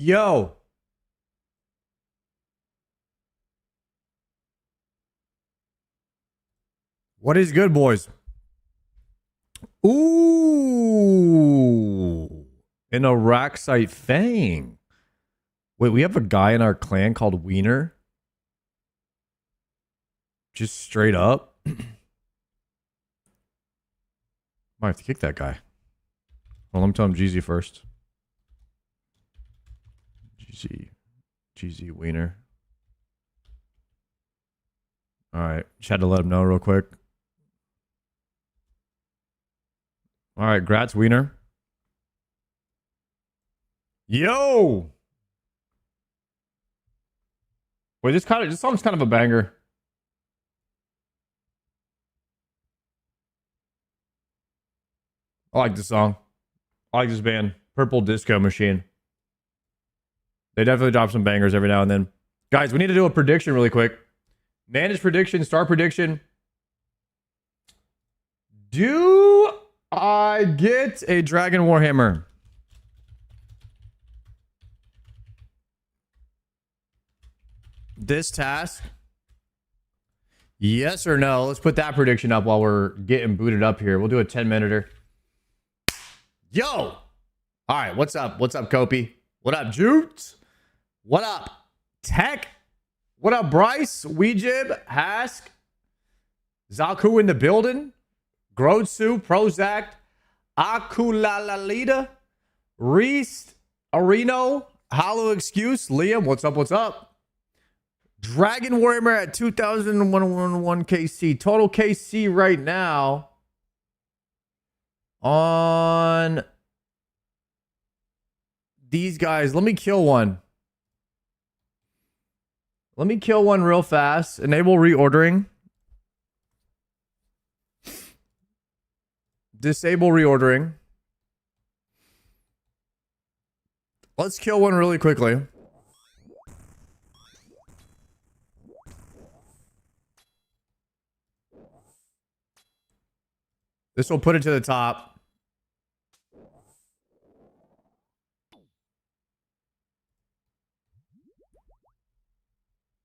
Yo, what is good, boys? Ooh, an Araxite Fang. Wait, we have a guy in our clan called Wiener. Just straight up. Might have to kick that guy. Well, let me tell him GZ first. GZ Wiener. All right, just had to let him know real quick. All right, Gratz Wiener. Yo! Wait, this song's kind of a banger. I like this song. I like this band. Purple Disco Machine. They definitely drop some bangers every now and then. Guys, we need to do a prediction really quick. Managed prediction, star prediction. Do I get a Dragon Warhammer? This task? Yes or no? Let's put that prediction up while we're getting booted up here. We'll do a 10-minuter. Yo! All right, what's up? What's up, Kopi? What up, Jutes? What up, Tech? What up, Bryce? Weejib, Hask, Zaku in the building, Grodsu, Prozac, Akulalalita, Reese, Areno, Hollow Excuse, Liam, what's up, what's up? Dragon Warhammer at 2,101 KC. Total KC right now on these guys. Let me kill one. Let me kill one real fast. Enable reordering. Disable reordering. Let's kill one really quickly. This will put it to the top.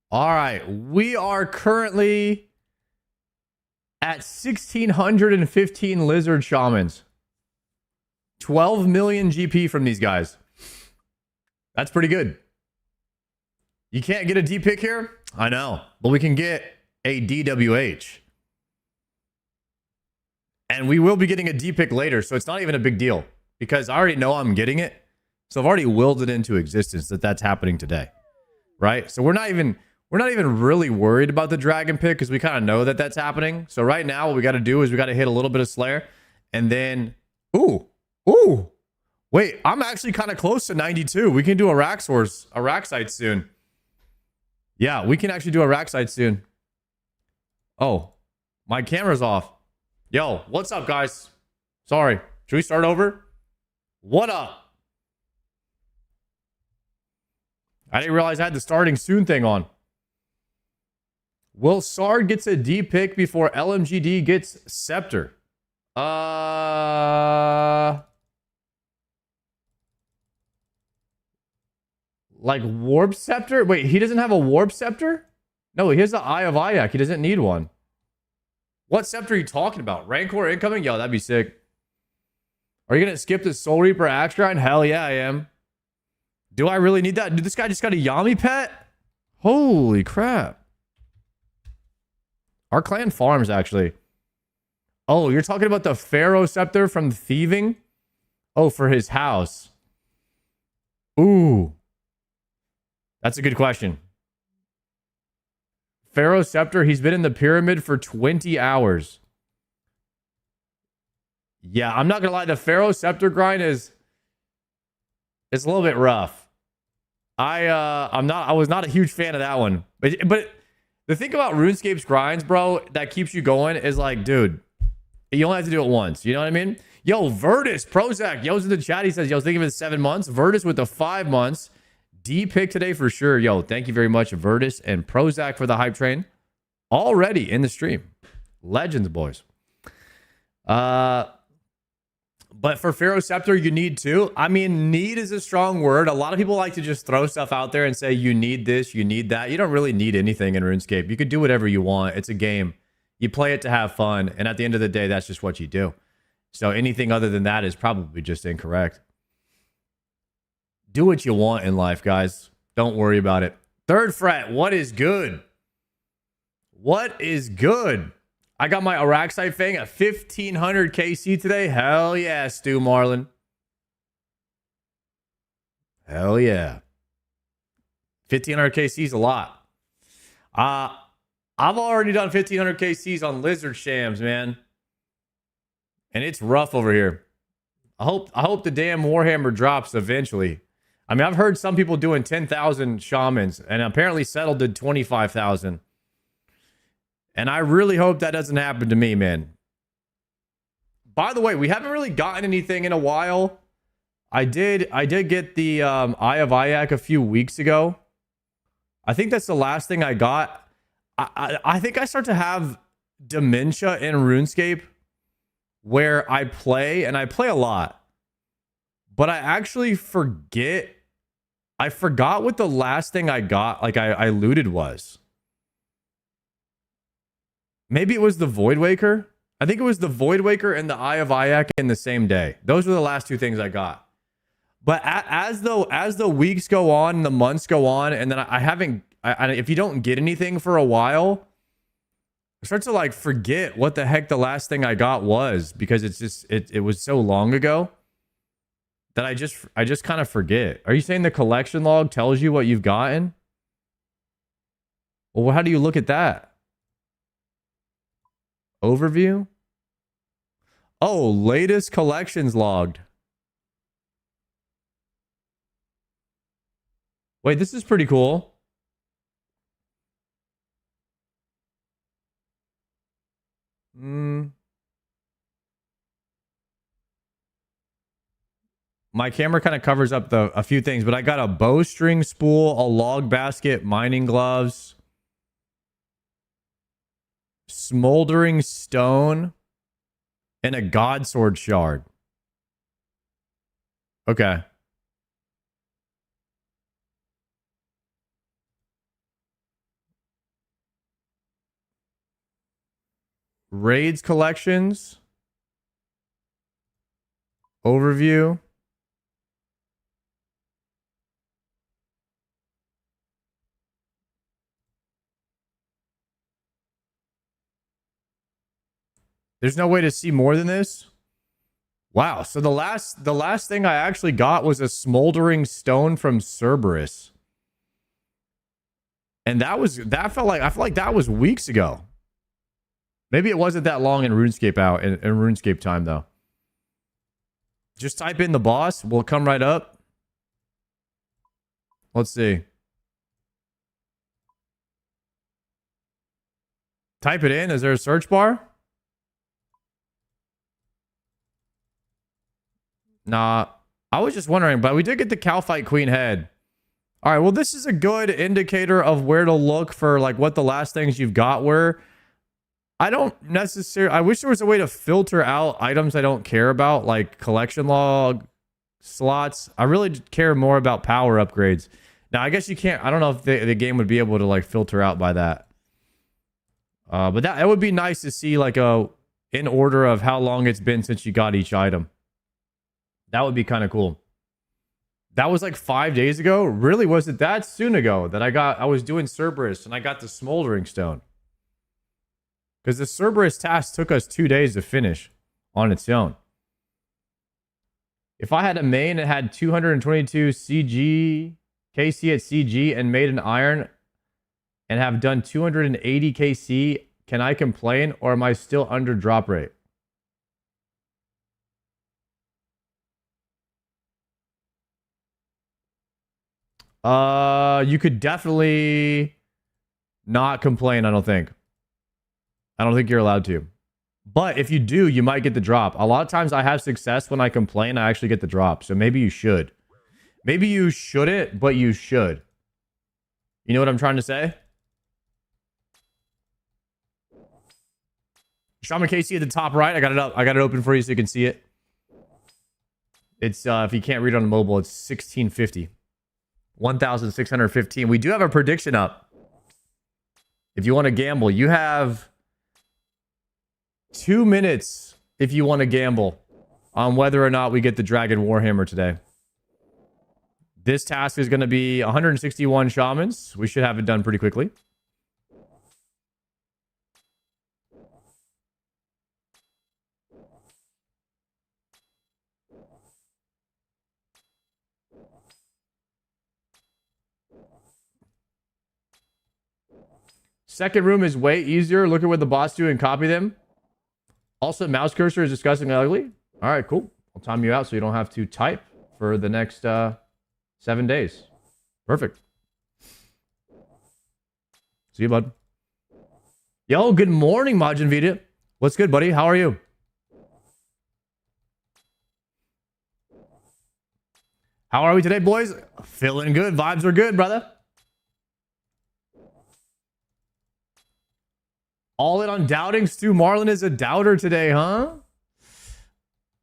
All right, we are currently at 1,615 lizard shamans. 12 million GP from these guys. That's pretty good. You can't get a D pick here? I know, but we can get a DWH. And we will be getting a D pick later, so it's not even a big deal because I already know I'm getting it. So I've already willed it into existence that's happening today. Right? So we're not even really worried about the dragon pick because we kind of know that's happening. So right now, what we got to do is we got to hit a little bit of Slayer. And then, ooh. Wait, I'm actually kind of close to 92. We can do a Araxite soon. Yeah, we can actually do a Araxite soon. Oh, my camera's off. Yo, what's up, guys? Sorry. Should we start over? What up? I didn't realize I had the starting soon thing on. Will Sard gets a D pick before LMGD gets Scepter? Like Warp Scepter? Wait, he doesn't have a Warp Scepter? No, he has the Eye of Ayak. He doesn't need one. What scepter are you talking about? Rancor incoming? Yo, that'd be sick. Are you going to skip the Soul Reaper Axe Grind? Hell yeah, I am. Do I really need that? Dude, this guy just got a Yami pet? Holy crap. Our clan farms, actually. Oh, you're talking about the Pharaoh Scepter from Thieving? Oh, for his house. Ooh. That's a good question. Pharaoh Scepter, he's been in the pyramid for 20 hours. Yeah, I'm not going to lie. The Pharaoh Scepter grind is... It's a little bit rough. I was not a huge fan of that one. But the thing about RuneScape's grinds, bro, that keeps you going is like, dude, you only have to do it once. You know what I mean? Yo, Virtus, Prozac, yo's in the chat. He says, yo, think of it as 7 months. Virtus with the 5 months. D pick today for sure. Yo, thank you very much, Virtus and Prozac for the hype train. Already in the stream. Legends, boys. But for Pharaoh Scepter, you need two. I mean, need is a strong word. A lot of people like to just throw stuff out there and say, you need this, you need that. You don't really need anything in RuneScape. You could do whatever you want. It's a game. You play it to have fun. And at the end of the day, that's just what you do. So anything other than that is probably just incorrect. Do what you want in life, guys. Don't worry about it. Third fret, what is good? What is good? I got my Araxite Fang at 1500 KC today. Hell yeah, Stu Marlin. Hell yeah. 1500 KC is a lot. I've already done 1500 KCs on Lizard Shams, man. And it's rough over here. I hope the damn Warhammer drops eventually. I mean, I've heard some people doing 10,000 shamans, and apparently Settle did 25,000. And I really hope that doesn't happen to me, man. By the way, we haven't really gotten anything in a while. I did get the Eye of Ayak a few weeks ago. I think that's the last thing I got. I think I start to have dementia in RuneScape where I play, and I play a lot, but I actually forget. I forgot what the last thing I got, like I looted was. Maybe it was the Void Waker. I think it was the Void Waker and the Eye of Ayak in the same day. Those were the last two things I got. But as the weeks go on and the months go on, and then if you don't get anything for a while, I start to like forget what the heck the last thing I got was, because it's just it was so long ago that I just kind of forget. Are you saying the collection log tells you what you've gotten? Well, how do you look at that? Overview? Oh, latest collections logged. Wait, this is pretty cool. My camera kind of covers up a few things, but I got a bowstring spool, a log basket, mining gloves, smoldering stone, and a god sword shard. Okay. Raids collections. Overview. There's no way to see more than this? Wow, so the last thing I actually got was a smoldering stone from Cerberus. And I felt like that was weeks ago. Maybe it wasn't that long in RuneScape in RuneScape time though. Just type in the boss, will it come right up? Let's see. Type it in, is there a search bar? Nah, I was just wondering, but we did get the Calphite Queen head. All right, well, this is a good indicator of where to look for like what the last things you've got were. I don't necessarily, I wish there was a way to filter out items I don't care about, like collection log slots. I really care more about power upgrades. Now, I guess you can't, I don't know if the game would be able to like filter out by that. But that would be nice to see like in order of how long it's been since you got each item. That would be kind of cool. That was like 5 days ago. Really, was it that soon ago that I was doing Cerberus and I got the Smoldering Stone? Because the Cerberus task took us 2 days to finish on its own. If I had a main that had 222 KC at CG and made an iron and have done 280 KC, can I complain, or am I still under drop rate? You could definitely not complain, I don't think. I don't think you're allowed to. But if you do, you might get the drop. A lot of times I have success when I complain, I actually get the drop. So maybe you should. Maybe you shouldn't, but you should. You know what I'm trying to say? Shaman KC at the top right. I got it up. I got it open for you so you can see it. It's if you can't read on the mobile, it's 1650. 1615. We do have a prediction up. If you want to gamble, you have 2 minutes if you want to gamble on whether or not we get the Dragon Warhammer today. This task is going to be 161 shamans. We should have it done pretty quickly. Second room is way easier. Look at what the bots do and copy them. Also, mouse cursor is disgustingly ugly. All right, cool. I'll time you out so you don't have to type for the next 7 days. Perfect. See you, bud. Yo, good morning, Majin Vita. What's good, buddy? How are you? How are we today, boys? Feeling good. Vibes are good, brother. All in on doubting. Stu Marlin is a doubter today, huh?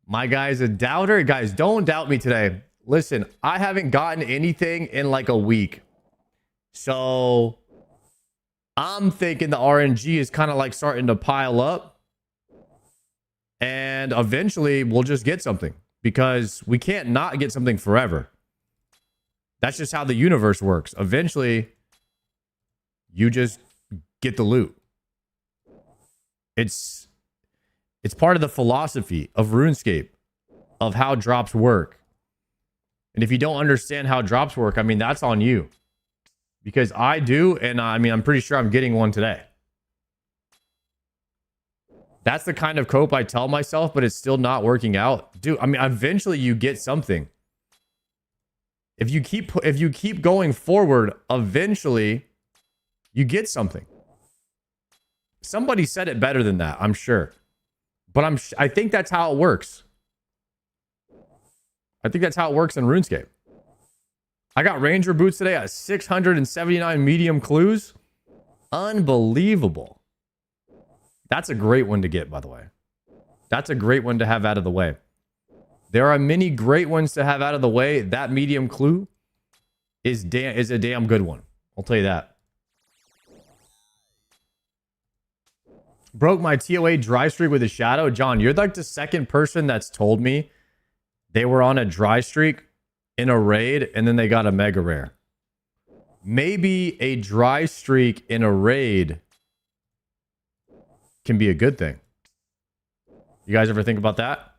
My guy's a doubter. Guys, don't doubt me today. Listen, I haven't gotten anything in like a week. So I'm thinking the RNG is kind of like starting to pile up. And eventually we'll just get something. Because we can't not get something forever. That's just how the universe works. Eventually, you just get the loot. It's part of the philosophy of RuneScape, of how drops work. And if you don't understand how drops work, I mean, that's on you. Because I do, and I mean, I'm pretty sure I'm getting one today. That's the kind of cope I tell myself, but it's still not working out. Dude, I mean, eventually you get something. If you keep going forward, eventually you get something. Somebody said it better than that, I'm sure. But I think that's how it works. I think that's how it works in RuneScape. I got Ranger boots today at 679 medium clues. Unbelievable. That's a great one to get, by the way. That's a great one to have out of the way. There are many great ones to have out of the way. That medium clue is a damn good one. I'll tell you that. Broke my TOA dry streak with a shadow. John, you're like the second person that's told me they were on a dry streak in a raid and then they got a mega rare. Maybe a dry streak in a raid can be a good thing. You guys ever think about that?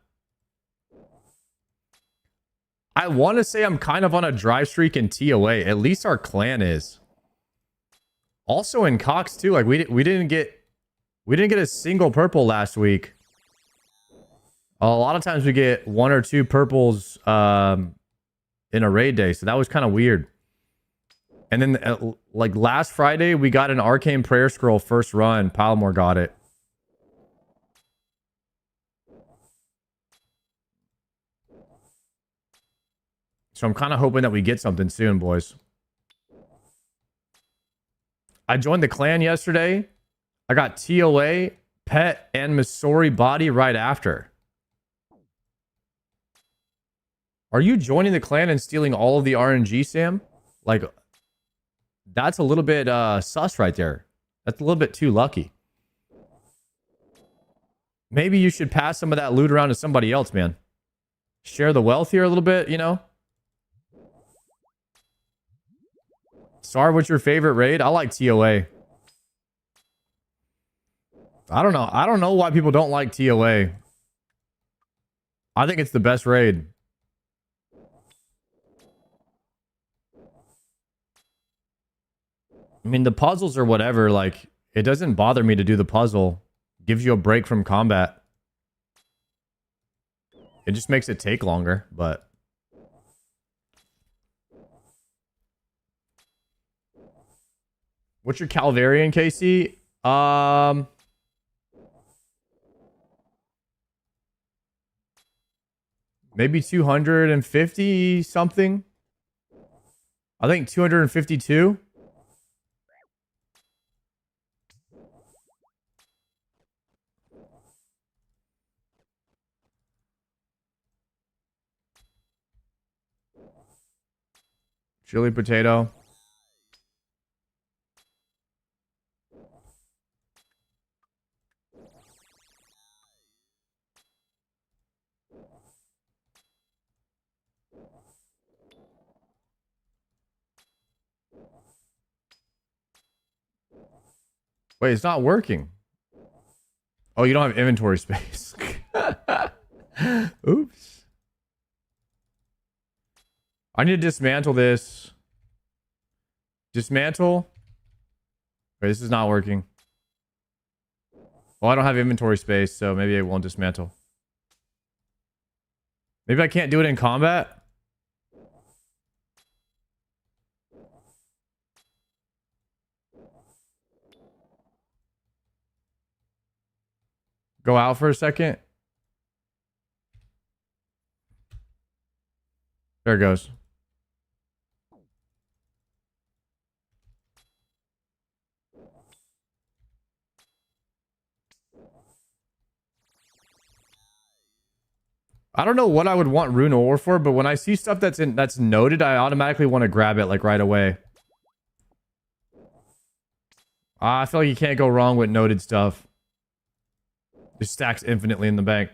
I want to say I'm kind of on a dry streak in TOA. At least our clan is. Also in Cox too. Like we didn't get a single purple last week. A lot of times we get 1 or 2 purples in a raid day. So that was kind of weird. And then like last Friday, we got an arcane prayer scroll first run. Palomar got it. So I'm kind of hoping that we get something soon, boys. I joined the clan yesterday. I got TOA, Pet, and Missouri Body right after. Are you joining the clan and stealing all of the RNG, Sam? Like, that's a little bit sus right there. That's a little bit too lucky. Maybe you should pass some of that loot around to somebody else, man. Share the wealth here a little bit, you know? Sorry, what's your favorite raid? I like TOA. I don't know. I don't know why people don't like TOA. I think it's the best raid. I mean, the puzzles or whatever, like, it doesn't bother me to do the puzzle. Gives you a break from combat. It just makes it take longer, but... What's your Calvarian, KC? Maybe 250 something. I think 252. Chili potato. Wait, it's not working. Oh, you don't have inventory space. Oops. I need to dismantle this. Dismantle. Wait, this is not working. Well, I don't have inventory space, so maybe it won't dismantle. Maybe I can't do it in combat? Go out for a second. There it goes. I don't know what I would want rune ore for, but when I see stuff that's noted, I automatically want to grab it like right away. I feel like you can't go wrong with noted stuff. It stacks infinitely in the bank.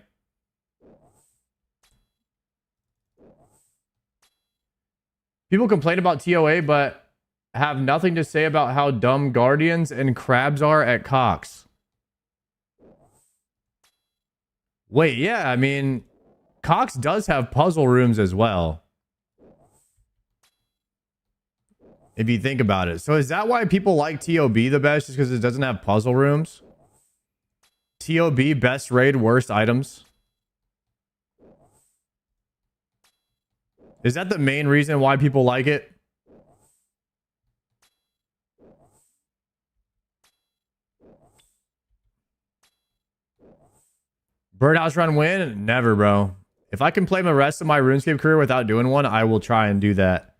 People complain about TOA, but have nothing to say about how dumb guardians and crabs are at Cox. Wait, yeah, I mean, Cox does have puzzle rooms as well. If you think about it. So is that why people like TOB the best? Just because it doesn't have puzzle rooms? TOB, best raid, worst items. Is that the main reason why people like it? Birdhouse run win? Never, bro. If I can play the rest of my RuneScape career without doing one, I will try and do that.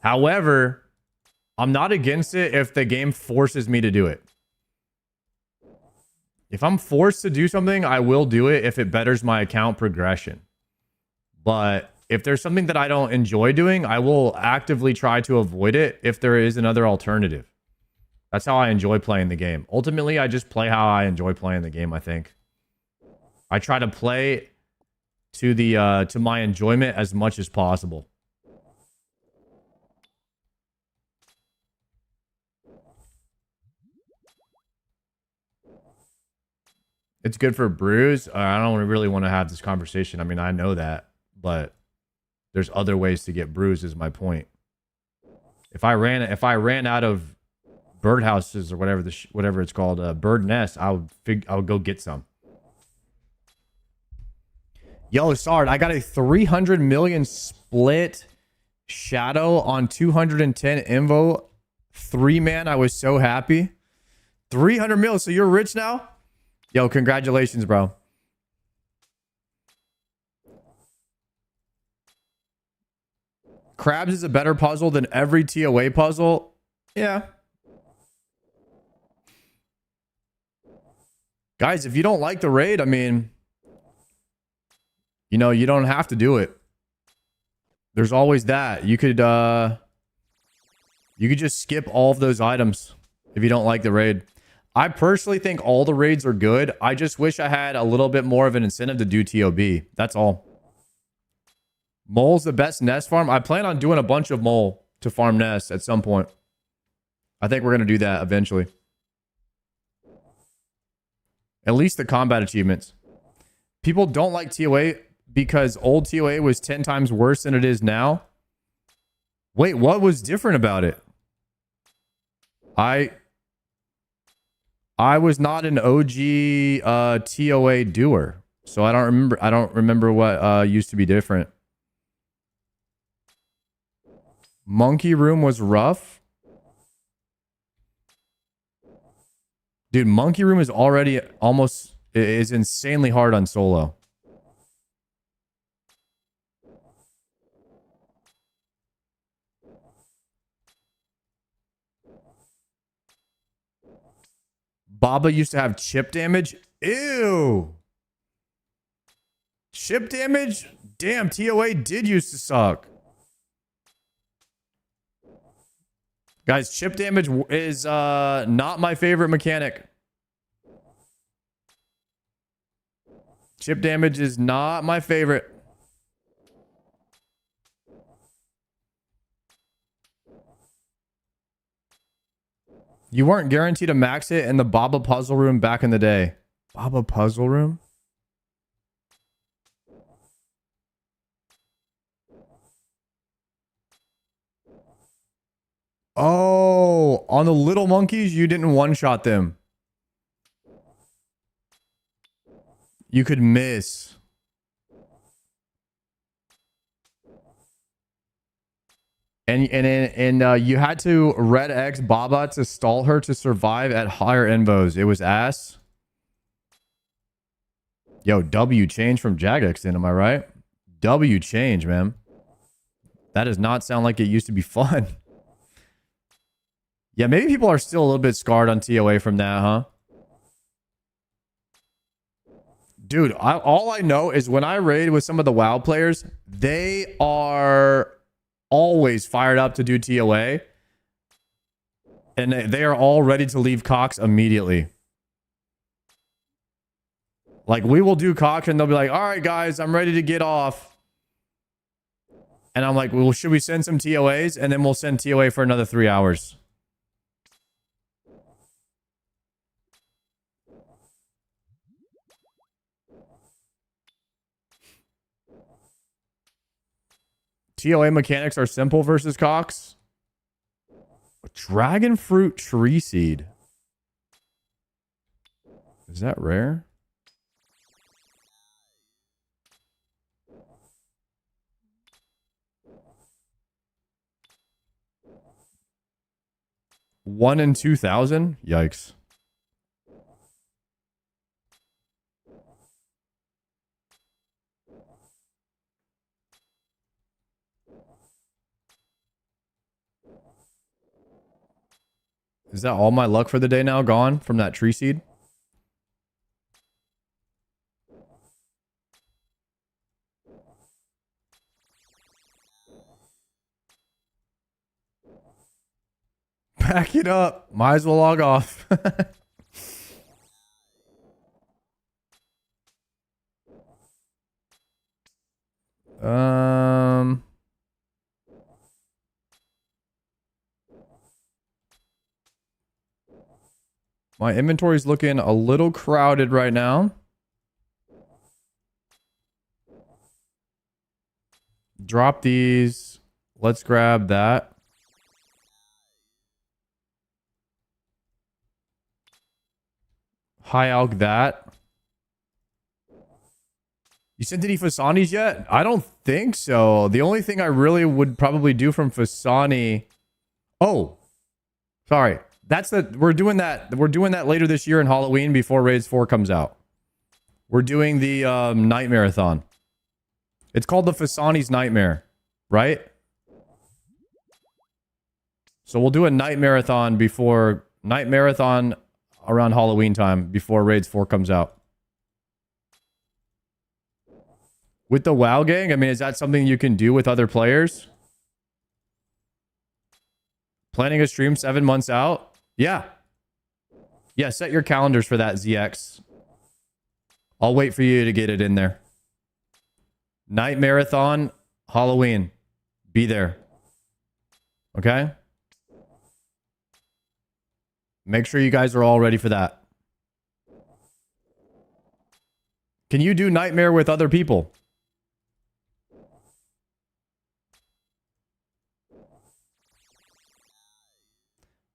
However, I'm not against it if the game forces me to do it. If I'm forced to do something, I will do it if it betters my account progression. But if there's something that I don't enjoy doing, I will actively try to avoid it if there is another alternative. That's how I enjoy playing the game. Ultimately, I just play how I enjoy playing the game, I think. I try to play to my enjoyment as much as possible. It's good for brews. I don't really want to have this conversation. I mean, I know that, but there's other ways to get brews is my point. If I ran out of birdhouses or whatever it's called, bird nest, I would go get some. Yo, Sard, I got a 300 million split shadow on 210 invo 3-man. I was so happy. 300 mil. So you're rich now? Yo, congratulations, bro. Crabs is a better puzzle than every TOA puzzle. Yeah. Guys, if you don't like the raid, I mean, you know, you don't have to do it. There's always that. You could just skip all of those items if you don't like the raid. I personally think all the raids are good. I just wish I had a little bit more of an incentive to do TOB. That's all. Mole's the best nest farm. I plan on doing a bunch of mole to farm nests at some point. I think we're going to do that eventually. At least the combat achievements. People don't like TOA because old TOA was 10 times worse than it is now. Wait, what was different about it? I was not an OG TOA doer, so I don't remember what used to be different. Monkey Room was rough. Dude, Monkey Room is already is insanely hard on solo. Baba used to have chip damage. Ew. Chip damage? Damn, TOA did used to suck. Guys, chip damage is not my favorite mechanic. Chip damage is not my favorite. You weren't guaranteed to max it in the Baba puzzle room back in the day. Baba puzzle room? Oh, on the little monkeys, you didn't one-shot them. You could miss. And you had to red X Baba to stall her to survive at higher envos. It was ass. Yo, W change from Jagex in, am I right? W change, man. That does not sound like it used to be fun. Yeah, maybe people are still a little bit scarred on TOA from that, huh? Dude, all I know is when I raid with some of the WoW players, they are always fired up to do TOA. And they are all ready to leave Cox immediately. Like, we will do Cox and they'll be like, all right, guys, I'm ready to get off. And I'm like, well, should we send some TOAs? And then we'll send TOA for another 3 hours. TOA mechanics are simple versus Cox. Dragon fruit tree seed. Is that rare? One in 2,000? Yikes. Is that all my luck for the day now gone from that tree seed? Back it up. Might as well log off. My inventory's looking a little crowded right now. Drop these. Let's grab that. High Alk that. You sent any Fasani's yet? I don't think so. The only thing I really would probably do from Fasani... Oh. Sorry. That's the... We're doing that later this year in Halloween before Raids 4 comes out. We're doing the night marathon. It's called the Fasani's Nightmare. Right? So we'll do a night marathon before... Night marathon around Halloween time before Raids 4 comes out. With the WoW gang, I mean, is that something you can do with other players? Planning a stream 7 months out? Yeah. Yeah, set your calendars for that, ZX. I'll wait for you to get it in there. Night marathon, Halloween. Be there. Okay? Make sure you guys are all ready for that. Can you do Nightmare with other people?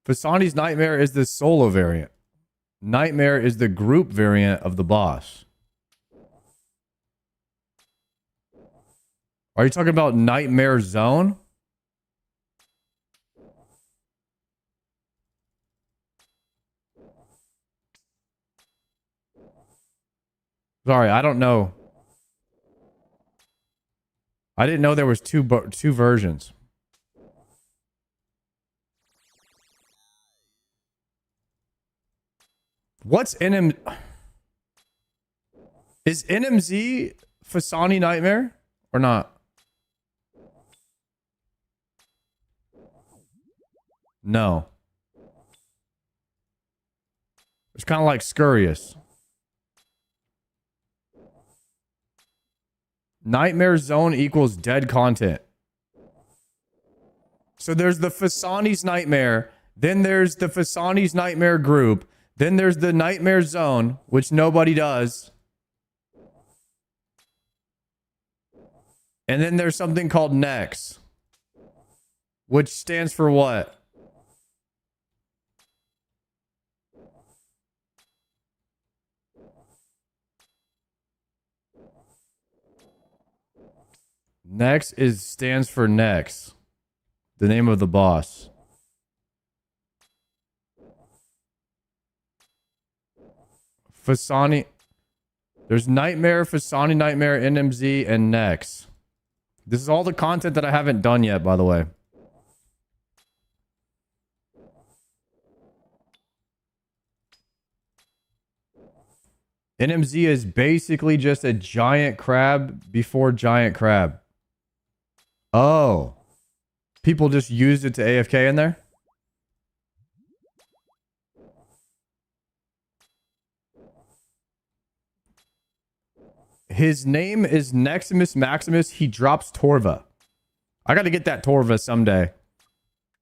Fasani's Nightmare is the solo variant. Nightmare is the group variant of the boss. Are you talking about Nightmare Zone? Sorry, I don't know. I didn't know there was two versions. What's NM? Is NMZ Fasani Nightmare or not? No. It's kind of like Scurrius. Nightmare Zone equals dead content. So there's the Fasani's Nightmare. Then there's the Fasani's Nightmare group. Then there's the Nightmare Zone, which nobody does. And then there's something called Nex, which stands for what? Nex stands for Nex, the name of the boss. Fasani. There's Nightmare, Fasani Nightmare, NMZ, and Nex. This is all the content that I haven't done yet, by the way. NMZ is basically just a giant crab before giant crab. Oh. People just used it to AFK in there? His name is Neximus Maximus. He drops Torva. I got to get that Torva someday.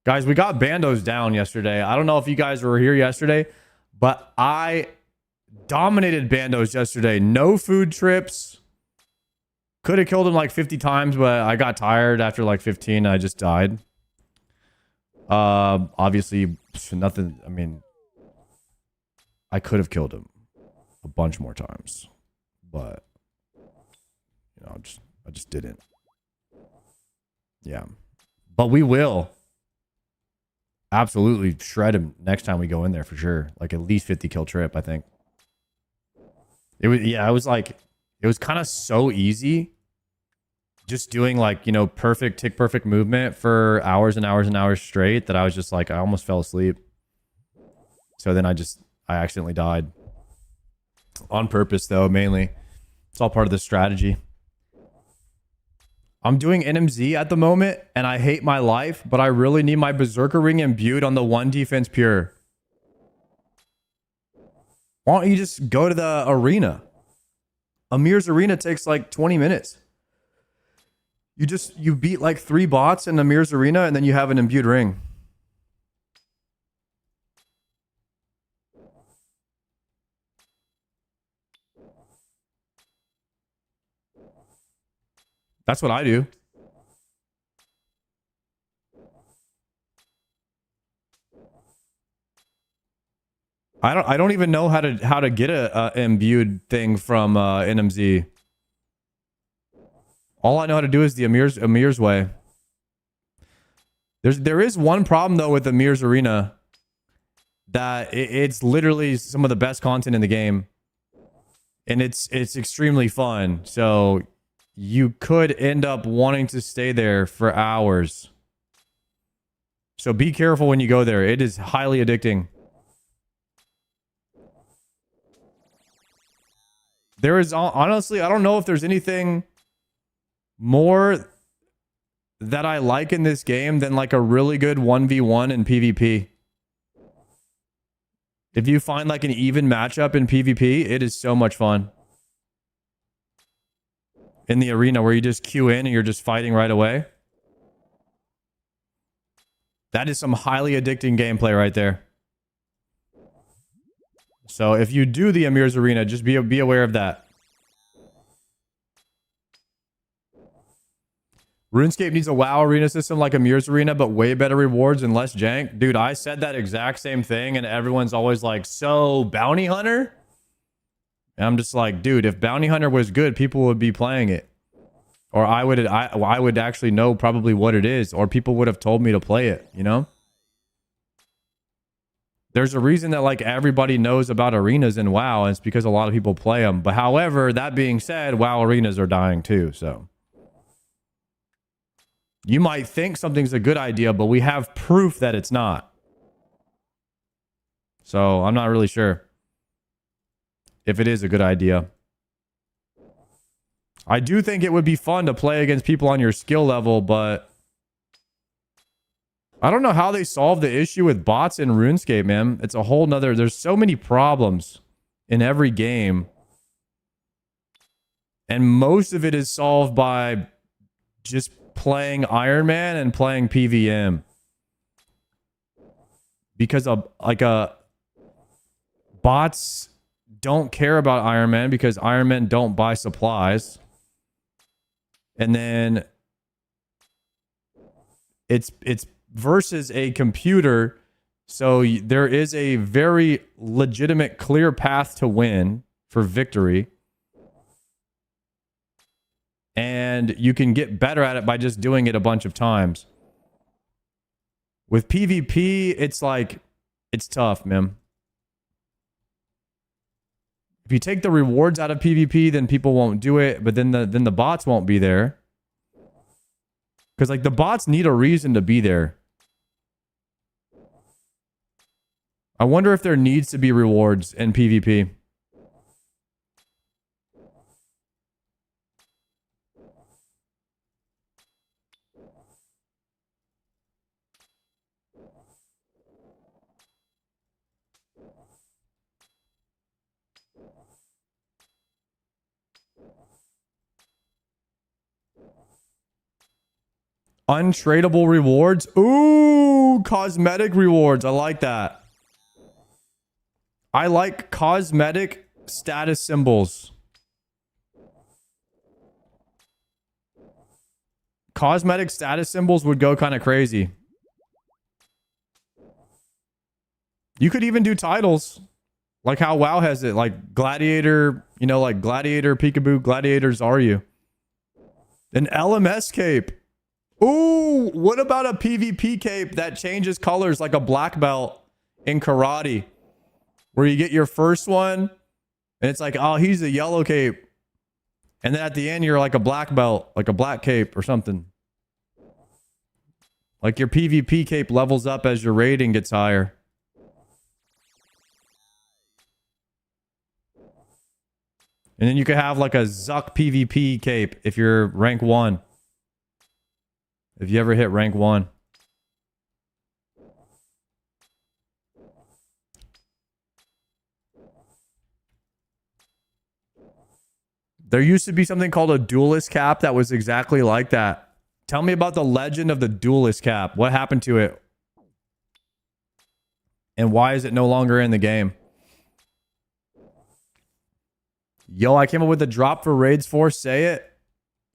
Guys, we got Bandos down yesterday. I don't know if you guys were here yesterday, but I dominated Bandos yesterday. No food trips. Could have killed him like 50 times, but I got tired after like 15. I just died. Obviously, nothing. I mean, I could have killed him a bunch more times, but you know, I just didn't. Yeah, but we will absolutely shred him next time we go in there for sure. Like at least 50 kill trip, I think. It was, yeah, it was like, it was kind of so easy just doing like, you know, perfect tick perfect movement for hours and hours and hours straight that I was just like, I almost fell asleep. So then I accidentally died on purpose though, mainly. It's all part of the strategy. I'm doing NMZ at the moment and I hate my life, but I really need my Berserker Ring imbued on the 1 defense pure. Why don't you just go to the arena? Amir's arena takes like 20 minutes. You beat like 3 bots in Amir's arena and then you have an imbued ring. That's what I do. I don't even know how to get a imbued thing from NMZ. All I know how to do is the Amir's way. There is one problem though with Amir's arena, that it's literally some of the best content in the game, and it's extremely fun. So you could end up wanting to stay there for hours. So be careful when you go there. It is highly addicting. There is, honestly, I don't know if there's anything more that I like in this game than like a really good 1v1 in PvP. If you find like an even matchup in PvP, it is so much fun. In the arena where you just queue in and you're just fighting right away. That is some highly addicting gameplay right there. So if you do the Amir's arena, just be aware of that. RuneScape needs a WoW arena system like Amir's arena, but way better rewards and less jank. Dude, I said that exact same thing, and everyone's always like, so Bounty Hunter? And I'm just like, dude, if Bounty Hunter was good, people would be playing it. Or I would actually know probably what it is, or people would have told me to play it, you know? There's a reason that like everybody knows about arenas in WoW, and it's because a lot of people play them. But however, that being said, WoW arenas are dying too, so. You might think something's a good idea, but we have proof that it's not. So I'm not really sure if it is a good idea. I do think it would be fun to play against people on your skill level, but I don't know how they solve the issue with bots in RuneScape, man. It's a whole nother... There's so many problems in every game. And most of it is solved by just playing Iron Man and playing PVM. Because bots don't care about Iron Man because Iron Man don't buy supplies. And then it's versus a computer, so there is a very legitimate clear path to win for victory. And you can get better at it by just doing it a bunch of times. With PvP, it's like, it's tough, man. If you take the rewards out of PvP, then people won't do it, but then the bots won't be there. Because like the bots need a reason to be there. I wonder if there needs to be rewards in PvP. Untradable rewards. Ooh, cosmetic rewards. I like that. I like cosmetic status symbols. Cosmetic status symbols would go kind of crazy. You could even do titles. Like how WoW has it. Like Gladiator, you know, like Gladiator, Peekaboo, Gladiators are you? An LMS cape. Ooh, what about a PvP cape that changes colors like a black belt in karate? Where you get your first one and it's like, oh, he's a yellow cape. And then at the end, you're like a black belt, like a black cape or something. Like your PvP cape levels up as your rating gets higher. And then you could have like a Zuck PvP cape if you're rank 1. If you ever hit rank 1. There used to be something called a duelist cap that was exactly like that. Tell me about the legend of the duelist cap. What happened to it? And why is it no longer in the game? Yo, I came up with a drop for Raids 4. Say it.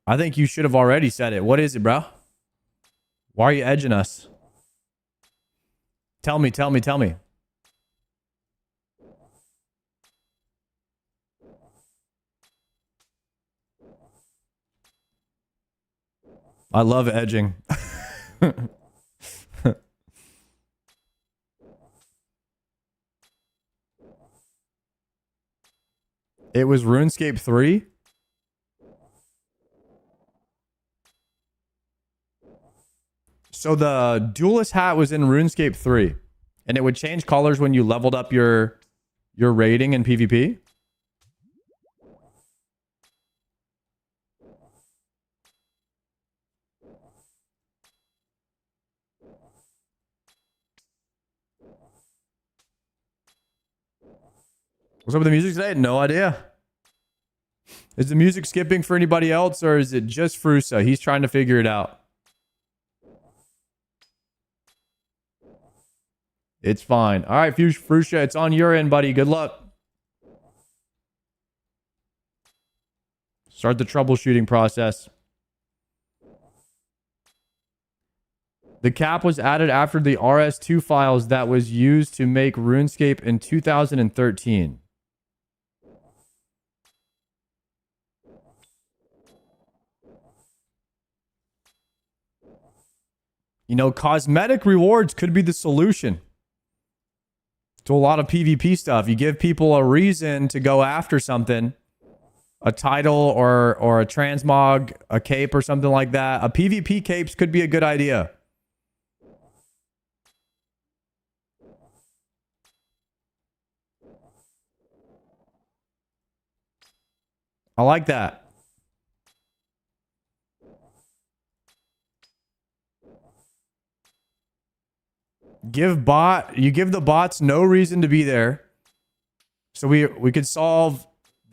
I think you should have already said it. What is it, bro? Why are you edging us? Tell me, tell me, tell me. I love edging. It was RuneScape 3? So the duelist hat was in RuneScape 3. And it would change colors when you leveled up your rating in PvP? What's up with the music today? No idea. Is the music skipping for anybody else or is it just Frusa? He's trying to figure it out. It's fine. All right, Frusa, it's on your end, buddy. Good luck. Start the troubleshooting process. The cap was added after the RS2 files that was used to make RuneScape in 2013. You know, cosmetic rewards could be the solution to a lot of PvP stuff. You give people a reason to go after something, a title or a transmog, a cape or something like that. A PvP capes could be a good idea. I like that. You give the bots no reason to be there. So we could solve,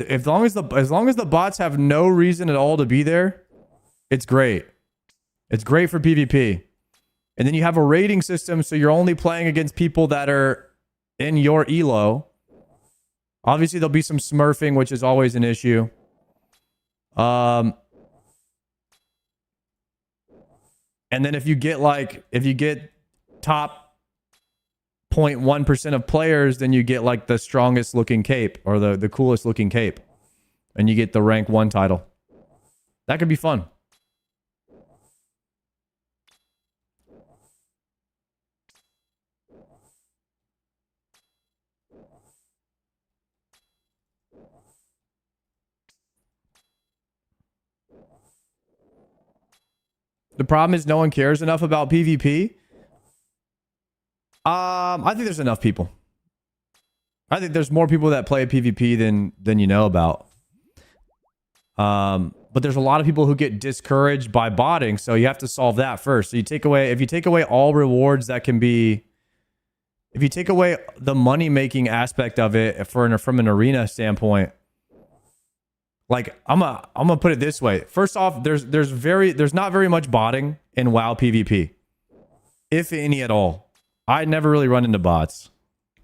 as long as the bots have no reason at all to be there, it's great. It's great for PvP. And then you have a rating system, so you're only playing against people that are in your elo. Obviously, there'll be some smurfing, which is always an issue. And then if you get top 0.1% of players, then you get like the strongest looking cape or the coolest looking cape. And you get the rank 1 title. That could be fun. The problem is no one cares enough about PvP. I think there's enough people. I think there's more people that play PvP than you know about. But there's a lot of people who get discouraged by botting, so you have to solve that first. So if you take away all rewards that can be, if you take away the money making aspect of it from an arena standpoint, like I'm gonna put it this way. First off, there's not very much botting in WoW PvP, if any at all. I never really run into bots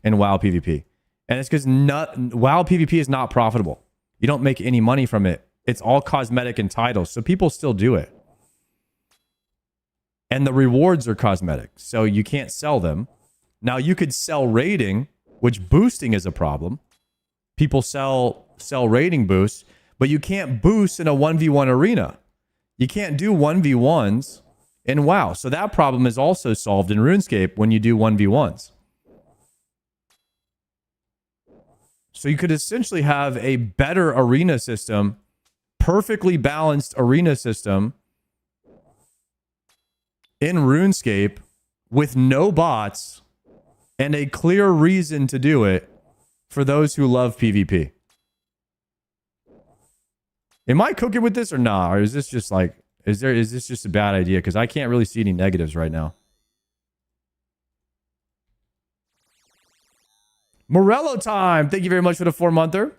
in WoW PvP, and it's because WoW PvP is not profitable. You don't make any money from it. It's all cosmetic and titles, so people still do it, and the rewards are cosmetic, so you can't sell them. Now you could sell rating, which boosting is a problem. People sell rating boosts. But you can't boost in a 1v1 arena. You can't do 1v1s in WoW. So that problem is also solved in RuneScape when you do 1v1s. So you could essentially have a better arena system, perfectly balanced arena system in RuneScape with no bots and a clear reason to do it for those who love PvP. Am I cooking with this or not? Or is this just like, is this just a bad idea? Because I can't really see any negatives right now. Morello time. Thank you very much for the 4-monther.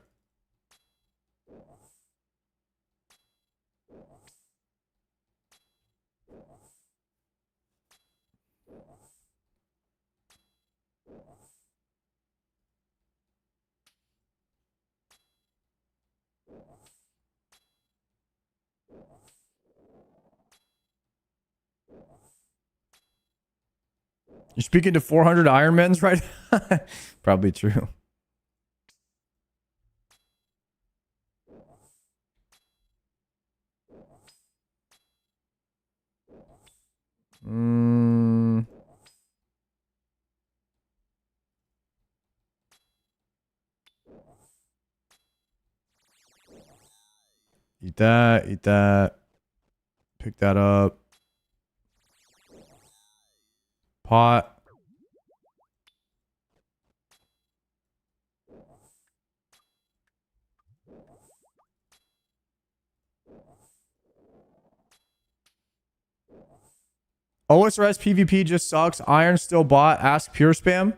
You're speaking to 400 Ironmans right now? Probably true. Eat that, eat that. Pick that up. Pot. OSRS PvP just sucks. Iron still bought. Ask Pure Spam.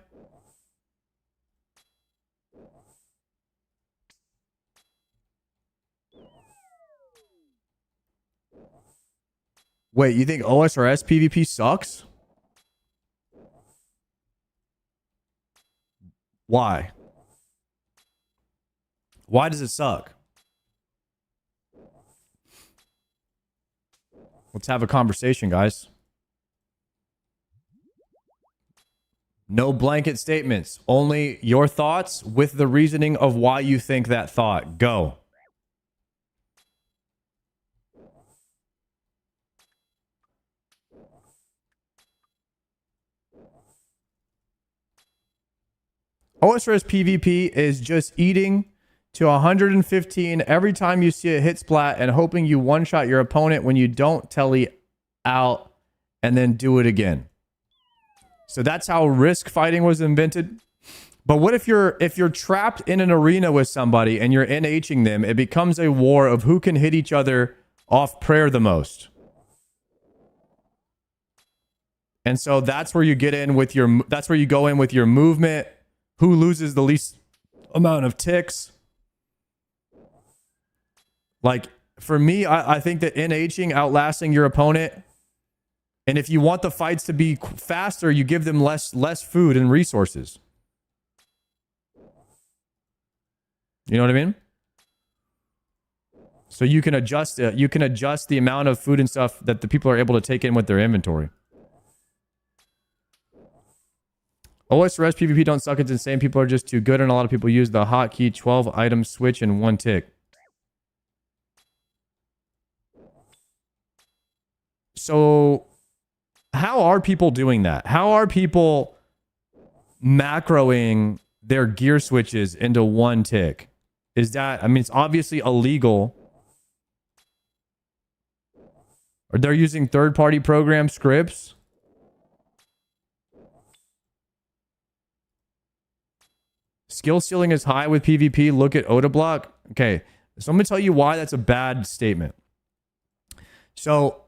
Wait, you think OSRS PvP sucks? Why? Why does it suck? Let's have a conversation, guys. No blanket statements. Only your thoughts with the reasoning of why you think that thought. Go. OSRS PvP is just eating to 115 every time you see a hit splat and hoping you one-shot your opponent when you don't telly out and then do it again. So that's how risk fighting was invented. But what if you're trapped in an arena with somebody and you're NHing them? It becomes a war of who can hit each other off prayer the most. And so that's where you get in with your, that's where you go in with your movement, who loses the least amount of ticks. Like for me, I think that NHing, outlasting your opponent. And if you want the fights to be faster, you give them less food and resources. You know what I mean? So you can adjust it. You can adjust the amount of food and stuff that the people are able to take in with their inventory. OSRS PvP don't suck. It's insane. People are just too good, and a lot of people use the hotkey 12 item switch in one tick. So how are people doing that? How are people macroing their gear switches into one tick? Is that, I mean, it's obviously illegal. Or they're using third-party program scripts. Skill ceiling is high with PvP. Look at Oda block. Okay, so I'm going to tell you why that's a bad statement. So,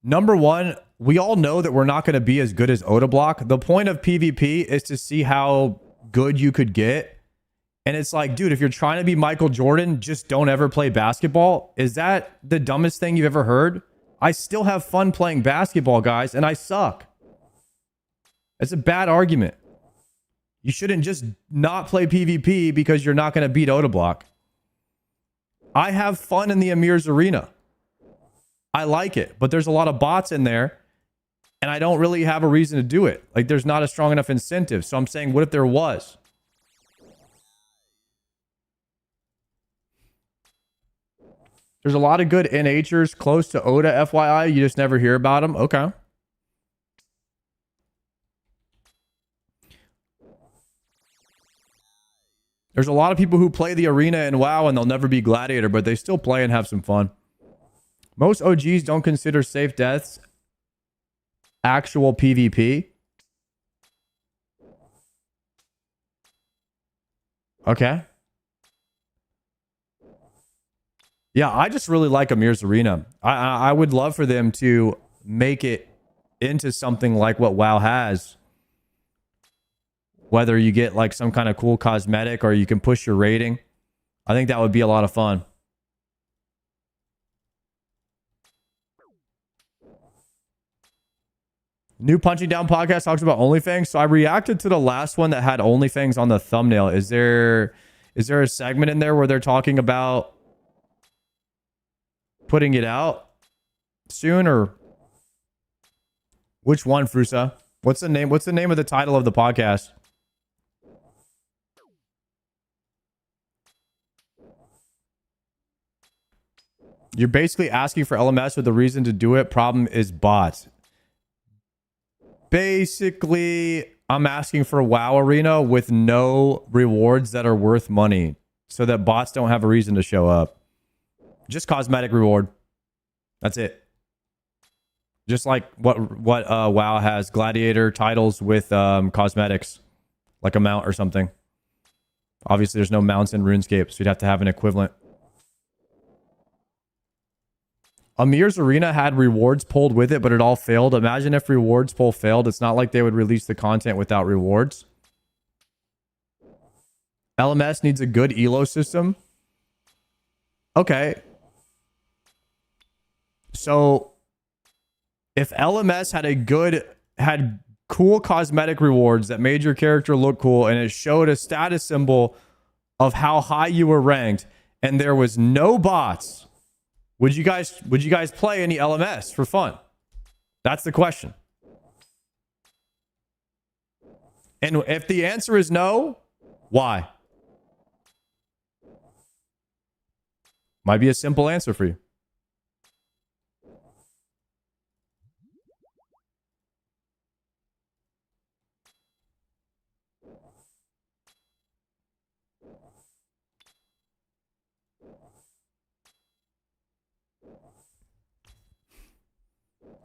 number one, we all know that we're not going to be as good as Oda block. The point of PvP is to see how good you could get. And it's like, dude, if you're trying to be Michael Jordan, just don't ever play basketball. Is that the dumbest thing you've ever heard? I still have fun playing basketball, guys, and I suck. It's a bad argument. You shouldn't just not play PvP because you're not going to beat Oda block. I have fun in the Amir's arena. I like it, but there's a lot of bots in there, and I don't really have a reason to do it. Like, there's not a strong enough incentive. So I'm saying, what if there was? There's a lot of good NHers close to Oda, FYI. You just never hear about them. Okay. There's a lot of people who play the arena in WoW and they'll never be Gladiator, but they still play and have some fun. Most OGs don't consider safe deaths actual PvP. Okay. Yeah, I just really like Amir's arena. I would love for them to make it into something like what WoW has. Whether you get like some kind of cool cosmetic or you can push your rating. I think that would be a lot of fun. New Punching Down podcast talks about OnlyFans. So I reacted to the last one that had OnlyFans on the thumbnail. Is there a segment in there where they're talking about putting it out soon, or which one, Frusa? What's the name? What's the name of the title of the podcast? You're basically asking for LMS with a reason to do it. Problem is bots. Basically, I'm asking for WoW Arena with no rewards that are worth money so that bots don't have a reason to show up. Just cosmetic reward. That's it. Just like what WoW has, Gladiator titles with cosmetics, like a mount or something. Obviously, there's no mounts in RuneScape, so you'd have to have an equivalent. Amir's arena had rewards pulled with it, but it all failed. Imagine if rewards pull failed. It's not like they would release the content without rewards. LMS needs a good elo system. Okay. So if LMS had cool cosmetic rewards that made your character look cool and it showed a status symbol of how high you were ranked and there was no bots, would you guys play any LMS for fun? That's the question. And if the answer is no, why? Might be a simple answer for you.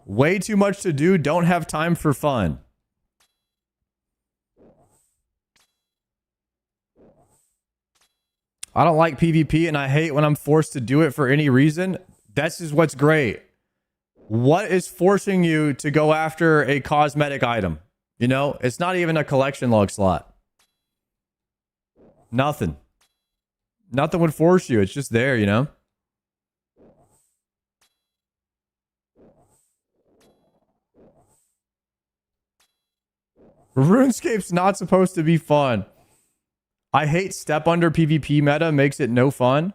Way too much to do, don't have time for fun. I don't like PvP and I hate when I'm forced to do it for any reason. This is what's great. What is forcing you to go after a cosmetic item? You know, it's not even a collection log slot. Nothing. Nothing would force you. It's just there, you know? RuneScape's not supposed to be fun. I hate step under PvP meta, makes it no fun.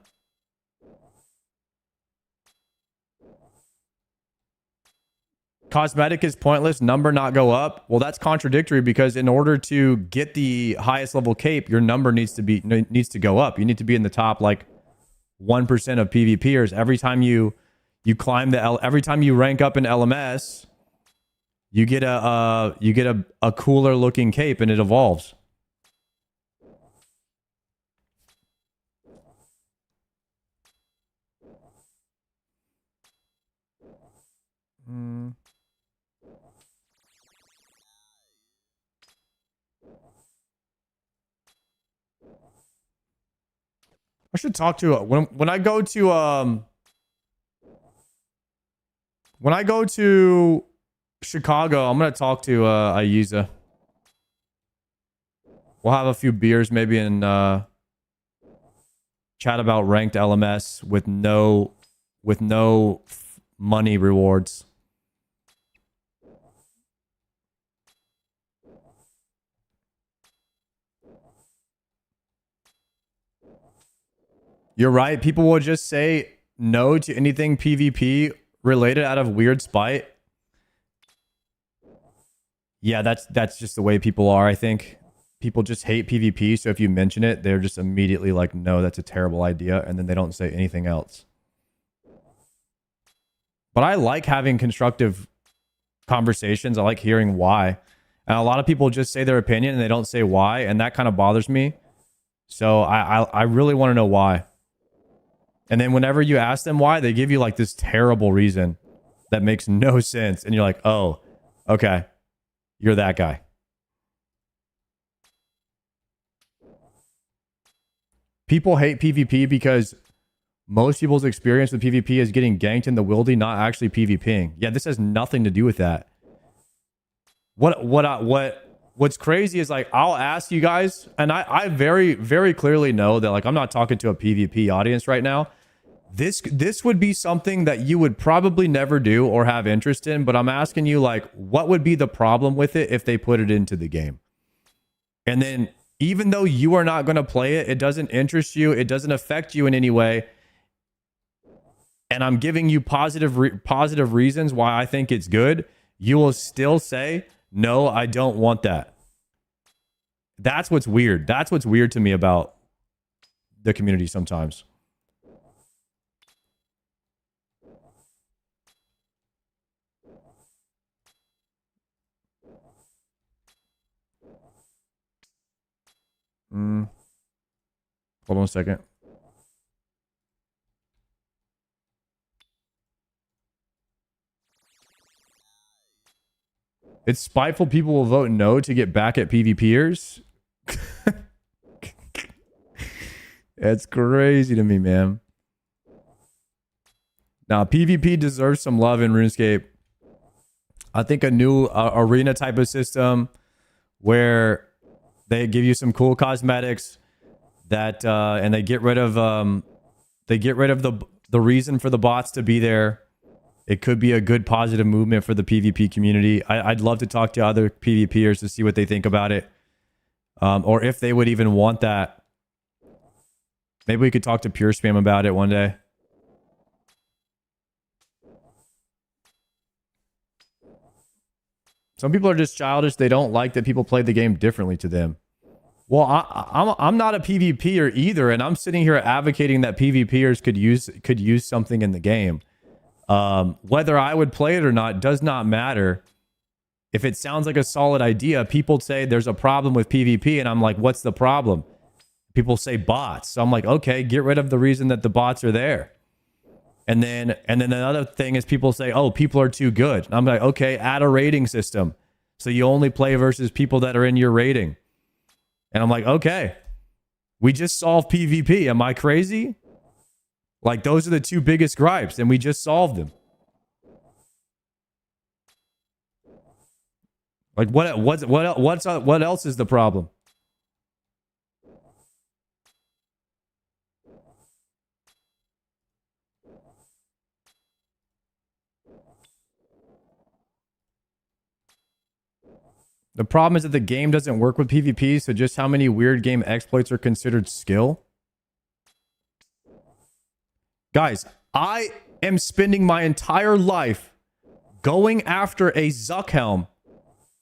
Cosmetic is pointless, number not go up. Well, that's contradictory because in order to get the highest level cape, your number needs to go up. You need to be in the top like 1% of PvPers. Every time you climb every time you rank up in LMS, you get a cooler looking cape and it evolves. I should talk to when I go to Chicago, I'm gonna talk to Ayuza. We'll have a few beers maybe and chat about ranked LMS with no money rewards. You're right. People will just say no to anything PvP related out of weird spite. Yeah, that's just the way people are, I think. People just hate PvP, so if you mention it, they're just immediately like, no, that's a terrible idea, and then they don't say anything else. But I like having constructive conversations. I like hearing why. And a lot of people just say their opinion and they don't say why, and that kind of bothers me. So I really want to know why. And then whenever you ask them why, they give you like this terrible reason that makes no sense. And you're like, oh, okay. You're that guy. People hate PvP because most people's experience with PvP is getting ganked in the wildy, not actually PvPing. Yeah, this has nothing to do with that. What's crazy is like, I'll ask you guys, and I very, very clearly know that like, I'm not talking to a PvP audience right now. This would be something that you would probably never do or have interest in, but I'm asking you like, what would be the problem with it if they put it into the game? And then even though you are not going to play it, it doesn't interest you, it doesn't affect you in any way, and I'm giving you positive reasons why I think it's good, you will still say, no, I don't want that. That's what's weird. That's what's weird to me about the community sometimes. Hold on a second. It's spiteful people will vote no to get back at PvPers. That's crazy to me, man. Now, PvP deserves some love in RuneScape. I think a new arena type of system where they give you some cool cosmetics that and they get rid of the reason for the bots to be there. It could be a good positive movement for the PvP community. I'd love to talk to other PvPers to see what they think about it. Or if they would even want that. Maybe we could talk to Pure Spam about it one day. Some people are just childish. They don't like that people play the game differently to them. Well, I'm not a PvPer either, and I'm sitting here advocating that PvPers could use something in the game. Whether I would play it or not does not matter. If it sounds like a solid idea, people say there's a problem with PvP, and I'm like, what's the problem? People say bots. So I'm like, okay, get rid of the reason that the bots are there. And then another thing is people say, oh, people are too good. And I'm like, okay, add a rating system. So you only play versus people that are in your rating. And I'm like, okay, we just solved PvP. Am I crazy? Like, those are the two biggest gripes, and we just solved them. Like what else is the problem? The problem is that the game doesn't work with PvP, so just how many weird game exploits are considered skill? Guys, I am spending my entire life going after a Zuck helm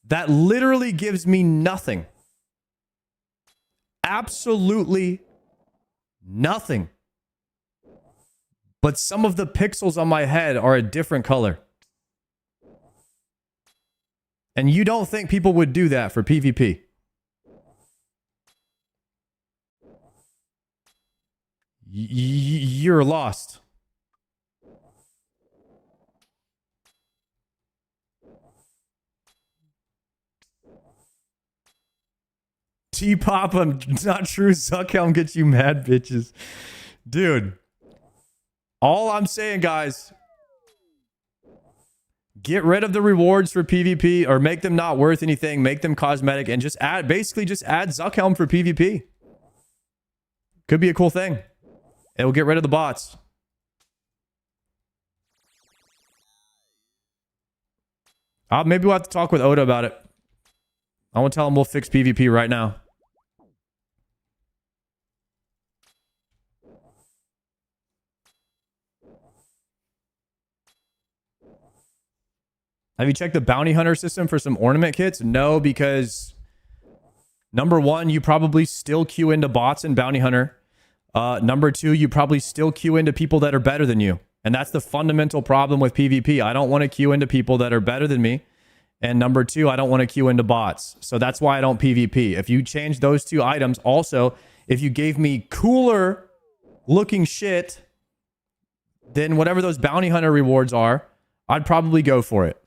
that literally gives me nothing. Absolutely nothing. But some of the pixels on my head are a different color. And you don't think people would do that for PvP? You're lost. T-Pop, not true. Zuckhelm gets you mad, bitches. Dude. All I'm saying, guys, get rid of the rewards for PvP or make them not worth anything. Make them cosmetic and just add, basically just add Zuckhelm for PvP. Could be a cool thing. It will get rid of the bots. Maybe we'll have to talk with Oda about it. I want to tell him we'll fix PvP right now. Have you checked the bounty hunter system for some ornament kits? No, because number one, you probably still queue into bots in bounty hunter. Number two, you probably still queue into people that are better than you. And that's the fundamental problem with PvP. I don't want to queue into people that are better than me. And number two, I don't want to queue into bots. So that's why I don't PvP. If you change those two items, also, if you gave me cooler looking shit than whatever those bounty hunter rewards are, I'd probably go for it.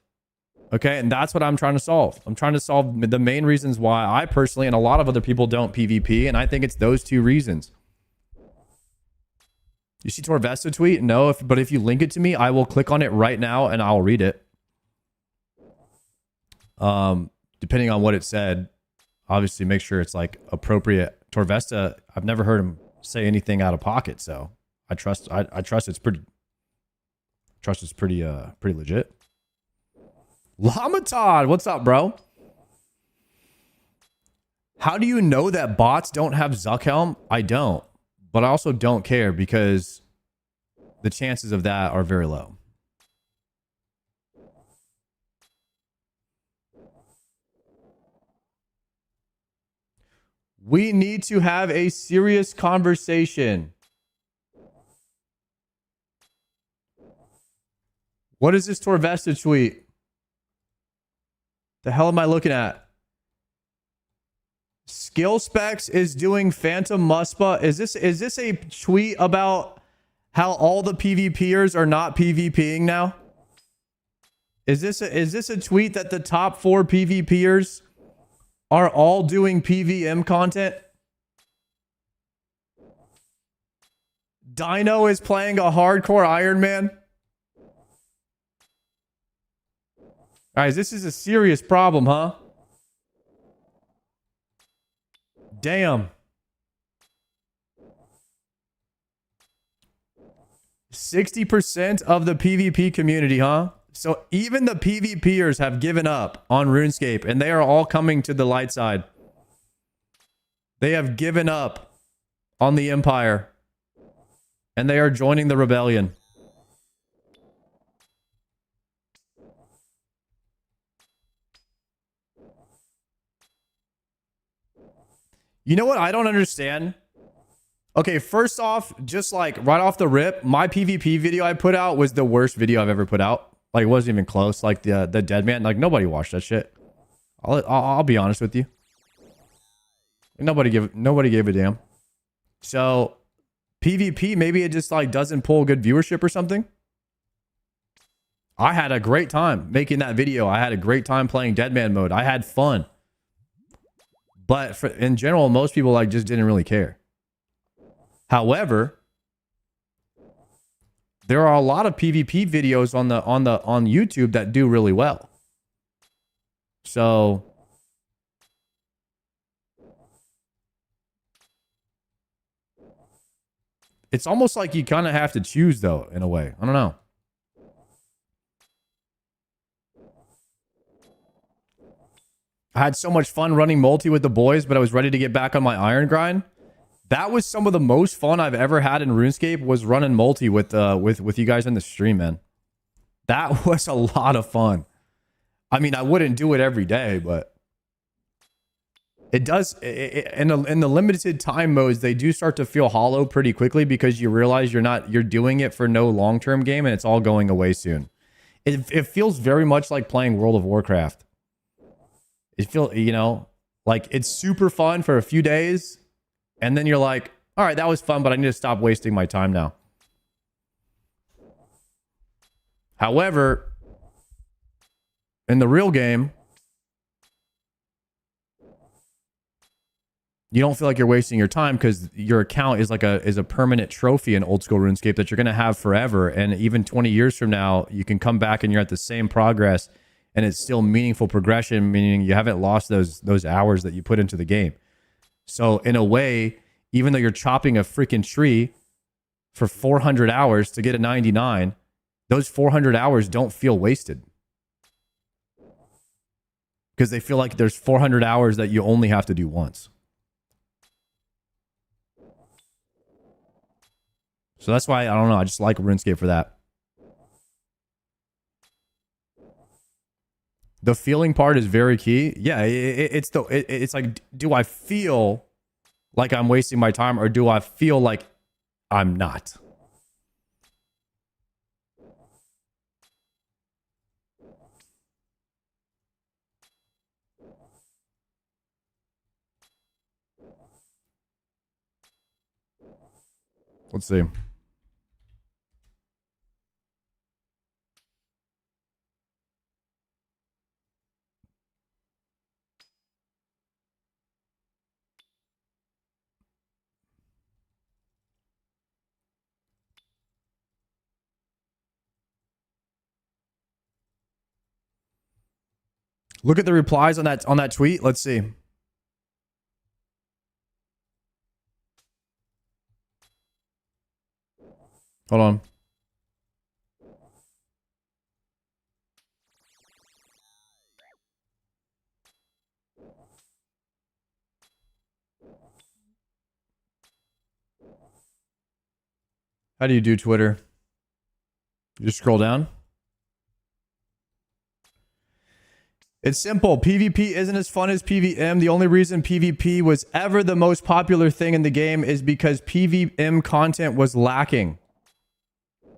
Okay, and that's what I'm trying to solve. I'm trying to solve the main reasons why I personally and a lot of other people don't PvP, and I think it's those two reasons. You see Torvesta tweet? No, but if you link it to me, I will click on it right now and I'll read it. Depending on what it said, obviously make sure it's like appropriate. Torvesta, I've never heard him say anything out of pocket, so I trust it's pretty legit. Lamatod, what's up, bro? How do you know that bots don't have Zuckhelm? I don't, but I also don't care because the chances of that are very low. We need to have a serious conversation. What is this Torvesta tweet? The hell am I looking at? Skill Specs is doing Phantom Muspa. Is this a tweet about how all the PvPers are not PvPing now? Is this a tweet that the top 4 PvPers are all doing PVM content? Dino is playing a hardcore Iron Man. Guys, this is a serious problem, huh? Damn. 60% of the PvP community, huh? So even the PvPers have given up on RuneScape, and they are all coming to the light side. They have given up on the Empire, and they are joining the rebellion. You know what I don't understand? Okay, first off, just like right off the rip, my PvP video I put out was the worst video I've ever put out. Like, it wasn't even close. Like the dead man, like nobody watched that shit. I'll be honest with you. Nobody gave a damn. So PvP, maybe it just like doesn't pull good viewership or something. I had a great time making that video. I had a great time playing Deadman mode. I had fun. But in general, most people like just didn't really care. However, there are a lot of PvP videos on YouTube that do really well. So it's almost like you kind of have to choose, though, in a way. I don't know. I had so much fun running multi with the boys, but I was ready to get back on my iron grind. That was some of the most fun I've ever had in RuneScape, was running multi with you guys in the stream, man. That was a lot of fun. I mean, I wouldn't do it every day, but it does. In the limited time modes, they do start to feel hollow pretty quickly, because you realize you're doing it for no long-term game, and it's all going away soon. It feels very much like playing World of Warcraft. It feels, you know, like it's super fun for a few days, and then you're like, all right, that was fun, but I need to stop wasting my time now. However, in the real game, you don't feel like you're wasting your time, because your account is like a permanent trophy in old school RuneScape that you're going to have forever. And even 20 years from now, you can come back and you're at the same progress, and it's still meaningful progression, meaning you haven't lost those hours that you put into the game. So in a way, even though you're chopping a freaking tree for 400 hours to get a 99, those 400 hours don't feel wasted, because they feel like there's 400 hours that you only have to do once. So that's why, I don't know, I just like RuneScape for that. The feeling part is very key. Yeah, it's like, do I feel like I'm wasting my time, or do I feel like I'm not? Let's see. Look at the replies on that tweet. Let's see. Hold on. How do you do Twitter? You just scroll down. It's simple. PvP isn't as fun as PvM. The only reason PvP was ever the most popular thing in the game is because PvM content was lacking.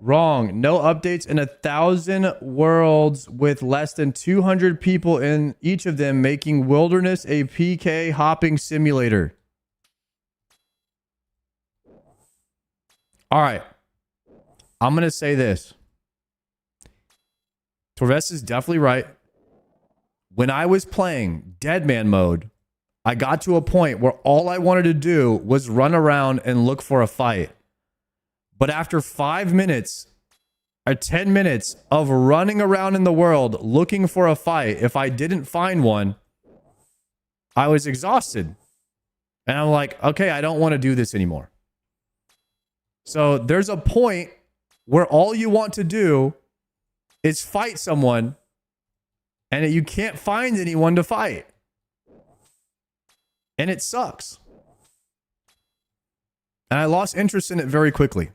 Wrong. No updates in 1,000 worlds with less than 200 people in each of them, making Wilderness a PK hopping simulator. All right. I'm going to say this. Torves is definitely right. When I was playing Deadman mode, I got to a point where all I wanted to do was run around and look for a fight. But after 5 minutes or 10 minutes of running around in the world looking for a fight, if I didn't find one, I was exhausted. And I'm like, okay, I don't want to do this anymore. So there's a point where all you want to do is fight someone, and you can't find anyone to fight. And it sucks. And I lost interest in it very quickly.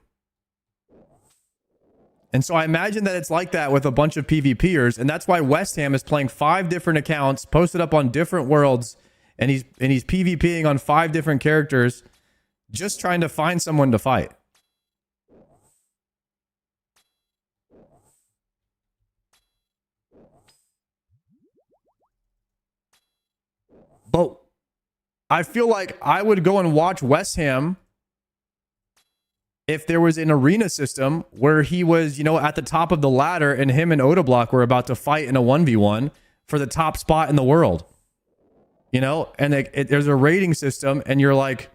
And so I imagine that it's like that with a bunch of PvPers, and that's why West Ham is playing 5 different accounts posted up on different worlds, and he's PvPing on 5 different characters, just trying to find someone to fight. But I feel like I would go and watch West Ham if there was an arena system where he was, you know, at the top of the ladder, and him and Odablock were about to fight in a 1v1 for the top spot in the world. You know, and there's a rating system, and you're like,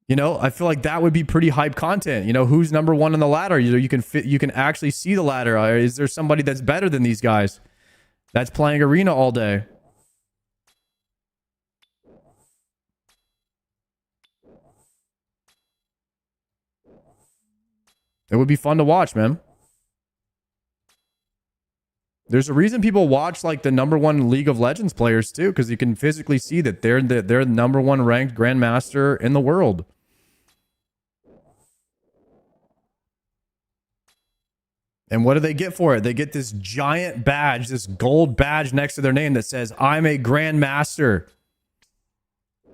you know, I feel like that would be pretty hype content. You know, who's number 1 on the ladder? You know, you can actually see the ladder. Is there somebody that's better than these guys? that's playing arena all day. It would be fun to watch, man. There's a reason people watch like the #1 League of Legends players too, because you can physically see that they're the #1 ranked grandmaster in the world. And what do they get for it? They get this giant badge, this gold badge next to their name that says, "I'm a grandmaster."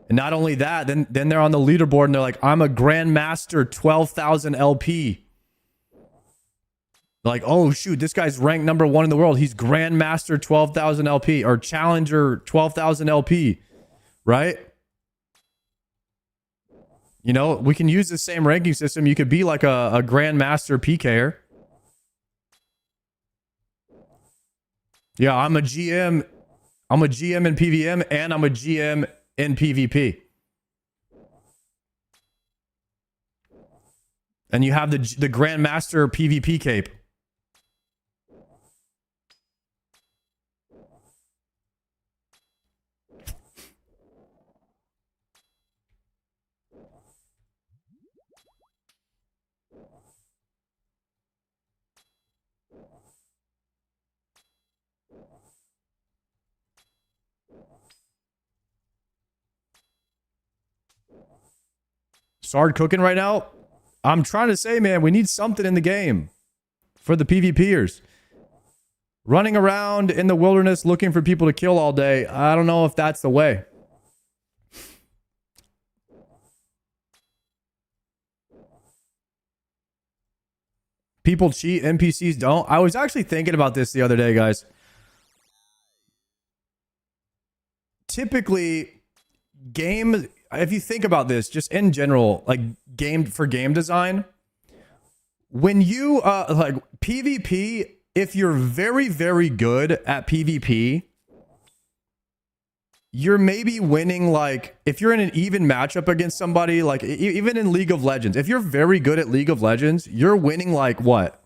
And not only that, then they're on the leaderboard and they're like, "I'm a grandmaster 12,000 LP." Like, oh shoot, this guy's ranked #1 in the world. He's grandmaster 12,000 LP or challenger 12,000 LP, right? You know, we can use the same ranking system. You could be like a grandmaster PKer. Yeah, I'm a GM. I'm a GM in PVM and I'm a GM in PvP. And you have the grandmaster PvP cape. Sard cooking right now? I'm trying to say, man, we need something in the game for the PvPers. Running around in the wilderness looking for people to kill all day, I don't know if that's the way. People cheat, NPCs don't. I was actually thinking about this the other day, guys. Typically, game, if you think about this, just in general, like game design, when you like PvP, if you're very, very good at PvP, you're maybe winning, like if you're in an even matchup against somebody, like even in League of Legends, if you're very good at League of Legends, you're winning like what?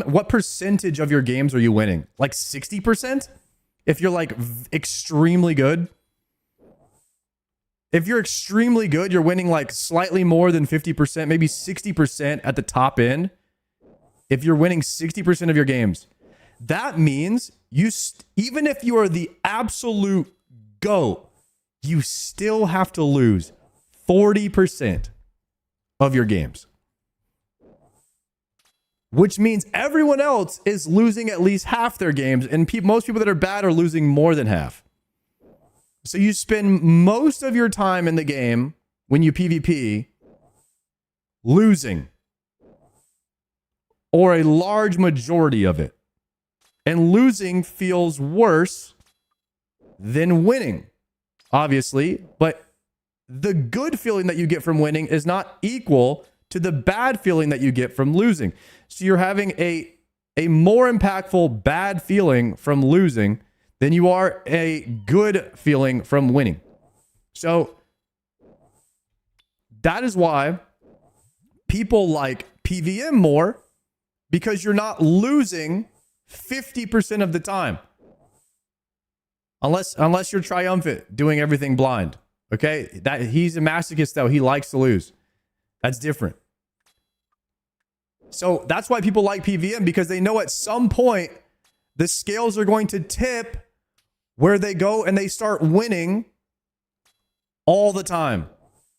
What percentage of your games are you winning? Like 60%? If you're like extremely good? If you're extremely good, you're winning like slightly more than 50%, maybe 60% at the top end. If you're winning 60% of your games, that means even if you are the absolute GOAT, you still have to lose 40% of your games. Which means everyone else is losing at least half their games, and most people that are bad are losing more than half. So you spend most of your time in the game when you PvP losing, or a large majority of it. And losing feels worse than winning, obviously, but the good feeling that you get from winning is not equal to the bad feeling that you get from losing. So you're having a more impactful bad feeling from losing than you are a good feeling from winning. So that is why people like PVM more, because you're not losing 50% of the time. Unless you're triumphant, doing everything blind. Okay? That he's a masochist though. He likes to lose. That's different. So that's why people like PVM, because they know at some point the scales are going to tip where they go and they start winning all the time.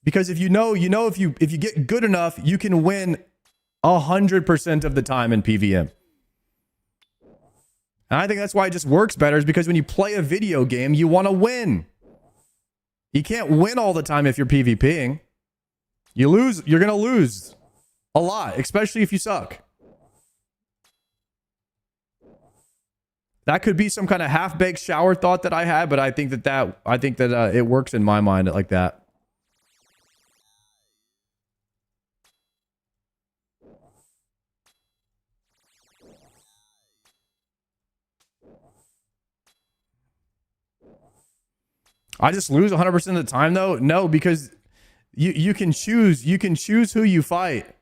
Because if you know if you get good enough, you can win 100% of the time in PVM. And I think that's why it just works better, is because when you play a video game, you want to win. You can't win all the time if you're PvPing. You lose, you're going to lose a lot, especially if you suck. That could be some kind of half-baked shower thought that I had, but I think that it works in my mind like that. I just lose 100% of the time though? No, because you can choose who you fight.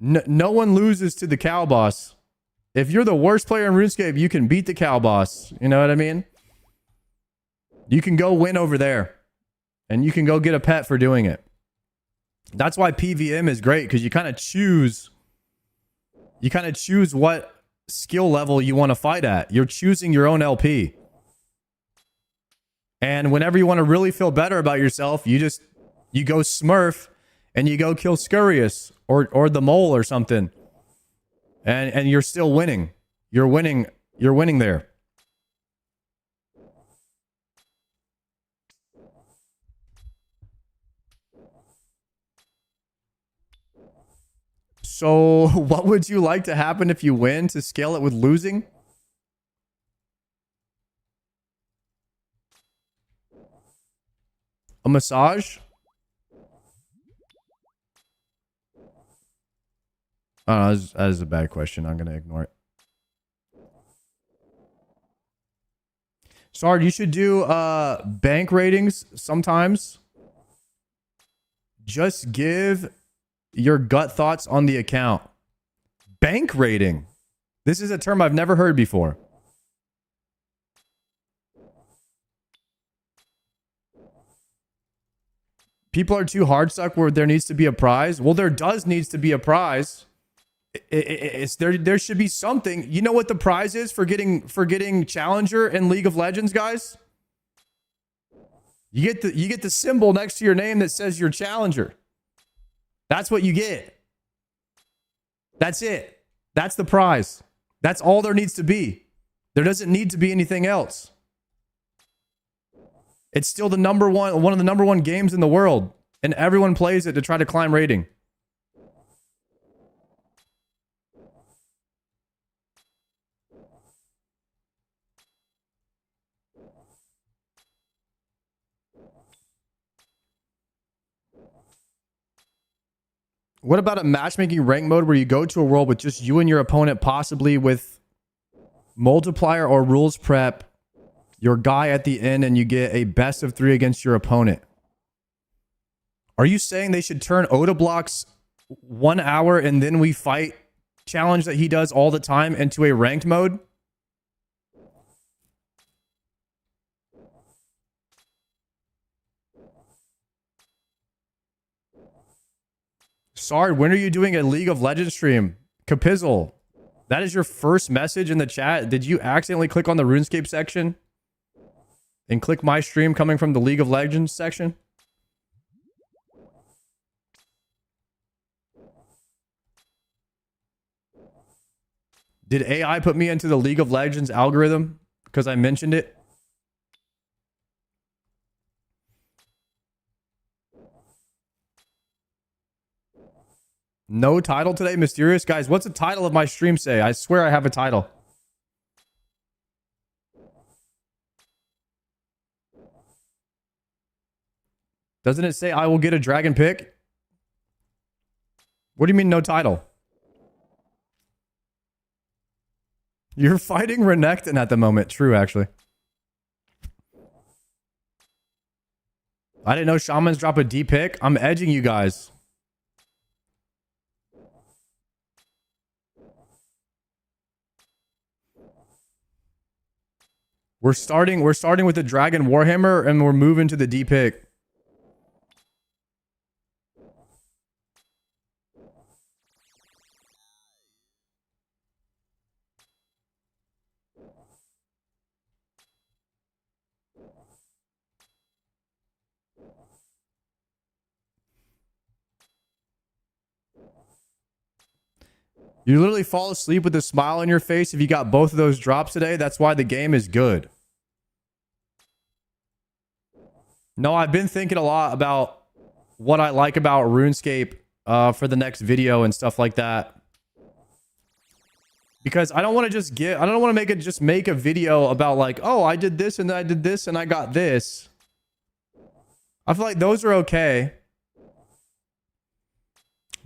No one loses to the cow boss. If you're the worst player in RuneScape, you can beat the cow boss. You know what I mean? You can go win over there. And you can go get a pet for doing it. That's why PVM is great, because you kind of choose what skill level you want to fight at. You're choosing your own LP. And whenever you want to really feel better about yourself, you go Smurf and you go kill Scurious or the mole or something. And you're still winning. You're winning there. So, what would you like to happen if you win to scale it with losing? A massage? Oh, that is a bad question. I'm going to ignore it. Sard, you should do bank ratings sometimes. Just give your gut thoughts on the account. Bank rating. This is a term I've never heard before. People are too hard stuck where there needs to be a prize. Well, there does needs to be a prize. There should be something. You know what the prize is for getting challenger in League of Legends, guys? You get the symbol next to your name that says you're challenger. That's what you get. That's it. That's the prize. That's all there needs to be. There doesn't need to be anything else. It's still one of the number one games in the world, and everyone plays it to try to climb rating. What about a matchmaking rank mode where you go to a world with just you and your opponent, possibly with multiplier or rules prep, your guy at the end, and you get a best of 3 against your opponent? Are you saying they should turn Oda Block's 1 hour and then we fight challenge that he does all the time into a ranked mode? Sard, when are you doing a League of Legends stream? Kapizzle, that is your first message in the chat. Did you accidentally click on the RuneScape section and click my stream coming from the League of Legends section? Did AI put me into the League of Legends algorithm because I mentioned it? No title today, Mysterious? Guys, what's the title of my stream say? I swear I have a title. Doesn't it say I will get a dragon pick? What do you mean no title? You're fighting Renekton at the moment. True, actually. I didn't know shamans drop a D pick. I'm edging you guys. We're starting with the Dragon Warhammer and we're moving to the D pick. You literally fall asleep with a smile on your face if you got both of those drops today. That's why the game is good. No, I've been thinking a lot about what I like about RuneScape for the next video and stuff like that. Because I don't want to make a video about like, oh, I did this and I did this and I got this. I feel like those are okay.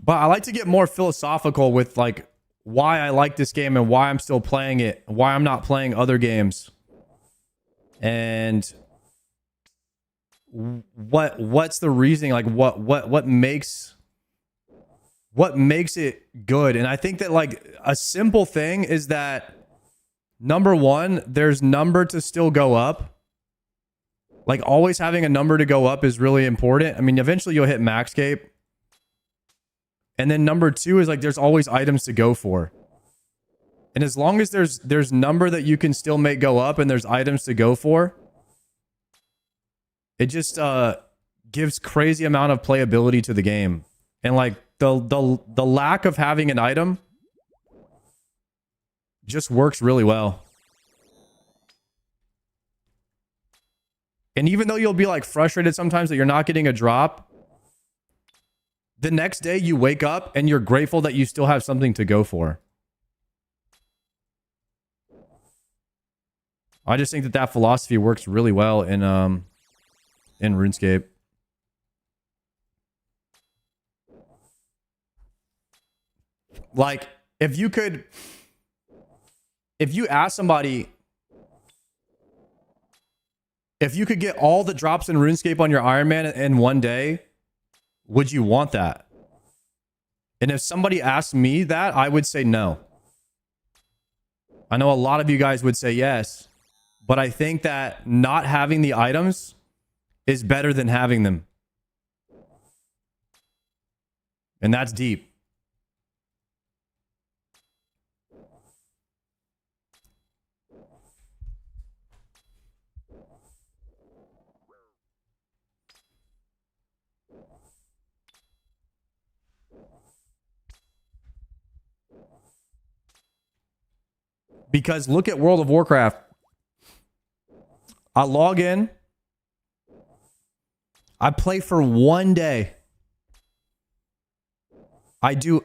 But I like to get more philosophical with like why I like this game and why I'm still playing it, why I'm not playing other games. And what's the reasoning? Like what what makes it good. And I think that like a simple thing is that number one, there's number to still go up. Like always having a number to go up is really important. I mean, eventually you'll hit maxscape. And then number two is like there's always items to go for. And as long as there's number that you can still make go up and there's items to go for, it just gives crazy amount of playability to the game. And like the lack of having an item just works really well. And even though you'll be like frustrated sometimes that you're not getting a drop, the next day you wake up and you're grateful that you still have something to go for. I just think that that philosophy works really well in RuneScape. Like if you ask somebody if you could get all the drops in RuneScape on your Iron Man in one day, would you want that? And if somebody asked me that, I would say no. I know a lot of you guys would say yes, but I think that not having the items is better than having them. And that's deep. Because look at World of Warcraft. I log in. I play for one day. I do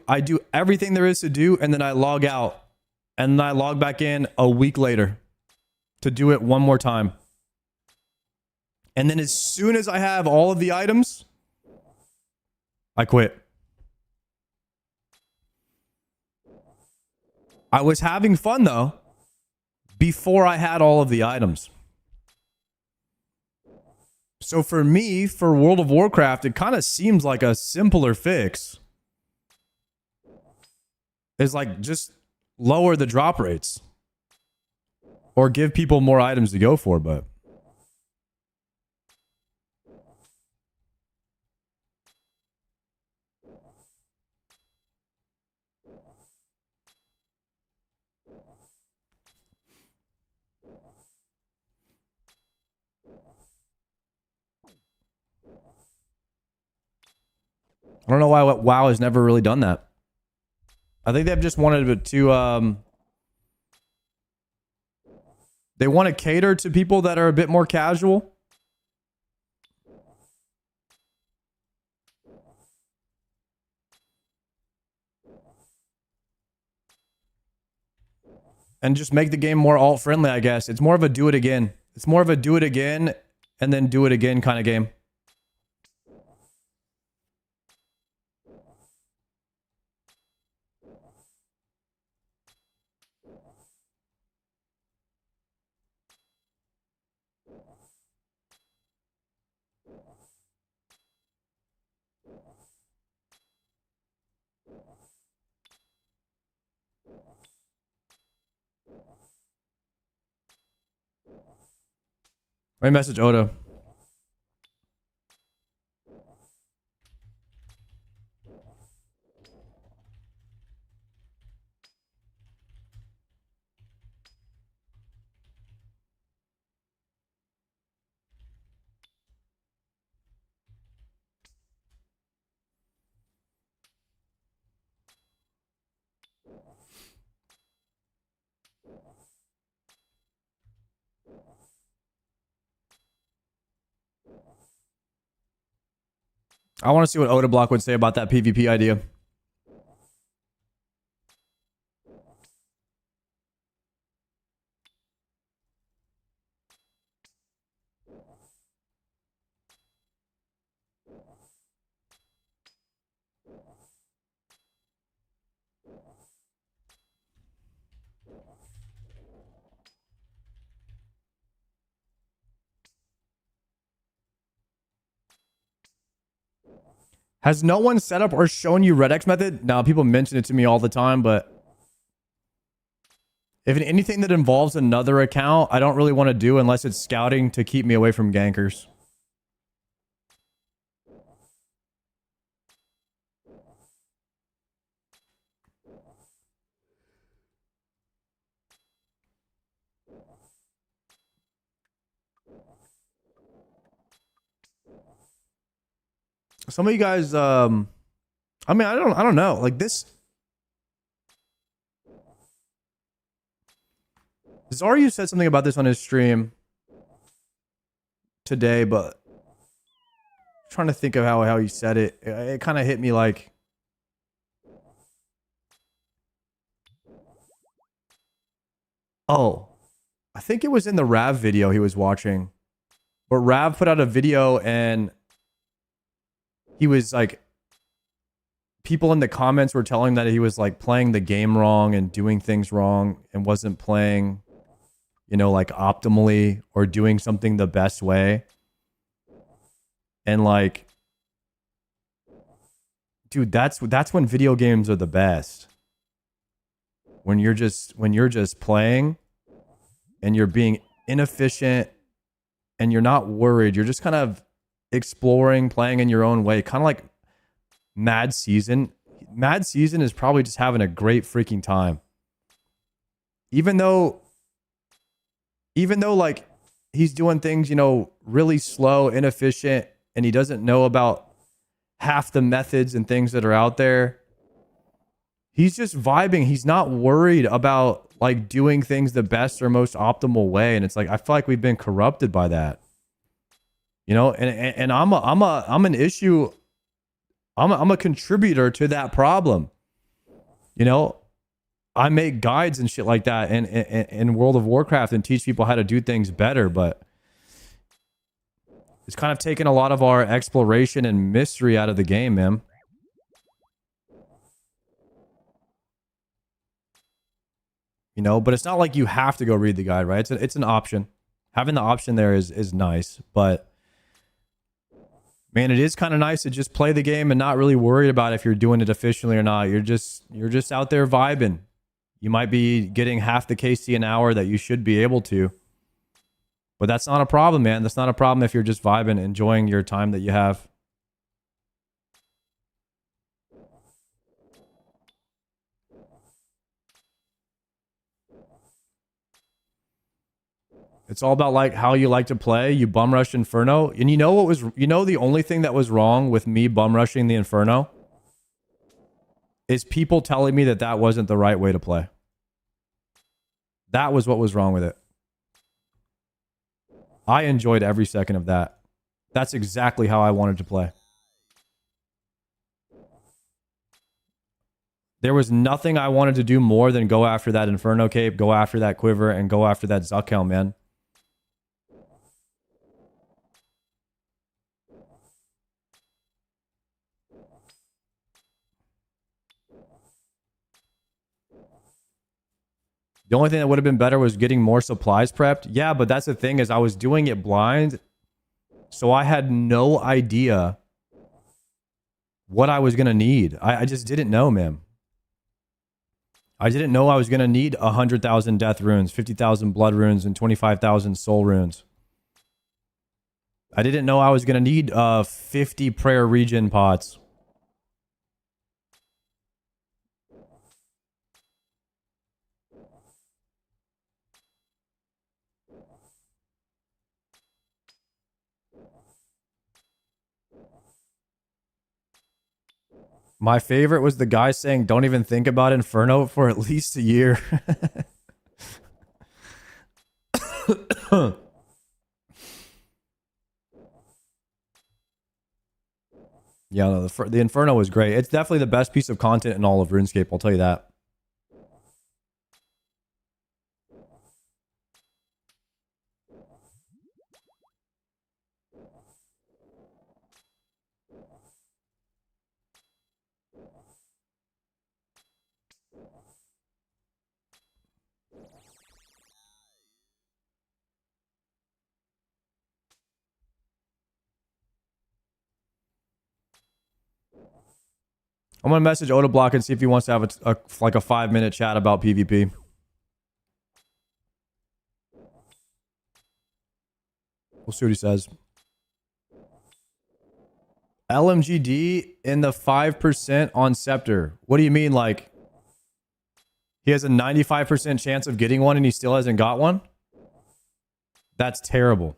everything there is to do, and then I log out. And then I log back in a week later to do it one more time. And then as soon as I have all of the items, I quit. I was having fun though before I had all of the items. So for me, for World of Warcraft, it kind of seems like a simpler fix. Is like just lower the drop rates or give people more items to go for, but I don't know why WoW has never really done that. I think they've just wanted to they want to cater to people that are a bit more casual. And just make the game more alt friendly, I guess. It's more of a do it again. It's more of a do it again and then do it again kind of game. Let me message Odo. I want to see what Odablock would say about that PvP idea. Has no one set up or shown you Red X method? No, people mention it to me all the time, but if anything that involves another account, I don't really want to do unless it's scouting to keep me away from gankers. Some of you guys, I mean, I don't know. Like this, Zaryu said something about this on his stream today, but I'm trying to think of how he said it. It kind of hit me like, oh, I think it was in the Rav video he was watching, but Rav put out a video and he was like, people in the comments were telling that he was like playing the game wrong and doing things wrong and wasn't playing, you know, like optimally or doing something the best way. And like, dude, that's when video games are the best. When you're just playing and you're being inefficient and you're not worried, you're just kind of exploring, playing in your own way, kind of like Mad Season. Mad Season is probably just having a great freaking time. Even though like he's doing things, you know, really slow, inefficient, and he doesn't know about half the methods and things that are out there. He's just vibing. He's not worried about like doing things the best or most optimal way. And it's like, I feel like we've been corrupted by that. You know, and I'm an issue. I'm a contributor to that problem. You know, I make guides and shit like that in World of Warcraft and teach people how to do things better, but it's kind of taken a lot of our exploration and mystery out of the game, man. You know, but it's not like you have to go read the guide, right? It's an option. Having the option there is nice, but man, it is kind of nice to just play the game and not really worry about if you're doing it efficiently or not. You're just out there vibing. You might be getting half the KC an hour that you should be able to. But that's not a problem, man. That's not a problem if you're just vibing, enjoying your time that you have. It's all about like how you like to play. You bum rush Inferno. And you know the only thing that was wrong with me bum rushing the Inferno is people telling me that wasn't the right way to play. That was what was wrong with it. I enjoyed every second of that. That's exactly how I wanted to play. There was nothing I wanted to do more than go after that Inferno Cape, go after that Quiver, and go after that Zuckhelm, man. The only thing that would have been better was getting more supplies prepped. Yeah, but that's the thing is I was doing it blind. So I had no idea what I was going to need. I just didn't know, man. I didn't know I was going to need 100,000 death runes, 50,000 blood runes, and 25,000 soul runes. I didn't know I was going to need 50 prayer regen pots. My favorite was the guy saying, don't even think about Inferno for at least a year. Yeah, no, the Inferno was great. It's definitely the best piece of content in all of RuneScape, I'll tell you that. I'm going to message Otoblock and see if he wants to have like a 5-minute chat about PvP. We'll see what he says. LMGD in the 5% on Scepter. What do you mean? Like, he has a 95% chance of getting one and he still hasn't got one? That's terrible.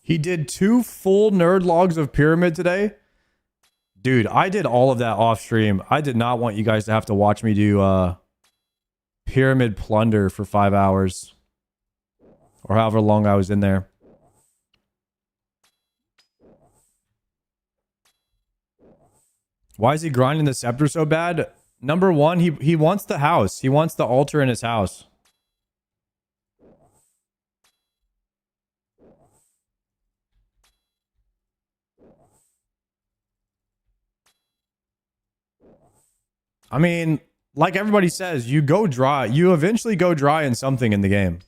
He did 2 full nerd logs of Pyramid today. Dude, I did all of that off stream. I did not want you guys to have to watch me do Pyramid Plunder for 5 hours. Or however long I was in there. Why is he grinding the Scepter so bad? Number one, he wants the house. He wants the altar in his house. I mean, like everybody says, you go dry. You eventually go dry in something in the game.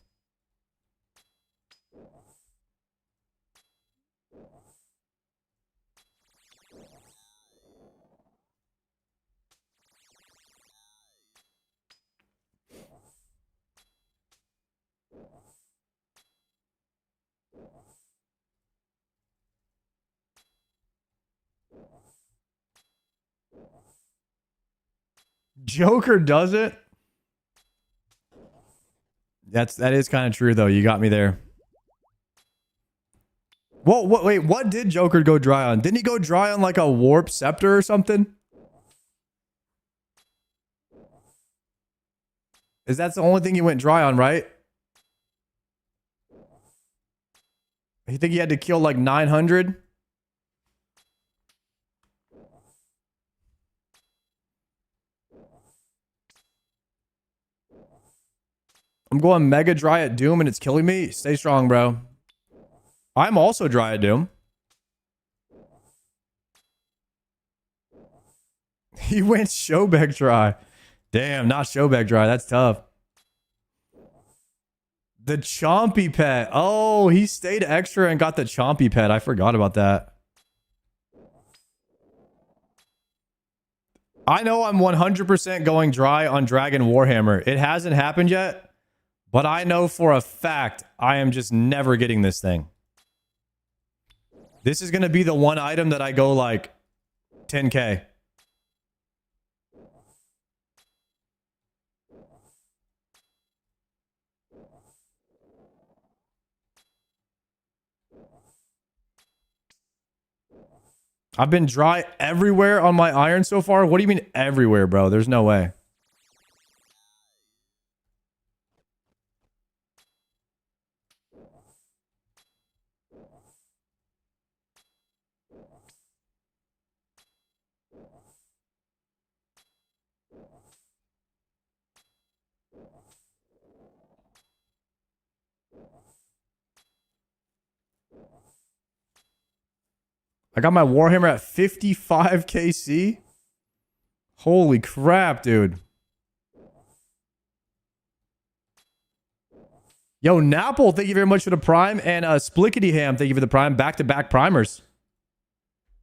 Joker does it. That is kind of true though. You got me there. Well, wait, what did Joker go dry on? Didn't he go dry on like a warp scepter or something? Is that the only thing he went dry on, right? You think he had to kill like 900? I'm going mega dry at Doom and it's killing me. Stay strong, bro. I'm also dry at Doom. He went Showbag dry. Damn, not Showbag dry. That's tough. The Chompy pet. Oh, he stayed extra and got the Chompy pet. I forgot about that. I know I'm 100% going dry on Dragon Warhammer. It hasn't happened yet. But I know for a fact I am just never getting this thing. This is going to be the one item that I go like 10K. I've been dry everywhere on my iron so far. What do you mean everywhere, bro? There's no way. I got my Warhammer at 55 KC. Holy crap, dude. Yo, Napple, thank you very much for the prime. And Splickety Ham, thank you for the prime. Back-to-back primers.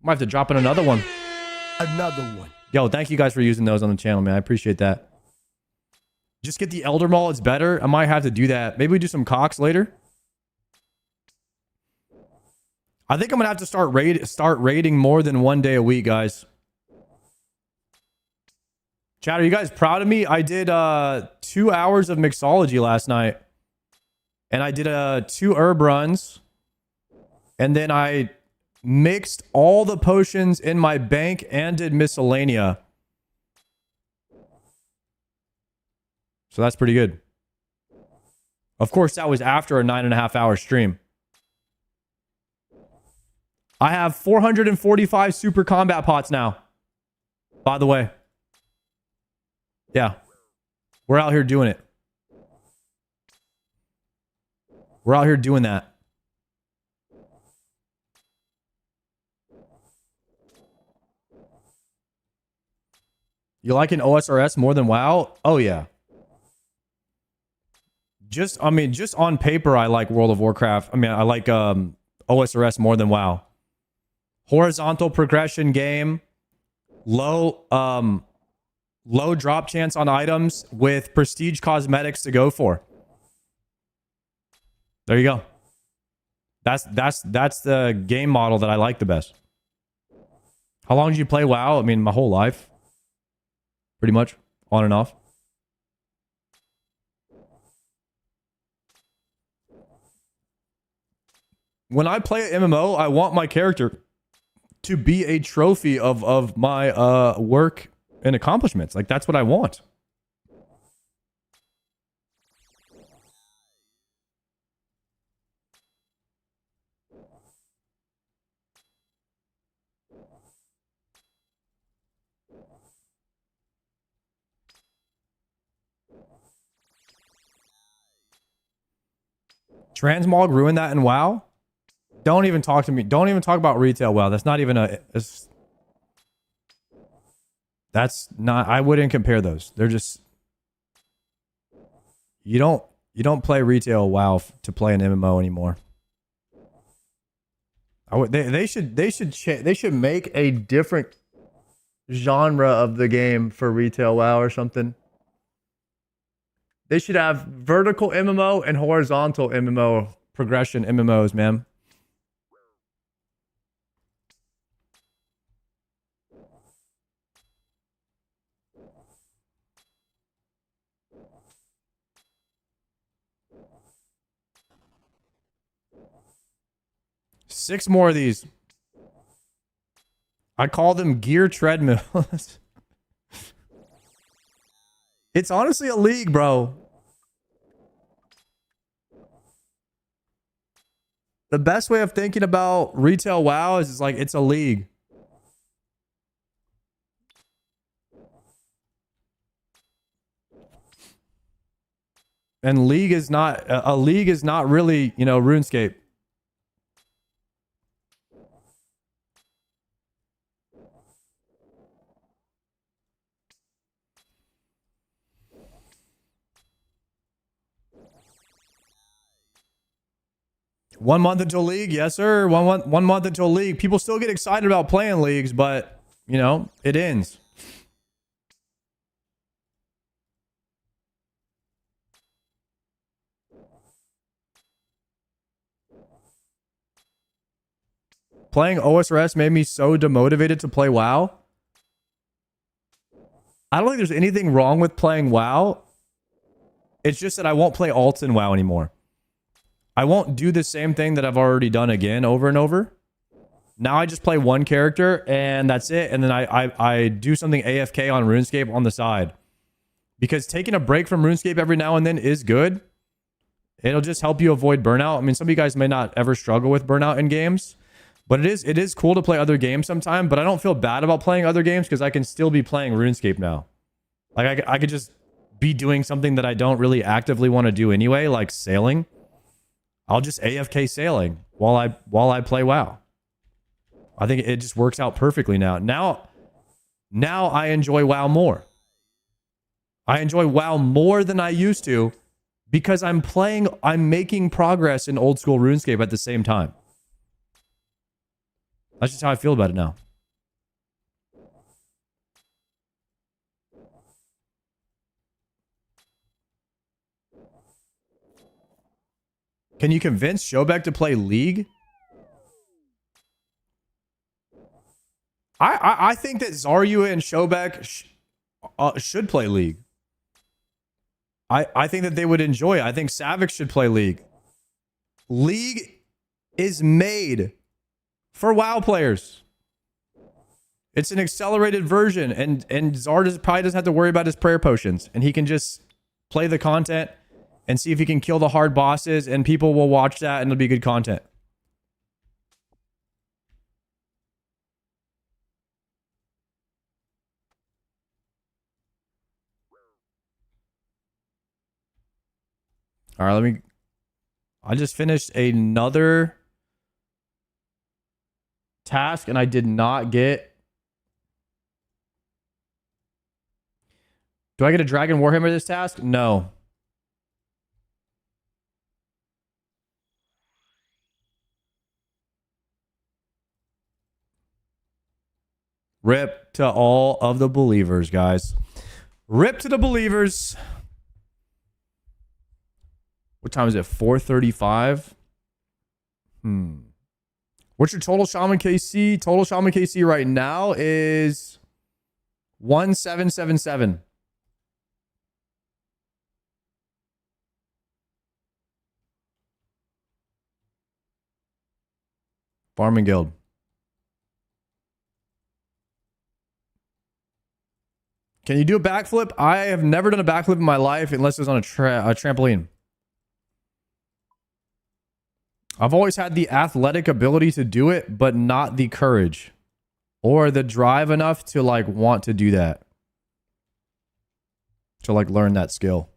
Might have to drop in another one. Another one. Yo, thank you guys for using those on the channel, man. I appreciate that. Just get the Elder Maul. It's better. I might have to do that. Maybe we do some Cox later. I think I'm going to have to start raiding more than 1 day a week, guys. Chat, are you guys proud of me? I did 2 hours of mixology last night. And I did 2 herb runs. And then I mixed all the potions in my bank and did miscellanea. So that's pretty good. Of course, that was after a 9.5-hour stream. I have 445 super combat pots now. By the way. Yeah. We're out here doing it. We're out here doing that. You like an OSRS more than WoW? Oh, yeah. Just on paper, I like World of Warcraft. I mean, I like OSRS more than WoW. Horizontal progression game. Low drop chance on items with prestige cosmetics to go for. There you go. That's the game model that I like the best. How long did you play WoW? I mean, my whole life. Pretty much. On and off. When I play an MMO, I want my character to be a trophy of my work and accomplishments. Like, that's what I want. Transmog ruined that in WoW? Don't even talk to me. Don't even talk about retail WoW. That's not even that's not, I wouldn't compare those. They're just, you don't play retail WoW to play an MMO anymore. They should make a different genre of the game for retail WoW or something. They should have vertical MMO and horizontal MMO progression MMOs, man. Six more of these. I call them gear treadmills. It's honestly a league, bro. The best way of thinking about retail WoW is like it's a league. And league is not really, you know, RuneScape. One month until league, yes sir. One month until league. People still get excited about playing leagues, but you know, it ends. Playing OSRS made me so demotivated to play WoW. I don't think there's anything wrong with playing WoW. It's just that I won't play alts in WoW anymore. I won't do the same thing that I've already done again over and over. Now I just play one character and that's it. And then I do something AFK on RuneScape on the side. Because taking a break from RuneScape every now and then is good. It'll just help you avoid burnout. I mean, some of you guys may not ever struggle with burnout in games. But it is cool to play other games sometime. But I don't feel bad about playing other games because I can still be playing RuneScape now. Like I could just be doing something that I don't really actively want to do anyway, like sailing. I'll just AFK sailing while I play WoW. I think it just works out perfectly now. Now I enjoy WoW more. I enjoy WoW more than I used to because I'm making progress in old school RuneScape at the same time. That's just how I feel about it now. Can you convince Shobek to play League? I think that Zarya and Shobek should play League. I think that they would enjoy it. I think Savik should play League. League is made for WoW players. It's an accelerated version, and Zard probably doesn't have to worry about his prayer potions, and he can just play the content and see if he can kill the hard bosses, and people will watch that and it'll be good content. All right, I just finished another task and I did not get. Do I get a Dragon Warhammer this task? No. Rip to all of the believers, guys. Rip to the believers. What time is it? 4:35. What's your total Shaman KC? Total Shaman KC right now is 1777. Farming Guild. Can you do a backflip? I have never done a backflip in my life unless it was on a trampoline. I've always had the athletic ability to do it, but not the courage or the drive enough to like want to do that. To like learn that skill.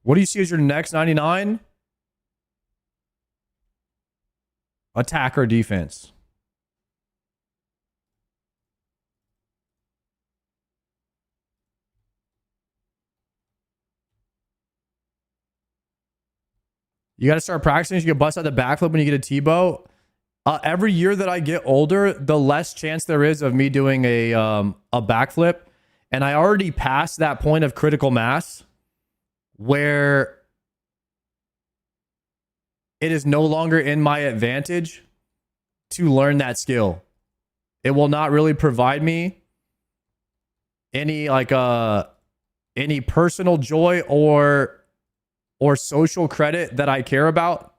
What do you see as your next 99? Attack or defense? You got to start practicing. You can bust out the backflip when you get a T-bow. Every year that I get older, the less chance there is of me doing a backflip. And I already passed that point of critical mass where it is no longer in my advantage to learn that skill. It will not really provide me any like any personal joy or social credit that I care about.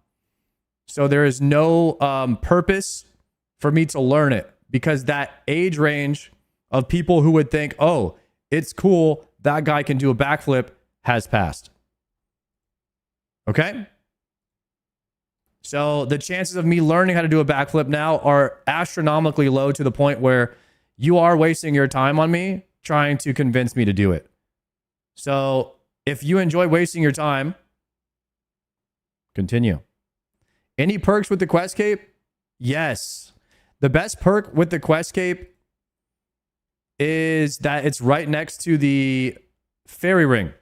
So there is no purpose for me to learn it because that age range of people who would think, oh, it's cool, that guy can do a backflip, has passed. Okay? So the chances of me learning how to do a backflip now are astronomically low to the point where you are wasting your time on me trying to convince me to do it. So if you enjoy wasting your time, continue. Any perks with the quest cape? Yes. The best perk with the quest cape is that it's right next to the fairy ring.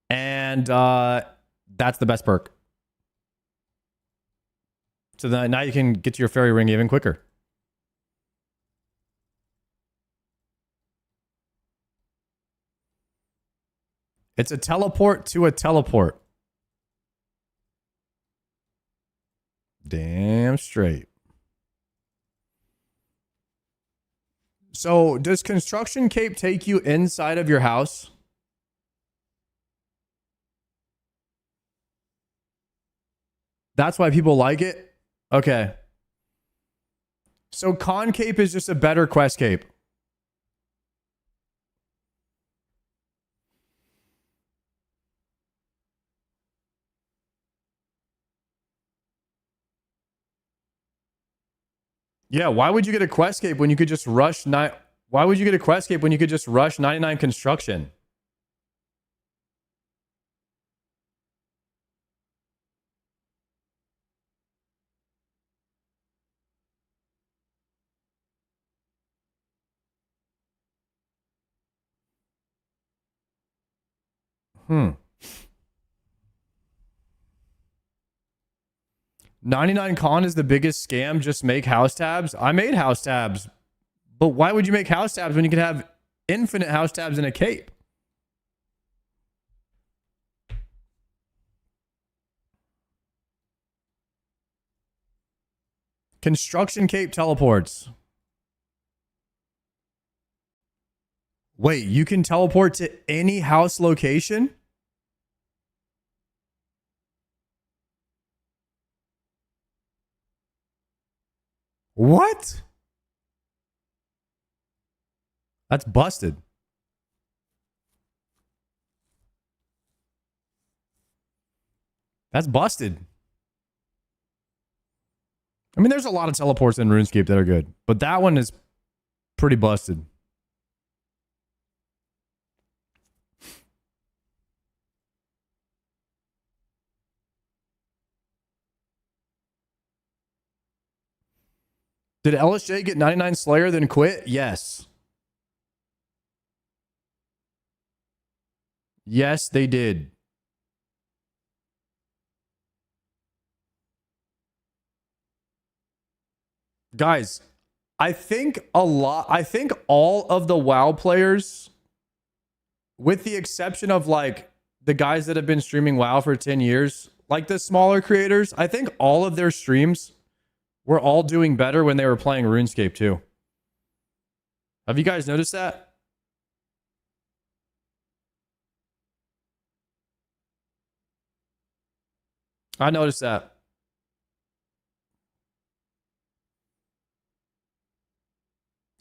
And that's the best perk. So then now you can get to your fairy ring even quicker. It's a teleport to a teleport. Damn straight. So does construction cape take you inside of your house? That's why people like it? Okay. So con cape is just a better quest cape. Yeah, why would you get a quest cape when you could just rush why would you get a quest cape when you could just rush 99 construction? Hmm. 99 con is the biggest scam. Just make house tabs. I made house tabs, but why would you make house tabs when you could have infinite house tabs in a cape? Construction cape teleports. Wait, you can teleport to any house location? What? That's busted. That's busted. I mean, there's a lot of teleports in RuneScape that are good, but that one is pretty busted. Did LSJ get 99 Slayer then quit? Yes. Yes, they did. Guys, I think all of the WoW players, with the exception of like the guys that have been streaming WoW for 10 years, like the smaller creators, I think all of their streams were all doing better when they were playing RuneScape too. Have you guys noticed that? I noticed that.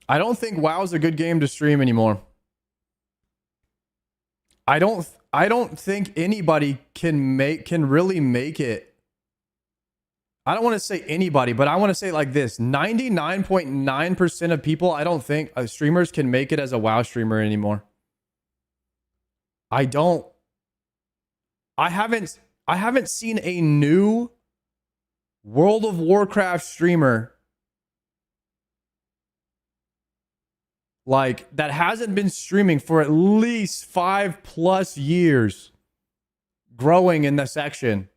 I don't think WoW's a good game to stream anymore. I don't think anybody can really make it. I don't want to say anybody, but I want to say like this. 99.9% of people, I don't think streamers can make it as a WoW streamer anymore. I haven't seen a new World of Warcraft streamer like that hasn't been streaming for at least 5+ years, growing in the section.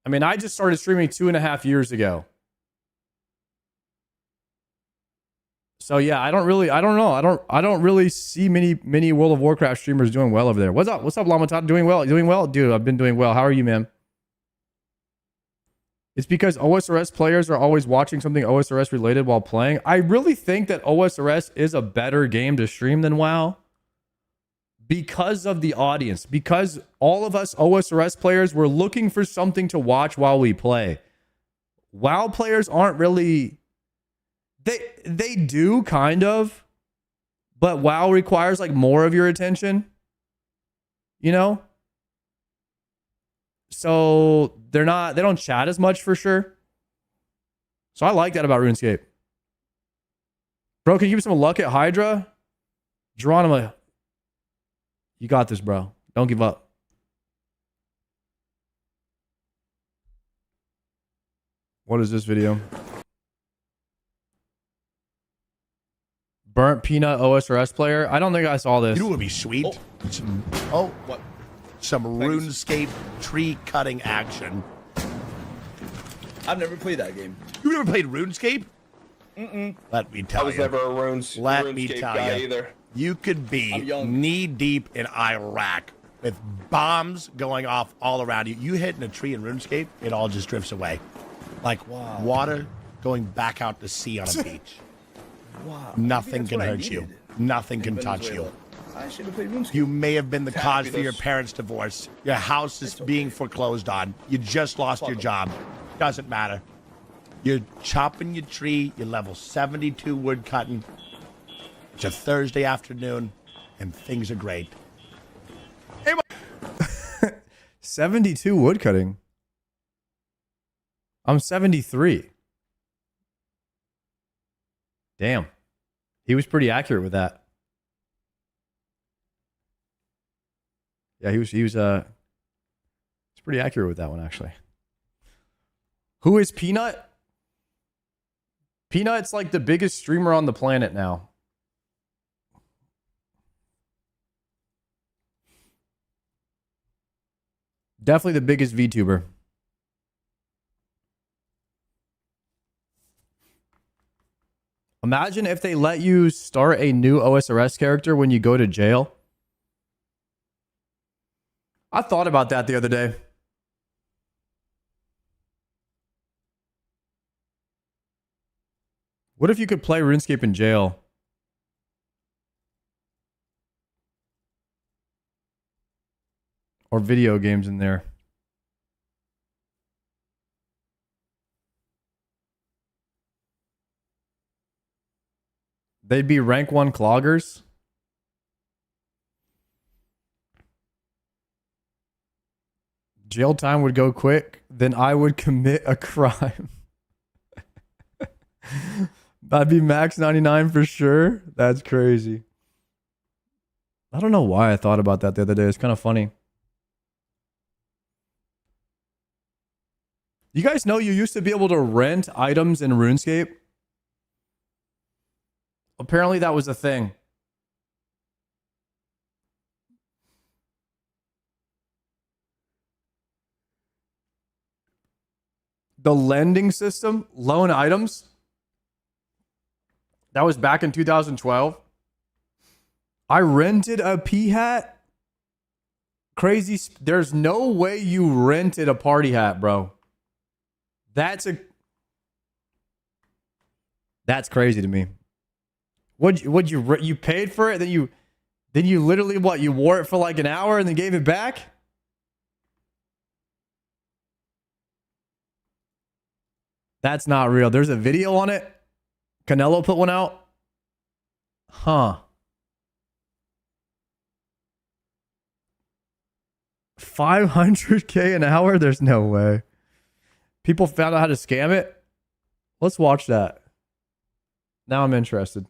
I mean, I just started streaming 2.5 years ago. So yeah, I don't know. I don't really see many World of Warcraft streamers doing well over there. What's up? What's up, Lamatata? Doing well? Doing well? Dude, I've been doing well. How are you, man? It's because OSRS players are always watching something OSRS related while playing. I really think that OSRS is a better game to stream than WoW because of the audience. Because all of us OSRS players, we're looking for something to watch while we play. WoW players aren't really... They do kind of, but WoW requires like more of your attention, you know? So they don't chat as much for sure. So I like that about RuneScape. Bro, can you give me some luck at Hydra? Geronimo, you got this, bro. Don't give up. What is this video? Burnt Peanut OSRS player. I don't think I saw this. You know what would be sweet? What? Some RuneScape tree cutting action. I've never played that game. You never played RuneScape? Mm-mm. Let me tell you. I was never a RuneScape guy either. You could be knee deep in Iraq with bombs going off all around you. You hitting a tree in RuneScape, it all just drifts away. Like water going back out to sea on a beach. Wow. Nothing can hurt you. Nothing can touch you. I should have played RuneScape. You may have been the cause for your parents' divorce. Your house is being foreclosed on. You just lost your job. Doesn't matter. You're chopping your tree. You're level 72 wood cutting. It's a Thursday afternoon, and things are great. Hey, 72 wood cutting. I'm 73. Damn. He was pretty accurate with that. Yeah, he's pretty accurate with that one, actually. Who is Peanut? Peanut's like the biggest streamer on the planet now. Definitely the biggest VTuber. Imagine if they let you start a new OSRS character when you go to jail. I thought about that the other day. What if you could play RuneScape in jail? Or video games in there? They'd be rank 1 cloggers. Jail time would go quick. Then I would commit a crime. I'd be max 99 for sure. That's crazy. I don't know why I thought about that the other day. It's kind of funny. You guys know you used to be able to rent items in RuneScape? Apparently that was a thing. The lending system, loan items. That was back in 2012. I rented a P hat. Crazy. There's no way you rented a party hat, bro. That's crazy to me. You paid for it? Then you literally what? You wore it for like an hour and then gave it back? That's not real. There's a video on it. Canelo put one out. Huh. 500K an hour? There's no way. People found out how to scam it. Let's watch that. Now I'm interested.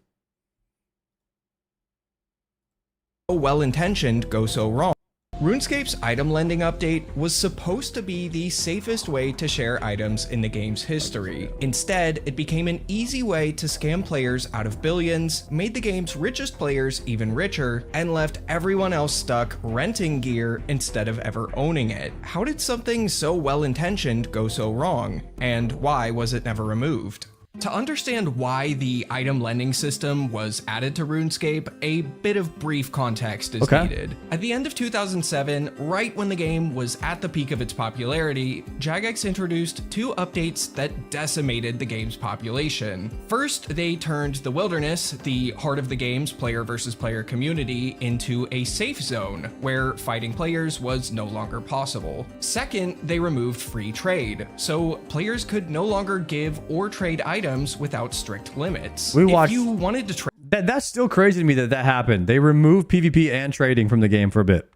Well-intentioned go so wrong. RuneScape's item lending update was supposed to be the safest way to share items in the game's history. Instead, it became an easy way to scam players out of billions, made the game's richest players even richer, and left everyone else stuck renting gear instead of ever owning it. How did something so well-intentioned go so wrong? And why was it never removed? To understand why the item lending system was added to RuneScape, a bit of brief context is needed. At the end of 2007, right when the game was at the peak of its popularity, Jagex introduced 2 updates that decimated the game's population. First, they turned the Wilderness, the heart of the game's player versus player community, into a safe zone, where fighting players was no longer possible. Second, they removed free trade, so players could no longer give or trade items without strict limits. If you wanted to trade, that's still crazy to me that happened. They removed PvP and trading from the game for a bit,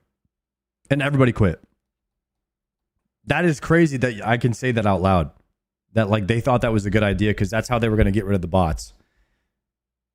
and everybody quit. That is crazy that I can say that out loud. That like they thought that was a good idea because that's how they were going to get rid of the bots.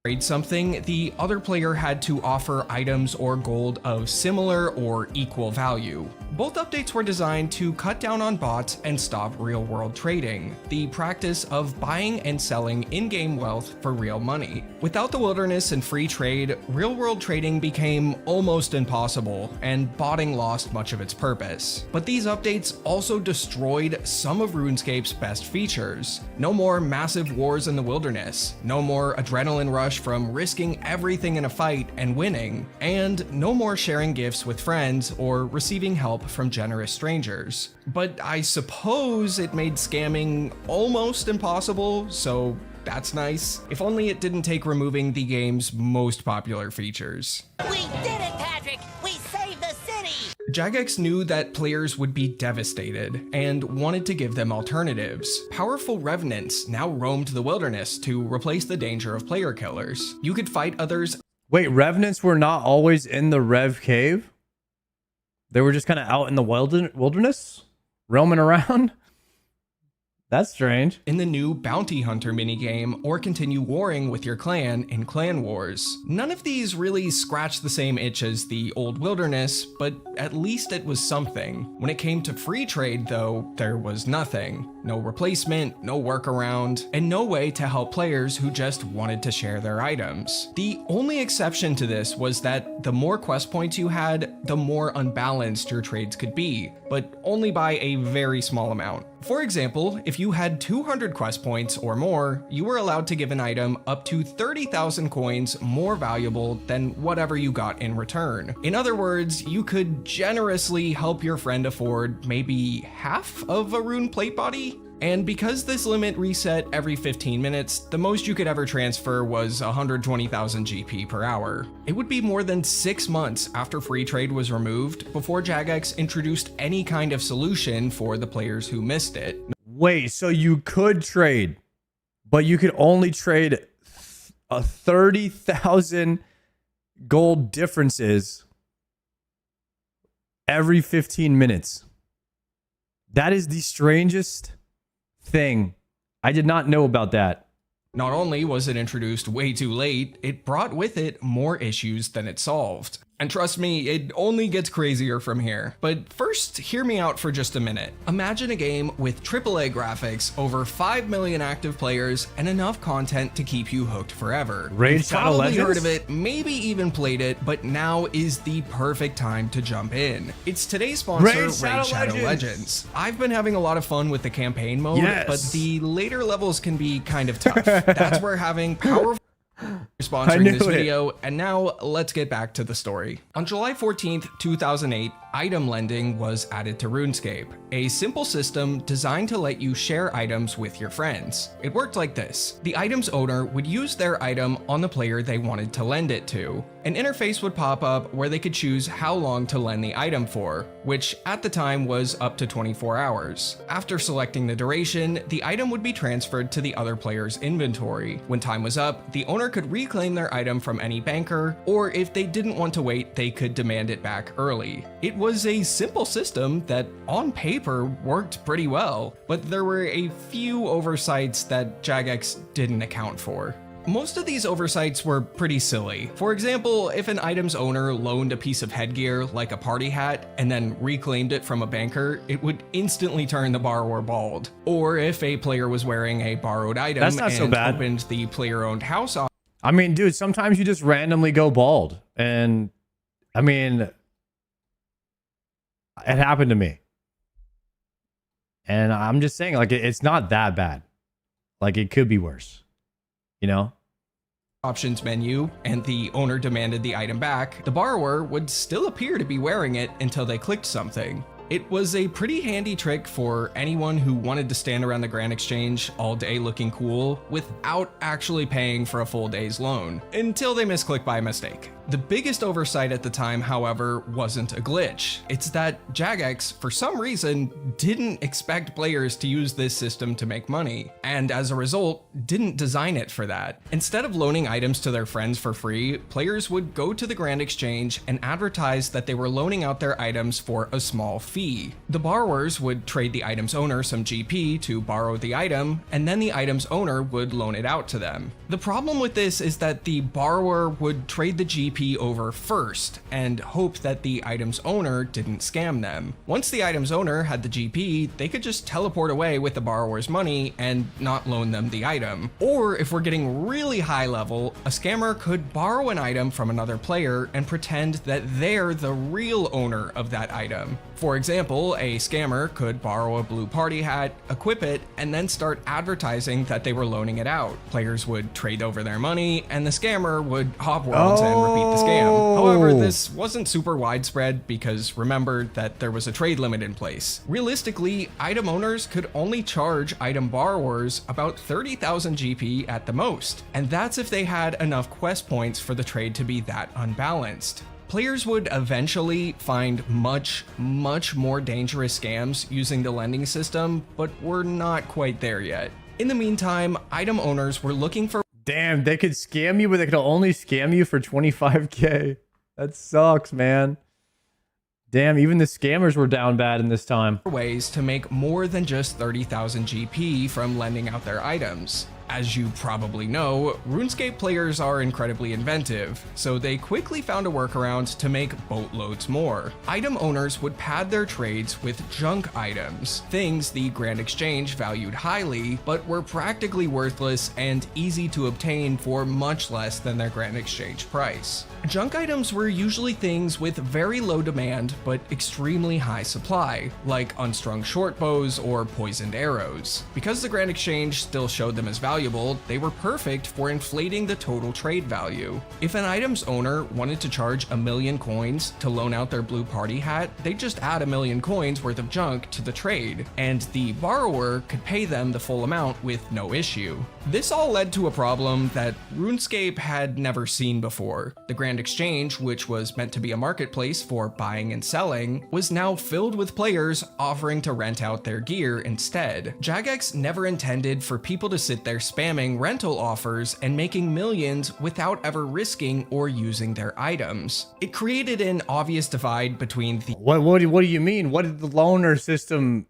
trade something, the other player had to offer items or gold of similar or equal value. Both updates were designed to cut down on bots and stop real-world trading, the practice of buying and selling in-game wealth for real money. Without the Wilderness and free trade, real-world trading became almost impossible, and botting lost much of its purpose. But these updates also destroyed some of RuneScape's best features. No more massive wars in the Wilderness, no more adrenaline rush from risking everything in a fight and winning, and no more sharing gifts with friends or receiving help from generous strangers. But I suppose it made scamming almost impossible, so that's nice. If only it didn't take removing the game's most popular features. We did it, Patrick! We saved the city! Jagex knew that players would be devastated and wanted to give them alternatives. Powerful revenants now roamed the Wilderness to replace the danger of player killers. You could fight others. Wait, revenants were not always in the Rev Cave? They were just kind of out in the wilderness? Roaming around? That's strange. In the new Bounty Hunter minigame, or continue warring with your clan in Clan Wars. None of these really scratched the same itch as the old Wilderness, but at least it was something. When it came to free trade, though, there was nothing. No replacement, no workaround, and no way to help players who just wanted to share their items. The only exception to this was that the more quest points you had, the more unbalanced your trades could be, but only by a very small amount. For example, if you had 200 quest points or more, you were allowed to give an item up to 30,000 coins more valuable than whatever you got in return. In other words, you could generously help your friend afford maybe half of a rune plate body? And because this limit reset every 15 minutes, the most you could ever transfer was 120,000 GP per hour. It would be more than 6 months after free trade was removed before Jagex introduced any kind of solution for the players who missed it. Wait, so you could trade, but you could only trade a 30,000 gold differences every 15 minutes. That is the strangest thing. I did not know about that. Not only was it introduced way too late, it brought with it more issues than it solved. And trust me, it only gets crazier from here. But first, hear me out for just a minute. Imagine a game with AAA graphics, over 5 million active players, and enough content to keep you hooked forever. Raid You've Shadow probably Legends? heard of it, maybe even played it, but now is the perfect time to jump in. It's today's sponsor, Raid Shadow Legends. I've been having a lot of fun with the campaign mode, Yes. but the later levels can be kind of tough. That's where having powerful I sponsoring knew this it. video, and now let's get back to the story. On July 14th, 2008, item lending was added to RuneScape, a simple system designed to let you share items with your friends. It worked like this. The item's owner would use their item on the player they wanted to lend it to. An interface would pop up where they could choose how long to lend the item for, which at the time was up to 24 hours. After selecting the duration, the item would be transferred to the other player's inventory. When time was up, the owner could reclaim their item from any banker, or if they didn't want to wait, they could demand it back early. It was a simple system that on paper worked pretty well, but there were a few oversights that Jagex didn't account for. Most of these oversights were pretty silly. For example, if an item's owner loaned a piece of headgear like a party hat and then reclaimed it from a banker, it would instantly turn the borrower bald. Or if a player was wearing a borrowed item That's not and so bad. opened the player-owned house I mean, dude, sometimes you just randomly go bald. And I mean, it happened to me. And I'm just saying, like, it's not that bad. Like, it could be worse. You know? options menu and the owner demanded the item back, the borrower would still appear to be wearing it until they clicked something. It was a pretty handy trick for anyone who wanted to stand around the Grand Exchange all day looking cool without actually paying for a full day's loan, until they misclicked by mistake. The biggest oversight at the time, however, wasn't a glitch. It's that Jagex, for some reason, didn't expect players to use this system to make money, and as a result, didn't design it for that. Instead of loaning items to their friends for free, players would go to the Grand Exchange and advertise that they were loaning out their items for a small fee. The borrowers would trade the item's owner some GP to borrow the item, and then the item's owner would loan it out to them. The problem with this is that the borrower would trade the GP over first and hope that the item's owner didn't scam them. Once the item's owner had the GP, they could just teleport away with the borrower's money and not loan them the item. Or if we're getting really high level, a scammer could borrow an item from another player and pretend that they're the real owner of that item. For example, a scammer could borrow a blue party hat, equip it, and then start advertising that they were loaning it out. Players would trade over their money, and the scammer would hop worlds and repeat the scam. However, this wasn't super widespread because remember that there was a trade limit in place. Realistically, item owners could only charge item borrowers about 30,000 GP at the most, and that's if they had enough quest points for the trade to be that unbalanced. Players would eventually find much more dangerous scams using the lending system, but we're not quite there yet. In the meantime, item owners were looking for Damn, they could scam you, but they could only scam you for 25K. That sucks, man. Damn, even the scammers were down bad in this time. ways to make more than just 30,000 GP from lending out their items. As you probably know, RuneScape players are incredibly inventive, so they quickly found a workaround to make boatloads more. Item owners would pad their trades with junk items, things the Grand Exchange valued highly, but were practically worthless and easy to obtain for much less than their Grand Exchange price. Junk items were usually things with very low demand but extremely high supply, like unstrung short bows or poisoned arrows. Because the Grand Exchange still showed them as valuable, they were perfect for inflating the total trade value. If an item's owner wanted to charge 1,000,000 coins to loan out their blue party hat, they'd just add 1,000,000 coins worth of junk to the trade, and the borrower could pay them the full amount with no issue. This all led to a problem that RuneScape had never seen before. The Grand Exchange, which was meant to be a marketplace for buying and selling, was now filled with players offering to rent out their gear instead. Jagex never intended for people to sit there spamming rental offers and making millions without ever risking or using their items. It created an obvious divide between the What do you mean? What did the loaner system?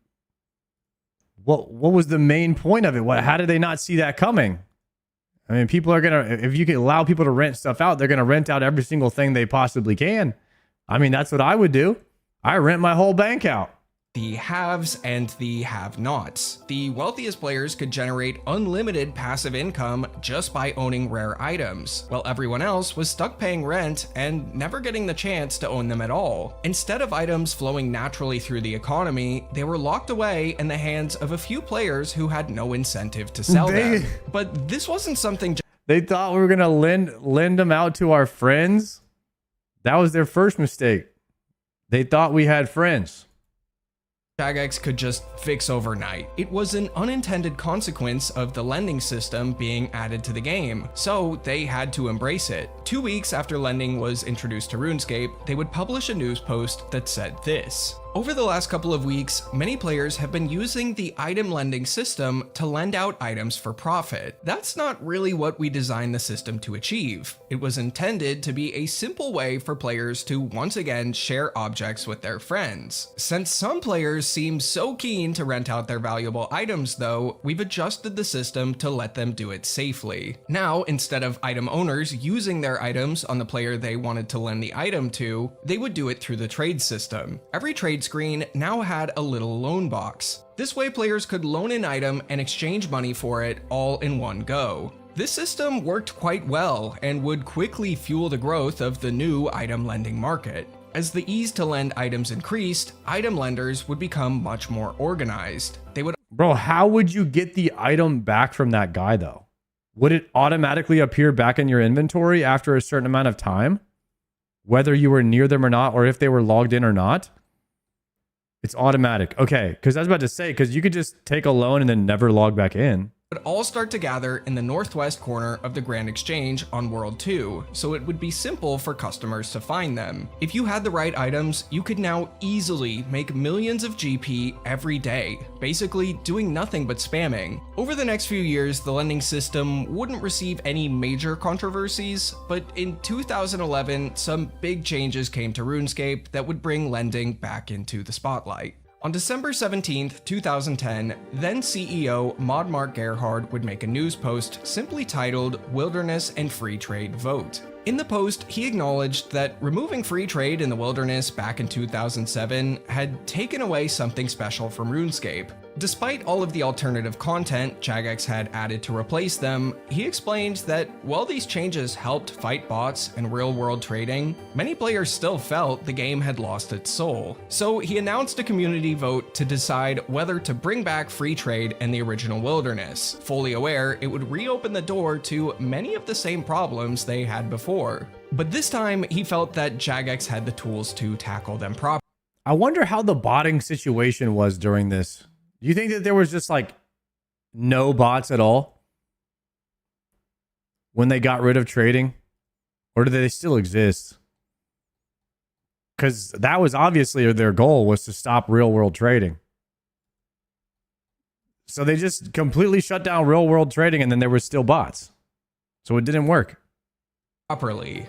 What was the main point of it? How did they not see that coming? I mean, people are gonna, if you can allow people to rent stuff out, they're gonna rent out every single thing they possibly can. I mean, that's what I would do. I rent my whole bank out. The haves and the have-nots. The wealthiest players could generate unlimited passive income just by owning rare items, while everyone else was stuck paying rent and never getting the chance to own them at all. Instead of items flowing naturally through the economy, they were locked away in the hands of a few players who had no incentive to sell them. But this wasn't something They thought we were gonna lend them out to our friends. That was their first mistake. They thought we had friends. Jagex could just fix overnight. It was an unintended consequence of the lending system being added to the game, so they had to embrace it. 2 weeks after lending was introduced to RuneScape, they would publish a news post that said this: "Over the last couple of weeks, many players have been using the item lending system to lend out items for profit. That's not really what we designed the system to achieve. It was intended to be a simple way for players to once again share objects with their friends. Since some players seem so keen to rent out their valuable items though, we've adjusted the system to let them do it safely. Now, instead of item owners using their items on the player they wanted to lend the item to, they would do it through the trade system. Every trade screen now had a little loan box. This way players could loan an item and exchange money for it all in one go. This system worked quite well and would quickly fuel the growth of the new item lending market. As the ease to lend items increased, item lenders would become much more organized. They would Bro, how would you get the item back from that guy though? Would it automatically appear back in your inventory after a certain amount of time? Whether you were near them or not, or if they were logged in or not? It's automatic. Okay, because I was about to say, because you could just take a loan and then never log back in. would all start to gather in the northwest corner of the Grand Exchange on World 2, so it would be simple for customers to find them. If you had the right items, you could now easily make millions of GP every day, basically doing nothing but spamming. Over the next few years, the lending system wouldn't receive any major controversies, but in 2011, some big changes came to RuneScape that would bring lending back into the spotlight. On December 17, 2010, then CEO Maud Mark Gerhard would make a news post simply titled "Wilderness and Free Trade Vote." In the post, he acknowledged that removing free trade in the wilderness back in 2007 had taken away something special from RuneScape. Despite all of the alternative content Jagex had added to replace them, he explained that while these changes helped fight bots and real-world trading, many players still felt the game had lost its soul. So he announced a community vote to decide whether to bring back free trade in the original wilderness, fully aware it would reopen the door to many of the same problems they had before. But this time, he felt that Jagex had the tools to tackle them properly. I wonder how the botting situation was during this. Do you think that there was just like no bots at all when they got rid of trading? Or do they still exist? Because that was obviously their goal, was to stop real world trading. So they just completely shut down real world trading and then there were still bots. So it didn't work.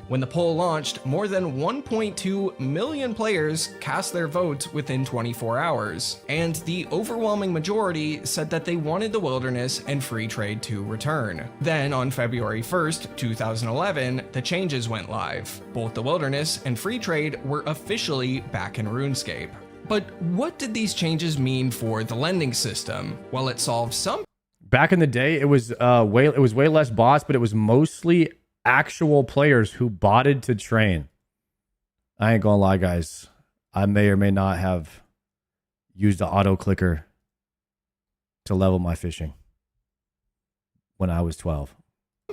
When the poll launched, more than 1.2 million players cast their votes within 24 hours, and the overwhelming majority said that they wanted the wilderness and free trade to return. Then on February 1st, 2011, the changes went live. Both the wilderness and free trade were officially back in RuneScape. But what did these changes mean for the lending system? Well, it solved some. Back in the day, it was way less bots, but it was mostly actual players who botted to train. I ain't gonna lie, guys. I may or may not have used the auto clicker to level my fishing when I was 12.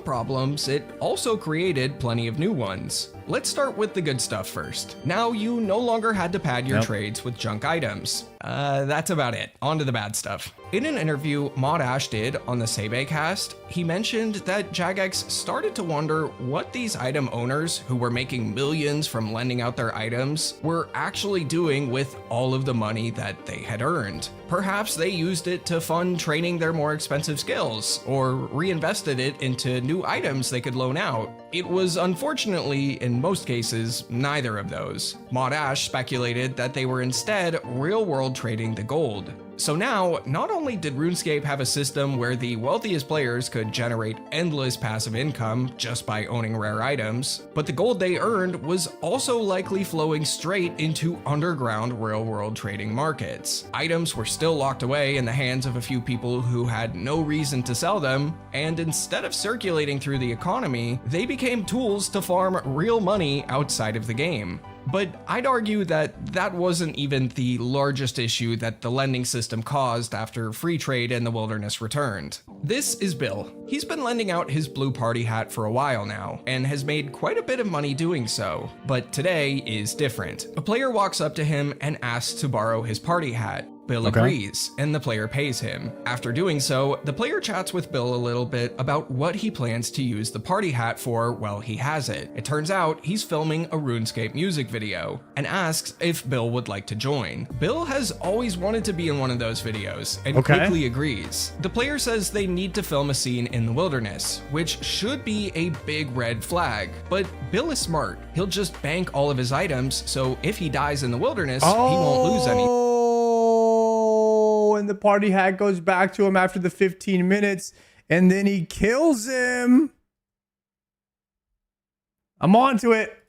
Problems, it also created plenty of new ones. Let's start with the good stuff first. Now you no longer had to pad your trades with junk items. That's about it. On to the bad stuff. In an interview Mod Ash did on the Cast, he mentioned that Jagex started to wonder what these item owners, who were making millions from lending out their items, were actually doing with all of the money that they had earned. Perhaps they used it to fund training their more expensive skills, or reinvested it into new items they could loan out. It was unfortunately, in most cases, neither of those. Mod Ash speculated that they were instead real-world trading the gold. So now, not only did RuneScape have a system where the wealthiest players could generate endless passive income just by owning rare items, but the gold they earned was also likely flowing straight into underground real-world trading markets. Items were still locked away in the hands of a few people who had no reason to sell them, and instead of circulating through the economy, they became tools to farm real money outside of the game. But I'd argue that that wasn't even the largest issue that the lending system caused after free trade in the wilderness returned. This is Bill. He's been lending out his blue party hat for a while now, and has made quite a bit of money doing so. But today is different. A player walks up to him and asks to borrow his party hat. Bill agrees, and the player pays him. After doing so, the player chats with Bill a little bit about what he plans to use the party hat for while he has it. It turns out he's filming a RuneScape music video, and asks if Bill would like to join. Bill has always wanted to be in one of those videos, and quickly agrees. The player says they need to film a scene in the wilderness, which should be a big red flag, but Bill is smart. He'll just bank all of his items, so if he dies in the wilderness, he won't lose any. And the party hat goes back to him after the 15 minutes, and then he kills him. I'm on to it.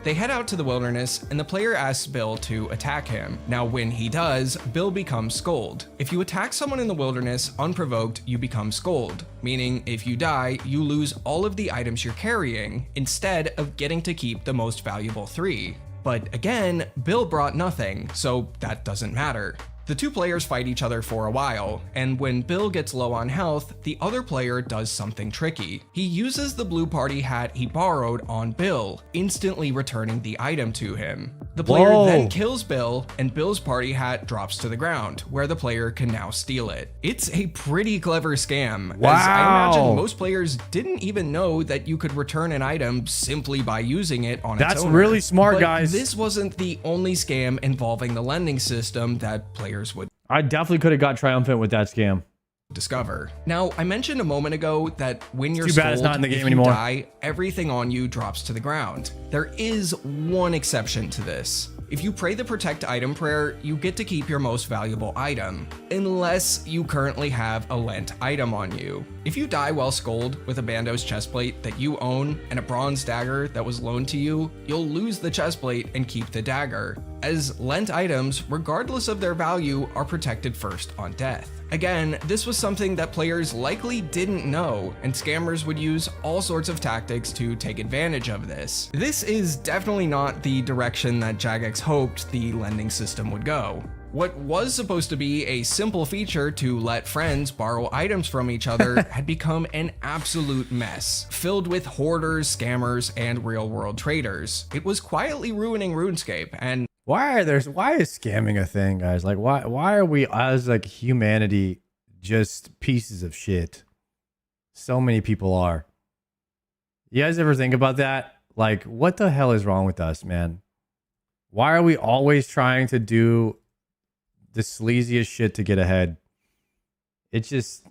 They head out to the wilderness, and the player asks Bill to attack him. Now, when he does, Bill becomes Scold. If you attack someone in the wilderness unprovoked, you become Scold, meaning if you die, you lose all of the items you're carrying, instead of getting to keep the most valuable 3. But again, Bill brought nothing, so that doesn't matter. The two players fight each other for a while, and when Bill gets low on health, the other player does something tricky. He uses the blue party hat he borrowed on Bill, instantly returning the item to him. The player then kills Bill, and Bill's party hat drops to the ground, where the player can now steal it. It's a pretty clever scam, as I imagine most players didn't even know that you could return an item simply by using it on its own. That's really smart, but guys. This wasn't the only scam involving the lending system that players would I definitely could have got triumphant with that scam. Discover. Now, I mentioned a moment ago that when you're too bad it's not in the game anymore. Die, everything on you drops to the ground. There is one exception to this. If you pray the protect item prayer, you get to keep your most valuable item, unless you currently have a lent item on you. If you die while Scold with a Bandos chestplate that you own and a bronze dagger that was loaned to you, you'll lose the chestplate and keep the dagger, as lent items, regardless of their value, are protected first on death. Again, this was something that players likely didn't know, and scammers would use all sorts of tactics to take advantage of this. This is definitely not the direction that Jagex hoped the lending system would go. What was supposed to be a simple feature to let friends borrow items from each other had become an absolute mess, filled with hoarders, scammers, and real-world traders. It was quietly ruining RuneScape, and why is scamming a thing, guys? Like, why are we as like humanity just pieces of shit? So many people are. You guys ever think about that? Like, what the hell is wrong with us, man? Why are we always trying to do the sleaziest shit to get ahead? It's just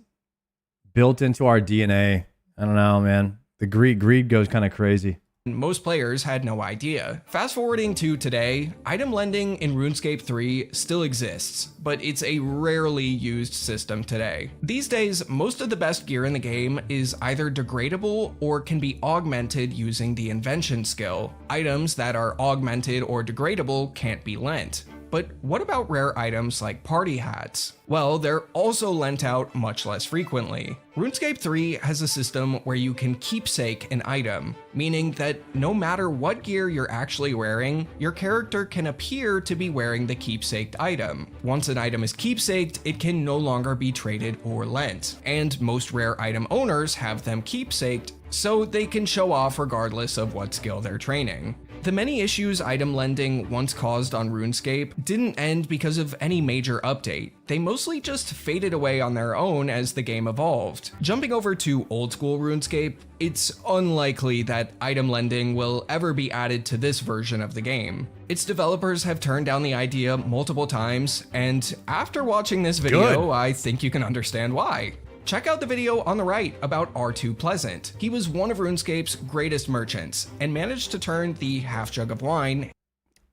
built into our DNA. I don't know, man. The greed goes kind of crazy. Most players had no idea. Fast forwarding to today, item lending in RuneScape 3 still exists, but it's a rarely used system today. These days, most of the best gear in the game is either degradable or can be augmented using the invention skill. Items that are augmented or degradable can't be lent. But what about rare items like party hats? Well, they're also lent out much less frequently. RuneScape 3 has a system where you can keepsake an item, meaning that no matter what gear you're actually wearing, your character can appear to be wearing the keepsaked item. Once an item is keepsaked, it can no longer be traded or lent, and most rare item owners have them keepsaked so they can show off regardless of what skill they're training. The many issues item lending once caused on RuneScape didn't end because of any major update. They mostly just faded away on their own as the game evolved. Jumping over to old school RuneScape, it's unlikely that item lending will ever be added to this version of the game. Its developers have turned down the idea multiple times, and after watching this video, I think you can understand why. Check out the video on the right about R2 Pleasant. He was one of RuneScape's greatest merchants and managed to turn the half jug of wine.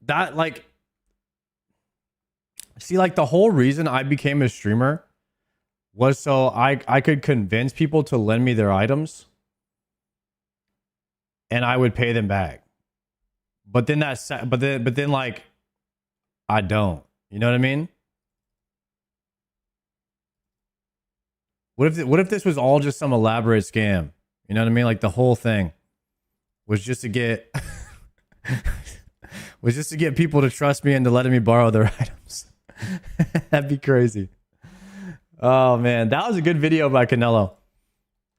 That like, see, like the whole reason I became a streamer was so I could convince people to lend me their items and I would pay them back. But then but then like, I don't, you know what I mean? What if this was all just some elaborate scam? You know what I mean? Like the whole thing was just to get people to trust me into letting me borrow their items. That'd be crazy. Oh man, that was a good video by Canelo.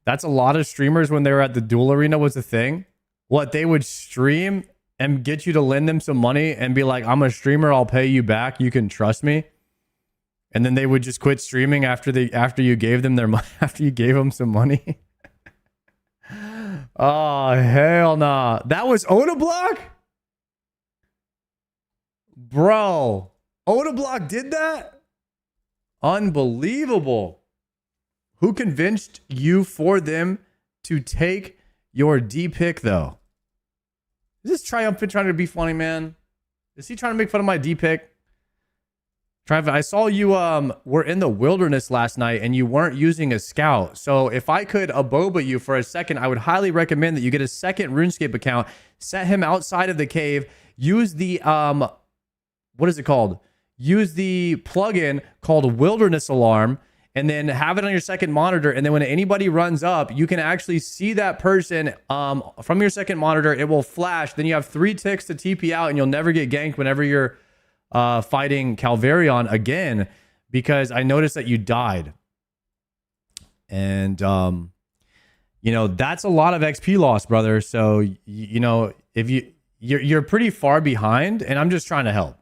That's a lot of streamers when they were at the duel arena was a thing. What, they would stream and get you to lend them some money and be like, I'm a streamer, I'll pay you back, you can trust me. And then they would just quit streaming after you gave them their money, after you gave them some money. Oh, hell nah. That was Odablock? Bro, Odablock did that? Unbelievable. Who convinced you for them to take your D pick though? Is this Triumphant trying to be funny, man? Is he trying to make fun of my D pick? Triumphant, I saw you were in the wilderness last night and you weren't using a scout. So if I could aboba you for a second, I would highly recommend that you get a second RuneScape account, set him outside of the cave, use the what is it called? Use the plugin called Wilderness Alarm, and then have it on your second monitor. And then when anybody runs up, you can actually see that person from your second monitor. It will flash. Then you have 3 ticks to TP out, and you'll never get ganked whenever you're fighting Calvarion again, because I noticed that you died. And you know, that's a lot of XP loss, brother. So you know, if you're pretty far behind, and I'm just trying to help.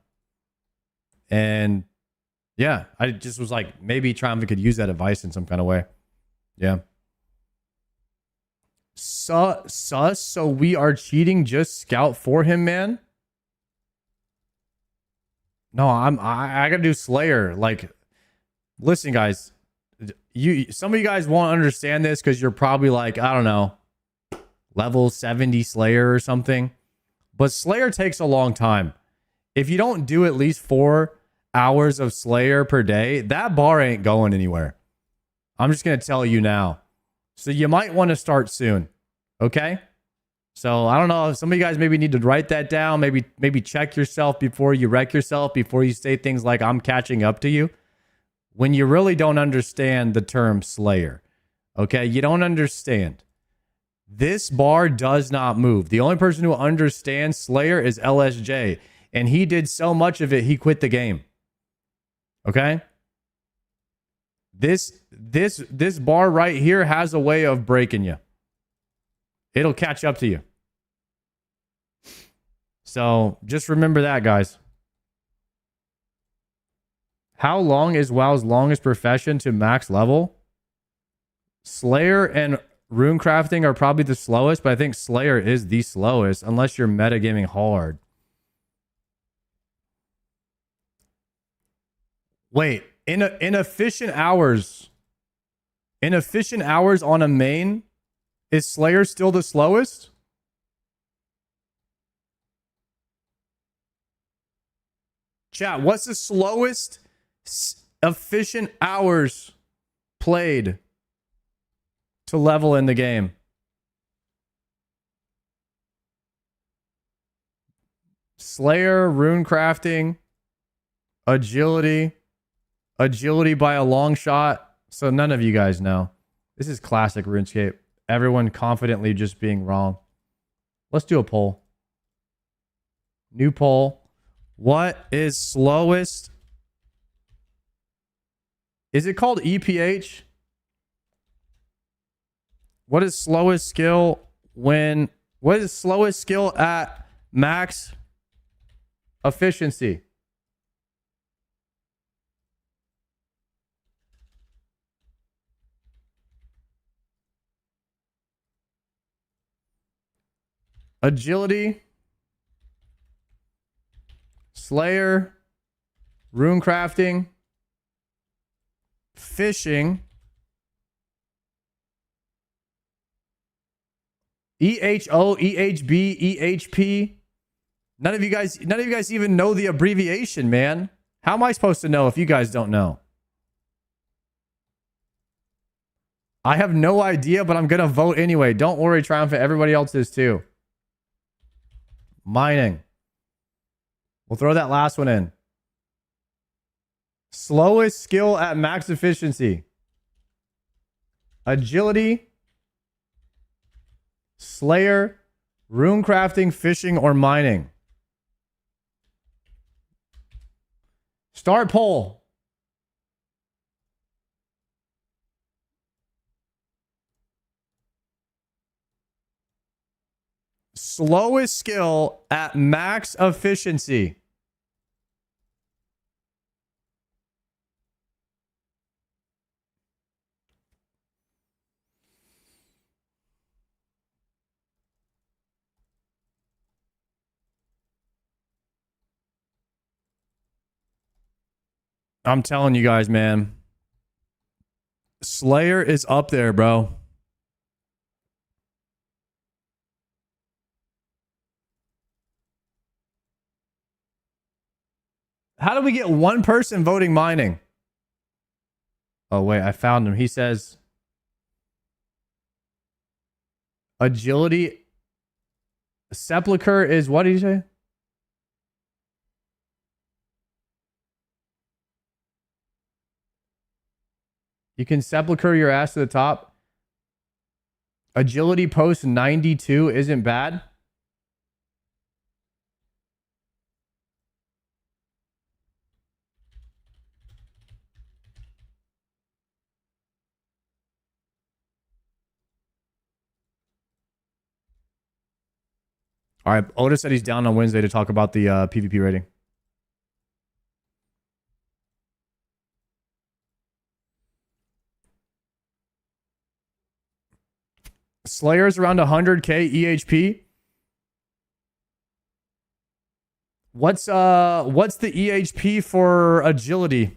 And yeah, I just was like, maybe Triumph could use that advice in some kind of way. Yeah. Sus, so we are cheating, just scout for him, man. No, I gotta do Slayer. Like, listen, guys, some of you guys won't understand this because you're probably like, I don't know, level 70 Slayer or something. But Slayer takes a long time. If you don't do at least 4 hours of Slayer per day, that bar ain't going anywhere. I'm just gonna tell you now. So you might want to start soon. Okay? So I don't know, some of you guys maybe need to write that down. Maybe check yourself before you wreck yourself, before you say things like I'm catching up to you, when you really don't understand the term Slayer. Okay? You don't understand. This bar does not move. The only person who understands Slayer is LSJ, and he did so much of it he quit the game. Okay? This bar right here has a way of breaking you. It'll catch up to you. So just remember that, guys. How long is WoW's longest profession to max level? Slayer and runecrafting are probably the slowest, but I think Slayer is the slowest unless you're metagaming hard. Wait, in efficient hours on a main, is Slayer still the slowest? Chat, what's the slowest efficient hours played to level in the game? Slayer, runecrafting, agility by a long shot. So none of you guys know. This is classic RuneScape. Everyone confidently just being wrong. Let's do a poll. New poll. What is slowest? Is it called EPH? What is slowest skill at max efficiency. Agility, Slayer, rune crafting, fishing, EHO, EHB, EHP. None of you guys even know the abbreviation, man. How am I supposed to know if you guys don't know? I have no idea, but I'm gonna vote anyway. Don't worry, Triumphant. Everybody else is too. Mining. We'll throw that last one in. Slowest skill at max efficiency. Agility, Slayer, rune crafting, fishing, or mining. Start poll. Slowest skill at max efficiency. I'm telling you guys, man. Slayer is up there, bro. How do we get one person voting mining? Oh, wait, I found him. He says agility. Sepulcher is, what did he say? You can sepulcher your ass to the top. Agility post 92 isn't bad. All right, Otis said he's down on Wednesday to talk about the PvP rating. Slayer's around 100k EHP. What's the EHP for agility?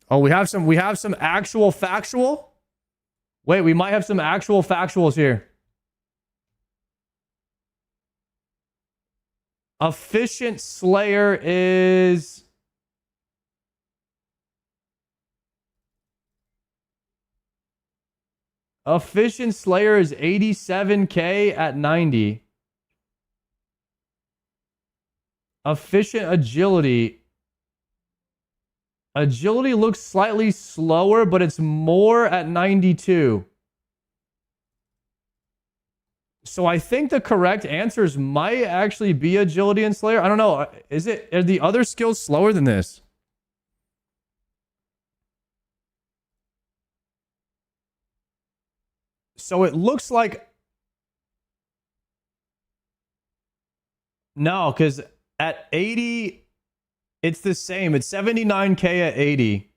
Oh, we have some actual factual. Wait, we might have some actual factuals here. Efficient Slayer is Efficient Slayer is 87k at 90. Efficient Agility. Agility looks slightly slower, but it's more at 92. So I think the correct answers might actually be Agility and Slayer. I don't know. Are the other skills slower than this? So it looks like... No, because at 80... It's the same. It's 79k at 80.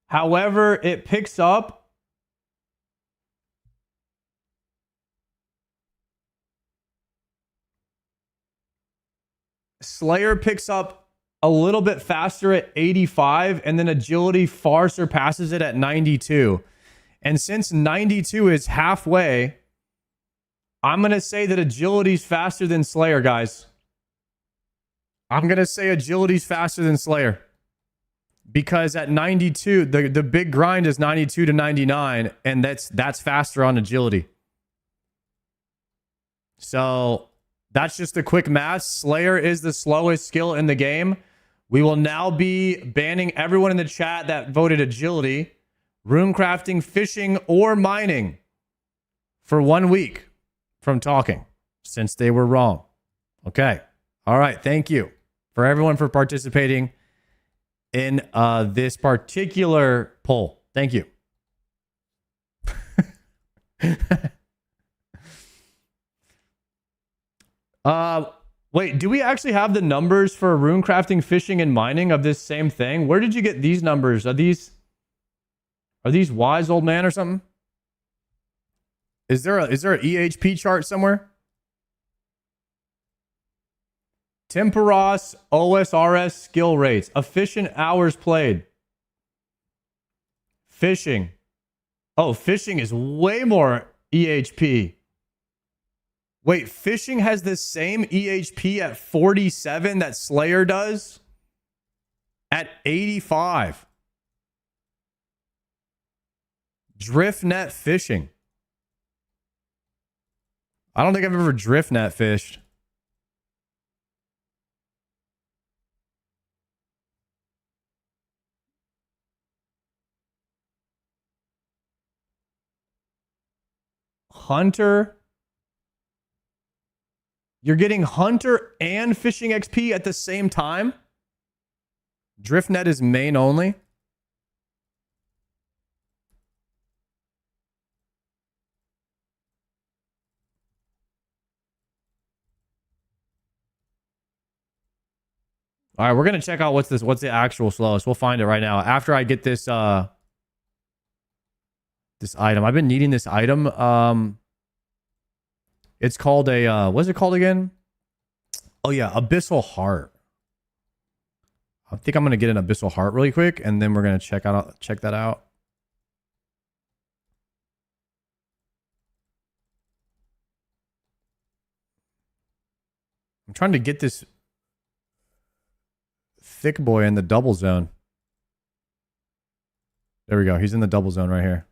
However, it picks up. Slayer picks up a little bit faster at 85, and then Agility far surpasses it at 92. And since 92 is halfway, I'm going to say that Agility's faster than Slayer, guys. I'm going to say Agility's faster than Slayer. Because at 92, the big grind is 92 to 99, and that's faster on Agility. So that's just a quick math. Slayer is the slowest skill in the game. We will now be banning everyone in the chat that voted Agility, rune crafting, fishing, or mining for 1 week from talking, since they were wrong. Okay. All right. Thank you for everyone for participating in this particular poll. Thank you. Wait, do we actually have the numbers for rune crafting, fishing, and mining of this same thing? Where did you get these numbers? Are these wise old man or something? Is there a EHP chart somewhere? Temperos OSRS skill rates. Efficient hours played. Fishing. Oh, fishing is way more EHP. Wait, fishing has the same EHP at 47 that Slayer does? At 85. Drift net fishing. I don't think I've ever drift net fished. Hunter. You're getting hunter and fishing XP at the same time? Driftnet is main only? All right, we're going to check out what's the actual slowest. We'll find it right now. After I get this this item. I've been needing this item. It's called a what's it called again? Oh yeah, Abyssal Heart. I think I'm gonna get an Abyssal Heart really quick, and then we're gonna check that out. I'm trying to get this thick boy in the double zone. There we go. He's in the double zone right here.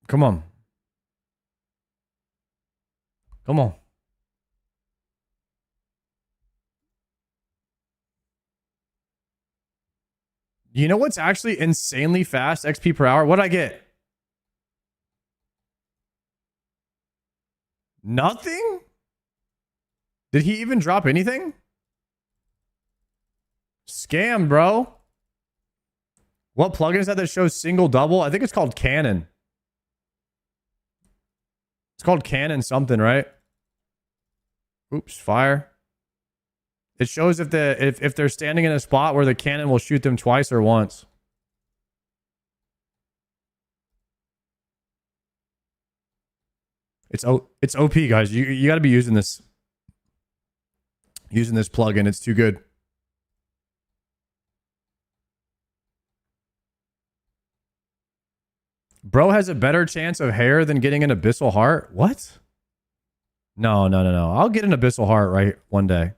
Come on. Come on. You know what's actually insanely fast XP per hour? What'd I get? Nothing? Did he even drop anything? Scam, bro. What plugin is that shows single double? I think it's called Canon. It's called Canon something, right? Oops, fire. It shows if they're standing in a spot where the cannon will shoot them twice or once. It's OP, guys. You got to be using this plugin. It's too good. Bro has a better chance of hair than getting an Abyssal Heart? What? No. I'll get an Abyssal Heart right one day.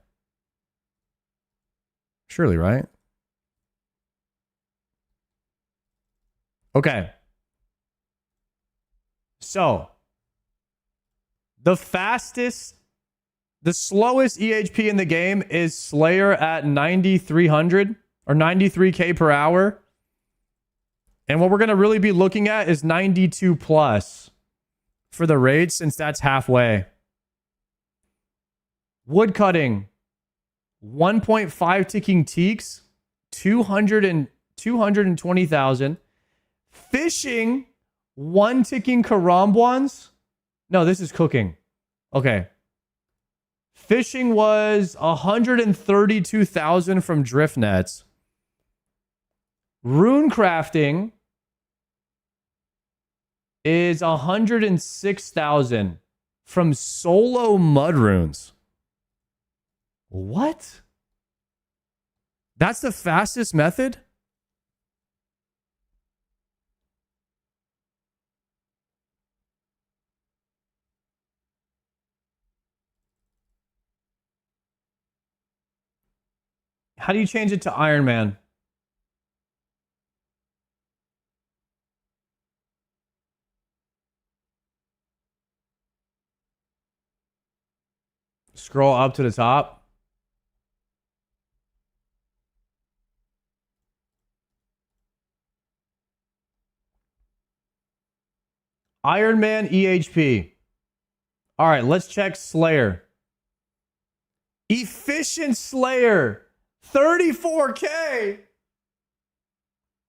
Surely, right? Okay. So, the slowest EHP in the game is Slayer at 9,300 or 93k per hour. And what we're going to really be looking at is 92 plus for the raid, since that's halfway. Woodcutting, 1.5 ticking teaks, 220,000. Fishing, 1 ticking karambwans. No, this is cooking. Okay. Fishing was 132,000 from drift nets. Rune crafting is 106,000 from solo mud runes. What? That's the fastest method? How do you change it to Iron Man? Scroll up to the top. Iron Man EHP. All right, let's check Slayer. Efficient Slayer, 34K.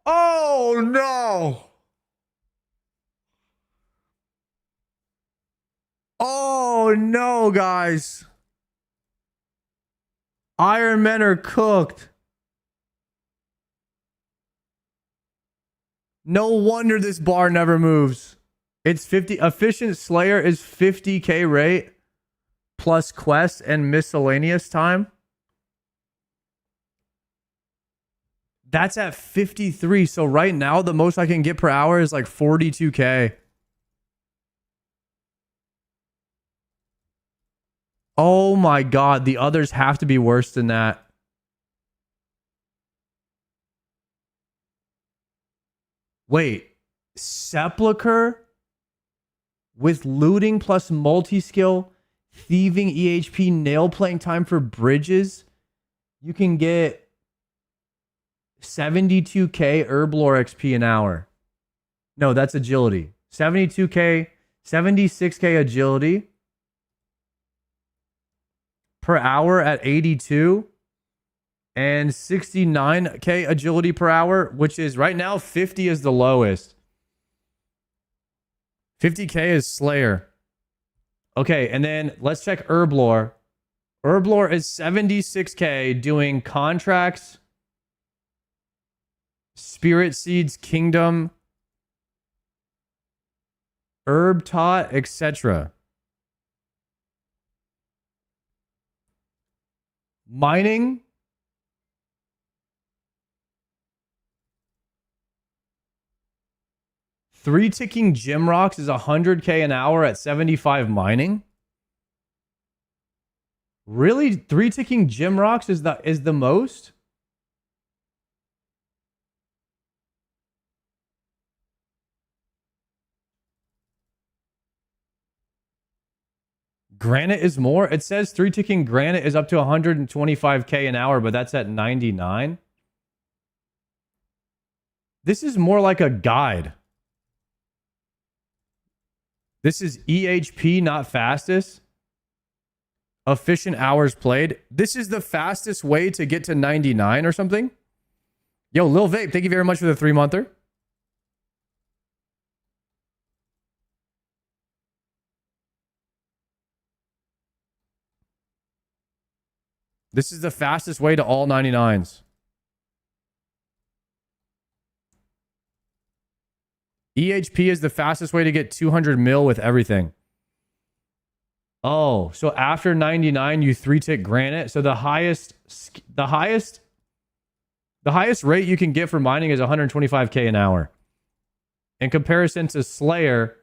Oh no. Oh no, guys. Iron Men are cooked. No wonder this bar never moves. It's 50. Efficient Slayer is 50K rate plus quest and miscellaneous time. That's at 53. So right now, the most I can get per hour is like 42K. Oh my God. The others have to be worse than that. Wait. Sepulcher with looting plus multi-skill, thieving, EHP, nail playing time for bridges. You can get 72K Herblore XP an hour. No, that's agility. 72K, 76K agility per hour at 82 and 69K agility per hour, which is right now 50 is the lowest. 50K is Slayer. Okay, and then let's check Herblore. Herblore is 76K doing contracts, Spirit Seeds, Kingdom, Herb Tot, etc. Mining. Three ticking gem rocks is 100K an hour at 75 mining. Really? Three ticking gem rocks is the most? Granite is more? It says three ticking granite is up to 125K an hour, but that's at 99. This is more like a guide. This is EHP, not fastest. Efficient hours played. This is the fastest way to get to 99 or something. Yo, Lil Vape, thank you very much for the 3-monther. This is the fastest way to all 99s. EHP is the fastest way to get 200 mil with everything. Oh, so after 99, you 3-tick granite. So the highest rate you can get for mining is 125K an hour. In comparison to Slayer,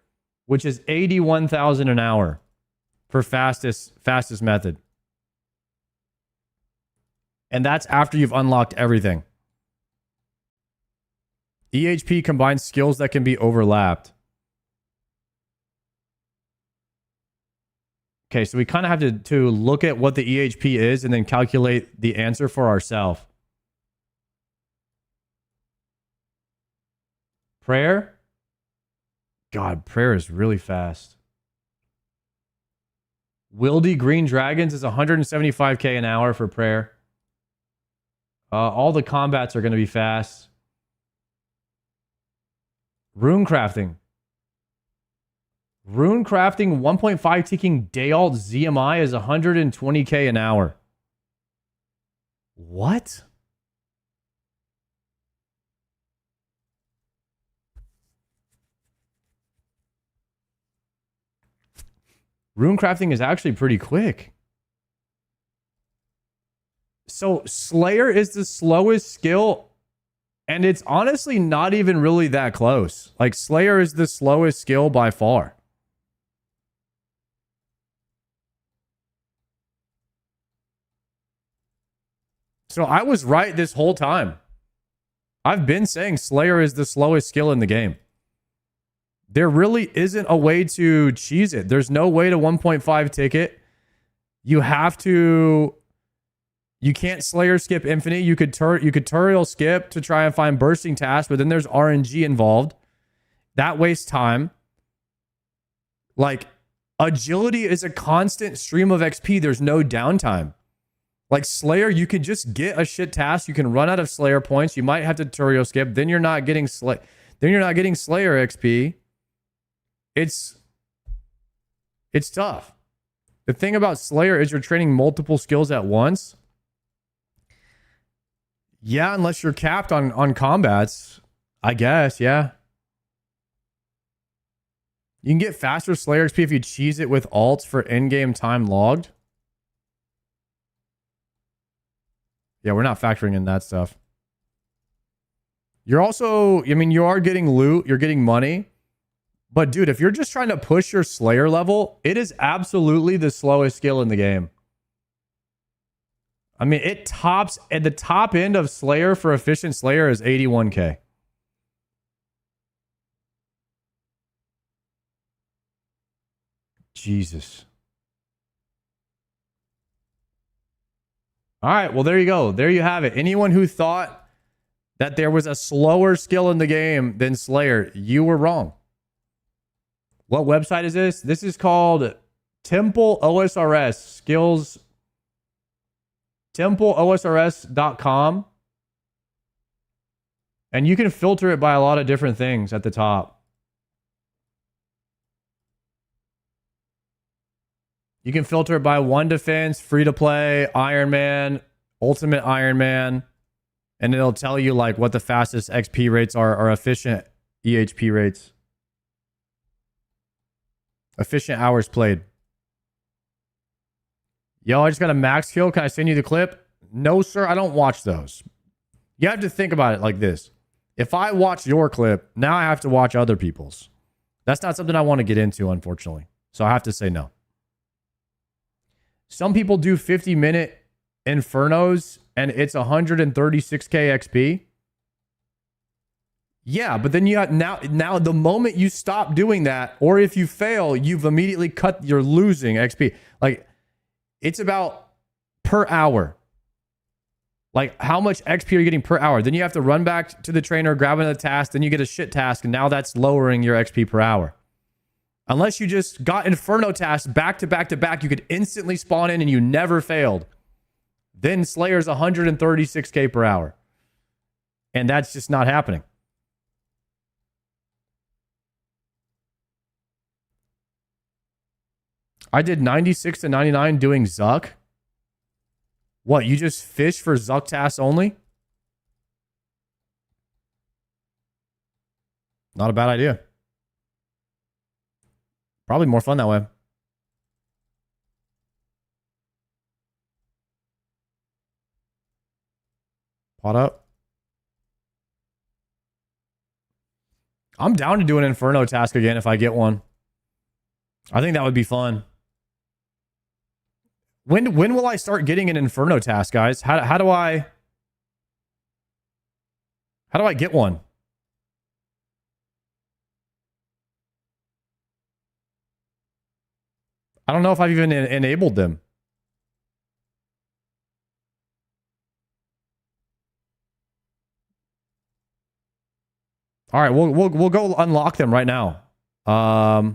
which is 81,000 an hour for fastest method. And that's after you've unlocked everything. EHP combines skills that can be overlapped. Okay, so we kind of have to look at what the EHP is and then calculate the answer for ourselves. Prayer? God, prayer is really fast. Wildy Green Dragons is 175K an hour for prayer. All the combats are going to be fast. Rune crafting. Rune crafting 1.5 ticking day alt ZMI is 120K an hour. What? Rune crafting is actually pretty quick. So Slayer is the slowest skill, and it's honestly not even really that close. Like, Slayer is the slowest skill by far. So I was right this whole time. I've been saying Slayer is the slowest skill in the game. There really isn't a way to cheese it. There's no way to 1.5 ticket. You have to... You can't Slayer skip infinite. You could Turiel skip to try and find bursting tasks, but then there's RNG involved. That wastes time. Like, agility is a constant stream of XP. There's no downtime. Like Slayer, you can just get a shit task. You can run out of Slayer points. You might have to tutorial skip. Then you're not getting Slayer XP. It's tough. The thing about Slayer is you're training multiple skills at once. Yeah, unless you're capped on combats, I guess, yeah. You can get faster Slayer XP if you cheese it with alts for in-game time logged. Yeah, we're not factoring in that stuff. You're also, I mean, you are getting loot, you're getting money. But dude, if you're just trying to push your Slayer level, it is absolutely the slowest skill in the game. I mean, it tops at the top end of Slayer for efficient Slayer is 81k. Jesus. All right, well, there you go. There you have it. Anyone who thought that there was a slower skill in the game than Slayer, you were wrong. What website is this? This is called Temple OSRS Skills. TempleOSRS.com. And you can filter it by a lot of different things at the top. You can filter it by one defense, free to play, Iron Man, Ultimate Iron Man, and it'll tell you like what the fastest XP rates are or efficient EHP rates. Efficient hours played. Yo, I just got a max kill. Can I send you the clip? No, sir. I don't watch those. You have to think about it like this. If I watch your clip, now I have to watch other people's. That's not something I want to get into, unfortunately. So I have to say no. Some people do 50-minute Infernos and it's 136k XP. Yeah, but then you have now the moment you stop doing that, or if you fail, you've immediately you're losing XP. Like, it's about per hour. Like, how much XP are you getting per hour? Then you have to run back to the trainer, grab another task, then you get a shit task, and now that's lowering your XP per hour. Unless you just got Inferno tasks back to back to back, you could instantly spawn in and you never failed. Then Slayer's 136k per hour. And that's just not happening. I did 96 to 99 doing Zuck. What, you just fish for Zuck tasks only? Not a bad idea. Probably more fun that way. Pot up. I'm down to do an Inferno task again if I get one. I think that would be fun. When will I start getting an Inferno task, guys? How do I get one? I don't know if I've even enabled them. All right, we'll go unlock them right now. I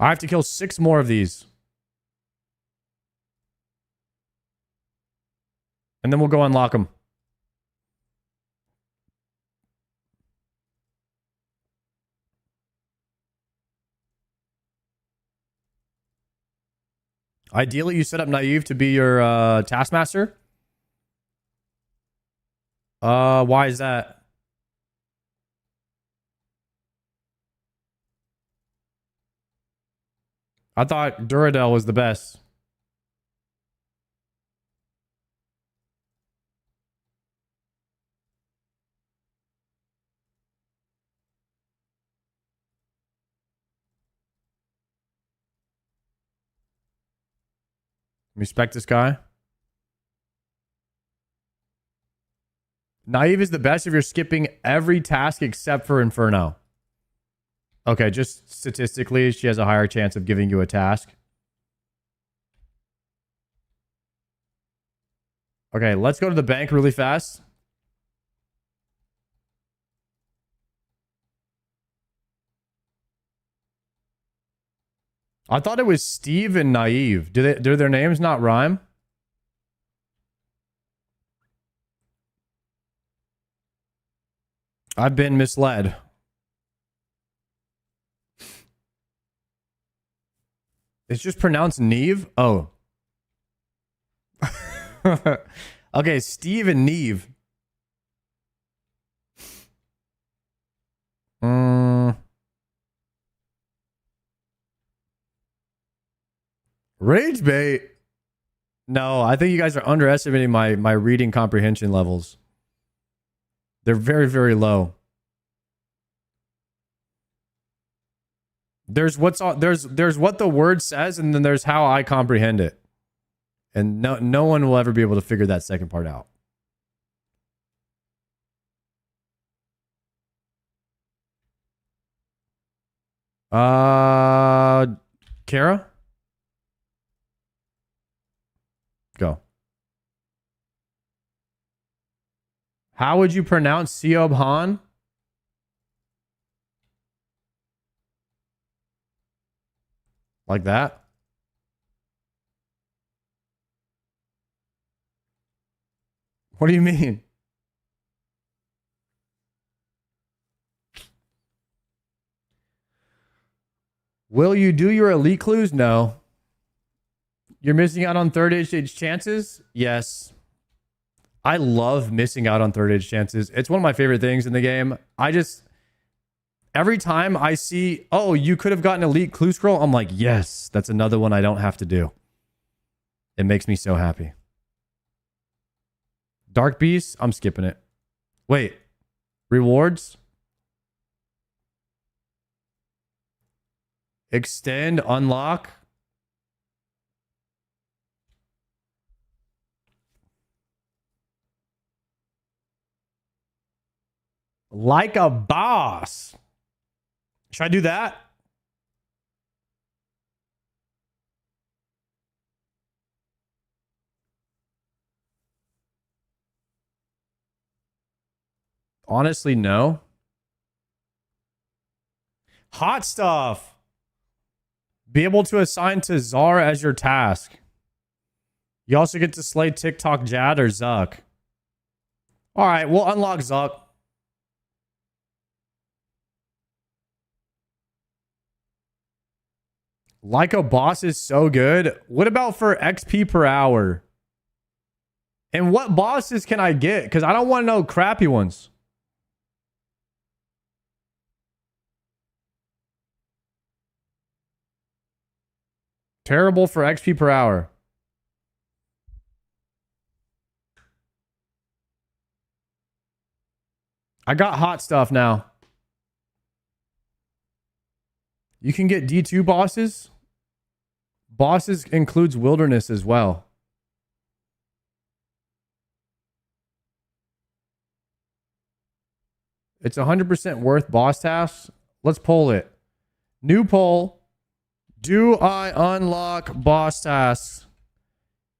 have to kill 6 more of these. And then we'll go unlock them. Ideally, you set up Naive to be your Taskmaster. Why is that? I thought Duradel was the best. Respect this guy. Naive is the best if you're skipping every task except for Inferno. Okay, just statistically, she has a higher chance of giving you a task. Okay, let's go to the bank really fast. I thought it was Steve and Naive. Do their names not rhyme? I've been misled. It's just pronounced Neve? Oh. Okay, Steve and Neve. Rage bait? No, I think you guys are underestimating my reading comprehension levels. They're very, very low. There's what the word says, and then there's how I comprehend it. And no one will ever be able to figure that second part out. Kara? Go. How would you pronounce Seob Han? Like that? What do you mean? Will you do your elite clues? No. You're missing out on third age chances? Yes. I love missing out on third age chances. It's one of my favorite things in the game. Every time I see, oh, you could have gotten elite clue scroll, I'm like, yes, that's another one I don't have to do. It makes me so happy. Dark Beast, I'm skipping it. Wait, rewards? Extend, unlock. Like a boss. Should I do that? Honestly, no. Hot stuff. Be able to assign to Czar as your task. You also get to slay TikTok Jad or Zuck. All right, we'll unlock Zuck. Like a boss is so good. What about for XP per hour? And what bosses can I get? Because I don't want to know crappy ones. Terrible for XP per hour. I got hot stuff now. You can get D2 bosses. Bosses includes wilderness as well. It's 100% worth boss tasks. Let's poll it. New poll. Do I unlock boss tasks?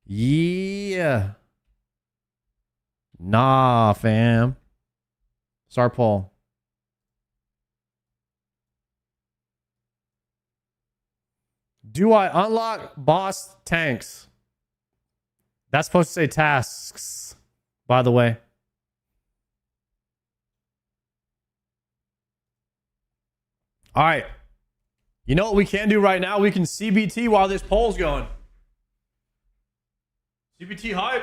Yeah. Nah, fam. Start poll. Do I unlock boss tanks? That's supposed to say tasks, by the way. All right. You know what we can do right now? We can CBT while this poll's going. CBT hype.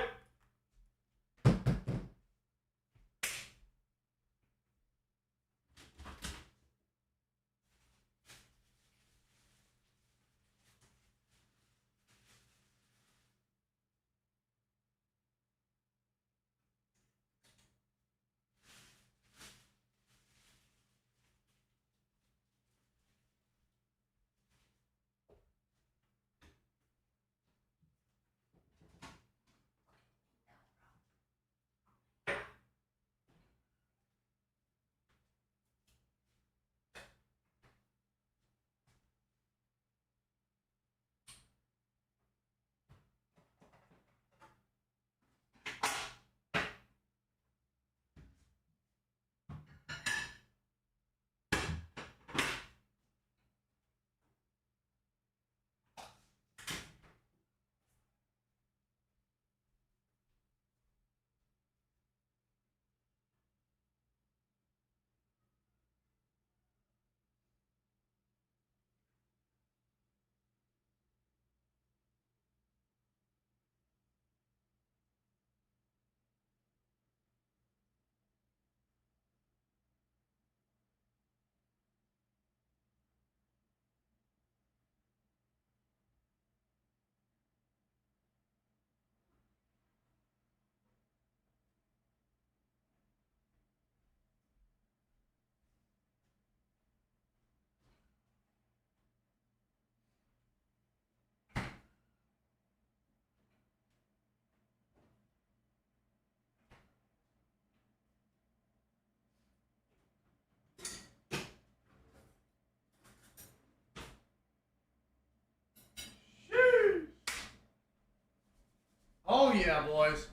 Yeah, boys.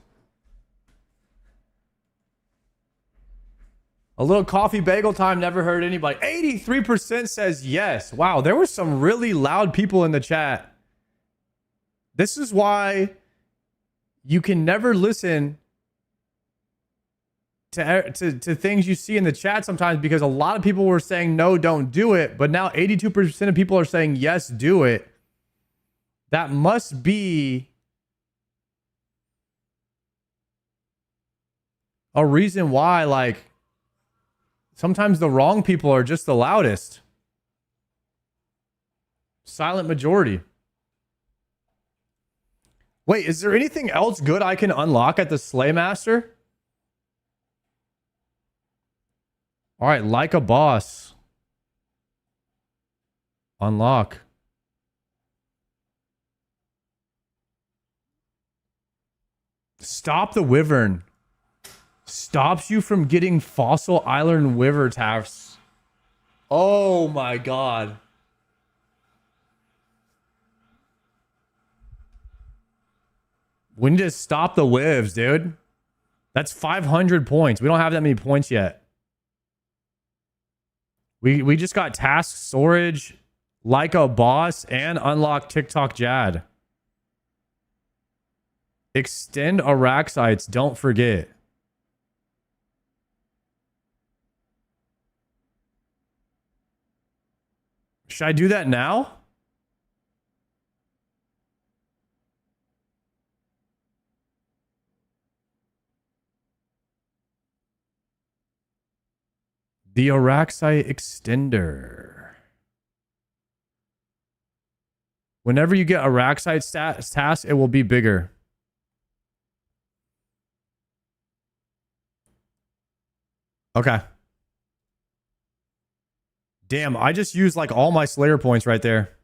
A little coffee bagel time never hurt anybody. 83% says yes. Wow, there were some really loud people in the chat. This is why you can never listen to things you see in the chat sometimes, because a lot of people were saying no, don't do it, but now 82% of people are saying yes, do it. That must be a reason why, like, sometimes the wrong people are just the loudest. Silent majority. Wait, is there anything else good I can unlock at the Slaymaster? All right, like a boss. Unlock. Stop the Wyvern. Stops you from getting Fossil Island Wyvern tafts. Oh my god. We need to stop the Wivs, dude. That's 500 points. We don't have that many points yet. We just got task storage, like a boss, and unlock TikTok Jad. Extend Araxites, don't forget. Should I do that now? The Araxite extender. Whenever you get Araxite task, it will be bigger. Okay. Damn, I just used like all my Slayer points right there.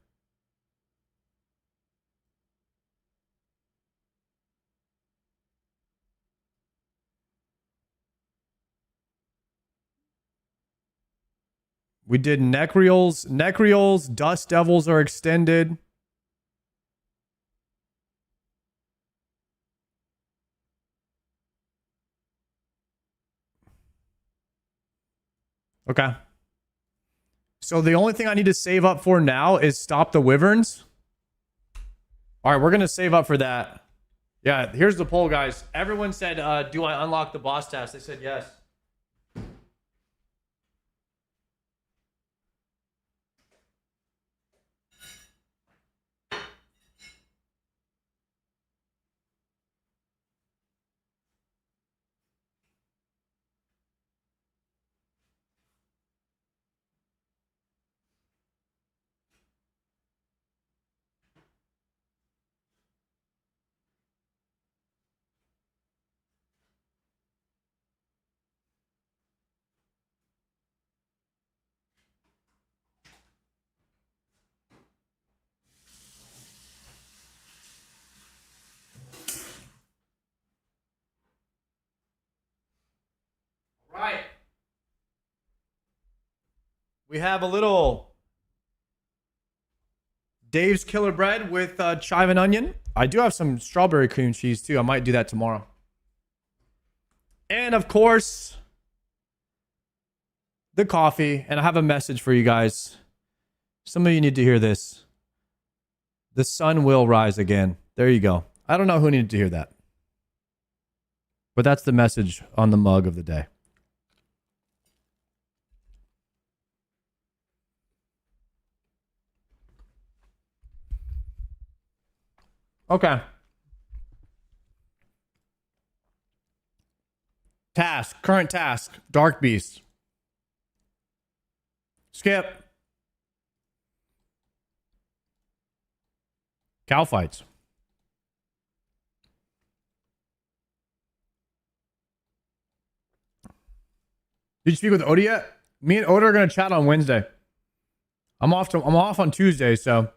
We did Necrials. Necrials, Dust Devils are extended. Okay. So the only thing I need to save up for now is stop the Wyverns. All right, we're going to save up for that. Yeah, here's the poll, guys. Everyone said, do I unlock the boss task? They said yes. Right. We have a little Dave's Killer Bread with chive and onion. I do have some strawberry cream cheese too. I might do that tomorrow. And of course, the coffee. And I have a message for you guys. Some of you need to hear this. The sun will rise again. There you go. I don't know who needed to hear that, but that's the message on the mug of the day. Okay. Task. Current task. Dark Beast. Skip. Cow fights. Did you speak with Oda yet? Me and Oda are gonna chat on Wednesday. I'm off on Tuesday, so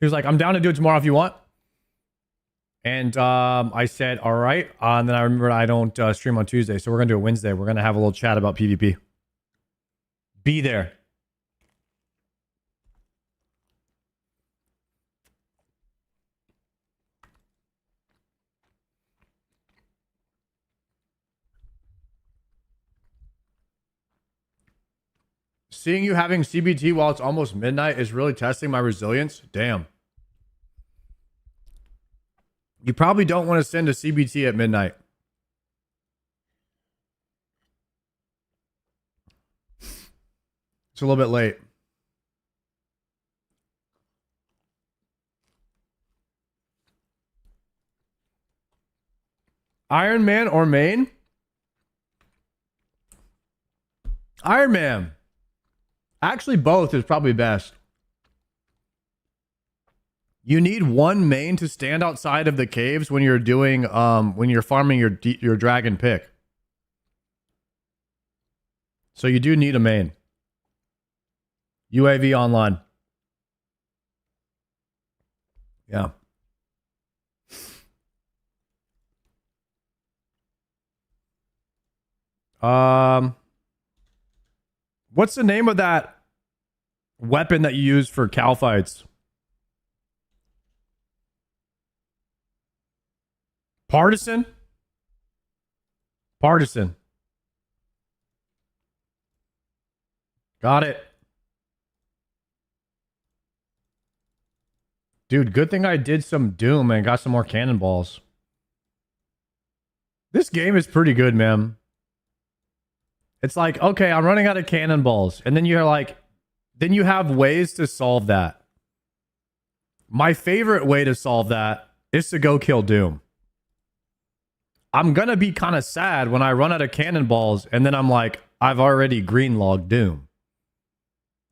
he was like, I'm down to do it tomorrow if you want. And I said, all right. And then I remembered I don't stream on Tuesday, so we're going to do it Wednesday. We're going to have a little chat about PvP. Be there. Seeing you having CBT while it's almost midnight is really testing my resilience. Damn. You probably don't want to send a CBT at midnight. It's a little bit late. Iron Man or main? Iron Man. Actually, both is probably best. You need one main to stand outside of the caves when you're doing when you're farming your dragon pick. So you do need a main. UAV online. Yeah. What's the name of that weapon that you use for cow fights? Partisan? Partisan. Got it. Dude, good thing I did some Doom and got some more cannonballs. This game is pretty good, man. It's like, okay, I'm running out of cannonballs. And then you're like, then you have ways to solve that. My favorite way to solve that is to go kill Doom. I'm going to be kind of sad when I run out of cannonballs and then I'm like, I've already green logged Doom.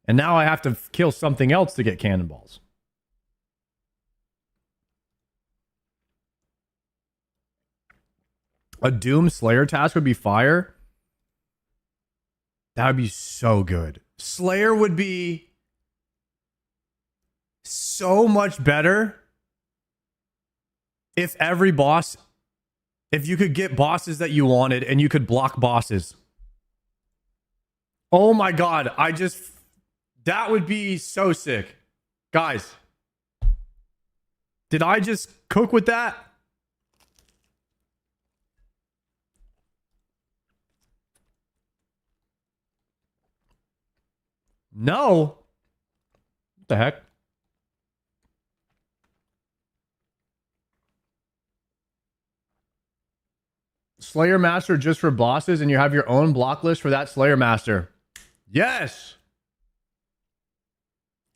And now I have to kill something else to get cannonballs. A Doom Slayer task would be fire. That would be so good. Slayer would be so much better if every boss, if you could get bosses that you wanted and you could block bosses. Oh my God. That would be so sick. Guys, did I just cook with that? No. What the heck? Slayer Master just for bosses and you have your own block list for that Slayer Master. Yes.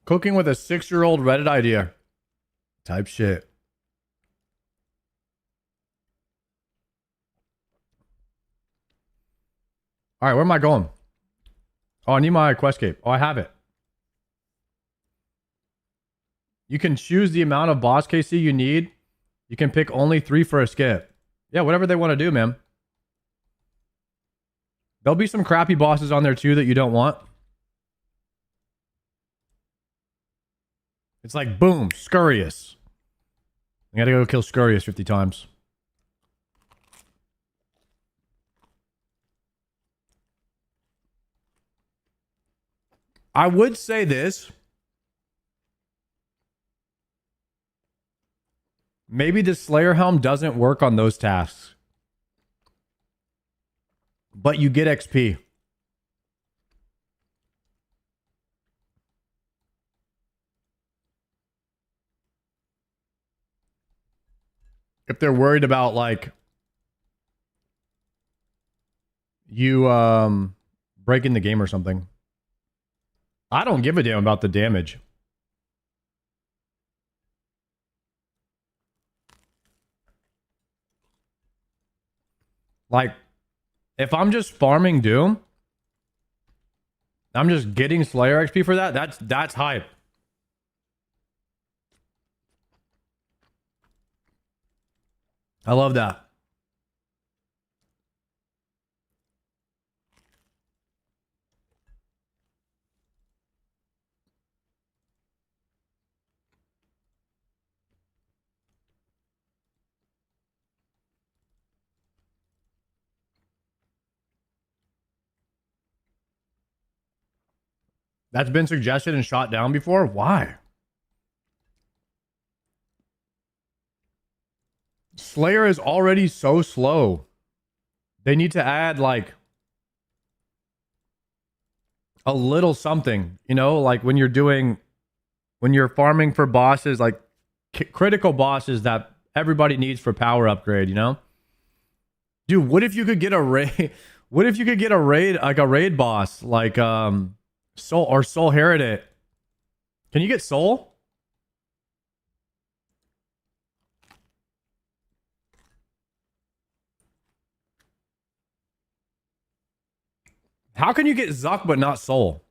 Cooking with a 6-year-old Reddit idea. Type shit. All right, where am I going? Oh, I need my quest cape. Oh, I have it. You can choose the amount of boss KC you need. You can pick only 3 for a skip. Yeah, whatever they want to do, man. There'll be some crappy bosses on there too that you don't want. It's like, boom, Scurious. I gotta go kill Scurious 50 times. I would say this. Maybe the Slayer Helm doesn't work on those tasks. But you get XP. If they're worried about like you breaking the game or something. I don't give a damn about the damage. Like, if I'm just farming Doom, I'm just getting Slayer XP for that. That's hype. I love that. That's been suggested and shot down before? Why? Slayer is already so slow. They need to add, like... a little something, you know, like when you're farming for bosses, like critical bosses that everybody needs for power upgrade, you know? Dude, what if you could get a raid? What if you could get a raid, like a raid boss, like Soul Heredit? Can you get Soul? How can you get Zuck but not Soul?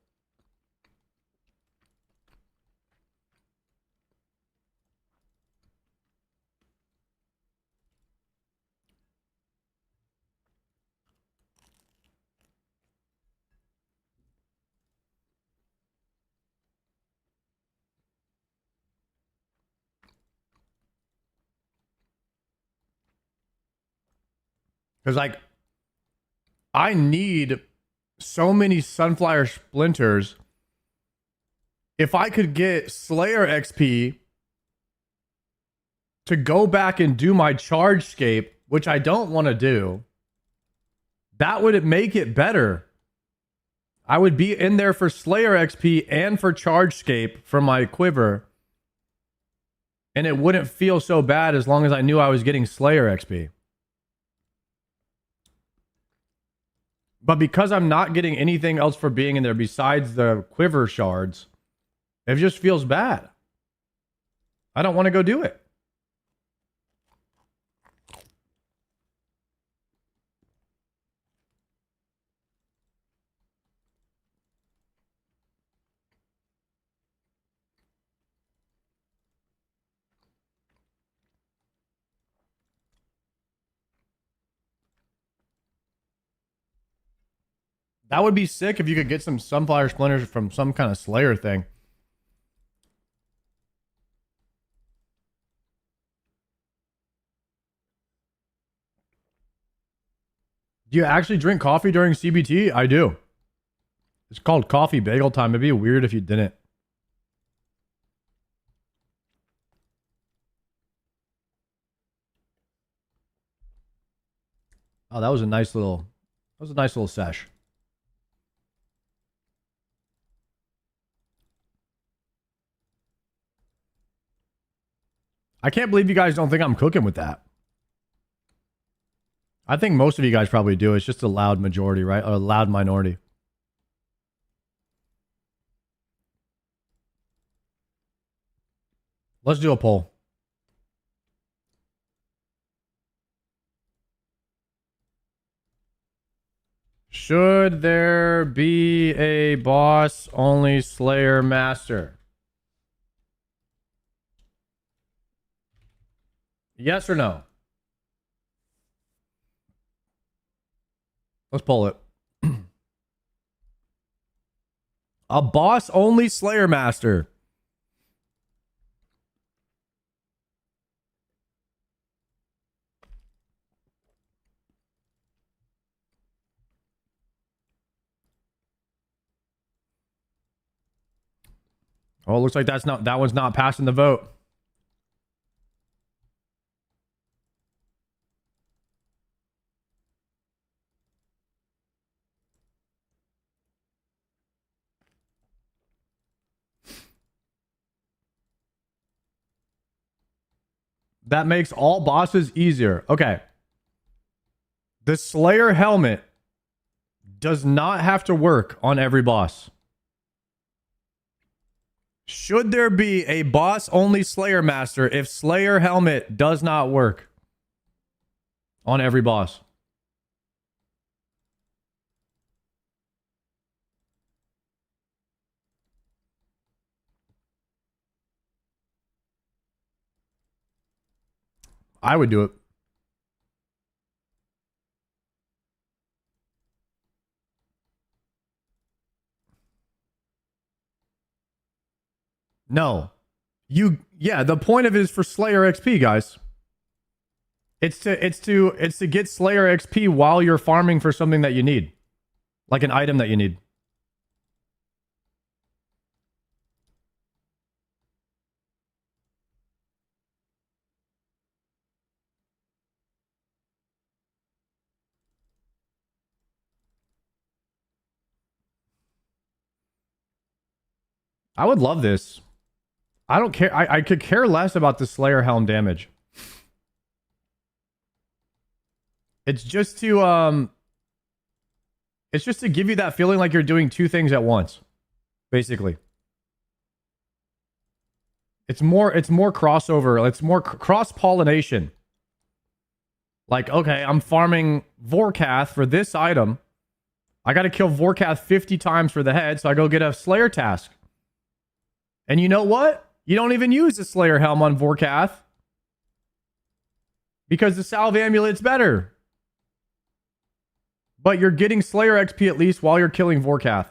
Because, like, I need so many Sunflower Splinters. If I could get Slayer XP to go back and do my Chargescape, which I don't want to do, that would make it better. I would be in there for Slayer XP and for Chargescape from my quiver. And it wouldn't feel so bad as long as I knew I was getting Slayer XP. But because I'm not getting anything else for being in there besides the quiver shards, it just feels bad. I don't want to go do it. That would be sick if you could get some Sunflower Splinters from some kind of Slayer thing. Do you actually drink coffee during CBT? I do. It's called coffee bagel time. It'd be weird if you didn't. Oh, that was a nice little sesh. I can't believe you guys don't think I'm cooking with that. I think most of you guys probably do. It's just a loud majority, right? Or a loud minority. Let's do a poll. Should there be a boss only Slayer master? Yes or no? Let's poll it. A boss only Slayer master. Oh, it looks like that one's not passing the vote. That makes all bosses easier. Okay. The Slayer helmet does not have to work on every boss. Should there be a boss only Slayer master if Slayer helmet does not work on every boss? I would do it. No. The point of it is for Slayer XP, guys. It's to get Slayer XP while you're farming for something that you need. Like an item that you need. I would love this. I don't care. I could care less about the Slayer Helm damage. It's just to give you that feeling like you're doing two things at once, basically. It's more crossover. It's more cross-pollination. Like, okay, I'm farming Vorkath for this item. I got to kill Vorkath 50 times for the head, so I go get a Slayer task. And you know what? You don't even use the Slayer Helm on Vorkath. Because the Salve Amulet's better. But you're getting Slayer XP at least while you're killing Vorkath.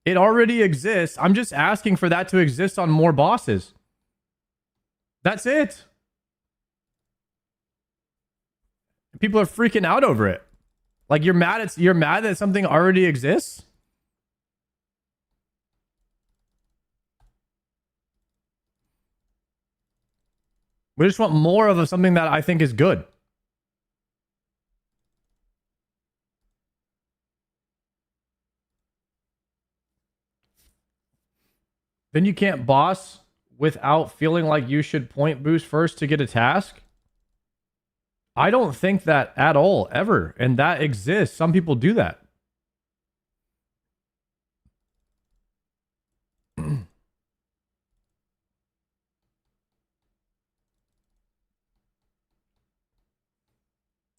It already exists. I'm just asking for that to exist on more bosses. That's it. People are freaking out over it. Like you're mad that something already exists? We just want more of something that I think is good. Then you can't boss without feeling like you should point boost first to get a task? I don't think that at all, ever. And that exists. Some people do that.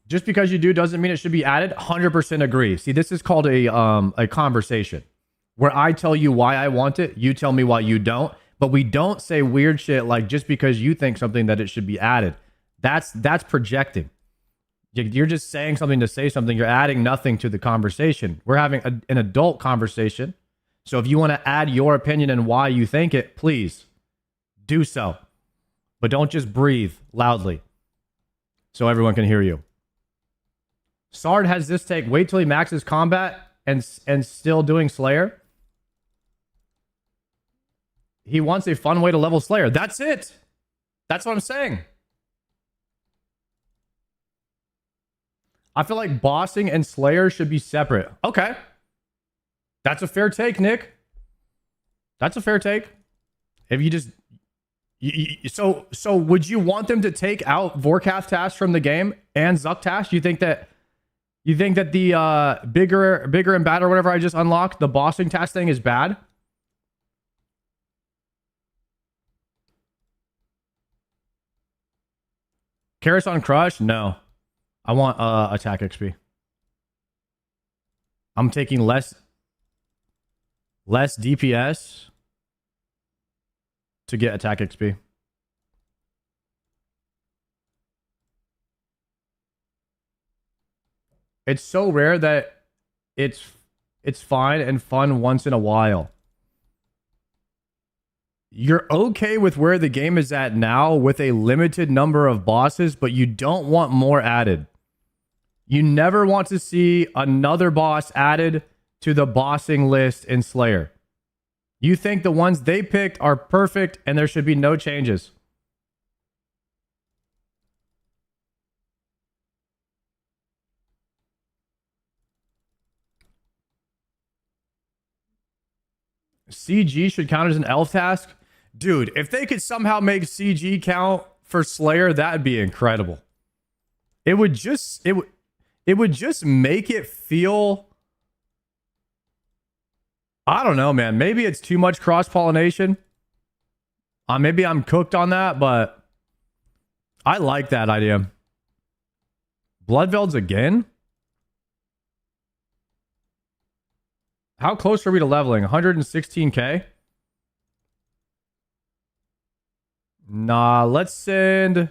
Just because you do doesn't mean it should be added. 100% agree. See, this is called a conversation where I tell you why I want it, you tell me why you don't, but we don't say weird shit like just because you think something that it should be added. That's projecting. You're just saying something to say something. You're adding nothing to the conversation. We're having an adult conversation. So if you want to add your opinion and why you think it, please do so. But don't just breathe loudly so everyone can hear you. Sard has this take. Wait till he maxes combat and still doing Slayer. He wants a fun way to level Slayer. That's it. That's what I'm saying. I feel like bossing and Slayer should be separate. Okay. That's a fair take, Nick. That's a fair take. If you just... So would you want them to take out Vorkath tasks from the game and Zuck tasks? You think that the bigger and badder, whatever I just unlocked, the bossing task thing is bad? Karis on Crush? No. I want attack XP. I'm taking less DPS to get attack XP. It's so rare that it's fine and fun once in a while. You're okay with where the game is at now with a limited number of bosses, but you don't want more added. You never want to see another boss added to the bossing list in Slayer. You think the ones they picked are perfect and there should be no changes. CG should count as an elf task? Dude, if they could somehow make CG count for Slayer, that'd be incredible. It would just make it feel, I don't know, man. Maybe it's too much cross-pollination. Maybe I'm cooked on that, but I like that idea. Bloodvelds again? How close are we to leveling? 116k? Nah, let's send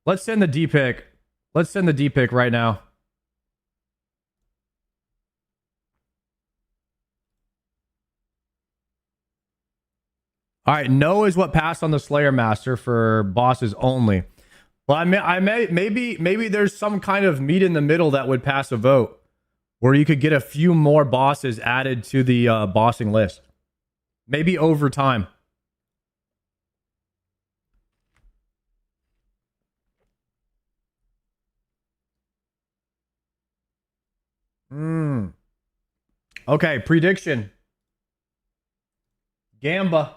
the D-pick. Let's send the D-pick right now. All right, no is what passed on the Slayer Master for bosses only. Well, maybe there's some kind of meat in the middle that would pass a vote where you could get a few more bosses added to the bossing list. Maybe over time. Okay, prediction. Gamba.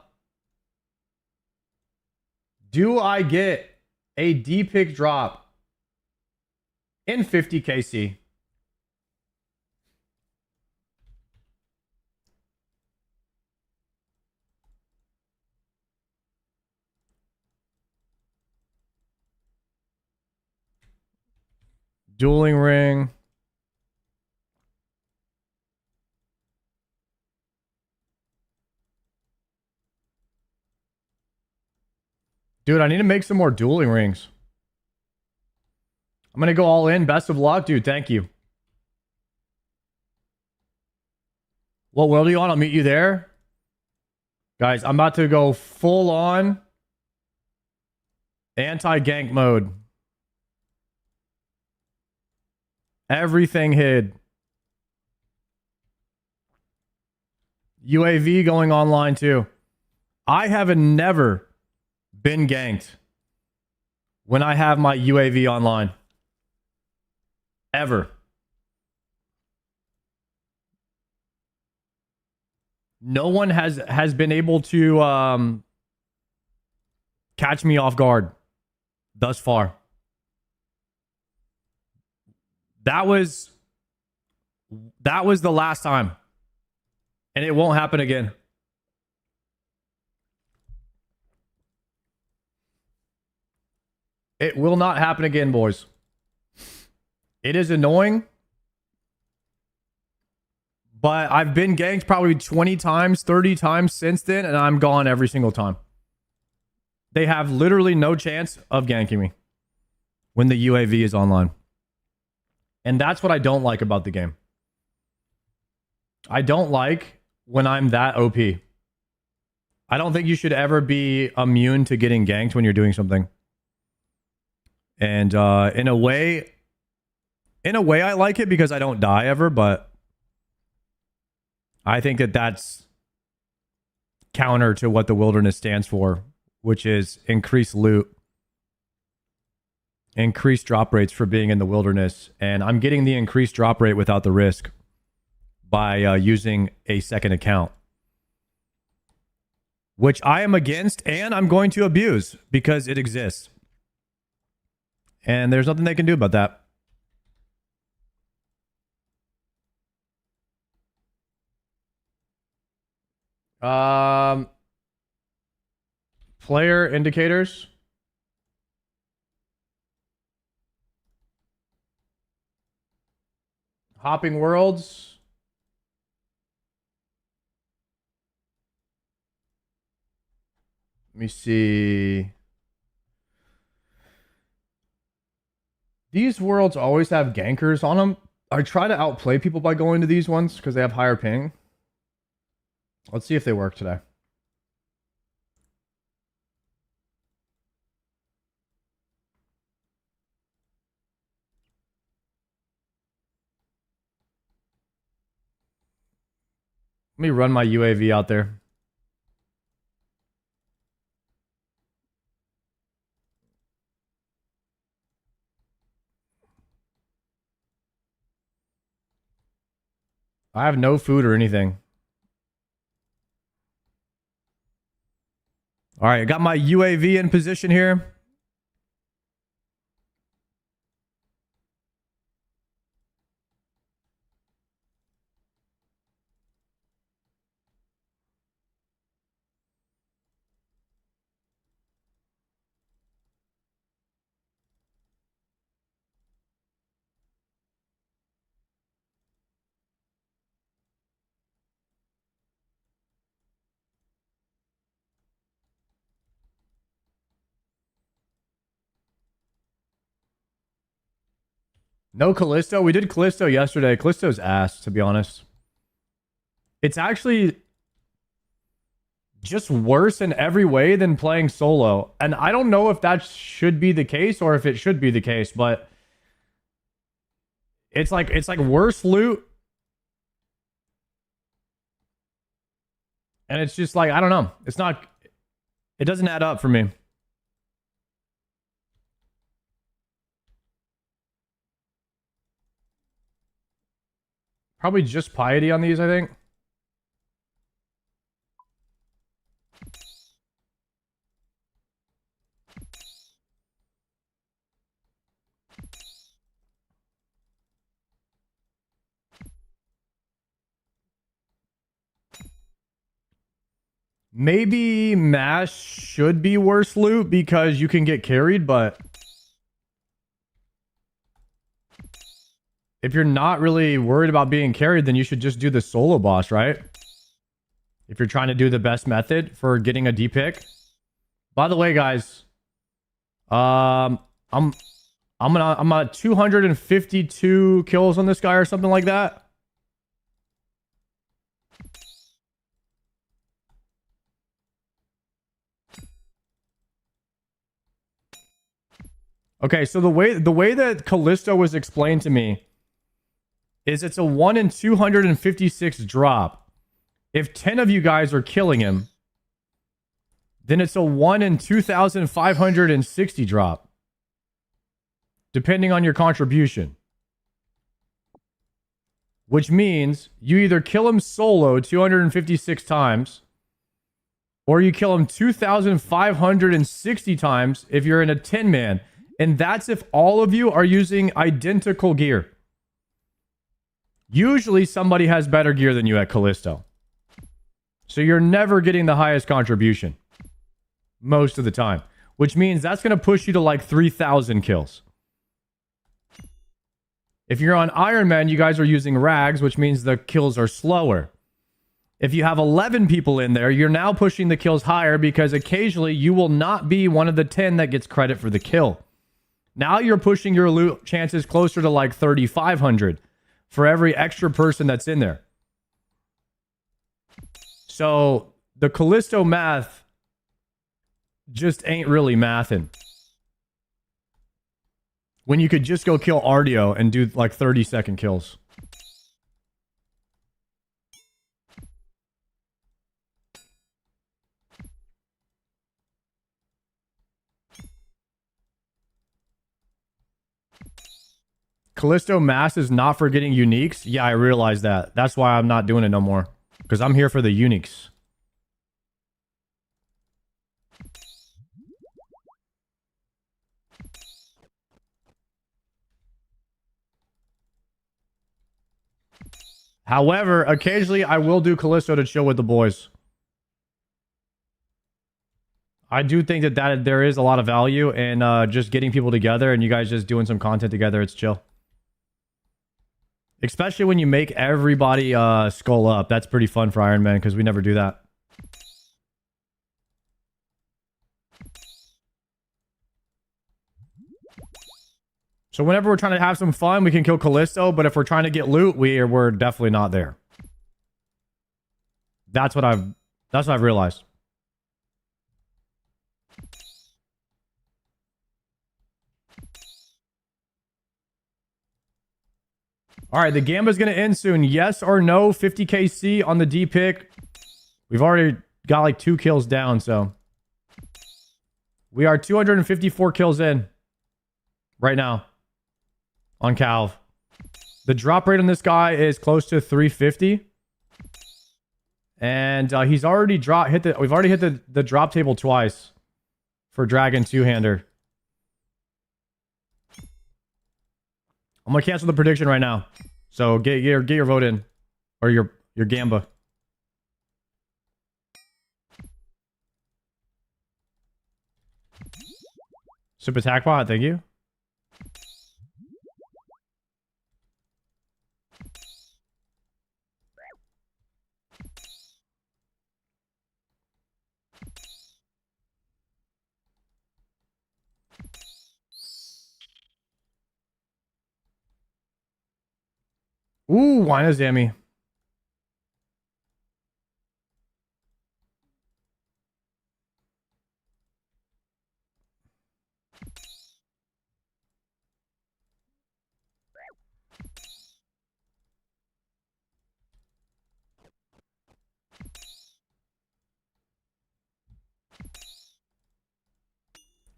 Do I get a D pick drop in 50 KC? Dueling ring. Dude, I need to make some more dueling rings. I'm going to go all in. Best of luck, dude. Thank you. What world are you on? I'll meet you there. Guys, I'm about to go full on anti-gank mode. Everything hid. UAV going online too. I have never been ganked when I have my UAV online. Ever. No one has been able to catch me off guard thus far. That was the last time. And it won't happen again. It will not happen again, boys. It is annoying. But I've been ganked probably 20 times, 30 times since then, and I'm gone every single time. They have literally no chance of ganking me when the UAV is online. And that's what I don't like about the game. I don't like when I'm that OP. I don't think you should ever be immune to getting ganked when you're doing something. And in a way, I like it because I don't die ever, but I think that that's counter to what the wilderness stands for, which is increased loot, increased drop rates for being in the wilderness. And I'm getting the increased drop rate without the risk by using a second account, which I am against and I'm going to abuse because it exists. And there's nothing they can do about that. Player indicators. Hopping worlds. Let me see. These worlds always have gankers on them. I try to outplay people by going to these ones because they have higher ping. Let's see if they work today. Let me run my UAV out there. I have no food or anything. All right, I got my UAV in position here. No Callisto. We did Callisto yesterday. Callisto's ass, to be honest. It's actually just worse in every way than playing solo. And I don't know if that should be the case or if it should be the case, but it's like worse loot. And it's just like, I don't know. It doesn't add up for me. Probably just piety on these, I think. Maybe mash should be worse loot because you can get carried, but if you're not really worried about being carried, then you should just do the solo boss, right? If you're trying to do the best method for getting a D pick. By the way, guys, I'm at 252 kills on this guy or something like that. Okay, so the way that Callisto was explained to me is it's a 1 in 256 drop. If 10 of you guys are killing him, then it's a 1 in 2,560 drop, depending on your contribution. Which means you either kill him solo 256 times, or you kill him 2,560 times if you're in a 10-man. And that's if all of you are using identical gear. Usually somebody has better gear than you at Callisto. So you're never getting the highest contribution. Most of the time. Which means that's going to push you to like 3,000 kills. If you're on Iron Man, you guys are using rags, which means the kills are slower. If you have 11 people in there, you're now pushing the kills higher because occasionally you will not be one of the 10 that gets credit for the kill. Now you're pushing your loot chances closer to like 3,500 for every extra person that's in there. So the Callisto math just ain't really mathing. When you could just go kill Ardio and do like 30-second kills. Callisto Mass is not for getting uniques. Yeah, I realize that. That's why I'm not doing it no more. Because I'm here for the uniques. However, occasionally I will do Callisto to chill with the boys. I do think that there is a lot of value in just getting people together and you guys just doing some content together. It's chill. Especially when you make everybody skull up. That's pretty fun for Iron Man because we never do that. So whenever we're trying to have some fun, we can kill Callisto. But if we're trying to get loot, we're definitely not there. That's what I've realized. All right, the Gamba's going to end soon. Yes or no, 50k C on the D pick. We've already got like 2 kills down, so. We are 254 kills in right now on Calv. The drop rate on this guy is close to 350. And he's already we've already hit the drop table twice for Dragon 2-hander. I'm gonna cancel the prediction right now. So get your vote in. Or your Gamba. Super attack bot, thank you. Ooh, Wina Zammy.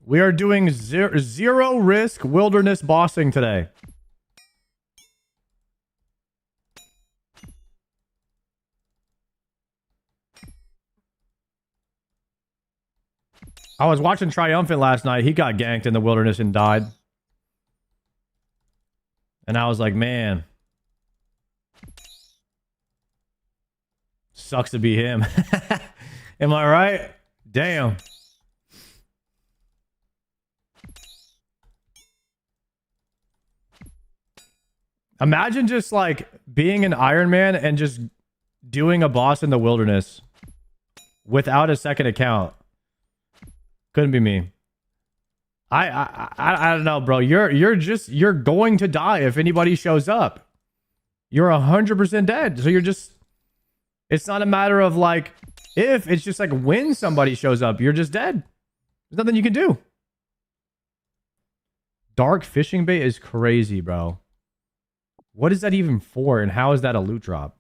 We are doing zero risk wilderness bossing today. I was watching Triumphant last night. He got ganked in the wilderness and died. And I was like, man. Sucks to be him. Am I right? Damn. Imagine just like being an Iron Man and just doing a boss in the wilderness without a second account. Couldn't be me. I don't know, bro. You're going to die if anybody shows up. You're 100% dead. So you're just, it's not a matter of like if, it's just like when somebody shows up, you're just dead. There's nothing you can do. Dark fishing bait is crazy, bro. What is that even for, and how is that a loot drop?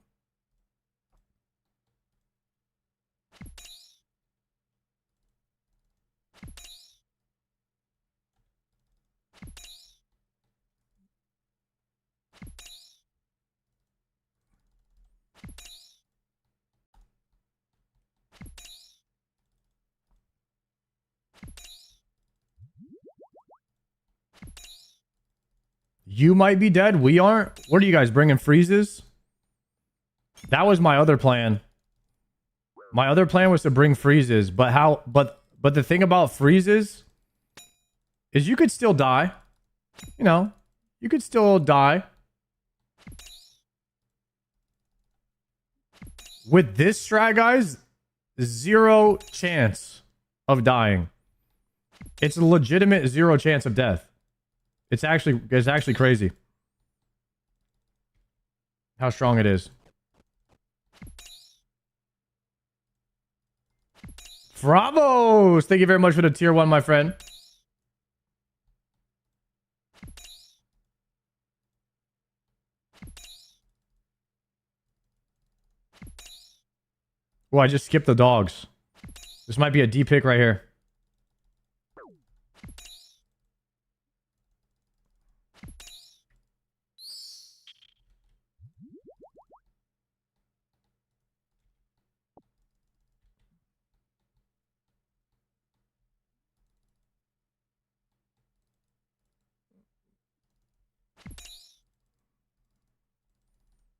You might be dead. We aren't. What are you guys bringing? Freezes? That was my other plan. My other plan was to bring freezes, but how? But the thing about freezes is you could still die. You know, you could still die. With this strat, guys, 0 chance of dying. It's a legitimate 0 chance of death. It's actually crazy how strong it is. Bravos! Thank you very much for the tier 1, my friend. Oh, I just skipped the dogs. This might be a D pick right here.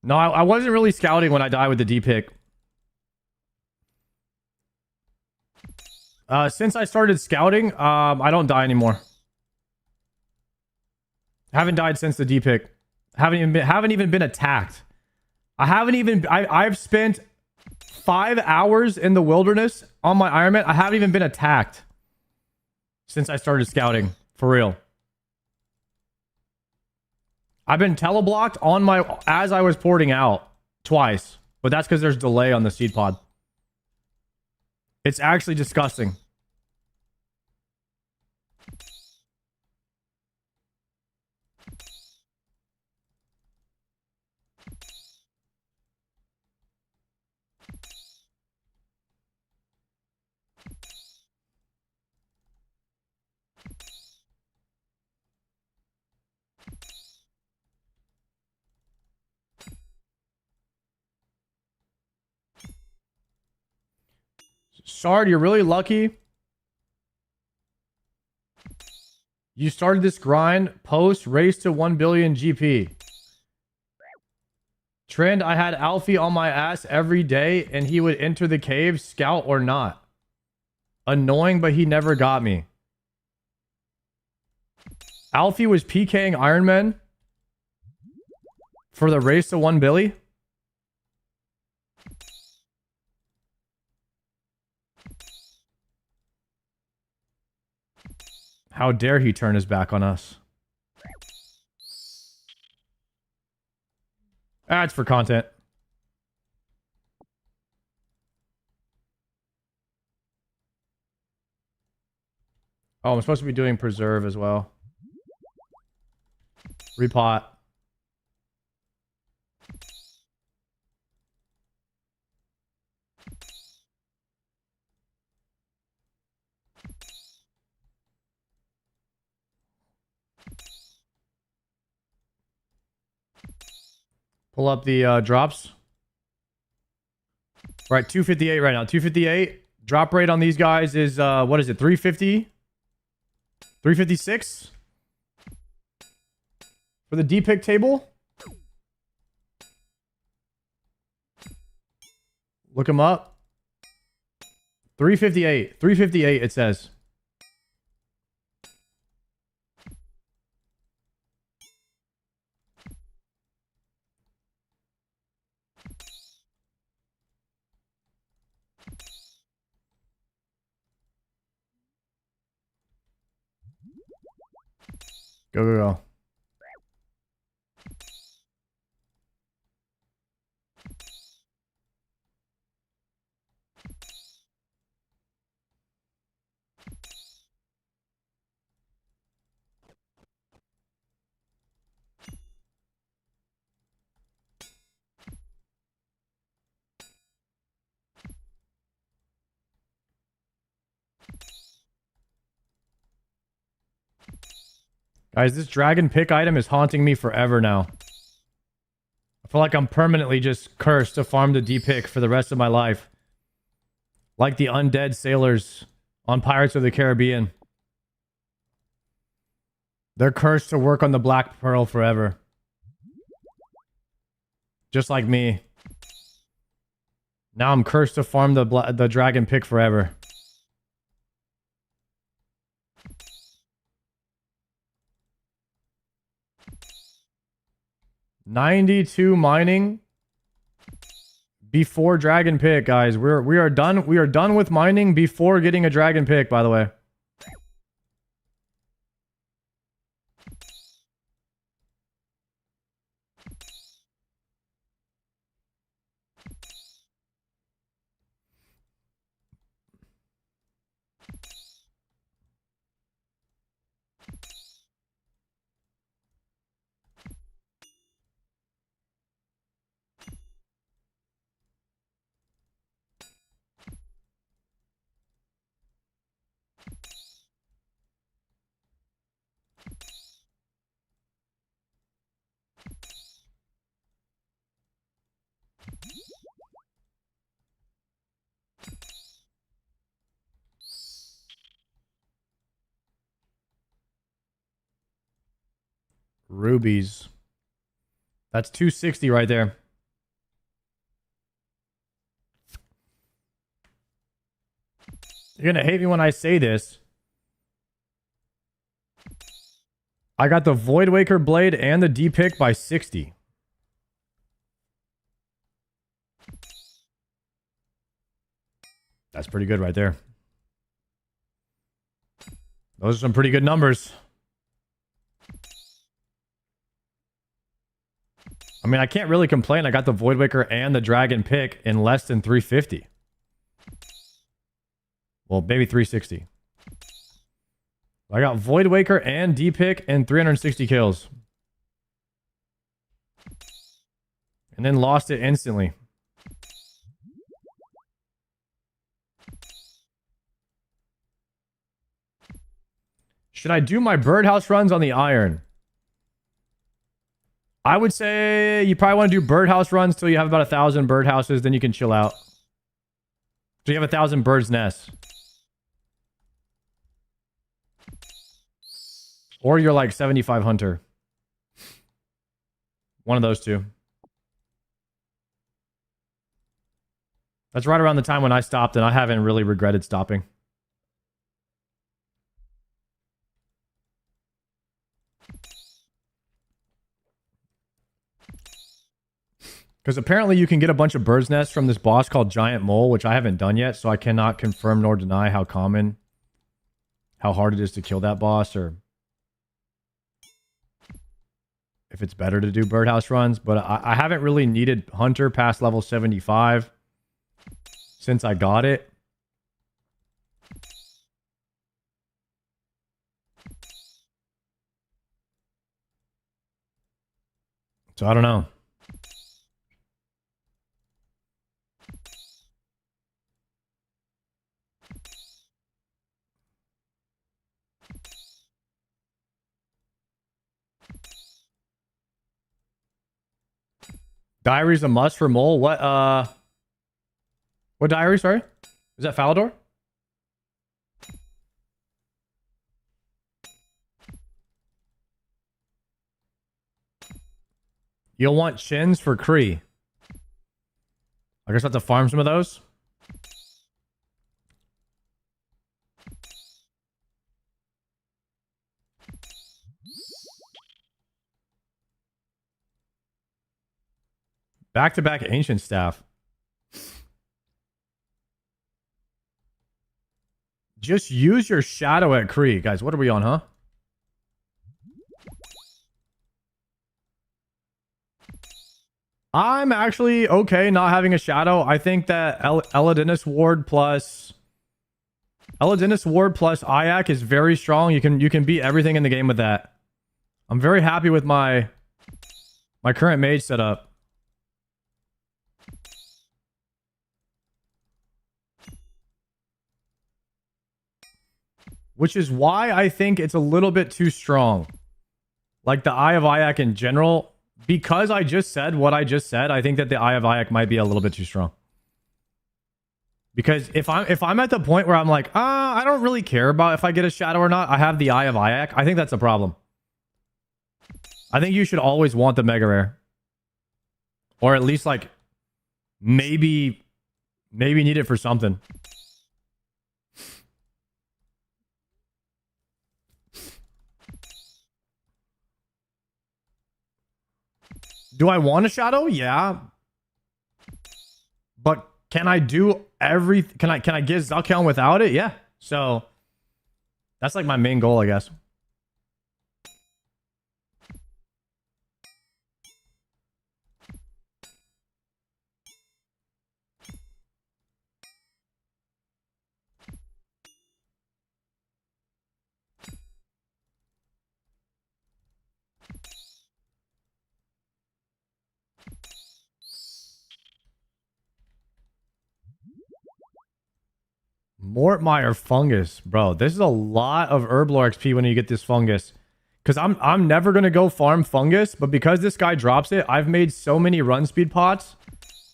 No, I wasn't really scouting when I died with the D pick. Since I started scouting, I don't die anymore. Haven't died since the D pick. Haven't even been attacked. I've spent 5 hours in the wilderness on my Iron Man. I haven't even been attacked since I started scouting. For real. I've been teleblocked on my as I was porting out twice, but that's because there's delay on the seed pod. It's actually disgusting. Shard, you're really lucky. You started this grind post race to 1 billion GP. Trend, I had Alfie on my ass every day and he would enter the cave, scout or not. Annoying, but he never got me. Alfie was PKing Iron Man for the race to 1 billy. How dare he turn his back on us? That's for content. Oh, I'm supposed to be doing preserve as well. Repot. Pull up the drops. We're at 258 right now. 258. Drop rate on these guys is, what is it, 350? 356? For the D-pick table? Look them up. 358. 358, it says. Go, go, go. Guys, this dragon pick item is haunting me forever now. I feel like I'm permanently just cursed to farm the D-pick for the rest of my life. Like the undead sailors on Pirates of the Caribbean. They're cursed to work on the Black Pearl forever. Just like me. Now I'm cursed to farm the dragon pick forever. $92 mining before dragon pick, guys. We are done. We are done with mining before getting a dragon pick, by the way. Rubies. That's 260 right there. You're gonna hate me when I say this. I got the Voidwaker blade and the D-pick by 60. That's pretty good right there. Those are some pretty good numbers. I mean, I can't really complain. I got the Voidwaker and the Dragon pick in less than 350. Well, maybe 360. I got Voidwaker and D-pick and 360 kills. And then lost it instantly. Should I do my birdhouse runs on the iron? I would say you probably want to do birdhouse runs till you have about 1,000 birdhouses, then you can chill out. So you have 1,000 birds' nests. Or you're like 75 hunter. One of those two. That's right around the time when I stopped, and I haven't really regretted stopping. Because apparently you can get a bunch of bird's nests from this boss called Giant Mole, which I haven't done yet, so I cannot confirm nor deny how hard it is to kill that boss, or if it's better to do birdhouse runs. But I haven't really needed Hunter past level 75 since I got it. So I don't know. Diary's a must for Mole. What diary, sorry? Is that Falador? You'll want chins for Kree. I guess I have to farm some of those. Back-to-back ancient staff. Just use your shadow at Kree. Guys, what are we on, huh? I'm actually okay not having a shadow. I think that Eladinus Ward plus Ayak is very strong. You can beat everything in the game with that. I'm very happy with my current mage setup. Which is why I think it's a little bit too strong. Like the Eye of Ayak in general, because I just said what I just said, I think that the Eye of Ayak might be a little bit too strong. Because if I'm at the point where I'm like, I don't really care about if I get a shadow or not, I have the Eye of Ayak, I think that's a problem. I think you should always want the mega rare. Or at least like maybe need it for something. Do I want a shadow? Yeah. But can I do everything? Can I get Zalkion without it? Yeah. So that's like my main goal, I guess. Mortmire fungus, bro. This is a lot of Herblore XP when you get this fungus. Because I'm never gonna go farm fungus, but because this guy drops it, I've made so many run speed pots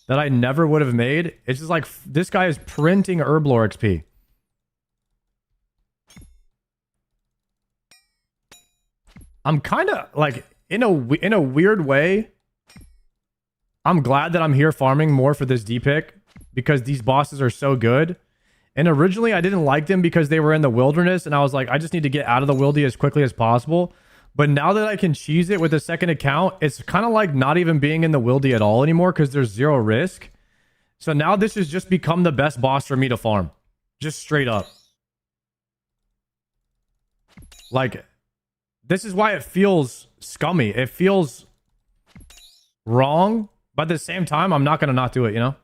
that I never would have made. It's just like this guy is printing Herblore XP. I'm kind of like in a weird way. I'm glad that I'm here farming more for this D pick because these bosses are so good. And originally I didn't like them because they were in the wilderness and I was like, I just need to get out of the wildy as quickly as possible. But now that I can cheese it with a second account, it's kind of like not even being in the wildy at all anymore because there's zero risk. So now this has just become the best boss for me to farm. Just straight up. Like, this is why it feels scummy. It feels wrong, but at the same time, I'm not going to not do it, you know?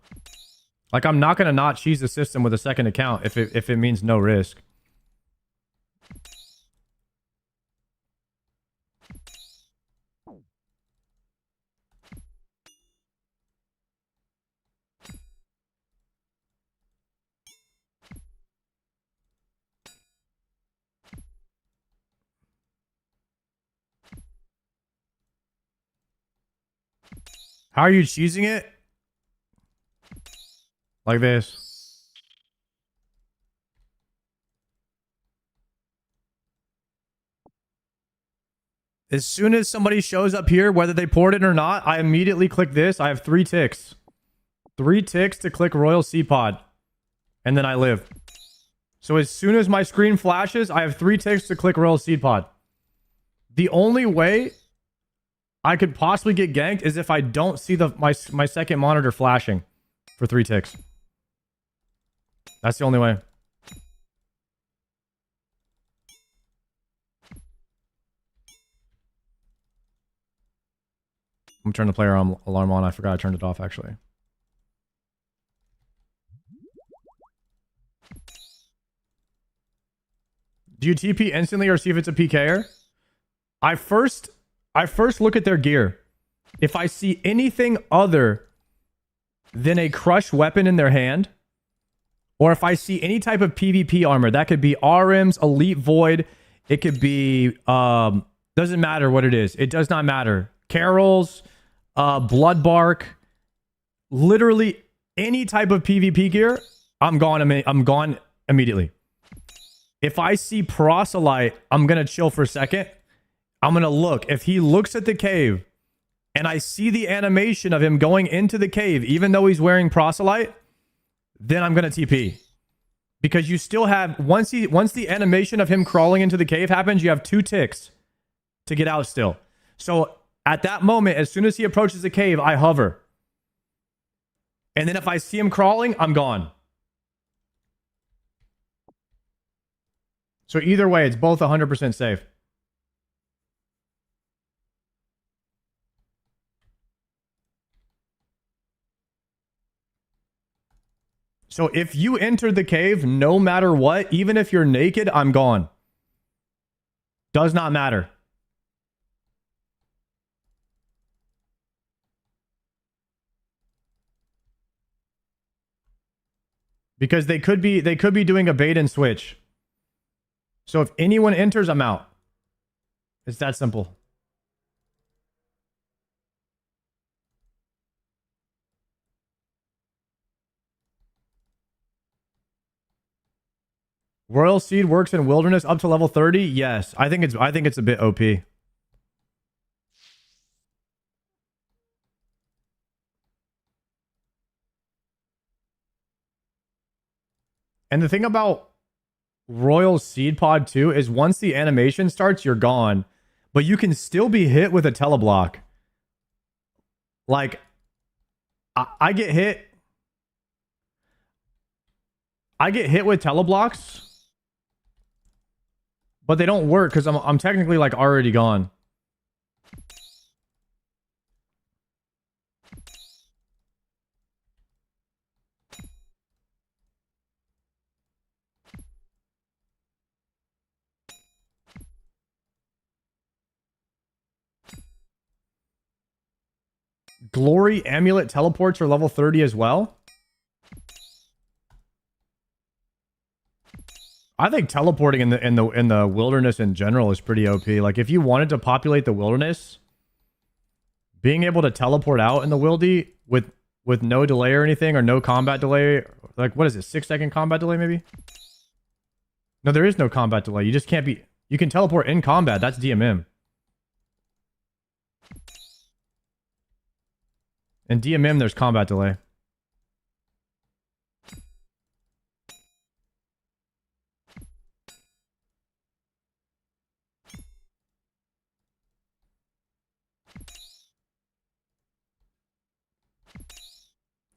Like, I'm not going to not cheese the system with a second account if it means no risk. How are you cheesing it? Like this. As soon as somebody shows up here, whether they poured it or not, I immediately click this. I have 3 ticks. 3 ticks to click Royal Sea Pod. And then I live. So as soon as my screen flashes, I have 3 ticks to click Royal Seed Pod. The only way I could possibly get ganked is if I don't see my second monitor flashing for 3 ticks. That's the only way. I'm turning the player alarm on. I forgot I turned it off, actually. Do you TP instantly or see if it's a PKer? I first look at their gear. If I see anything other than a crushed weapon in their hand, or if I see any type of PvP armor, that could be RMs, Elite Void, it could be, doesn't matter what it is. It does not matter. Carols, Bloodbark, literally any type of PvP gear, I'm gone. I'm gone immediately. If I see proselyte, I'm gonna chill for a second. I'm gonna look. If he looks at the cave and I see the animation of him going into the cave, even though he's wearing proselyte, then I'm gonna TP. Because you still have, once the animation of him crawling into the cave happens, you have 2 ticks to get out still. So at that moment, as soon as he approaches the cave, I hover. And then if I see him crawling, I'm gone. So either way, it's both 100% safe. So if you enter the cave, no matter what, even if you're naked, I'm gone. Does not matter. Because they could be doing a bait and switch. So if anyone enters, I'm out. It's that simple. Royal Seed works in Wilderness up to level 30? Yes. I think it's a bit OP. And the thing about Royal Seed Pod 2 is once the animation starts, you're gone. But you can still be hit with a teleblock. Like, I get hit. I get hit with teleblocks. But they don't work because I'm technically like already gone. Glory Amulet teleports are level 30 as well. I think teleporting in the wilderness in general is pretty OP. Like if you wanted to populate the wilderness, being able to teleport out in the wildy with no delay or anything, or no combat delay, like what is it, 6-second combat delay maybe? No, there is no combat delay. You just can't be. You can teleport in combat. That's DMM. In DMM, there's combat delay.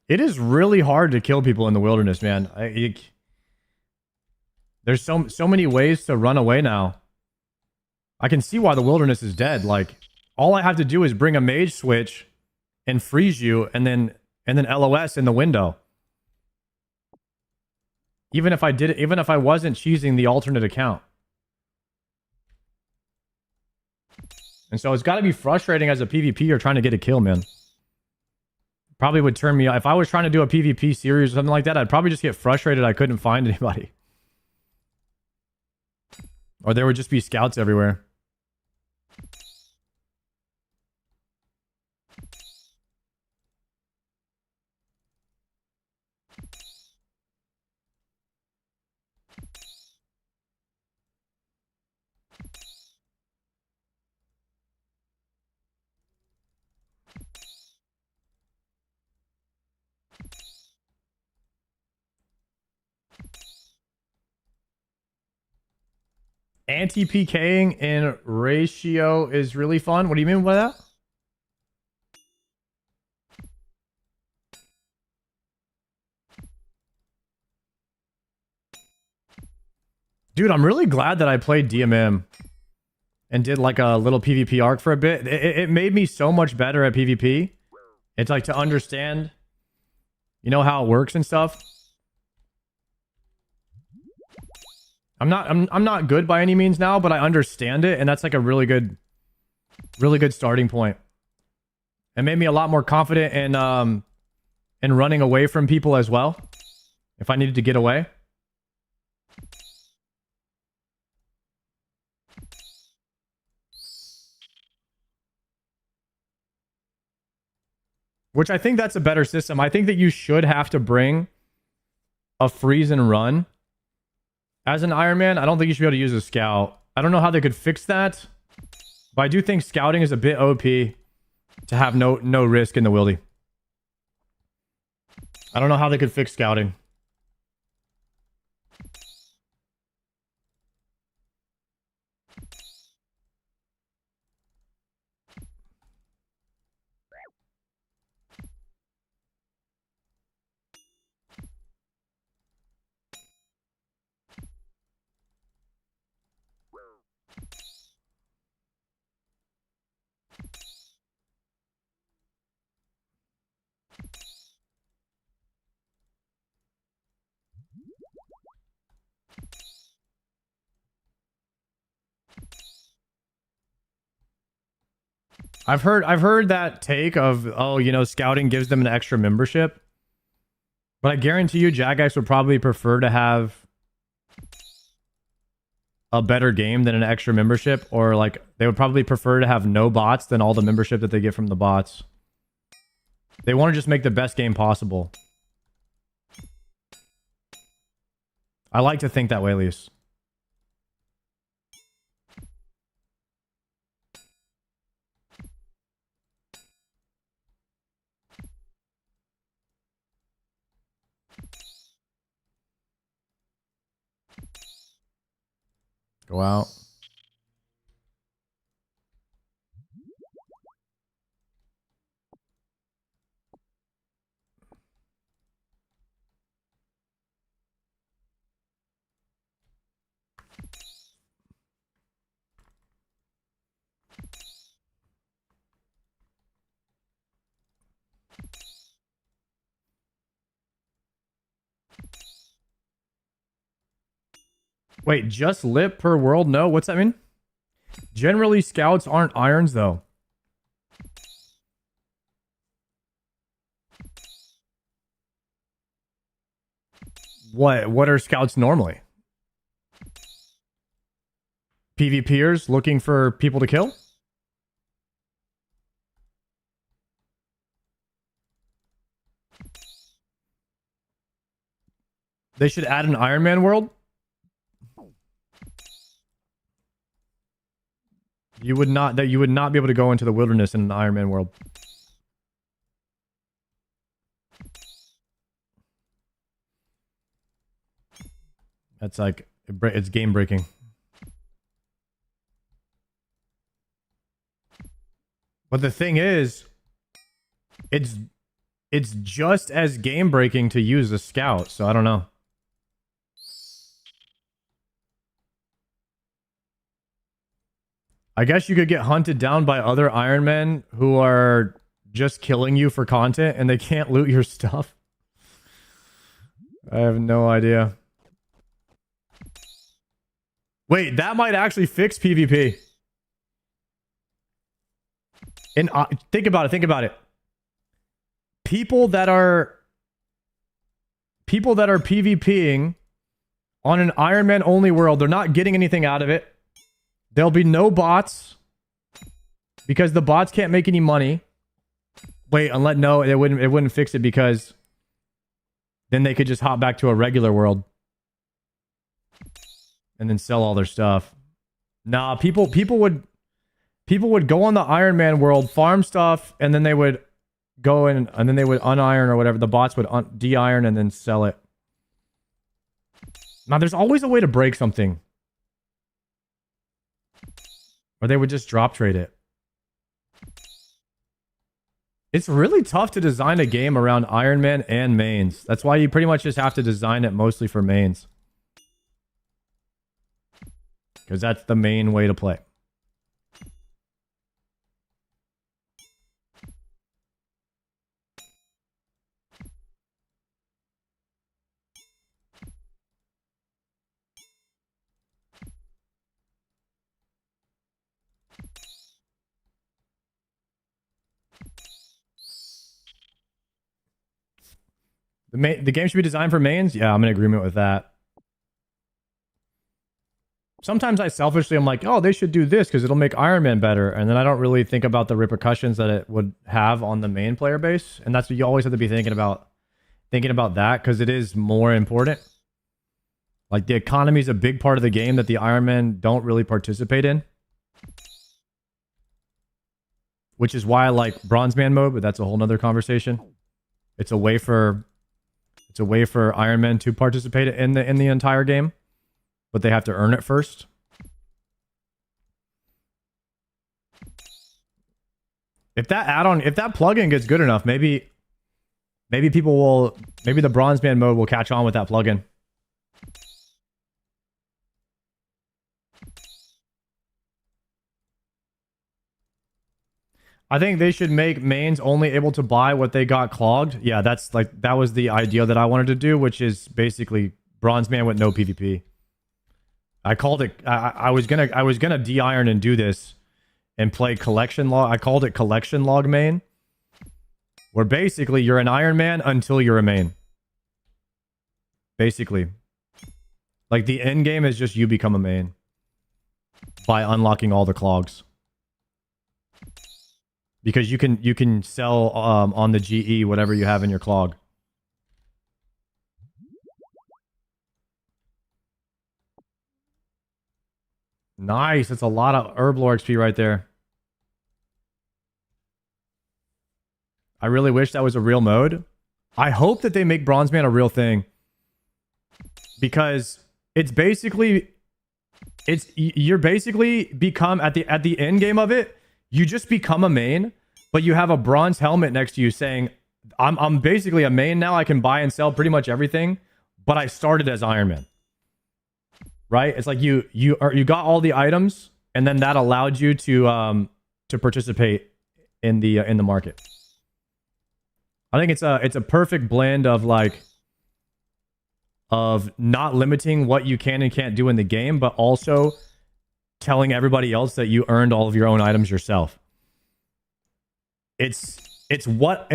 It is really hard to kill people in the wilderness, man. There's so many ways to run away now. I can see why the wilderness is dead. Like, all I have to do is bring a mage switch and freeze you, and then LOS in the window. Even if I wasn't cheesing the alternate account. And so it's got to be frustrating as a PvP or trying to get a kill, man. Probably would turn me off. If I was trying to do a PvP series or something like that, I'd probably just get frustrated I couldn't find anybody. Or there would just be scouts everywhere. Anti-PKing in ratio is really fun. What do you mean by that? Dude, I'm really glad that I played DMM and did like a little PvP arc for a bit. It made me so much better at PvP. It's like to understand, you know, how it works and stuff. I'm not good by any means now, but I understand it, and that's like a really good starting point. It made me a lot more confident in running away from people as well, if I needed to get away. Which I think that's a better system. I think that you should have to bring a freeze and run as an Iron Man, I don't think you should be able to use a scout. I don't know how they could fix that, but I do think scouting is a bit OP to have no risk in the wildy. I don't know how they could fix scouting. I've heard that take of, oh, you know, scouting gives them an extra membership. But I guarantee you Jagex would probably prefer to have a better game than an extra membership, or like they would probably prefer to have no bots than all the membership that they get from the bots. They want to just make the best game possible. I like to think that way, at least. Go out. Wait, just lip per world? No, what's that mean? Generally, scouts aren't irons, though. What are scouts normally? PvPers looking for people to kill? They should add an Iron Man world? You would not be able to go into the wilderness in an Iron Man world. That's like, it's game breaking. But the thing is, it's just as game breaking to use a scout, so I don't know. I guess you could get hunted down by other Iron Men who are just killing you for content and they can't loot your stuff. I have no idea. Wait, that might actually fix PvP. And think about it. People that are PvPing on an Iron Man only world, they're not getting anything out of it. There'll be no bots because the bots can't make any money. Wait, no, it wouldn't fix it because then they could just hop back to a regular world and then sell all their stuff. Nah, people would go on the Iron Man world, farm stuff, and then they would go in and then they would uniron or whatever. The bots would de-iron and then sell it. Now, there's always a way to break something. Or they would just drop trade it. It's really tough to design a game around Iron Man and mains. That's why you pretty much just have to design it mostly for mains. Because that's the main way to play. The game should be designed for mains? Yeah, I'm in agreement with that. Sometimes I selfishly am like, oh, they should do this because it'll make Iron Man better. And then I don't really think about the repercussions that it would have on the main player base. And that's what you always have to be thinking about. thinking about that because it is more important. Like the economy is a big part of the game that the Iron Man don't really participate in. Which is why I like Bronze Man mode, but that's a whole nother conversation. It's a way for Iron Man to participate in the entire game, but they have to earn it first. If that add-on, if that plugin gets good enough, maybe people will, maybe the Bronze Man mode will catch on with that plugin. I think they should make mains only able to buy what they got clogged. Yeah, that's like, that was the idea that I wanted to do, which is basically Bronze Man with no PvP. I called it, I was gonna de-iron and do this and play collection log. I called it collection log main, where basically you're an Iron Man until you're a main. Basically. Like the end game is just you become a main by unlocking all the clogs. Because you can sell on the GE whatever you have in your clog. Nice. That's a lot of Herblore XP right there. I really wish that was a real mode. I hope that they make Bronze Man a real thing. Because it's basically... You're basically become... At the end game of it... You just become a main, but you have a bronze helmet next to you saying, I'm basically a main now. I can buy and sell pretty much everything, but I started as Iron Man. Right? It's like you got all the items, and then that allowed you to participate in the market. I think it's a perfect blend of not limiting what you can and can't do in the game, but also telling everybody else that you earned all of your own items yourself. It's what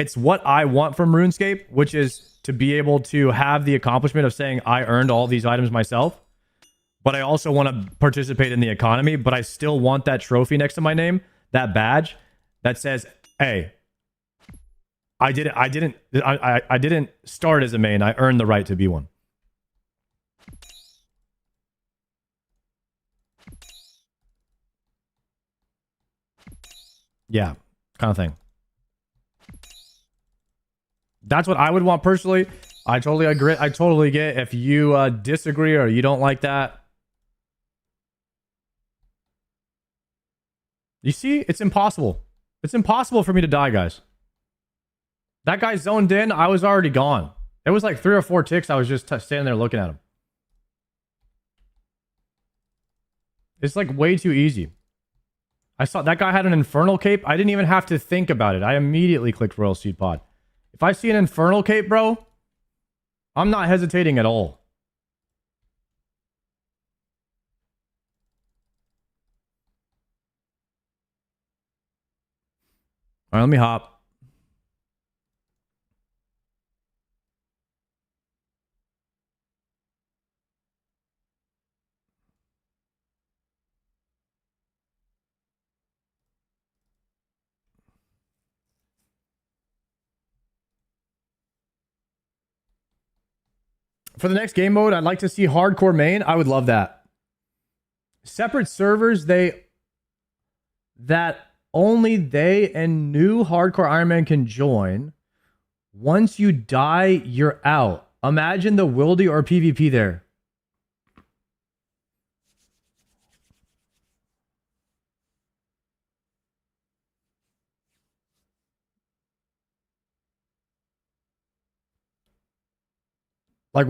I want from RuneScape, which is to be able to have the accomplishment of saying I earned all these items myself, but I also want to participate in the economy, but I still want that trophy next to my name, that badge that says, "Hey, I didn't start as a main. I earned the right to be one." Yeah, kind of thing. That's what I would want personally. I totally agree. I totally get if you disagree or you don't like that. You see, it's impossible. It's impossible for me to die, guys. That guy zoned in. I was already gone. It was like 3 or 4 ticks. I was just standing there looking at him. It's like way too easy. I saw that guy had an Infernal Cape. I didn't even have to think about it. I immediately clicked Royal Seed Pod. If I see an Infernal Cape, bro, I'm not hesitating at all. All right, let me hop. For the next game mode, I'd like to see hardcore main. I would love that. Separate servers, that only they and new hardcore Iron Man can join. Once you die, you're out. Imagine the Wildy or PvP there. Like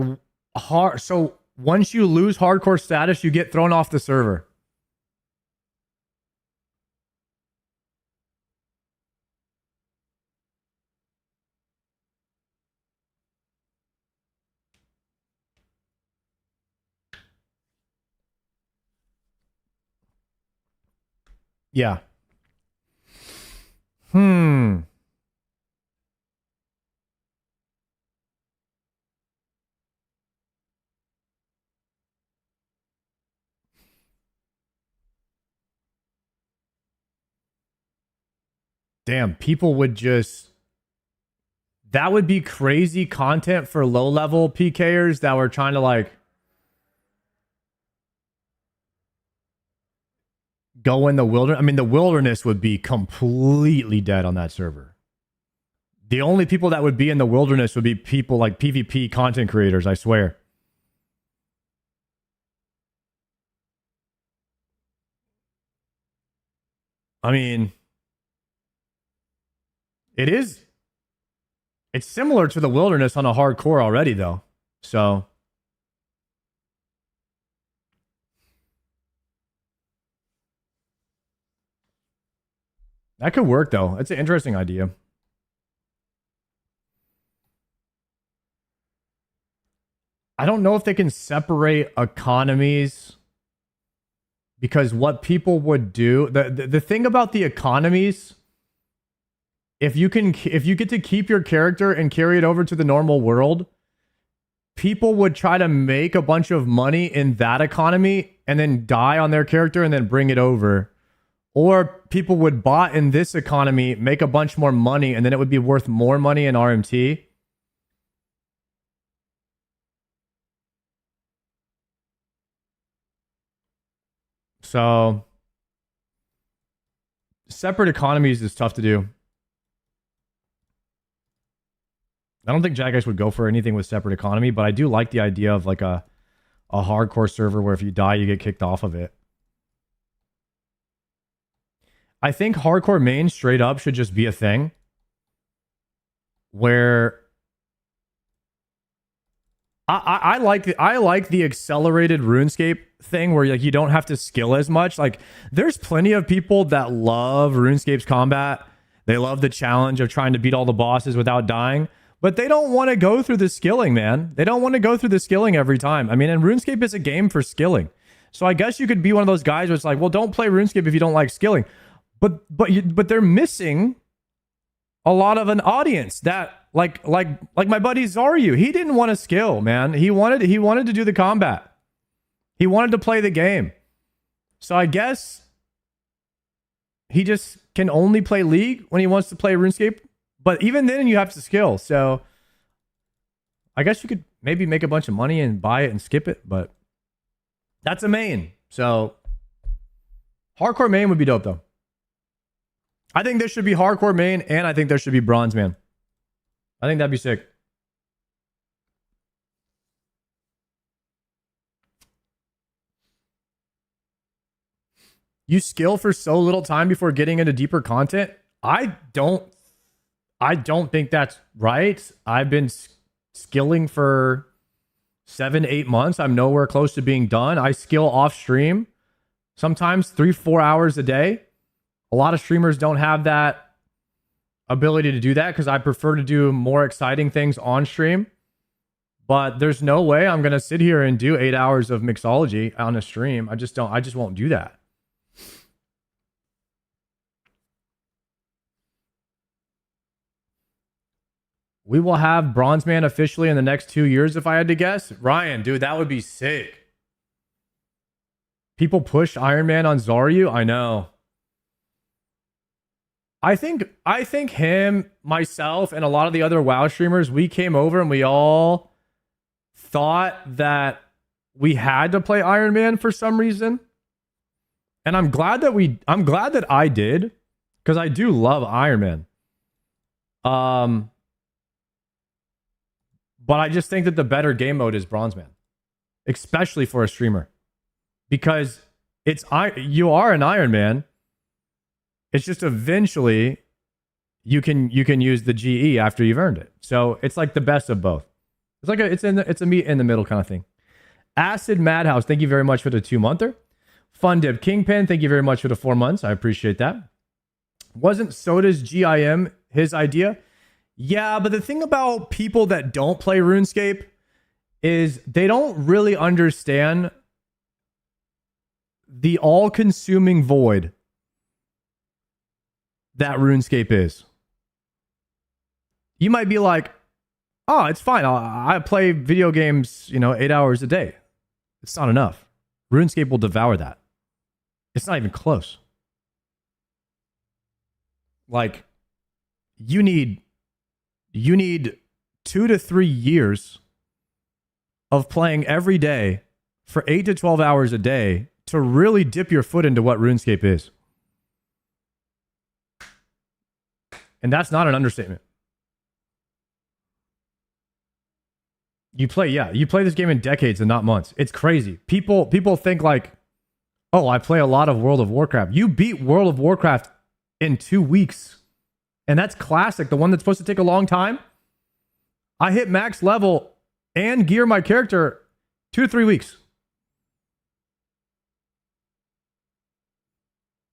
hard. So once you lose hardcore status, you get thrown off the server. Yeah. Damn, people would just that would be crazy content for low-level PKers that were trying to like go in the wilderness. I mean, the wilderness would be completely dead on that server. The only people that would be in the wilderness would be people like PvP content creators, I swear. I mean, it's similar to the wilderness on a hardcore already, though. So that could work, though. It's an interesting idea. I don't know if they can separate economies, because what people would do, the thing about the economies, if you get to keep your character and carry it over to the normal world, people would try to make a bunch of money in that economy and then die on their character and then bring it over. Or people would bot in this economy, make a bunch more money, and then it would be worth more money in RMT. So separate economies is tough to do. I don't think Jackass would go for anything with separate economy, but I do like the idea of like a hardcore server where if you die, you get kicked off of it. I think hardcore main straight up should just be a thing where I like the accelerated RuneScape thing where like you don't have to skill as much. Like there's plenty of people that love RuneScape's combat. They love the challenge of trying to beat all the bosses without dying, but they don't want to go through the skilling, man. They don't want to go through the skilling every time. I mean, and RuneScape is a game for skilling. So I guess you could be one of those guys where it's like, well, don't play RuneScape if you don't like skilling. But they're missing a lot of an audience that like my buddy Zaryu. He didn't want to skill, man. He wanted to do the combat. He wanted to play the game. So I guess he just can only play League when he wants to play RuneScape. But even then you have to skill. So I guess you could maybe make a bunch of money and buy it and skip it, but that's a main. So hardcore main would be dope though. I think there should be hardcore main, and I think there should be bronze man. I think that'd be sick. You skill for so little time before getting into deeper content? I don't think that's right. I've been skilling for 7-8 months. I'm nowhere close to being done. I skill off stream, sometimes 3-4 hours a day. A lot of streamers don't have that ability to do that because I prefer to do more exciting things on stream. But there's no way I'm going to sit here and do 8 hours of mixology on a stream. I just won't do that. We will have Bronze Man officially in the next 2 years if I had to guess. Ryan, dude, that would be sick. People push Iron Man on Zaryu? I know. I think him, myself, and a lot of the other WoW streamers, we came over and we all thought that we had to play Iron Man for some reason. And I'm glad that I did, because I do love Iron Man. But I just think that the better game mode is Bronze Man, especially for a streamer, because you are an Iron Man. It's just eventually you can use the GE after you've earned it. So it's like the best of both. It's like it's a meet in the middle kind of thing. Acid Madhouse, thank you very much for the 2-monther. Fun Dip Kingpin, thank you very much for the 4 months. I appreciate that. Wasn't Soda's GIM his idea? Yeah, but the thing about people that don't play RuneScape is they don't really understand the all-consuming void that RuneScape is. You might be like, oh, it's fine. I play video games, 8 hours a day. It's not enough. RuneScape will devour that. It's not even close. Like, you need you need 2 to 3 years of playing every day for 8 to 12 hours a day to really dip your foot into what RuneScape is. And that's not an understatement. You play this game in decades and not months. It's crazy. People think like, oh, I play a lot of World of Warcraft. You beat World of Warcraft in 2 weeks. And that's classic, the one that's supposed to take a long time. I hit max level and gear my character 2 to 3 weeks.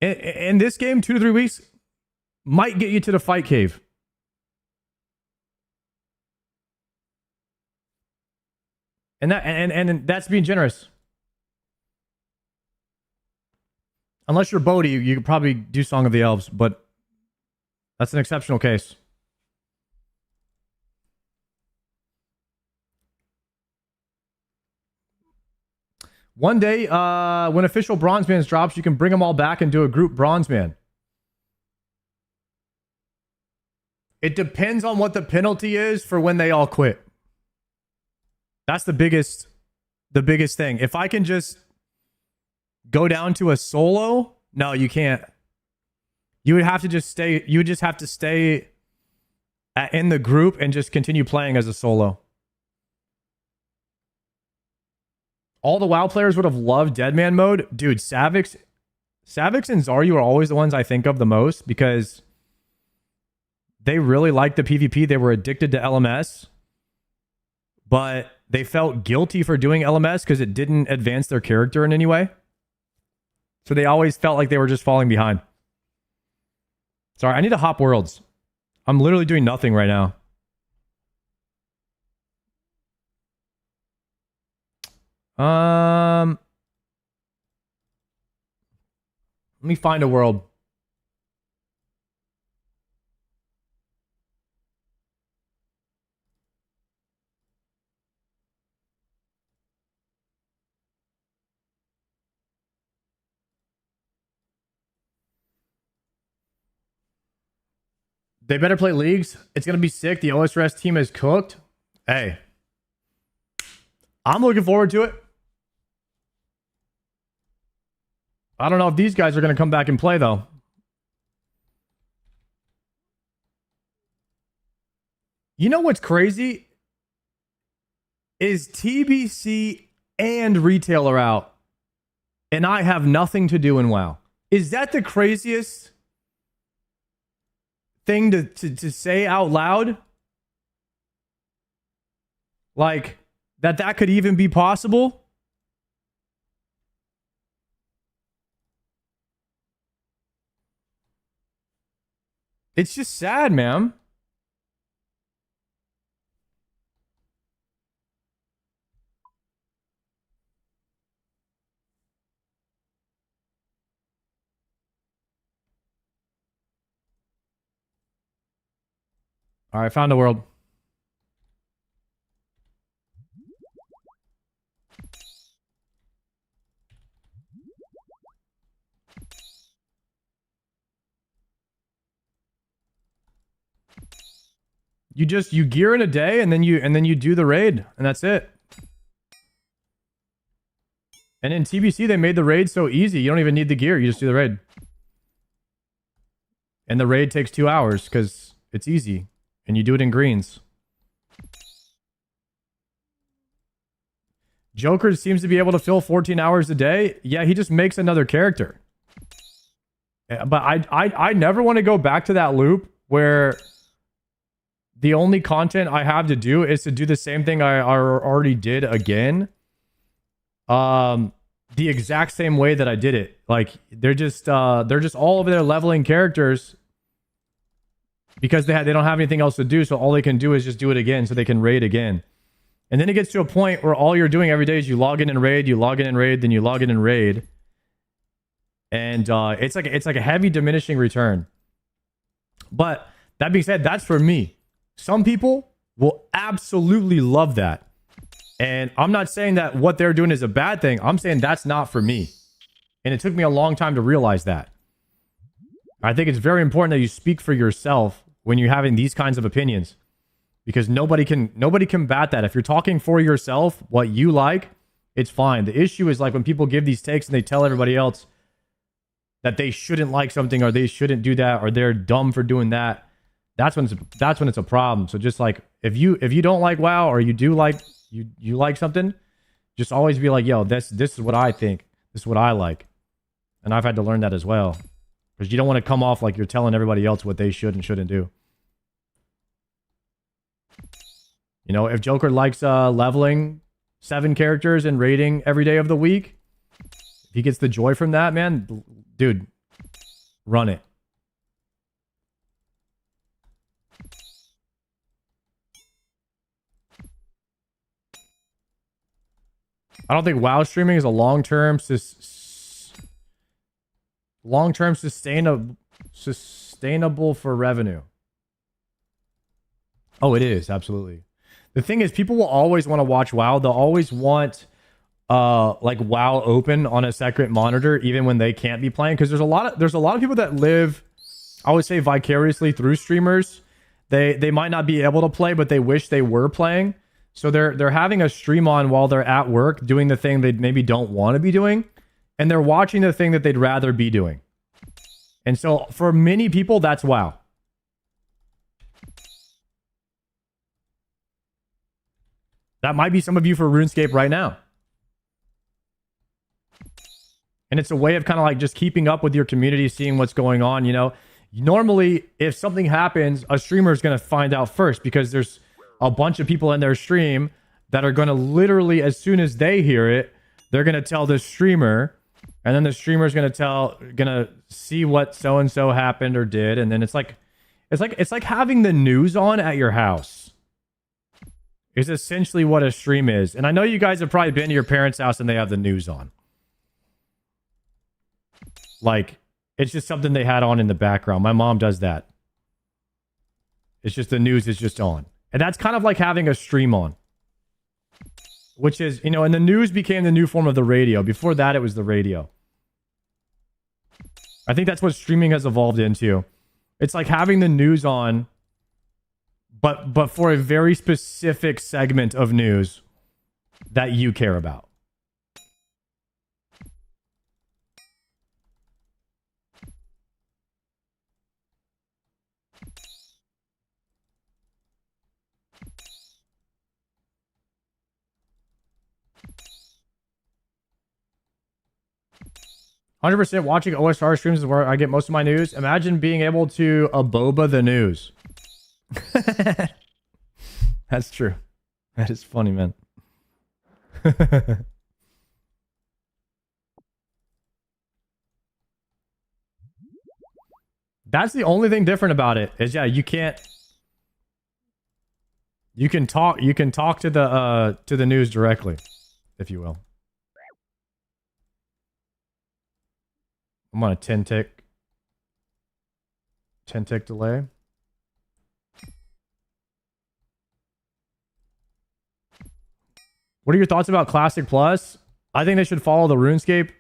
In this game, 2 to 3 weeks might get you to the fight cave. And that's being generous. Unless you're Bodhi, you could probably do Song of the Elves, but that's an exceptional case. One day, when official Bronze Bands drops, you can bring them all back and do a group Bronze Band. It depends on what the penalty is for when they all quit. That's the biggest thing. If I can just go down to a solo, no, you can't. You would have to just stay. You would just have to stay in the group and just continue playing as a solo. All the WoW players would have loved Deadman mode. Dude, Savix and Zaryu are always the ones I think of the most because they really liked the PvP. They were addicted to LMS, but they felt guilty for doing LMS because it didn't advance their character in any way. So they always felt like they were just falling behind. Sorry, I need to hop worlds. I'm literally doing nothing right now. Let me find a world. They better play leagues. It's going to be sick. The osrs team is cooked. Hey, I'm looking forward to it. I don't know if these guys are going to come back and play, though. You know what's crazy? Is TBC and retail are out, and I have nothing to do in WoW. Is that the craziest thing to say out loud? Like, that could even be possible? It's just sad, man. All right, found a world. You gear in a day and then you do the raid and that's it. And in TBC they made the raid so easy. You don't even need the gear. You just do the raid. And the raid takes 2 hours because it's easy. And you do it in greens. Joker seems to be able to fill 14 hours a day. Yeah, he just makes another character. But I never want to go back to that loop where the only content I have to do is to do the same thing I already did again. The exact same way that I did it. Like they're just all over there leveling characters because they don't have anything else to do, so all they can do is just do it again so they can raid again. And then it gets to a point where all you're doing every day is you log in and raid, you log in and raid, then you log in and raid. And it's like a heavy diminishing return. But that being said, that's for me. Some people will absolutely love that. And I'm not saying that what they're doing is a bad thing. I'm saying that's not for me. And it took me a long time to realize that. I think it's very important that you speak for yourself when you're having these kinds of opinions. because nobody can combat that. If you're talking for yourself, what you like, it's fine. The issue is like when people give these takes and they tell everybody else that they shouldn't like something or they shouldn't do that or they're dumb for doing that. That's when it's a problem. So just like if you don't like WoW or you do like you like something, just always be like, yo, this is what I think. This is what I like. And I've had to learn that as well. Because you don't want to come off like you're telling everybody else what they should and shouldn't do. You know, if Joker likes leveling 7 characters and raiding every day of the week, if he gets the joy from that, man, dude, run it. I don't think WoW streaming is a long-term sustainable for revenue. Oh, it is, absolutely. The thing is, people will always want to watch WoW. They'll always want like WoW open on a second monitor, even when they can't be playing. Because there's a lot of people that live, I would say, vicariously through streamers. They might not be able to play, but they wish they were playing. So they're having a stream on while they're at work, doing the thing they maybe don't want to be doing, and they're watching the thing that they'd rather be doing. And so for many people, that's WoW. That might be some of you for RuneScape right now. And it's a way of kind of like just keeping up with your community, seeing what's going on, you know. Normally, if something happens, a streamer is going to find out first because there's a bunch of people in their stream that are going to literally, as soon as they hear it, they're going to tell the streamer, and then the streamer is going to see what so-and-so happened or did. And then it's like having the news on at your house is essentially what a stream is. And I know you guys have probably been to your parents' house and they have the news on. Like, it's just something they had on in the background. My mom does that. It's just the news is just on. And that's kind of like having a stream on. Which is, you know, and the news became the new form of the radio. Before that, it was the radio. I think that's what streaming has evolved into. It's like having the news on, but for a very specific segment of news that you care about. 100% watching OSR streams is where I get most of my news. Imagine being able to aboba the news. That's true. That is funny, man. That's the only thing different about it is, yeah, you can't. You can talk to the news directly, if you will. I'm on a 10 tick delay. What are your thoughts about Classic Plus? I think they should follow the RuneScape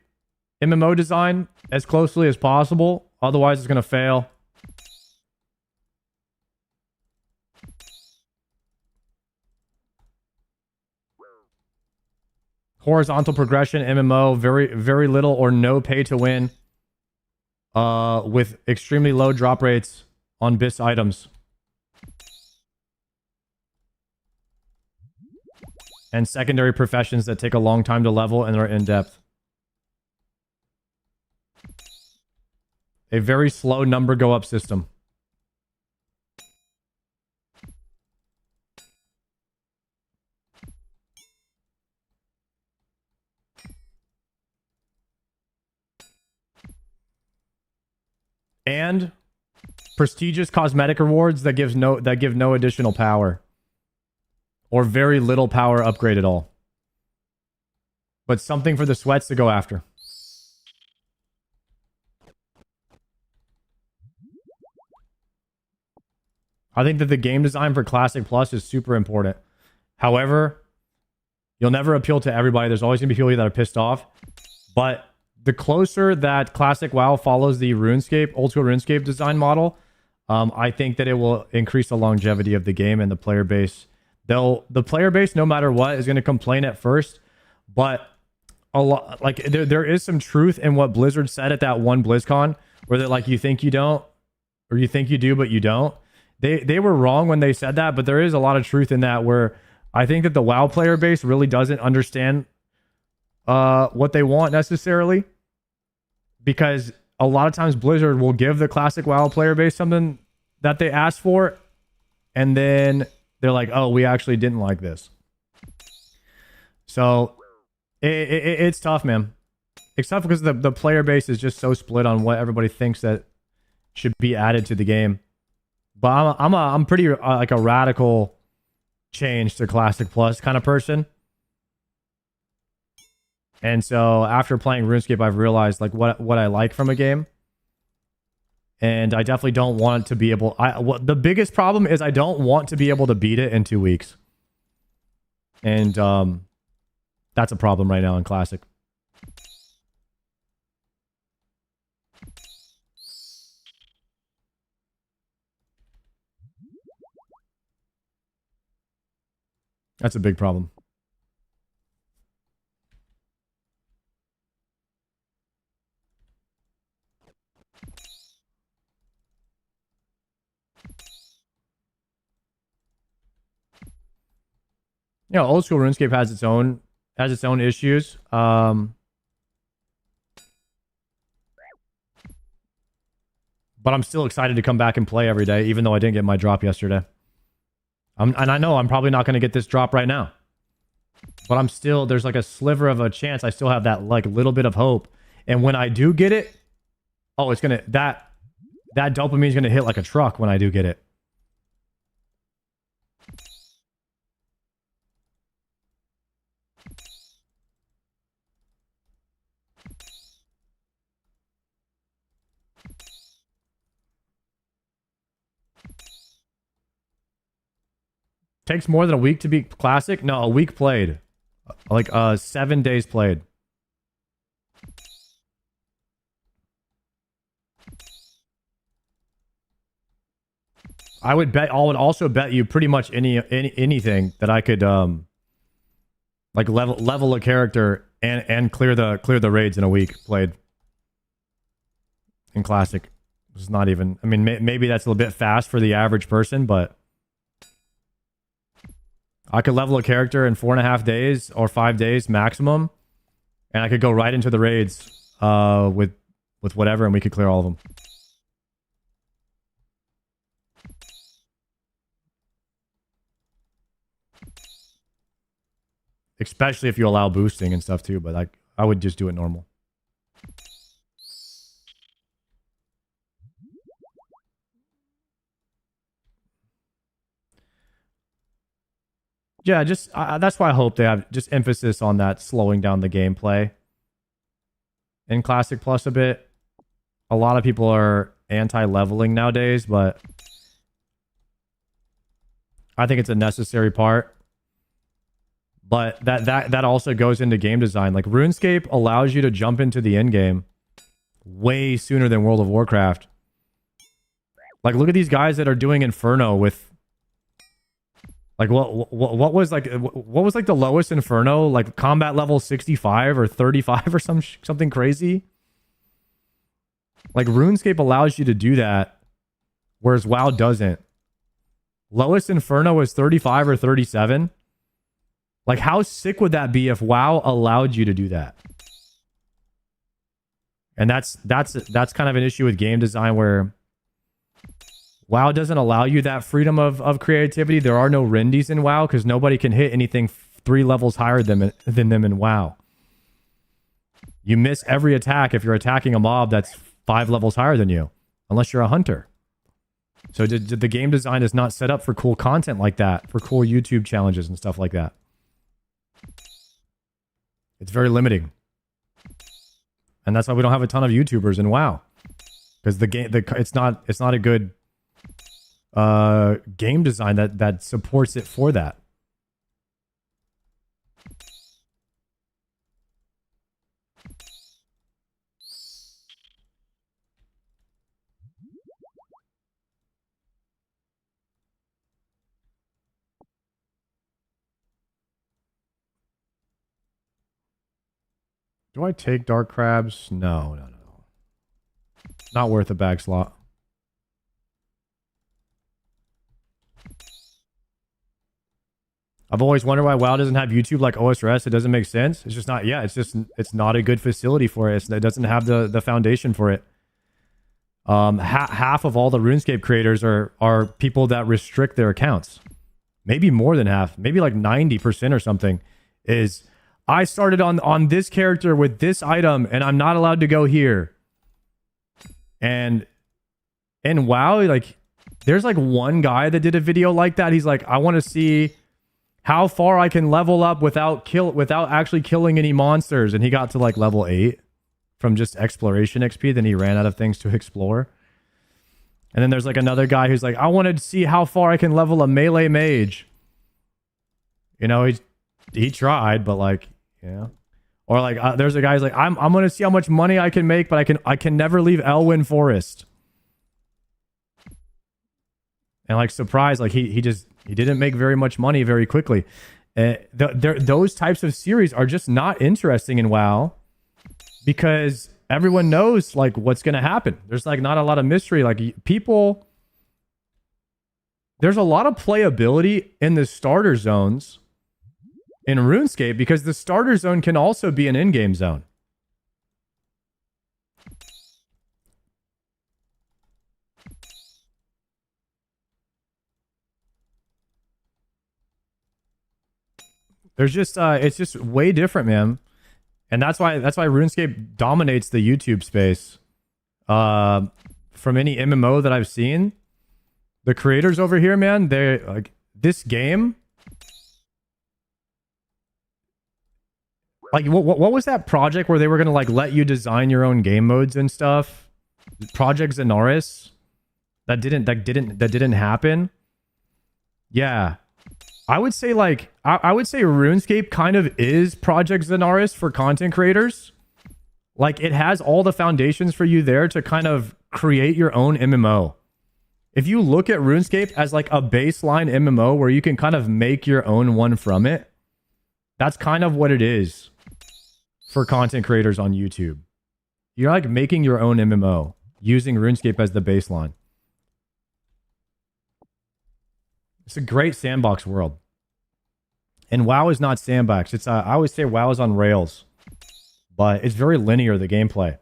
MMO design as closely as possible. Otherwise, it's going to fail. Horizontal progression MMO, very little or no pay to win. With extremely low drop rates on BIS items. And secondary professions that take a long time to level and are in-depth. A very slow number go up system. And prestigious cosmetic rewards that give no additional power. Or very little power upgrade at all. But something for the sweats to go after. I think that the game design for Classic Plus is super important. However, you'll never appeal to everybody. There's always going to be people that are pissed off. But the closer that Classic WoW follows the RuneScape, old school RuneScape design model, I think that it will increase the longevity of the game and the player base. The player base, no matter what, is going to complain at first, but a lot like there is some truth in what Blizzard said at that one BlizzCon, where they're like, you think you don't, or you think you do, but you don't. They were wrong when they said that, but there is a lot of truth in that, where I think that the WoW player base really doesn't understand what they want necessarily, because a lot of times Blizzard will give the classic WoW player base something that they asked for, and then they're like, oh, we actually didn't like this. So it's tough, man. It's tough because the player base is just so split on what everybody thinks that should be added to the game. But I'm pretty like a radical change to Classic Plus kind of person. And so after playing RuneScape, I've realized like what I like from a game. And I definitely don't want to be able... the biggest problem is I don't want to be able to beat it in 2 weeks. And that's a problem right now in Classic. That's a big problem. You know, old school RuneScape has its own issues. But I'm still excited to come back and play every day, even though I didn't get my drop yesterday. And I know I'm probably not going to get this drop right now, but I'm still, there's like a sliver of a chance. I still have that like little bit of hope. And when I do get it, oh, it's going to, that dopamine is going to hit like a truck when I do get it. Takes more than a week to be classic? No, a week played. Like 7 days played. I would also bet you pretty much anything that I could like level a character and clear the raids in a week played in classic. It's not even, I mean, maybe that's a little bit fast for the average person, but I could level a character in 4.5 days or 5 days maximum, and I could go right into the raids with whatever, and we could clear all of them. Especially if you allow boosting and stuff too, but like I would just do it normal. Yeah, just that's why I hope they have just emphasis on that, slowing down the gameplay in Classic Plus a bit. A lot of people are anti-leveling nowadays, but I think it's a necessary part. But that also goes into game design. Like RuneScape allows you to jump into the end game way sooner than World of Warcraft. Like look at these guys that are doing Inferno with like what was like the lowest Inferno, like combat level 65 or 35 or something crazy. Like RuneScape allows you to do that, whereas WoW doesn't. Lowest Inferno is 35 or 37. Like how sick would that be if WoW allowed you to do that? And that's kind of an issue with game design, where WoW doesn't allow you that freedom of creativity. There are no Rendies in WoW because nobody can hit anything 3 levels higher than them in WoW. You miss every attack if you're attacking a mob that's 5 levels higher than you, unless you're a hunter. So the game design is not set up for cool content like that, for cool YouTube challenges and stuff like that. It's very limiting. And that's why we don't have a ton of YouTubers in WoW. Because it's not a good game design that supports it for that. Do I take dark crabs? No. Not worth a bag slot. I've always wondered why WoW doesn't have YouTube like osrs. It doesn't make sense. It's just not. Yeah, it's not a good facility for it. It doesn't have the foundation for it. Half of all the RuneScape creators are people that restrict their accounts. Maybe more than half. Maybe like 90% or something. Is I started on this character with this item and I'm not allowed to go here. And WoW, like there's like one guy that did a video like that. He's like, I want to see how far I can level up without actually killing any monsters. And he got to like level 8 from just exploration XP. Then he ran out of things to explore. And then there's like another guy who's like, I wanted to see how far I can level a melee mage. You know, he tried, but like, yeah. Or like there's a guy who's like, I'm going to see how much money I can make, but I can never leave Elwyn Forest. And like surprise, like he didn't make very much money very quickly. Those types of series are just not interesting in WoW because everyone knows like what's going to happen. There's like not a lot of mystery. Like people, there's a lot of playability in the starter zones in RuneScape because the starter zone can also be an in-game zone. There's just it's just way different, man. And that's why RuneScape dominates the YouTube space. From any MMO that I've seen, the creators over here, man, they like this game. Like what was that project where they were gonna like let you design your own game modes and stuff? Project Zenaris. That didn't happen. Yeah. I would say like I would say RuneScape kind of is Project Zenaris for content creators. Like it has all the foundations for you there to kind of create your own MMO. If you look at RuneScape as like a baseline MMO where you can kind of make your own one from it, that's kind of what it is for content creators on YouTube. You're like making your own MMO using RuneScape as the baseline. It's a great sandbox world. And WoW is not sandbox. It's I always say WoW is on rails. But it's very linear, the gameplay.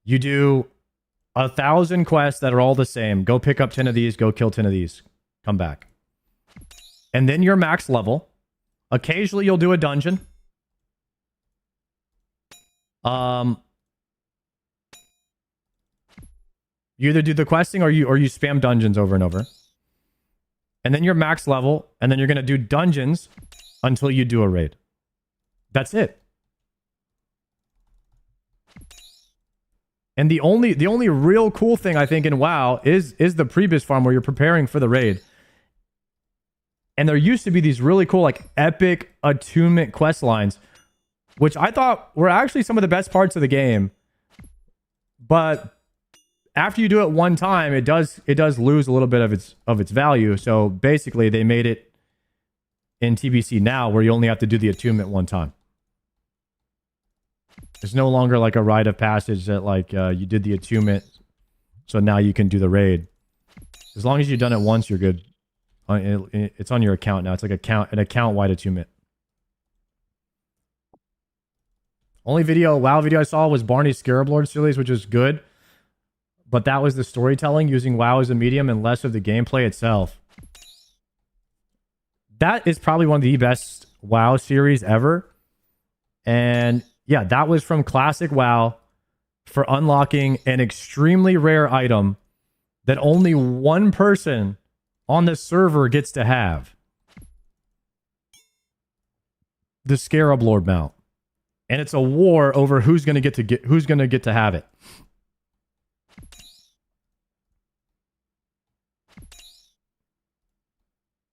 You do 1,000 quests that are all the same. Go pick up 10 of these, go kill 10 of these. Come back. And then you're max level. Occasionally you'll do a dungeon. You either do the questing or you spam dungeons over and over. And then you're max level, and then you're going to do dungeons until you do a raid. That's it. And the only real cool thing I think in WoW is the Prebis farm where you're preparing for the raid. And there used to be these really cool like epic attunement quest lines, which I thought were actually some of the best parts of the game. But after you do it one time, it does lose a little bit of its value. So basically, they made it in TBC now where you only have to do the attunement one time. It's no longer like a rite of passage that like you did the attunement, so now you can do the raid. As long as you've done it once, you're good. It's on your account now. It's like an account-wide attunement. Only WoW video I saw was Barney's Scarab Lord series, which is good. But that was the storytelling using WoW as a medium and less of the gameplay itself. That is probably one of the best WoW series ever. And yeah, that was from Classic WoW for unlocking an extremely rare item that only one person on the server gets to have. The Scarab Lord mount. And it's a war over who's going to get to have it.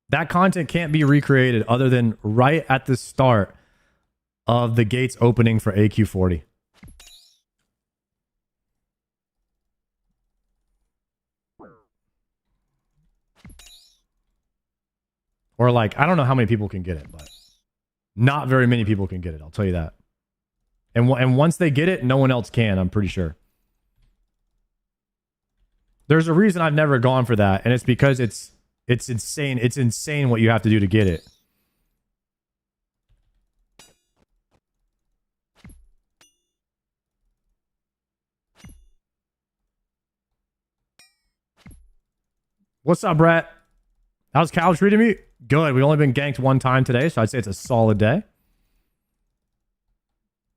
That content can't be recreated other than right at the start of the gates opening for AQ40. Or like, I don't know how many people can get it, but not very many people can get it. I'll tell you that. And once they get it, no one else can, I'm pretty sure. There's a reason I've never gone for that, and it's because it's insane. It's insane what you have to do to get it. What's up, Brett? How's Cal treating me? Good. We've only been ganked one time today, so I'd say it's a solid day.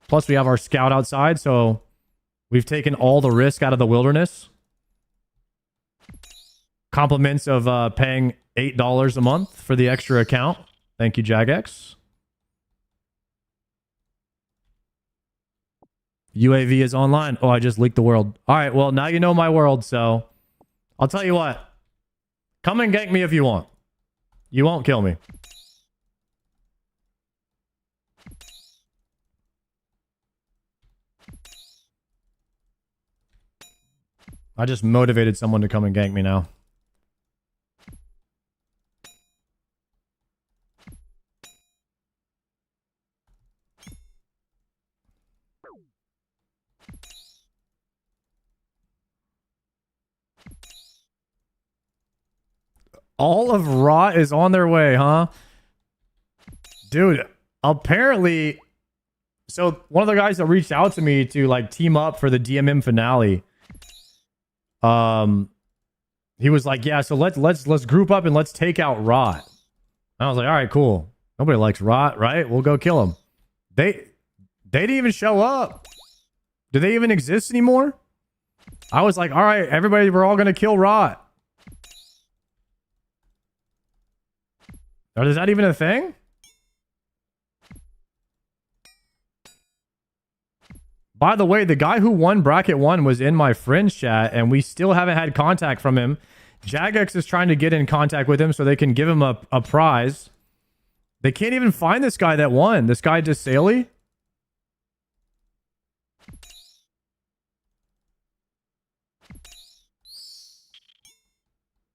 Plus, we have our scout outside, so we've taken all the risk out of the wilderness. Compliments of paying $8 a month for the extra account. Thank you, Jagex. UAV is online. Oh, I just leaked the world. All right, well, now you know my world, so I'll tell you what. Come and gank me if you want. You won't kill me. I just motivated someone to come and gank me now. All of Raw is on their way, huh? Dude, apparently... So, one of the guys that reached out to me to, like, team up for the DMM finale... he was like, yeah, so let's group up and let's take out Rot. I was like, all right, cool. Nobody likes Rot, right? We'll go kill him. They didn't even show up. Do they even exist anymore? I was like, all right, everybody, we're all gonna kill Rot. Or is that even a thing? By the way, the guy who won Bracket 1 was in my friends chat, and we still haven't had contact from him. Jagex is trying to get in contact with him so they can give him a prize. They can't even find this guy that won. This guy Desaley.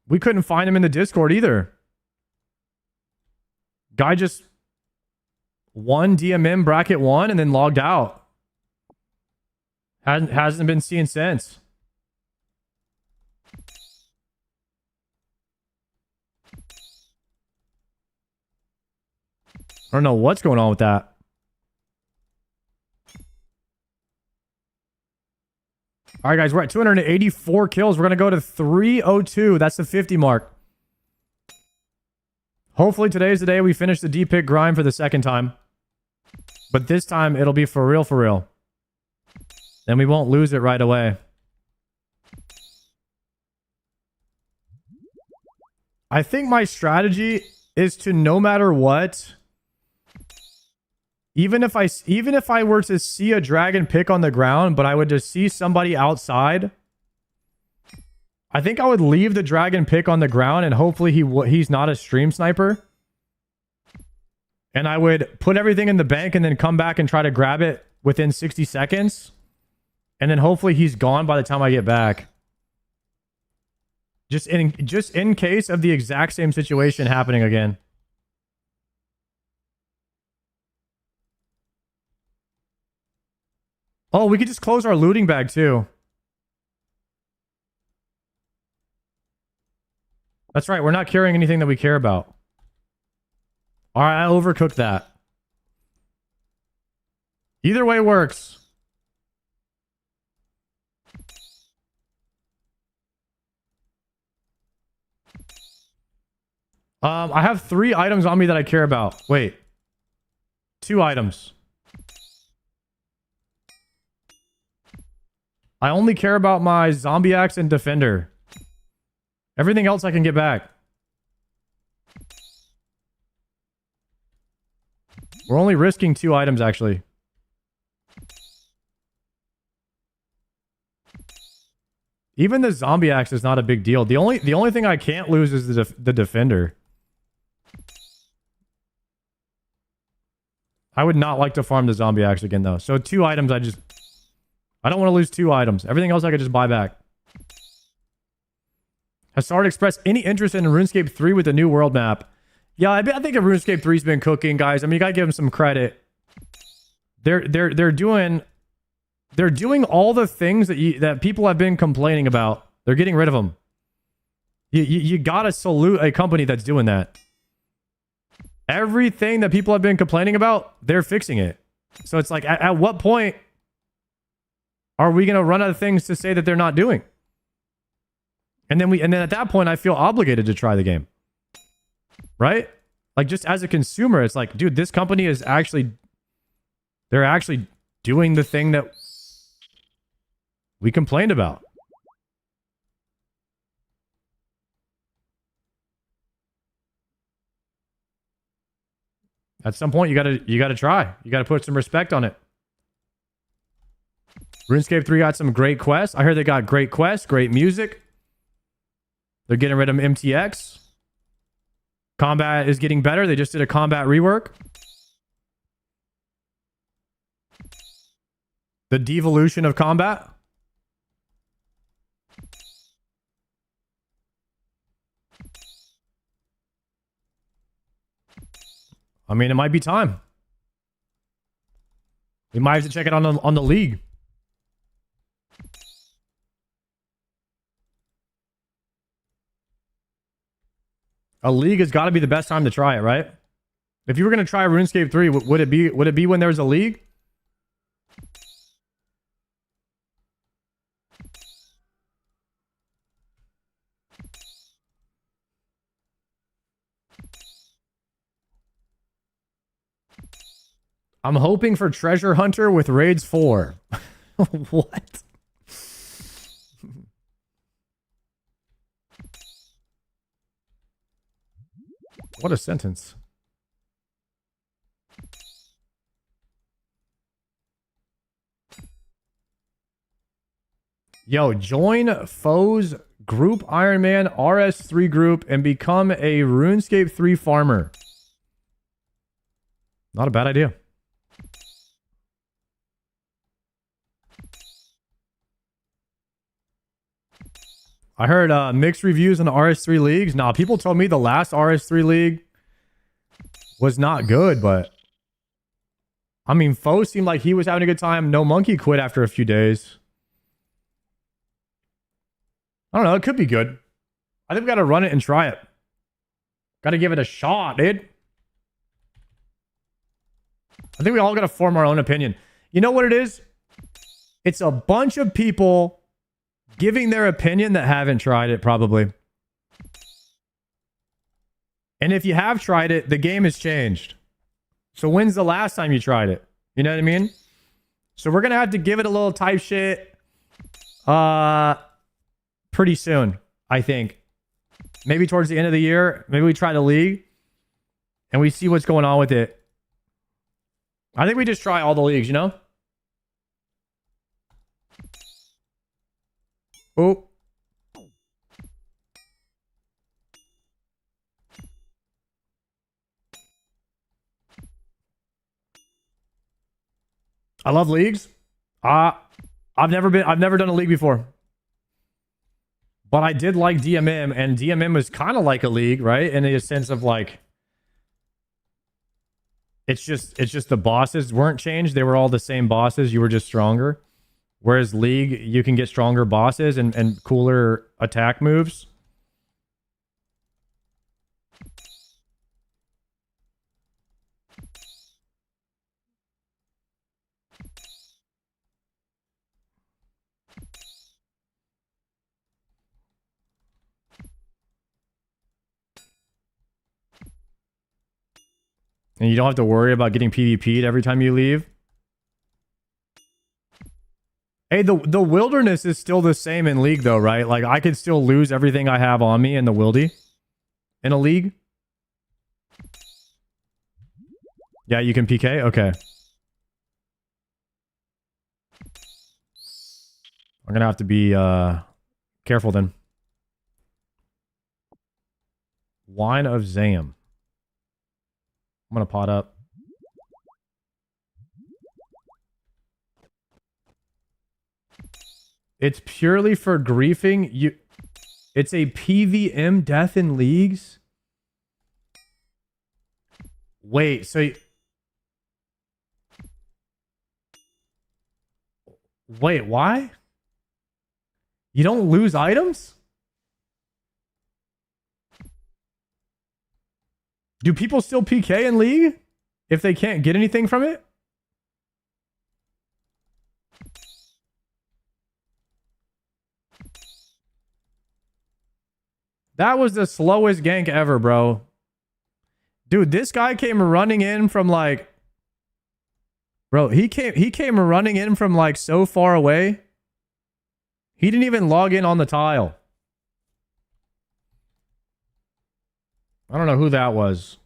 We couldn't find him in the Discord either. Guy just won DMM Bracket 1 and then logged out. Hasn't been seen since. I don't know what's going on with that. All right, guys, we're at 284 kills. We're going to go to 302. That's the 50 mark. Hopefully today's the day we finish the D-pick grind for the second time. But this time, it'll be for real, for real. Then we won't lose it right away. I think my strategy is to, no matter what, even if I were to see a dragon pick on the ground, but I would just see somebody outside, I think I would leave the dragon pick on the ground, and hopefully he's not a stream sniper. And I would put everything in the bank and then come back and try to grab it within 60 seconds. And then hopefully he's gone by the time I get back. Just in case of the exact same situation happening again. Oh, we could just close our looting bag too. That's right, we're not carrying anything that we care about. Alright, I overcooked that. Either way works. I have 3 items on me that I care about. Wait. 2 items. I only care about my zombie axe and defender. Everything else I can get back. We're only risking 2 items, actually. Even the zombie axe is not a big deal. The only thing I can't lose is the defender. I would not like to farm the zombie axe again, though. So 2 items, I don't want to lose 2 items. Everything else I could just buy back. Has Sard expressed any interest in RuneScape 3 with the new world map? Yeah, I think RuneScape 3's been cooking, guys. I mean, you gotta give him some credit. they're doing all the things that people have been complaining about. They're getting rid of them. You gotta salute a company that's doing that. Everything that people have been complaining about, they're fixing it. So it's like, at what point are we gonna run out of things to say that they're not doing? And then at that point, I feel obligated to try the game, right? Like, just as a consumer, it's like, dude, this company is they're actually doing the thing that we complained about. At some point, you gotta try. You gotta put some respect on it. RuneScape 3 got some great quests. I heard they got great quests, great music. They're getting rid of MTX. Combat is getting better. They just did a combat rework. The devolution of combat. I mean, it might be time. We might have to check it on the league. A league has got to be the best time to try it, right? If you were going to try RuneScape 3, would it be when there's a league? I'm hoping for Treasure Hunter with Raids 4. What? What a sentence. Yo, join Foe's group Iron Man RS3 group and become a RuneScape 3 farmer. Not a bad idea. I heard mixed reviews on the RS3 leagues. Nah, people told me the last RS3 league was not good, but I mean, Foe seemed like he was having a good time. No Monkey quit after a few days. I don't know. It could be good. I think we got to run it and try it. Got to give it a shot, dude. I think we all got to form our own opinion. You know what it is? It's a bunch of people giving their opinion that haven't tried it, probably. And if you have tried it, the game has changed. So when's the last time you tried it? You know what I mean? So we're going to have to give it a little type shit pretty soon, I think. Maybe towards the end of the year. Maybe we try the league and we see what's going on with it. I think we just try all the leagues, you know? Oh. I love leagues. I've never done a league before. But I did like DMM, and DMM was kind of like a league, right? In a sense of like it's just the bosses weren't changed. They were all the same bosses. You were just stronger. Whereas League, you can get stronger bosses and cooler attack moves. And you don't have to worry about getting PvP'd every time you leave. Hey, the wilderness is still the same in League though, right? Like I could still lose everything I have on me in the wildy in a League. Yeah, you can PK? Okay. I'm gonna have to be careful then. Wine of Zam. I'm gonna pot up. It's purely for griefing. It's a PVM death in leagues. Wait, so Wait, why? You don't lose items? Do people still PK in League if they can't get anything from it? That was the slowest gank ever, bro. Dude, this guy came running in from like... Bro, he came running in from like so far away. He didn't even log in on the tile. I don't know who that was.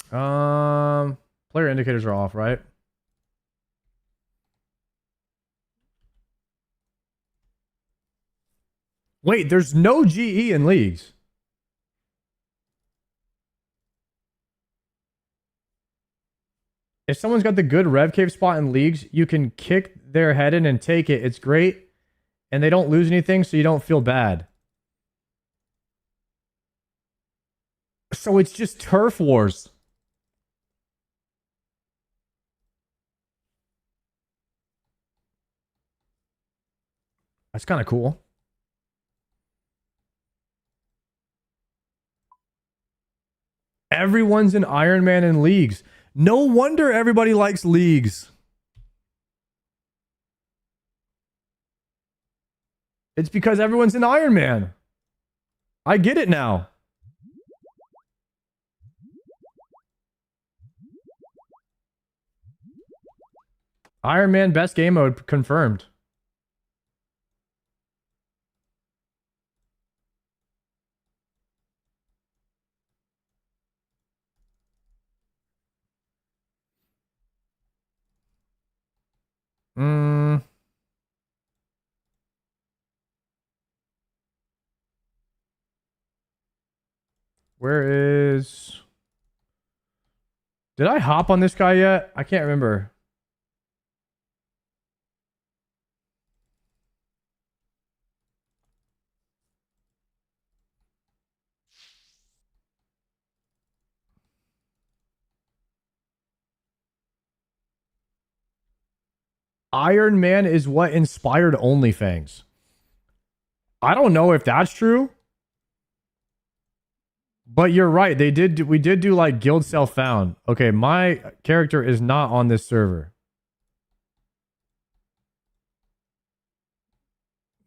Player indicators are off, right? Wait, there's no GE in leagues. If someone's got the good Rev Cave spot in leagues, you can kick their head in and take it. It's great. And they don't lose anything, so you don't feel bad. So it's just turf wars. That's kind of cool. Everyone's an Iron Man in leagues. No wonder everybody likes leagues. It's because everyone's an Iron Man. I get it now. Iron Man best game mode confirmed. Where is... Did I hop on this guy yet? I can't remember. Iron Man is what inspired OnlyFans. I don't know if that's true. But you're right. We did do like guild self found. Okay, my character is not on this server.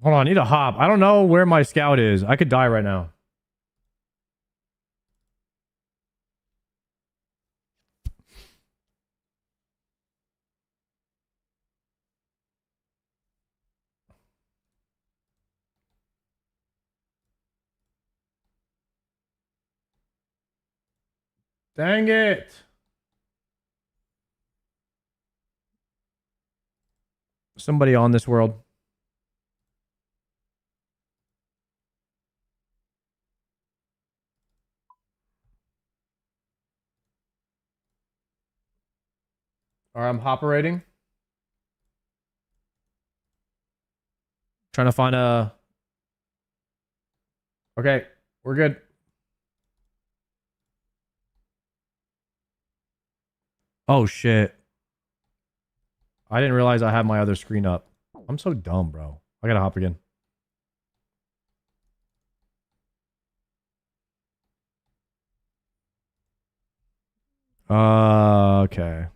Hold on, I need a hop. I don't know where my scout is. I could die right now. Dang it. Somebody on this world. All right, I'm operating. Trying to find a... Okay, we're good. Oh, shit. I didn't realize I had my other screen up. I'm so dumb, bro. I gotta hop again. Okay.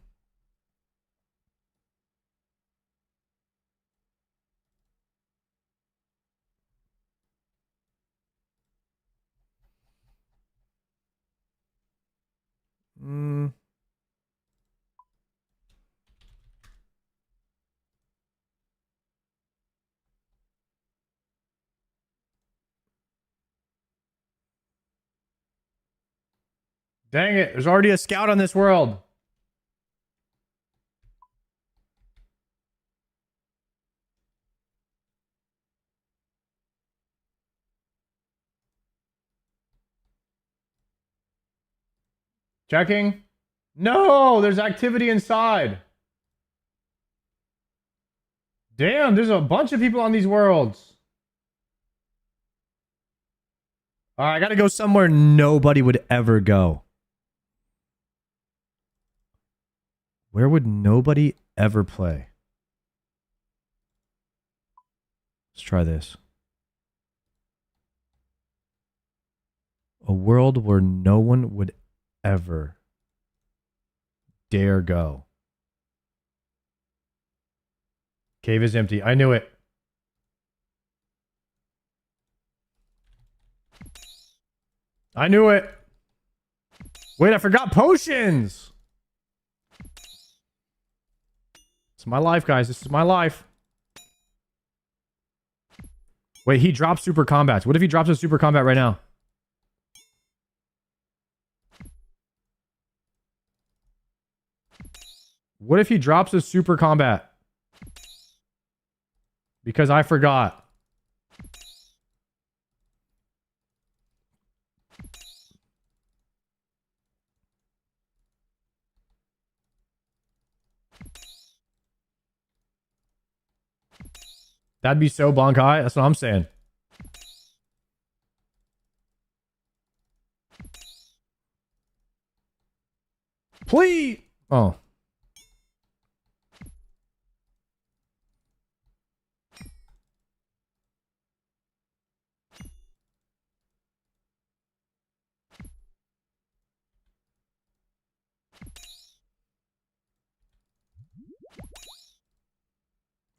Dang it. There's already a scout on this world. Checking. No, there's activity inside. Damn, there's a bunch of people on these worlds. All right, I gotta go somewhere nobody would ever go. Where would nobody ever play? Let's try this. A world where no one would ever dare go. Cave is empty. I knew it. I knew it. Wait, I forgot potions. It's my life, guys. This is my life. Wait, he drops super combats. What if he drops a super combat right now? What if he drops a super combat? Because I forgot. That'd be so bonkai. That's what I'm saying. Please. Oh.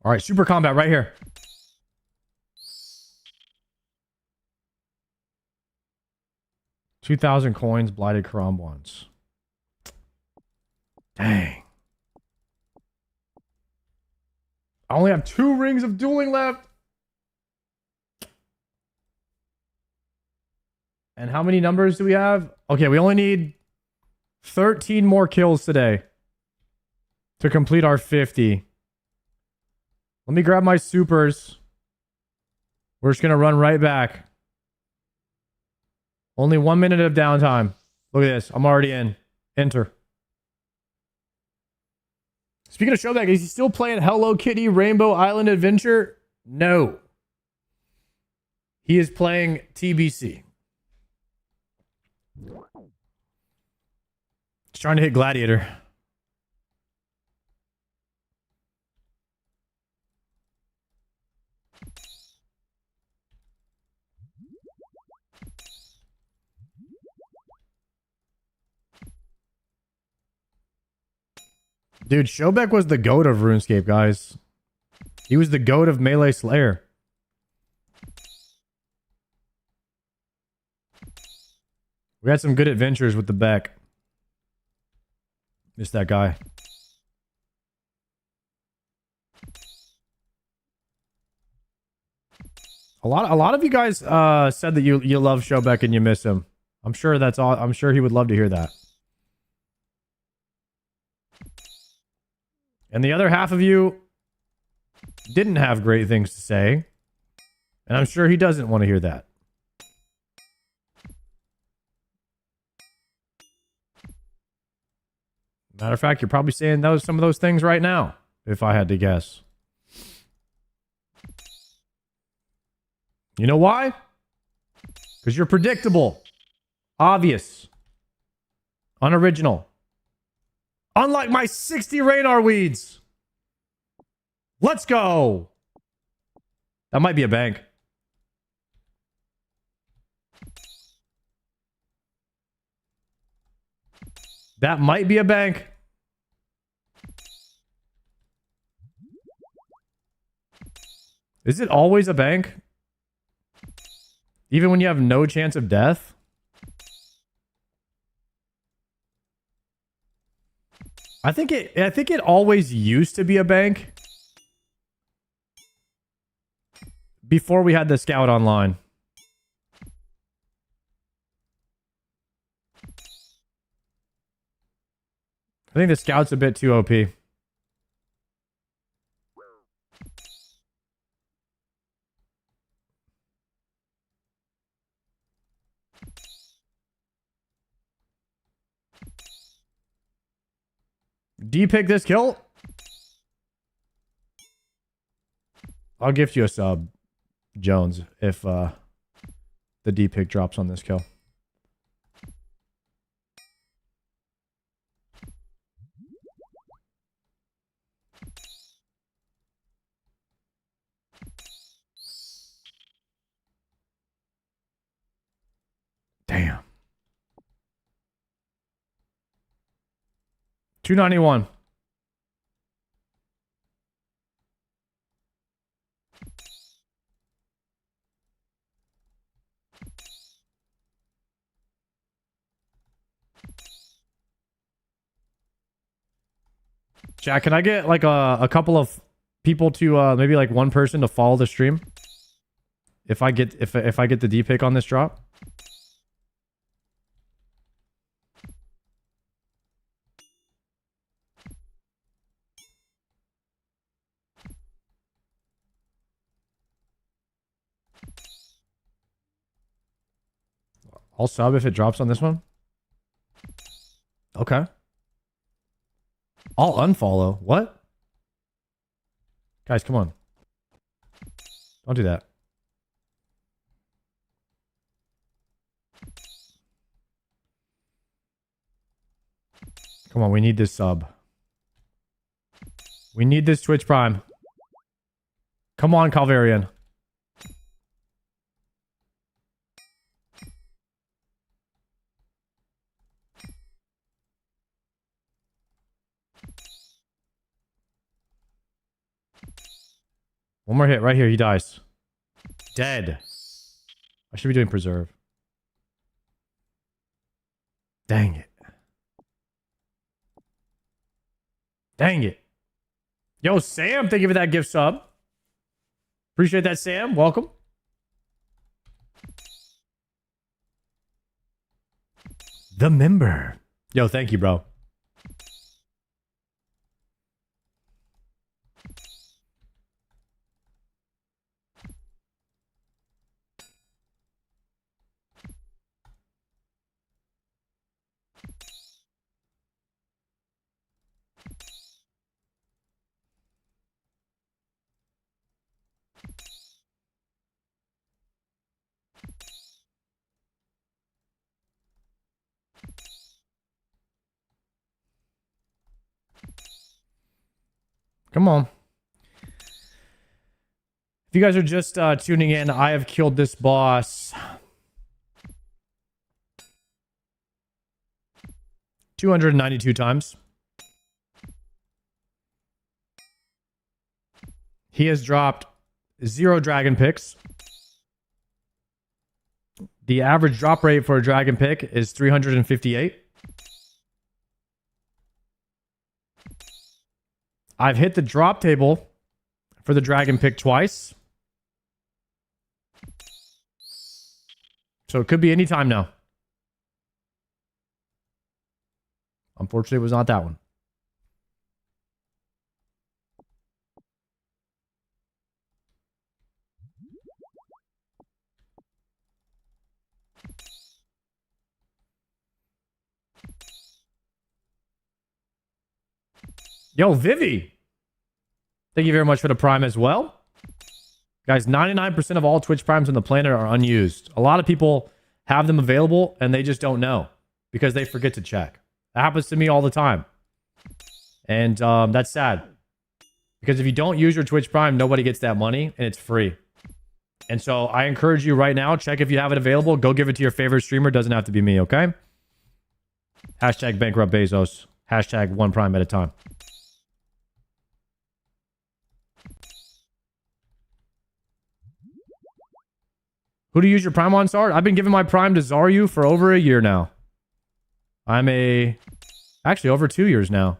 All right, super combat right here. $2,000 coins, blighted Karam ones. Dang. I only have 2 rings of dueling left. And how many numbers do we have? Okay, we only need 13 more kills today to complete our 50. Let me grab my supers. We're just going to run right back. Only 1 minute of downtime. Look at this. I'm already in. Enter. Speaking of Showback, is he still playing Hello Kitty Rainbow Island Adventure? No. He is playing TBC. He's trying to hit Gladiator. Dude, Showbeck was the GOAT of RuneScape, guys. He was the GOAT of Melee Slayer. We had some good adventures with the Beck. Missed that guy. A lot of you guys said that you love Showbeck and you miss him. I'm sure that's all. I'm sure he would love to hear that. And the other half of you didn't have great things to say. And I'm sure he doesn't want to hear that. Matter of fact, you're probably saying some of those things right now, if I had to guess. You know why? Because you're predictable. Obvious. Unoriginal. Unlike my 60 radar weeds. Let's go. That might be a bank. That might be a bank. Is it always a bank? Even when you have no chance of death? I think it always used to be a bank before we had the scout online. I think the scout's a bit too OP. D-pick this kill? I'll gift you a sub, Jones, if the D-pick drops on this kill. Damn. 291. Jack, can I get like a couple of people to maybe like one person to follow the stream? If I get if I get the D pick on this drop? I'll sub if it drops on this one. Okay. I'll unfollow. What? Guys, come on. Don't do that. Come on, we need this sub. We need this Twitch Prime. Come on, Calvarian. One more hit right here. He dies. Dead. I should be doing preserve. Dang it. Dang it. Yo, Sam, thank you for that gift sub. Appreciate that, Sam. Welcome. The member. Yo, thank you, bro. Come on. If you guys are just tuning in, I have killed this boss 292 times. He has dropped 0 dragon picks. The average drop rate for a dragon pick is 358. I've hit the drop table for the dragon pick twice. So it could be any time now. Unfortunately, it was not that one. Yo, Vivi. Thank you very much for the prime as well. Guys, 99% of all Twitch primes on the planet are unused. A lot of people have them available and they just don't know because they forget to check. That happens to me all the time. And that's sad. Because if you don't use your Twitch Prime, nobody gets that money and it's free. And so I encourage you right now, check if you have it available. Go give it to your favorite streamer. Doesn't have to be me, okay? Hashtag bankrupt Bezos. Hashtag one prime at a time. Who do you use your prime on, Sard? I've been giving my prime to Zaryu for over a year now. Actually over 2 years now.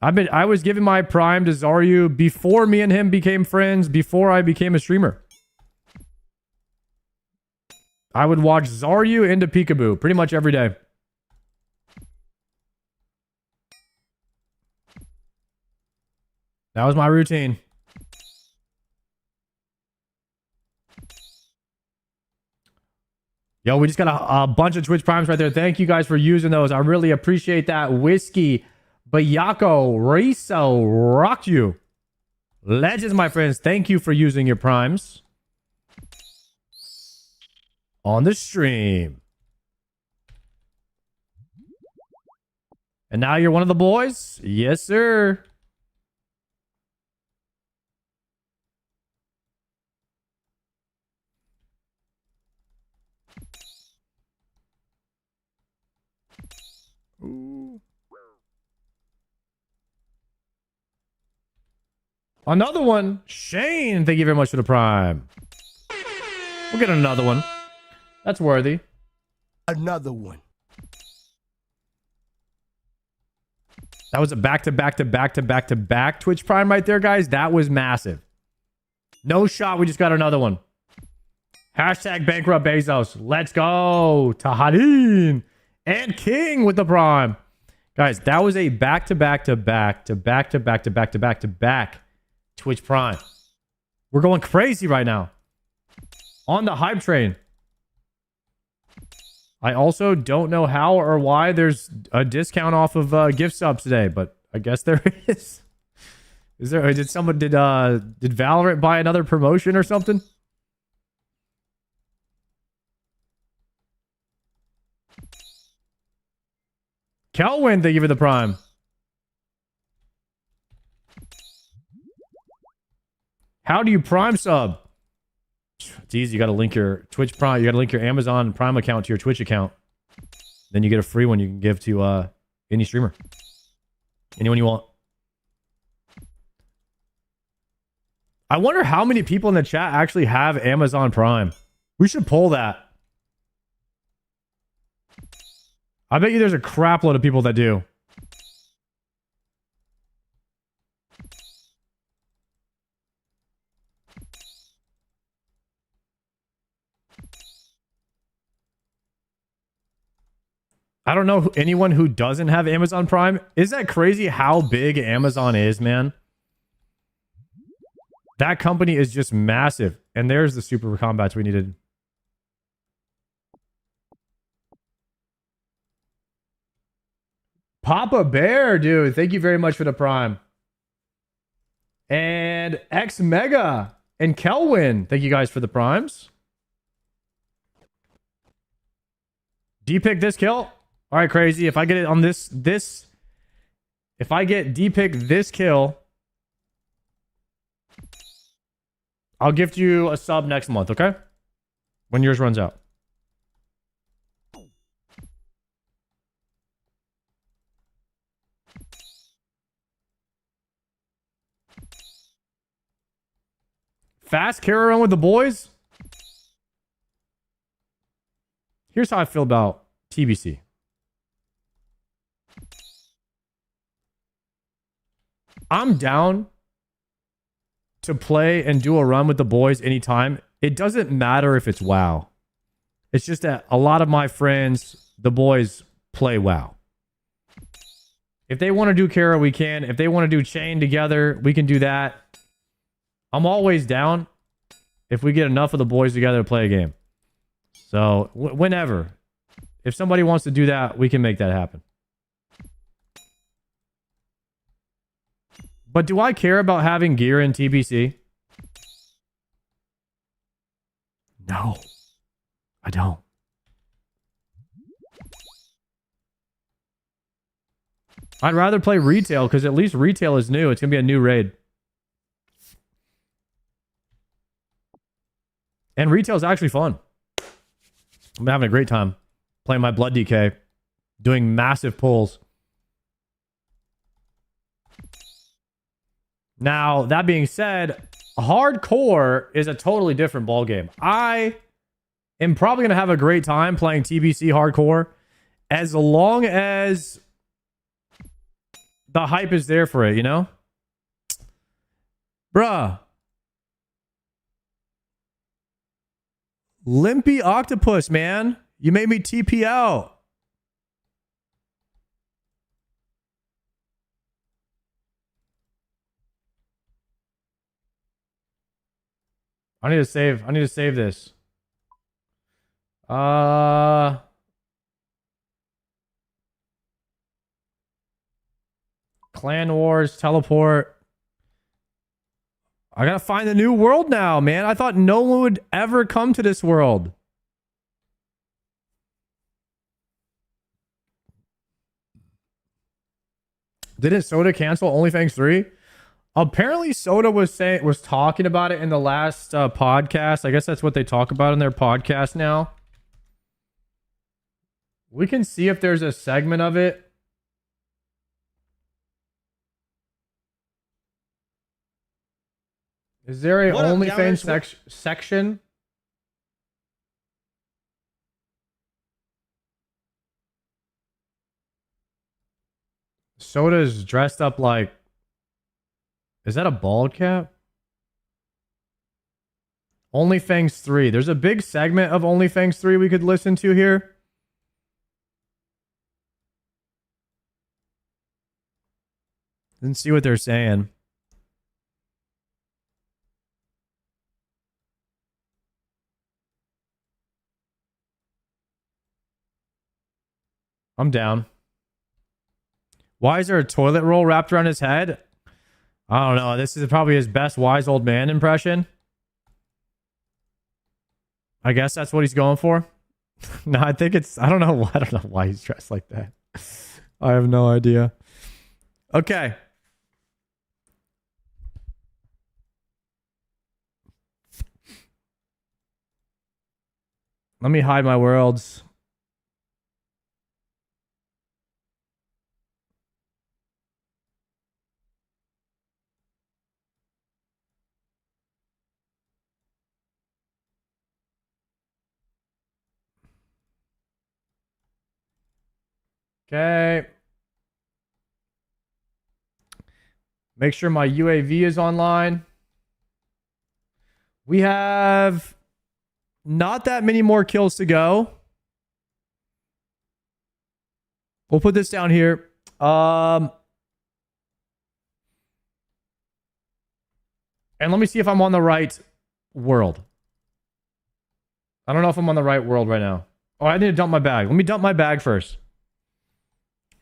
I was giving my prime to Zaryu before me and him became friends, before I became a streamer. I would watch Zaryu into Peekaboo pretty much every day. That was my routine. Yo, we just got a bunch of Twitch Primes right there. Thank you guys for using those. I really appreciate that. Whiskey, Bayako, Riso, rocked you. Legends, my friends. Thank you for using your Primes on the stream. And now you're one of the boys? Yes, sir. Another one. Shane, thank you very much for the prime. We'll get another one. That's worthy. Another one. That was a back-to-back Twitch prime right there, guys. That was massive. No shot. We just got another one. Hashtag bankrupt Bezos. Let's go. Tahadin. And King with the prime. Guys, that was a back-to-back Twitch prime. We're going crazy right now. On the hype train. I also don't know how or why there's a discount off of gift subs today, but I guess there is. Is there? Did Valorant buy another promotion or something? Kelwin, thank you for the prime. How do you prime sub? It's easy. You got to link your Twitch Prime. You got to link your Amazon Prime account to your Twitch account. Then you get a free one you can give to any streamer. Anyone you want. I wonder how many people in the chat actually have Amazon Prime. We should poll that. I bet you there's a crap load of people that do. I don't know anyone who doesn't have Amazon Prime. Isn't that crazy how big Amazon is, man? That company is just massive. And there's the super combats we needed. Papa Bear, dude. Thank you very much for the prime. And X Mega and Kelwin. Thank you guys for the primes. D-pick this kill. All right, crazy. If I get it on this, if I get D-pick this kill, I'll gift you a sub next month, okay? When yours runs out. Fast carry around with the boys. Here's how I feel about TBC. I'm down to play and do a run with the boys anytime. It doesn't matter if it's WoW. It's just that a lot of my friends, the boys, play WoW. If they want to do Kara, we can. If they want to do Chain together, we can do that. I'm always down if we get enough of the boys together to play a game. So, whenever. If somebody wants to do that, we can make that happen. But do I care about having gear in TBC? No. I don't. I'd rather play retail because at least retail is new. It's going to be a new raid. And retail is actually fun. I'm having a great time playing my Blood DK, doing massive pulls. Now, that being said, hardcore is a totally different ballgame. I am probably going to have a great time playing TBC hardcore as long as the hype is there for it, you know? Bruh. Limpy Octopus, man. You made me TP out. I need to save this. Clan Wars, teleport. I gotta find a new world now, man. I thought no one would ever come to this world. Didn't Soda cancel OnlyFans 3? Apparently Soda was talking about it in the last podcast. I guess that's what they talk about in their podcast now. We can see if there's a segment of it. Is there a What up, OnlyFans Downers? section? Soda's dressed up like... Is that a bald cap? OnlyFans 3. There's a big segment of OnlyFans 3 we could listen to here. And see what they're saying. I'm down. Why is there a toilet roll wrapped around his head? I don't know. This is probably his best wise old man impression. I guess that's what he's going for. No, I think it's... I don't know why he's dressed like that. I have no idea. Okay. Let me hide my worlds. Okay. Make sure my UAV is online. We have not that many more kills to go. We'll put this down here. And let me see if I'm on the right world. I don't know if I'm on the right world right now. Oh, I need to dump my bag. Let me dump my bag first.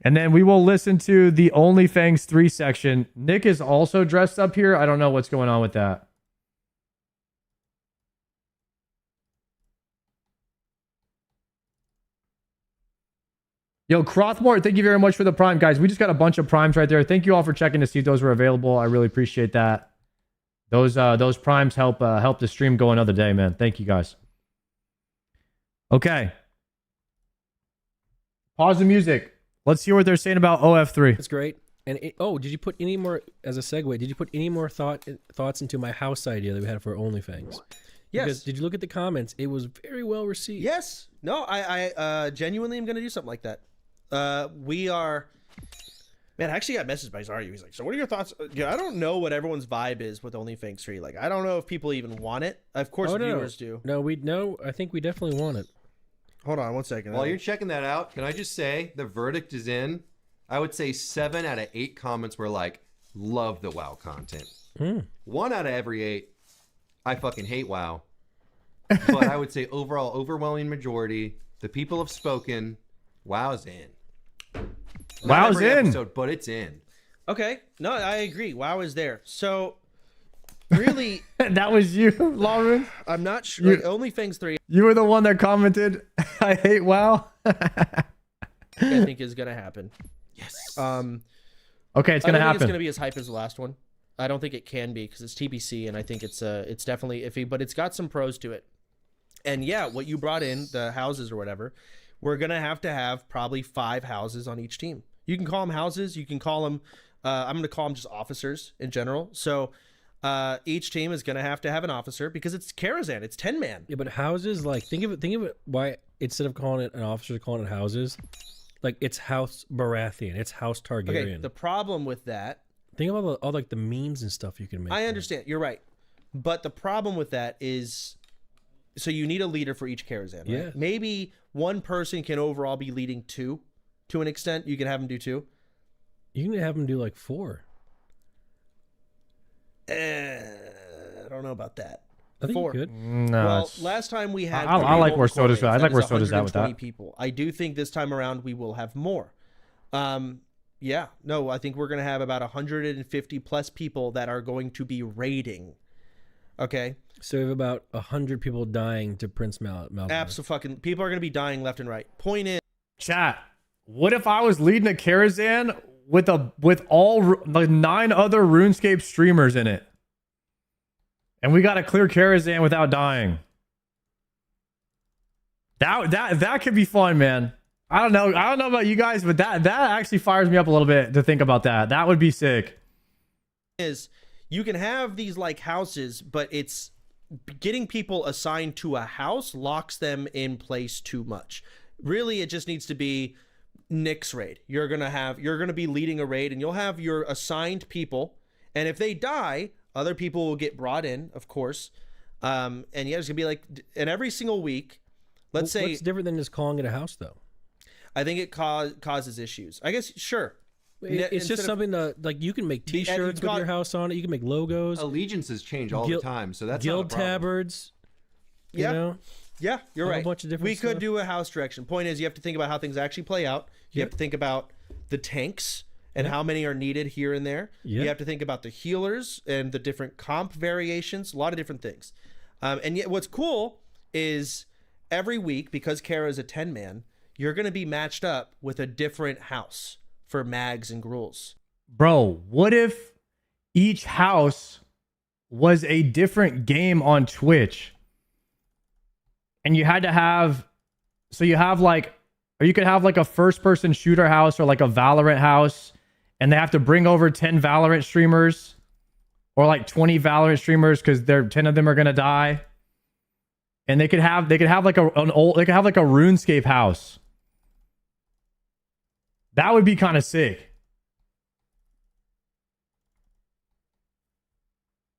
And then we will listen to the OnlyFans 3 section. Nick is also dressed up here. I don't know what's going on with that. Yo, Crothmore, thank you very much for the prime. Guys, we just got a bunch of primes right there. Thank you all for checking to see if those were available. I really appreciate that. Those primes help the stream go another day, man. Thank you, guys. Okay. Pause the music. Let's hear what they're saying about OF3. That's great. And did you put any more, as a segue, did you put any more thoughts into my house idea that we had for OnlyFans? Yes. Because did you look at the comments? It was very well received. Yes. No, I genuinely am going to do something like that. We are... Man, I actually got messaged by Zaryu. He's like, so what are your thoughts? I don't know what everyone's vibe is with OnlyFans 3. Like, I don't know if people even want it. Of course, viewers do. No, I think we definitely want it. Hold on one second. While you're checking that out, can I just say the verdict is in? I would say 7 out of 8 comments were like, love the WoW content. 1 out of every 8, I fucking hate WoW. But I would say overall, overwhelming majority, the people have spoken, WoW's in. Not WoW's every in. episode, but it's in. Okay. No, I agree. WoW is there. So, really... That was you, Lauren? I'm not sure. Like, OnlyFans 3, You were the one that commented, I hate WoW. I think, is going to happen. Yes. Okay, it's going to I don't think happen. it's going to be as hype as the last one. I don't think it can be because it's TBC, and I think it's definitely iffy, but it's got some pros to it. And yeah, what you brought in, the houses or whatever, we're going to have probably 5 houses on each team. You can call them houses. You can call them, I'm going to call them just officers in general. So each team is going to have an officer because it's Karazhan. It's 10-man. Yeah, but houses, like, think of it, why, instead of calling it an officer, calling it houses, like, it's House Baratheon, it's House Targaryen. Okay, the problem with that... Think about all like the memes and stuff you can make. I understand. You're right. But the problem with that is... So you need a leader for each Karazhan, right? Yeah. Maybe one person can overall be leading 2 to an extent. You can have them do 2. You can have them do like 4. I don't know about that. I think 4. you could. No, Well, it's- last time we had... I like where Soda's at. I like where Soda's at with that. 120 people. I do think this time around we will have more. Yeah. No, I think we're going to have about 150 plus people that are going to be raiding. Okay? So we have about 100 people dying to Prince Malcolm. Absolutely. People are going to be dying left and right. Point is... Chat, what if I was leading a Karazhan with all like 9 other RuneScape streamers in it? And we got to clear Karazhan without dying. That could be fun, man. I don't know about you guys, but that actually fires me up a little bit to think about that. That would be sick. Is you can have these like houses, but it's getting people assigned to a house locks them in place too much. Really, it just needs to be Nick's raid. You're gonna be leading a raid, and you'll have your assigned people, and if they die, other people will get brought in, of course. And yeah, it's gonna be like, and every single week, let's say, what's different than just calling it a house, though? I think it causes issues. I guess, sure. It's just something that, like, you can make T-shirts with your house on it. You can make logos. Allegiances change all the time, so that's guild not a problem. tabards. Yeah. You know? Yeah, you're right. A bunch of different we stuff. could do a house direction. Point is, you have to think about how things actually play out. You have to think about the tanks and how many are needed here and there. You have to think about the healers and the different comp variations, a lot of different things. And yet what's cool is every week, because Kara is a 10-man, you're going to be matched up with a different house for mags and gruels. Bro, what if each house was a different game on Twitch? And you had to have, so you have like, or you could have like a first person shooter house or like a Valorant house, and they have to bring over 10 Valorant streamers or like 20 Valorant streamers because 10 of them are going to die. And they could have like a RuneScape house. That would be kind of sick.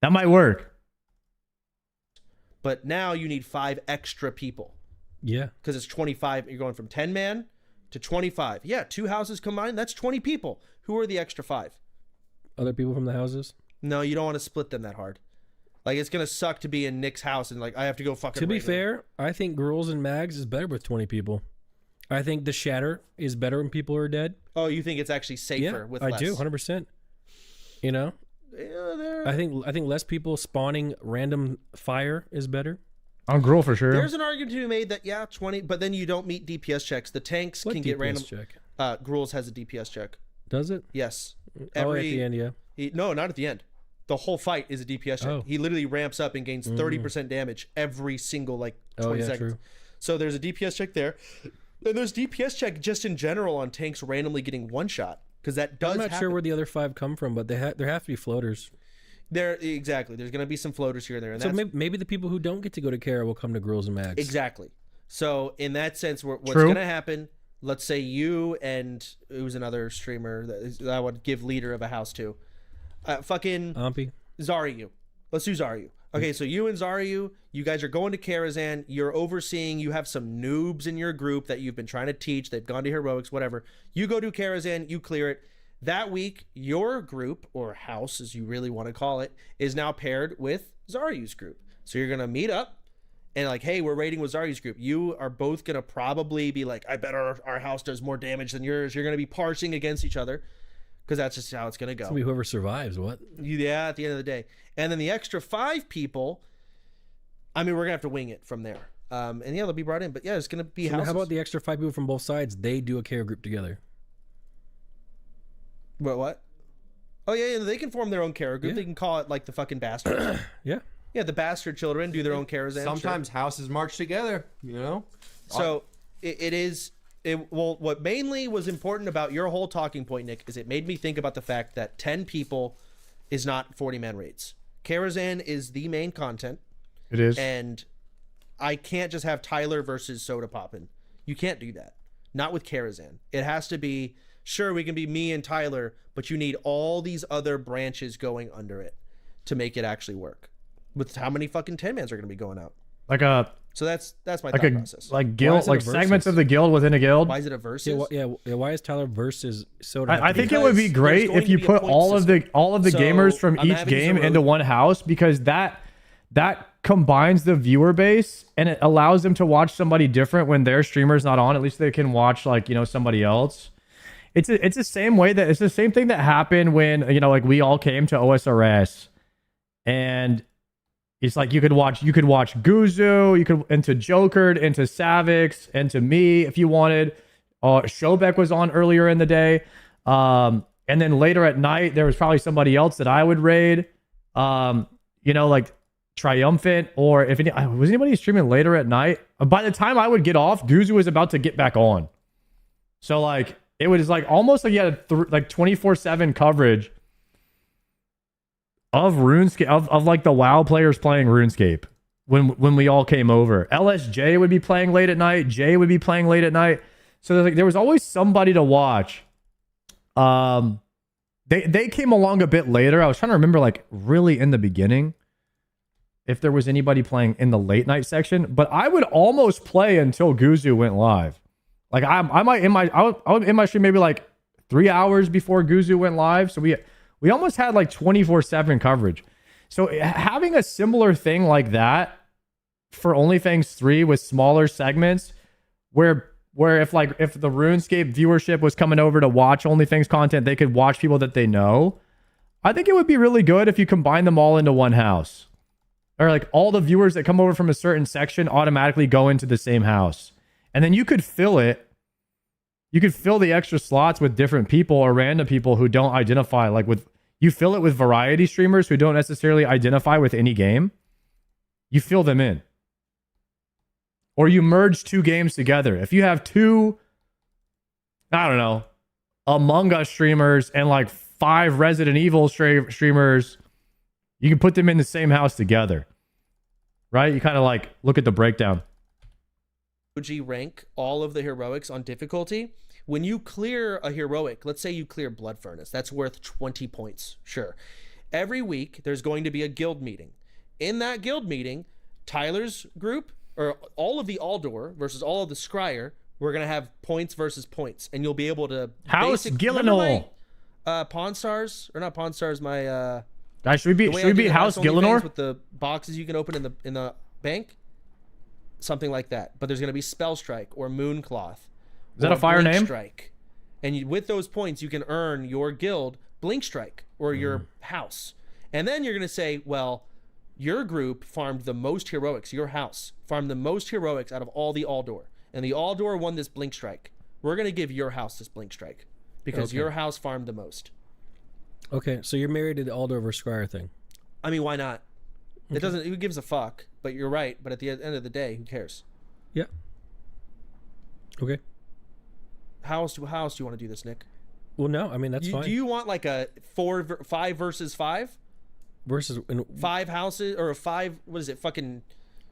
That might work. But now you need 5 extra people. Yeah. Because it's 25. You're going from 10-man to 25. Yeah, 2 houses combined, that's 20 people. Who are the extra 5? Other people from the houses? No, you don't want to split them that hard. Like, it's going to suck to be in Nick's house and, like, I have to go fucking... To be fair, I think Gruels and Mags is better with 20 people. I think the Shatter is better when people are dead. Oh, you think it's actually safer with less? I do, 100%. You know? Yeah, I think less people spawning random fire is better. On Gruel for sure. There's an argument to be made that, yeah, 20, but then you don't meet DPS checks. The tanks What can DPS get random... check? Gruels has a DPS check. Does it? Yes. Oh, at the end, yeah. No, not at the end. The whole fight is a DPS check. Oh. He literally ramps up and gains 30% damage every single, like, 20 seconds. True. So there's a DPS check there. And there's DPS check just in general on tanks randomly getting one-shot. Because that does I'm not happen. sure where the other 5 come from, but there have to be floaters. Exactly. There's going to be some floaters here and there. And So maybe the people who don't get to go to Kara will come to Gruels and Mags. Exactly. So in that sense, what's going to happen, let's say you and who's another streamer that I would give leader of a house to. Fucking... Ampy. Zaryu. Let's do Zaryu. Okay, so you and Zaryu, you guys are going to Karazhan. You're overseeing. You have some noobs in your group that you've been trying to teach. They've gone to heroics, whatever. You go to Karazhan. You clear it. That week, your group, or house, as you really want to call it, is now paired with Zaryu's group. So you're going to meet up and like, hey, we're raiding with Zaryu's group. You are both going to probably be like, I bet our house does more damage than yours. You're going to be parsing against each other. Because that's just how it's going to go. It's gonna be whoever survives, what? Yeah, at the end of the day. And then the extra 5 people, I mean, we're going to have to wing it from there. And yeah, they'll be brought in. But yeah, it's going to be So houses. how about the extra 5 people from both sides? They do a Kara group together. What? Oh, yeah, they can form their own Kara group. Yeah. They can call it like the fucking bastards. Yeah. Yeah, the bastard children do their own Karazhan. Sometimes houses march together, you know? So well, what mainly was important about your whole talking point, Nick, is it made me think about the fact that 10 people is not 40-man raids. Karazhan is the main content. It is. And I can't just have Tyler versus Soda Poppin'. You can't do that. Not with Karazhan. It has to be, sure, we can be me and Tyler, but you need all these other branches going under it to make it actually work. With how many fucking 10-mans are going to be going out? So that's my thought process. Like guild, like segments of the guild within a guild. Why is it a versus? Yeah, why is Tyler versus Soda? I think it would be great if you put all of the gamers from each game into one house, because that combines the viewer base and it allows them to watch somebody different when their streamer's not on. At least they can watch, like, you know, somebody else. It's the same way that it's the same thing that happened when, you know, like we all came to OSRS, and it's like you could watch Guzu, you could into Jokered, into Savix, into me if you wanted. Shobek was on earlier in the day. And then later at night, there was probably somebody else that I would raid. You know, like Triumphant, or if was anybody streaming later at night? By the time I would get off, Guzu was about to get back on. So like it was like almost like you had like 24/7 coverage of RuneScape, of like the WoW players playing RuneScape when we all came over. LSJ would be playing late at night. Jay would be playing late at night. So there was always somebody to watch. They came along a bit later. I was trying to remember like really in the beginning if there was anybody playing in the late night section, but I would almost play until Guzu went live. Like I might in my stream maybe like 3 hours before Guzu went live. So we almost had like 24/7 coverage. So having a similar thing like that for OnlyFans 3 with smaller segments where if the RuneScape viewership was coming over to watch OnlyFans content, they could watch people that they know. I think it would be really good if you combine them all into one house. Or like all the viewers that come over from a certain section automatically go into the same house. And then you could fill it. You could fill the extra slots with different people or random people who don't identify. Like you fill it with variety streamers who don't necessarily identify with any game. You fill them in. Or you merge two games together. If you have two, I don't know, Among Us streamers and like 5 Resident Evil streamers, you can put them in the same house together. Right? You kind of like look at the breakdown. OG rank all of the heroics on difficulty. When you clear a heroic, let's say you clear Blood Furnace, that's worth 20 points. Sure. Every week, there's going to be a guild meeting. In that guild meeting, Tyler's group, or all of the Aldor versus all of the Scryer, we're going to have points versus points. And you'll be able to... House Gillinor. Pawn Stars, or not Pawn Stars, my... Guys, should we be House Gillinor? With the boxes you can open in the bank? Something like that. But there's going to be Spell Strike or Mooncloth. Is that a fire name? Strike. And with those points, you can earn your guild Blink Strike or your house. And then you're going to say, well, your group farmed the most heroics. Your house farmed the most heroics out of all the Aldor. And the Aldor won this Blink Strike. We're going to give your house this Blink Strike because your house farmed the most. Okay, so you're married to the Aldor versus Scryer thing. I mean, why not? It doesn't. Who gives a fuck? But you're right. But at the end of the day, who cares? Yeah. Okay. How else do you want to do this, Nick? Well, no. I mean, that's fine. Do you want like a 5 versus 5? Versus 5 houses or 5? What is it? Fucking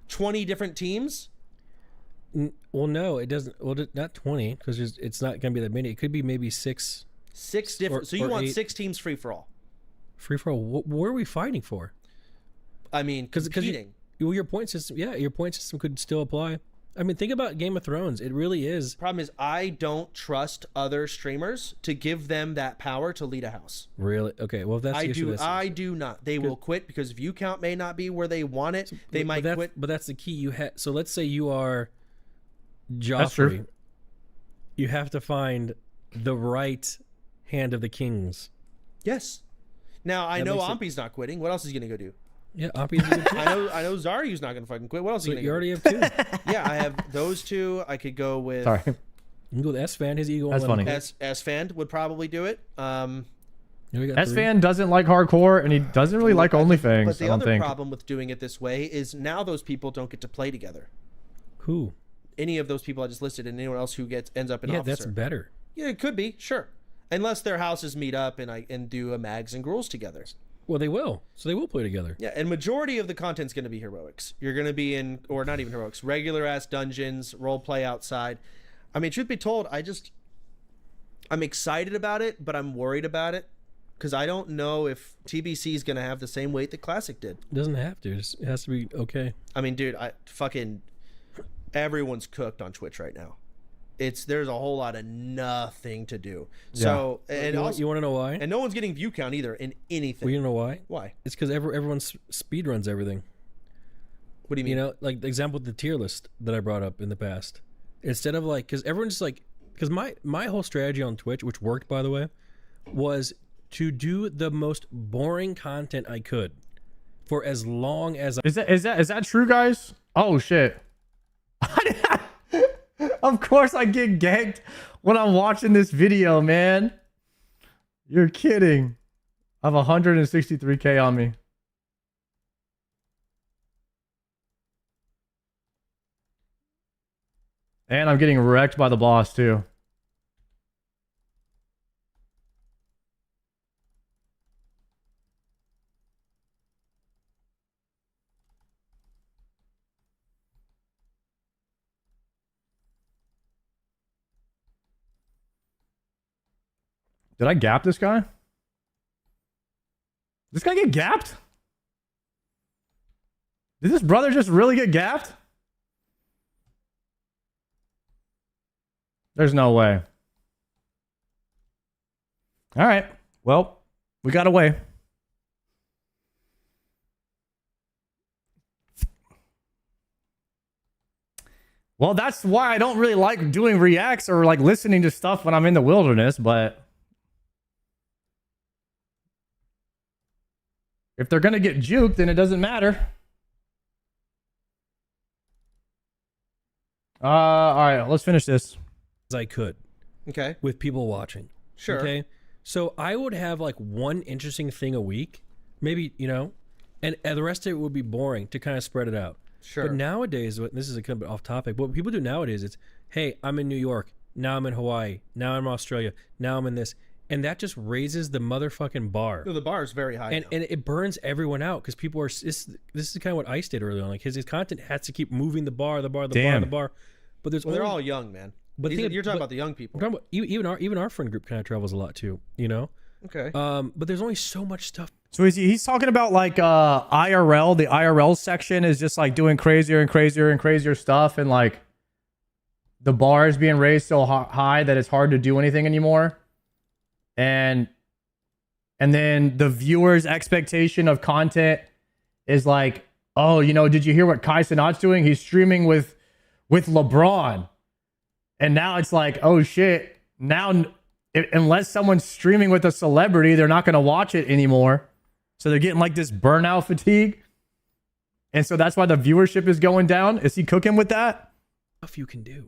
20 different teams? Well, no, it doesn't. Well, not 20 because it's not going to be that many. It could be maybe 6. 6 different. So you want 8. 6 teams free for all? Free for all. What are we fighting for? I mean, competing. Well, your point system. Yeah, your point system could still apply. I mean, think about Game of Thrones. It really is. Problem is, I don't trust other streamers to give them that power to lead a house. Really? Okay. Well, if that's the issue. I do not. They will quit because view count may not be where they want it. They might quit. But that's the key. So let's say you are Joffrey. That's true. You have to find the right hand of the kings. Yes. Now I know Ampi's not quitting. What else is he gonna go do? Yeah, Ampi's gonna quit. I know Zaryu's not gonna fucking quit. What else? So is he you gonna already do? have 2. Yeah, I have those 2. I could go with. Sorry. You can go with S-Fan. His ego. That's funny. S-Fan would probably do it. S-Fan doesn't like hardcore, and he doesn't really like OnlyFans. But the other problem with doing it this way is now those people don't get to play together. Who? Any of those people I just listed, and anyone else who ends up in officer. Yeah, that's better. Yeah, it could be, sure. Unless their houses meet up and do a mags and gruels together. Well, they will. So they will play together. Yeah, and majority of the content's going to be heroics. You're going to be in, or not even heroics, regular ass dungeons, role play outside. I mean, truth be told, I'm excited about it, but I'm worried about it because I don't know if TBC is going to have the same weight that Classic did. It doesn't have to. It has to be okay. I mean, dude, everyone's cooked on Twitch right now. There's a whole lot of nothing to do. So, and you want to know why? And no one's getting view count either in anything. Well, you know why? Why? It's because everyone speed runs everything. What do you mean? You know, like the example with the tier list that I brought up in the past. Instead of because everyone's because my whole strategy on Twitch, which worked by the way, was to do the most boring content I could for as long as. Is that true, guys? Oh shit. Of course I get ganked when I'm watching this video, man. You're kidding. I have 163k on me. And I'm getting wrecked by the boss too. Did I gap this guy? This guy get gapped? Did this brother just really get gapped? There's no way. All right. Well, we got away. Well, that's why I don't really like doing reacts or like listening to stuff when I'm in the wilderness, but if they're going to get juked, then it doesn't matter. All right, let's finish this. As I could. Okay. With people watching. Sure. Okay. So I would have like one interesting thing a week, maybe, you know, and the rest of it would be boring to kind of spread it out. Sure. But nowadays, this is a kind of off topic, but what people do nowadays is, hey, I'm in New York, now I'm in Hawaii, now I'm in Australia, now I'm in this. And that just raises the motherfucking bar. No, the bar is very high. And it burns everyone out because people are, this is kind of what Ice did early on. Like his content has to keep moving the bar. But there's they're all young, man. But you're talking about the young people. We're talking about, even our friend group kind of travels a lot too, you know? Okay. But there's only so much stuff. So he's talking about like IRL. The IRL section is just like doing crazier and crazier and crazier stuff, and like the bar is being raised so high that it's hard to do anything anymore. And then the viewer's expectation of content is like, oh, you know, did you hear what Kai Cenat's doing? He's streaming with LeBron. And now it's like, oh shit, now unless someone's streaming with a celebrity, they're not going to watch it anymore. So they're getting like this burnout fatigue. And so that's why the viewership is going down. Is he cooking with that? Stuff you can do.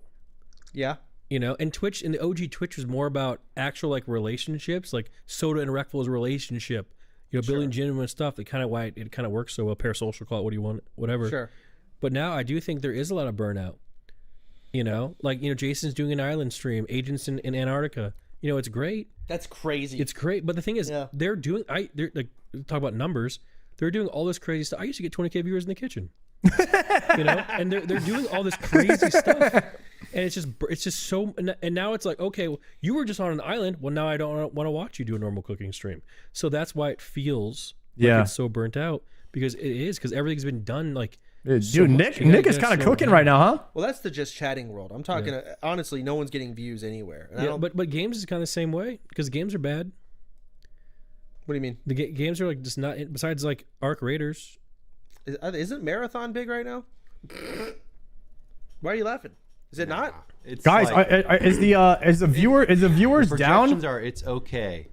Yeah. You know, and Twitch, and the OG Twitch was more about actual like relationships, like Soda and Reckful's relationship, you know, building genuine stuff. That kind of why it kind of works so well. Parasocial, call it what do you want, whatever. Sure. But now I do think there is a lot of burnout. You know, like, you know, Jason's doing an island stream, agents in Antarctica. You know, it's great. That's crazy. It's great. But the thing is, they're doing, they're like, talk about numbers. They're doing all this crazy stuff. I used to get 20K viewers in the kitchen. You know, and they're doing all this crazy stuff. And it's just so, and now it's like, okay, well, you were just on an island. Well, now I don't want to watch you do a normal cooking stream. So that's why it feels like it's so burnt out, because it is, because everything's been done like, dude, so Nick is kind of cooking right now, huh? Well, that's the just chatting world. I'm talking, honestly, no one's getting views anywhere. And but games is kind of the same way, because games are bad. What do you mean? The games are like just not, besides like Arc Raiders. Isn't Marathon big right now? Why are you laughing? Is it not? It's guys, like, is the viewers the down? projections are it's okay.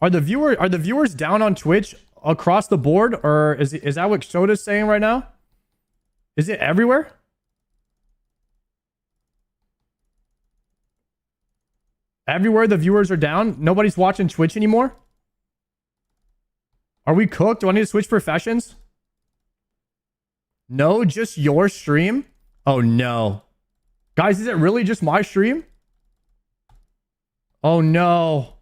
Are the viewers down on Twitch across the board, or is that what Soda's saying right now? Is it everywhere? Everywhere the viewers are down? Nobody's watching Twitch anymore? Are we cooked? Do I need to switch professions? No, just your stream? Oh no. Guys, is it really just my stream? Oh no.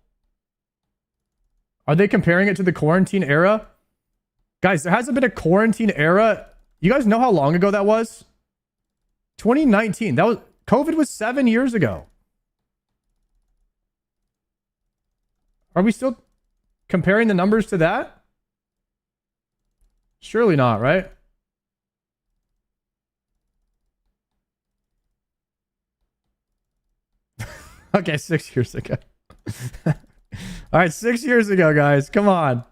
Are they comparing it to the quarantine era? Guys, there hasn't been a quarantine era. You guys know how long ago that was? 2019. COVID was 7 years ago. Are we still comparing the numbers to that? Surely not, right? Okay, 6 years ago. All right, 6 years ago, guys. Come on.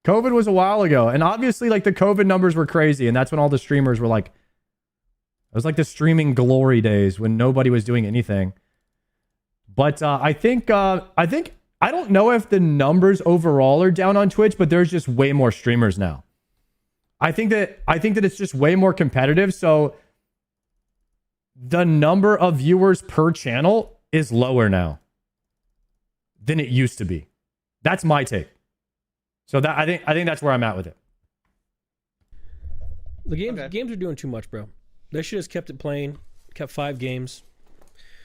COVID was a while ago. And obviously, like, the COVID numbers were crazy. And that's when all the streamers were like... It was like the streaming glory days when nobody was doing anything. But I don't know if the numbers overall are down on Twitch, but there's just way more streamers now. I think that it's just way more competitive. So the number of viewers per channel is lower now than it used to be. That's my take. So that I think that's where I'm at with it. The games are doing too much, bro. They should have just kept it plain, kept 5 games.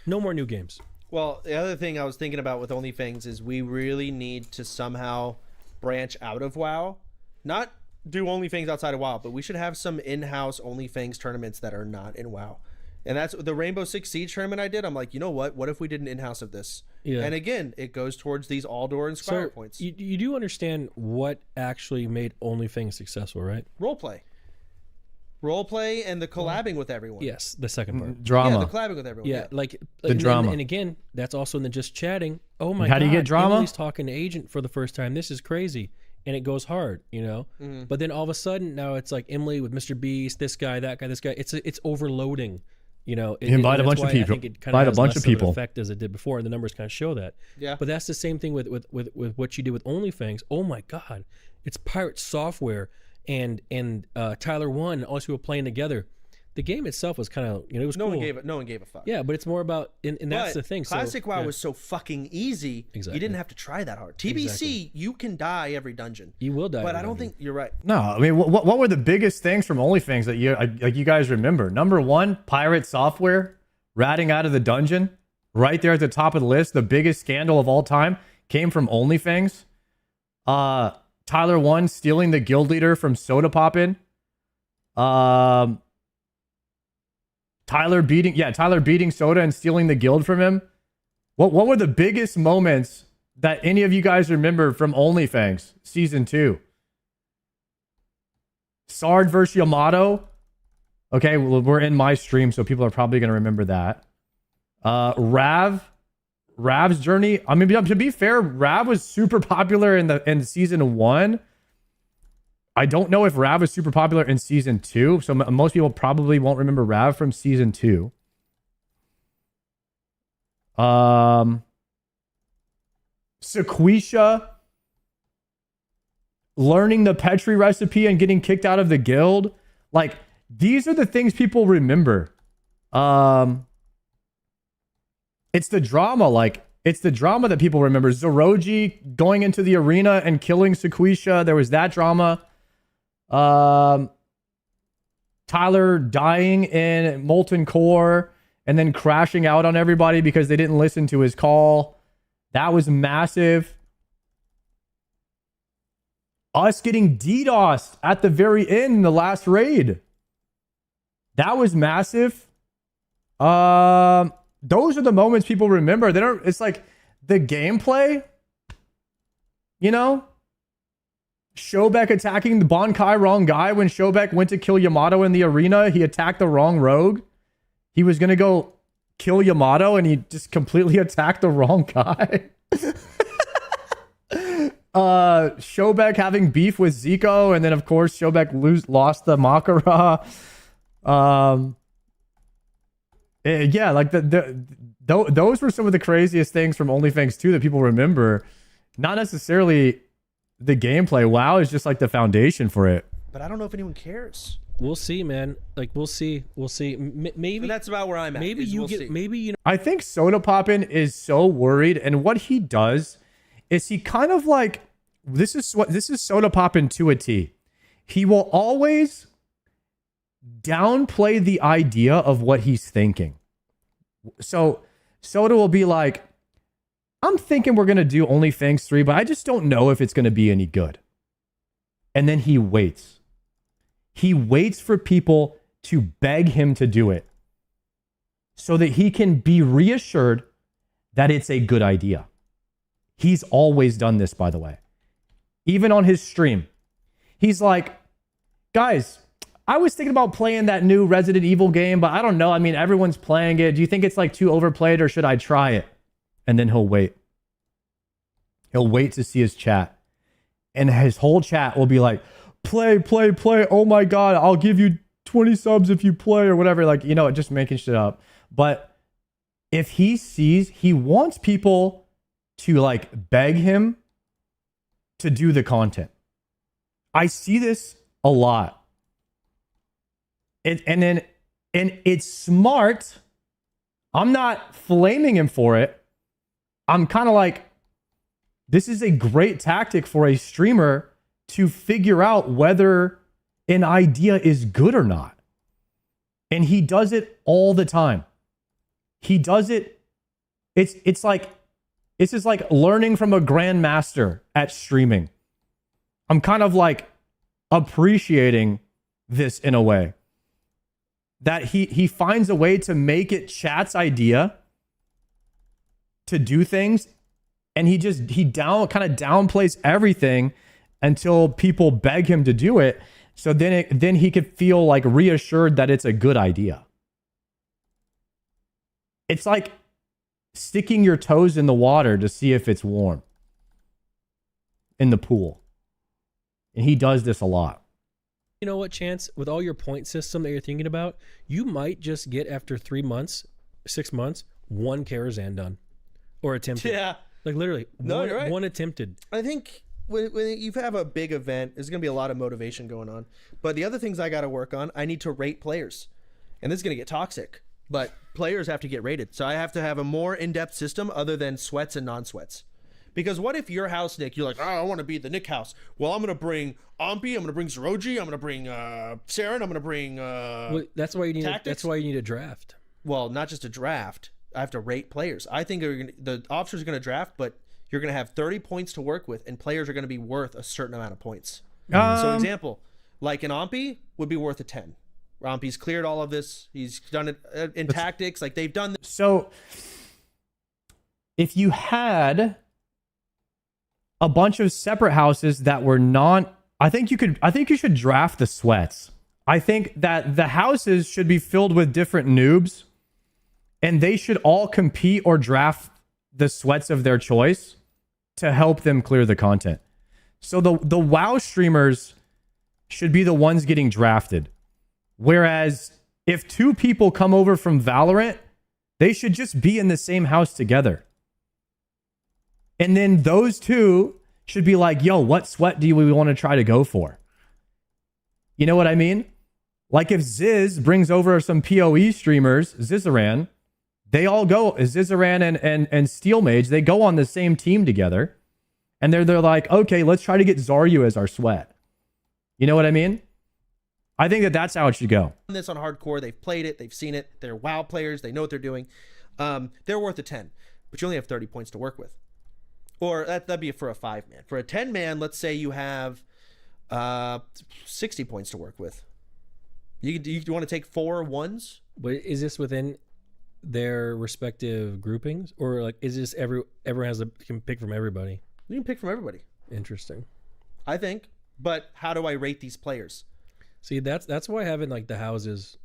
No more new games. Well, the other thing I was thinking about with OnlyFans is we really need to somehow branch out of WoW. Not do OnlyFans outside of WoW, but we should have some in-house OnlyFans tournaments that are not in WoW. And that's the Rainbow Six Siege tournament I did. I'm like, you know what? What if we did an in-house of this? Yeah. And again, it goes towards these Aldor and Squire points. You do understand what actually made OnlyFans successful, right? Role play and the collabing with everyone. Yes, the second part. Drama. Yeah, the collabing with everyone. Yeah, like the drama. And again, that's also in the just chatting. Oh my god. How do you get drama? Emily's talking to agent for the first time. This is crazy. And it goes hard, you know? But then all of a sudden now it's like Emily with Mr. Beast, this guy, that guy, this guy. It's overloading. You know, invite a bunch of people. Invite a bunch of people. Effect as it did before, and the numbers kind of show that. Yeah. But that's the same thing with what you did with OnlyFans. Oh my God, it's pirate software and Tyler One and all these people playing together. The game itself was kind of, it was no cool. one gave a fuck. Yeah, but it's more about and that's the thing. Classic WoW was so fucking easy. Exactly. You didn't have to try that hard. TBC, you can die every dungeon. You will die. But I don't think you're right. No, I mean, what were the biggest things from OnlyFans that you guys remember? Number one, pirate software ratting out of the dungeon, right there at the top of the list. The biggest scandal of all time came from OnlyFans. Tyler One stealing the guild leader from Soda Poppin'. Tyler beating Soda and stealing the guild from him. What were the biggest moments that any of you guys remember from OnlyFans season 2? Sard versus Yamato. Okay, well, we're in my stream, so people are probably going to remember that. Rav's journey. I mean, to be fair, Rav was super popular in season 1. I don't know if Rav was super popular in season 2, so most people probably won't remember Rav from season 2. Sequisha learning the Petri recipe and getting kicked out of the guild. Like, these are the things people remember. It's the drama, it's the drama that people remember. Zoroji going into the arena and killing Sequisha. There was that drama. Tyler dying in Molten Core and then crashing out on everybody because they didn't listen to his call. That was massive. Us getting DDoSed at the very end in the last raid. That was massive. Those are the moments people remember. It's like the gameplay, Shobek attacking the Bankai wrong guy. When Shobek went to kill Yamato in the arena, he attacked the wrong rogue. He was going to go kill Yamato and he just completely attacked the wrong guy. Shobek having beef with Zico, and then of course Shobek lost the Makara. Yeah, like those were some of the craziest things from OnlyFans 2 that people remember. Not necessarily the gameplay. WoW is just like the foundation for it. But I don't know if anyone cares. We'll see, man. Like, we'll see. Maybe and that's about where I'm at. Maybe you get. Maybe I think Soda Poppin is so worried, and what he does is he kind of like this is Soda Poppin to a T. He will always downplay the idea of what he's thinking. So Soda will be like, I'm thinking we're going to do OnlyFans 3, but I just don't know if it's going to be any good. And then he waits. He waits for people to beg him to do it so that he can be reassured that it's a good idea. He's always done this, by the way. Even on his stream. He's like, guys, I was thinking about playing that new Resident Evil game, but I don't know. I mean, everyone's playing it. Do you think it's like too overplayed, or should I try it? And then he'll wait. He'll wait to see his chat. And his whole chat will be like, play. Oh my God, I'll give you 20 subs if you play or whatever. Like, just making shit up. But if he sees, he wants people to like beg him to do the content. I see this a lot. And it's smart. I'm not flaming him for it. I'm kind of like, this is a great tactic for a streamer to figure out whether an idea is good or not. And he does it all the time. He does it. It's just like learning from a grandmaster at streaming. I'm kind of like appreciating this in a way. that he finds a way to make it chat's idea to do things, and he kind of downplays everything until people beg him to do it. So then he could feel like reassured that it's a good idea. It's like sticking your toes in the water to see if it's warm in the pool. And he does this a lot. You know what, Chance? With all your point system that you're thinking about, you might just get after 3 months, 6 months, one Karazhan done. Or attempted. Yeah. Like literally, You're right. one attempted. I think when you have a big event, there's going to be a lot of motivation going on. But the other things I got to work on, I need to rate players. And this is going to get toxic. But players have to get rated. So I have to have a more in-depth system other than sweats and non-sweats. Because what if your house, Nick, you're like, oh, I want to be the Nick house. Well, I'm going to bring Ompi, I'm going to bring Zeroji, I'm going to bring Saren, I'm going to bring Well, that's why you need. That's why you need a draft. Well, not just a draft. I have to rate players. I think the officers are going to draft, but you're going to have 30 points to work with, and players are going to be worth a certain amount of points. So, example, like an Ompi would be worth a 10. Ompi's cleared all of this. He's done it in tactics. Like they've done this. So if you had a bunch of separate houses that were I think you should draft the sweats. I think that the houses should be filled with different noobs, and they should all compete or draft the sweats of their choice to help them clear the content. So the WoW streamers should be the ones getting drafted. Whereas if 2 people come over from Valorant, they should just be in the same house together. And then those 2 should be like, yo, what sweat do we want to try to go for? You know what I mean? Like if Ziz brings over some PoE streamers, Zizaran, they all go, Zizaran and Steel Mage, they go on the same team together. And they're like, okay, let's try to get Zaryu as our sweat. You know what I mean? I think that's how it should go. This on hardcore, they've played it, they've seen it. They're WoW players, they know what they're doing. They're worth a 10, but you only have 30 points to work with. Or that'd be for a 5-man. For a 10-man, let's say you have 60 points to work with. You want to take 4 ones? But is this within their respective groupings, or like is this everyone can pick from everybody? You can pick from everybody. Interesting. I think. But how do I rate these players? See, that's why having like the houses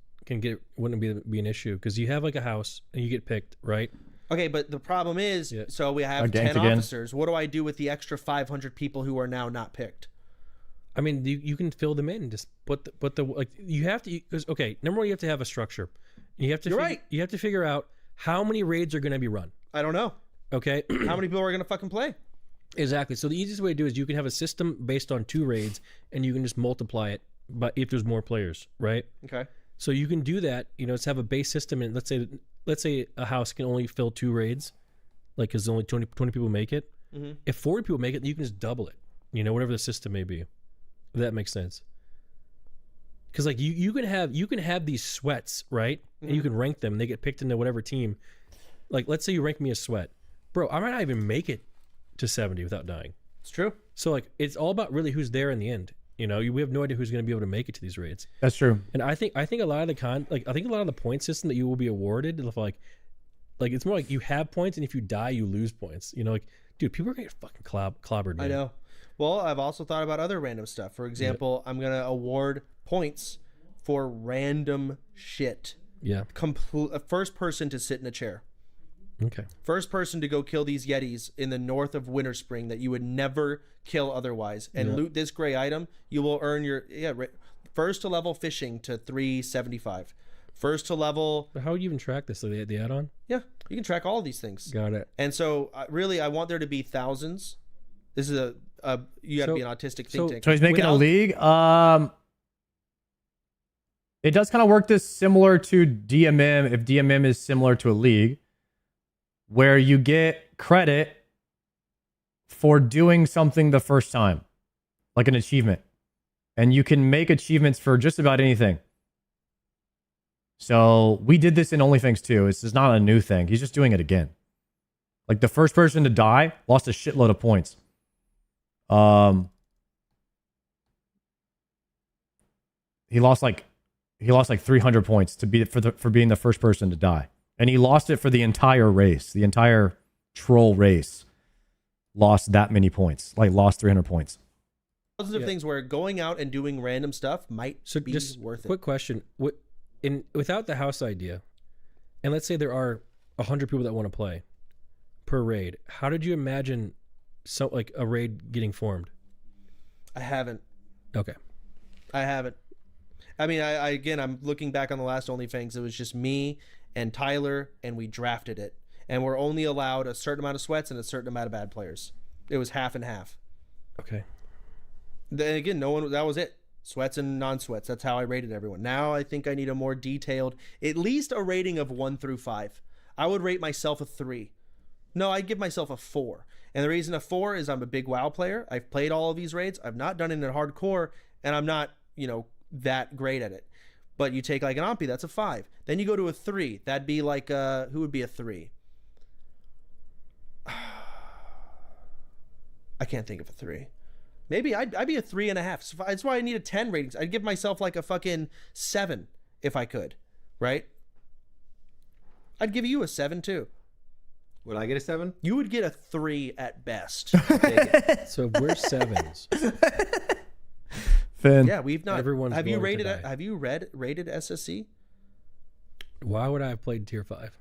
wouldn't be an issue, because you have like a house and you get picked, right? Okay, but the problem is, so we have 10 officers. What do I do with the extra 500 people who are now not picked? I mean, you can fill them in. Just put the like you have to. Because okay, number one, you have to have a structure. You have to. You have to figure out how many raids are going to be run. I don't know. Okay, how many people are going to fucking play? Exactly. So the easiest way to do is you can have a system based on 2 raids, and you can just multiply it. But if there's more players, right? Okay. So you can do that. You know, let's have a base system, and let's say a house can only fill 2 raids, like because only 20 people make it. Mm-hmm. If 40 people make it, then you can just double it. You know, whatever the system may be. If that makes sense. Because like you can have these sweats, right? Mm-hmm. And you can rank them. And they get picked into whatever team. Like let's say you rank me a sweat, bro. I might not even make it to 70 without dying. It's true. So like it's all about really who's there in the end. You know, we have no idea who's going to be able to make it to these raids. That's true. And I think a lot of the point system that you will be awarded, like it's more like you have points, and if you die, you lose points. You know, like dude, people are going to get fucking clobbered. Man. I know. Well, I've also thought about other random stuff. For example, I'm going to award points for random shit. Yeah. First person to sit in a chair. Okay. First person to go kill these Yetis in the north of Winter Spring that you would never kill otherwise, and loot this gray item, you will earn your first to level fishing to 375. First to level. But how would you even track this? So the add-on? Yeah, you can track all of these things. Got it. And so, really, I want there to be thousands. This is you got to be an autistic think tank. So he's making a league. It does kind of work this similar to DMM, if DMM is similar to a league, where you get credit for doing something the first time, like an achievement. And you can make achievements for just about anything. So we did this in OnlyFans too. This is not a new thing. He's just doing it again. Like the first person to die lost a shitload of points. He lost like he lost like 300 points to be for being the first person to die, and he lost it for the entire race, the entire troll race. Lost that many points, like lost 300 points. Thousands of things where going out and doing random stuff might be just worth it. Quick question: without the house idea, and let's say there are 100 people that want to play per raid, how did you imagine like a raid getting formed? I haven't. Okay. I haven't. I mean, again, I'm looking back on the last OnlyFans. It was just me and Tyler, and we drafted it. And we're only allowed a certain amount of sweats and a certain amount of bad players. It was half and half. Okay. Then again, that was it. Sweats and non-sweats. That's how I rated everyone. Now I think I need a more detailed, at least a rating of 1 through 5. I would rate myself a 3. No, I'd give myself a 4. And the reason a 4 is I'm a big WoW player. I've played all of these raids. I've not done it in hardcore, and I'm not, that great at it. But you take like an Ompi, that's a 5. Then you go to a 3. That'd be like, who would be a 3? I can't think of a 3. Maybe I'd be a 3.5. That's why I need a 10 ratings. I'd give myself like a fucking 7 if I could, right? I'd give you a 7 too. Would I get a 7? You would get a 3 at best. So we're 7s. Finn. Yeah, we've not. Everyone's have you willing to rated? die. Have you rated SSC? Why would I have played tier 5?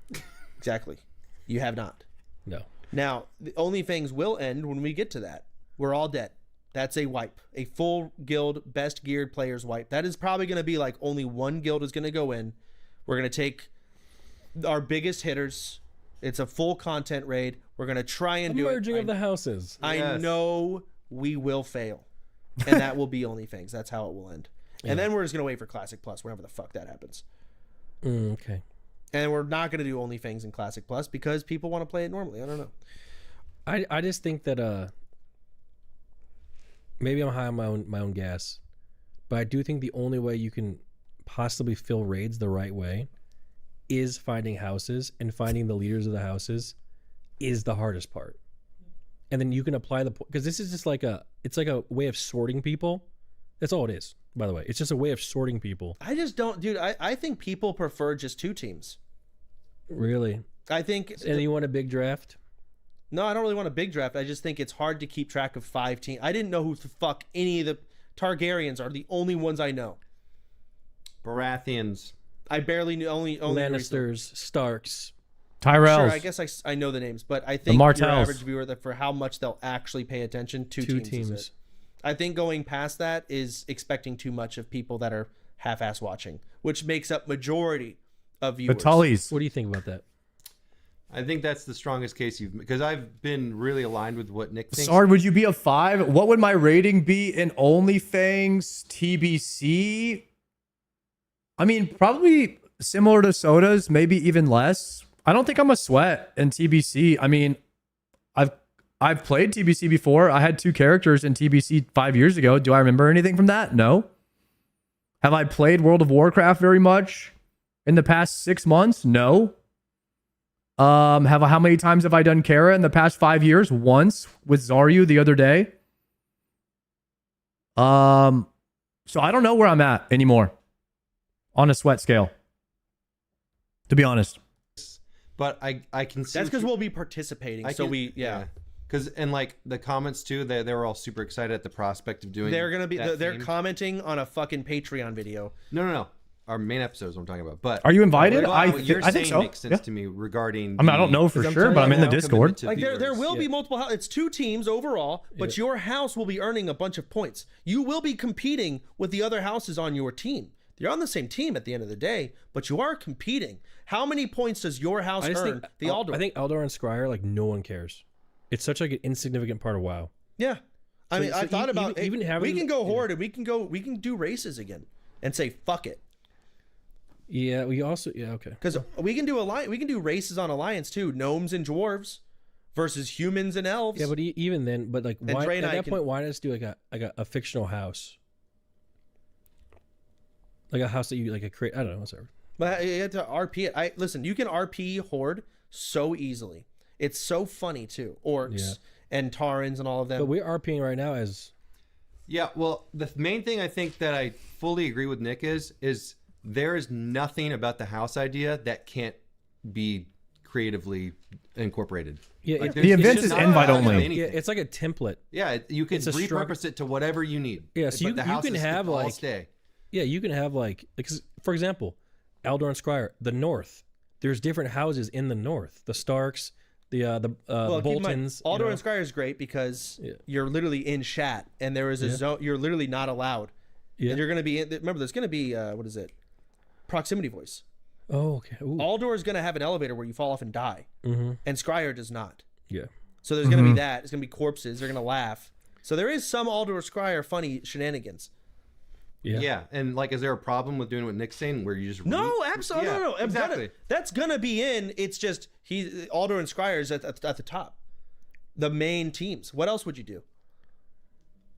Exactly. You have not. No. Now, the OnlyFans will end when we get to that. We're all dead. That's a wipe. A full guild, best geared players wipe. That is probably going to be like only one guild is going to go in. We're going to take our biggest hitters. It's a full content raid. We're going to try and do it. Merging of the houses. I know we will fail. And that will be OnlyFans. That's how it will end. And then we're just going to wait for Classic Plus whenever the fuck that happens. Okay. And we're not going to do OnlyFans in Classic Plus because people want to play it normally. I don't know. I just think that maybe I'm high on my own gas, but I do think the only way you can possibly fill raids the right way is finding houses, and finding the leaders of the houses is the hardest part. And then you can apply because this is just like it's like a way of sorting people. That's all it is, by the way. It's just a way of sorting people. I just don't, dude. I think people prefer just 2 teams. Really? I think. And you want a big draft? No, I don't really want a big draft. I just think it's hard to keep track of 5 teams. I didn't know who the fuck any of the Targaryens are. The only ones I know. Baratheons. I barely knew only Lannisters, Starks. Tyrells. Sure, I guess I know the names, but I think Martells. your average viewer, that for how much they'll actually pay attention, two teams. Is it. I think going past that is expecting too much of people that are half-ass watching, which makes up majority of viewers. The Tullies. What do you think about that? I think that's the strongest case because I've been really aligned with what Nick thinks. Sorry, would you be a 5? What would my rating be in OnlyFans, TBC? I mean, probably similar to Soda's, maybe even less. I don't think I'm a sweat in TBC. I mean, I've played TBC before. I had 2 characters in TBC 5 years ago. Do I remember anything from that? No. Have I played World of Warcraft very much in the past 6 months? No. How many times have I done Kara in the past 5 years? Once with Zaryu the other day. So I don't know where I'm at anymore on a sweat scale, to be honest. But I can see that's because we'll be participating. Because and like the comments too, they were all super excited at the prospect of doing. They're gonna be they're theme. commenting on a fucking Patreon video. No. Our main episode is what I'm talking about. But are you invited? What you're I think saying so. makes sense to me regarding. I mean, I don't know for sure, but I'm in the Discord. Like there will be multiple. It's 2 teams overall, but your house will be earning a bunch of points. You will be competing with the other houses on your team. You're on the same team at the end of the day, but you are competing. How many points does your house earn? I think Eldar and Scryer, like, no one cares. It's such like an insignificant part of WoW. Yeah, I mean, I thought about even having. We can go horde and we can do races again and say fuck it. Yeah, we also okay. Because we can do we can do races on Alliance too. Gnomes and dwarves versus humans and elves. Yeah, but even then, but like, why, at that point, why not just do like a fictional house, like a house that you like create? I don't know, whatever. But you have to RP it. Listen, you can RP horde so easily. It's so funny too. Orcs and Taurens and all of them. But we're RPing right now as. Yeah, well, the main thing I think that I fully agree with Nick is there is nothing about the house idea that can't be creatively incorporated. Yeah, Like, it- The there's event just is not invite much of only. anything. Yeah, it's like a template. Yeah, you can It's a repurpose it to whatever you need. Yeah, so But you- the you house can is have, all like- stay. Yeah, you can have like, because for example, Eldor and Scryer, the North. There's different houses in the North. The Starks, the Well, keep in mind, Boltons. you Alder know. and Scryer is great because Yeah. you're literally in chat and there is a zone. You're literally not allowed. Yeah. And you're going to be remember, there's going to be what is it? Proximity voice. Oh, okay. Ooh. Aldor is going to have an elevator where you fall off and die, Mm-hmm. and Scryer does not. Yeah. So there's going to be that. It's going to be corpses. They're going to laugh. So there is some Aldor or Scryer funny shenanigans. Yeah. Yeah, and like, is there a problem with doing what Nick's saying, where you just No, absolutely Yeah, no. exactly. That's gonna be in. It's just Alder and Scryer is at the top, the main teams. What else would you do?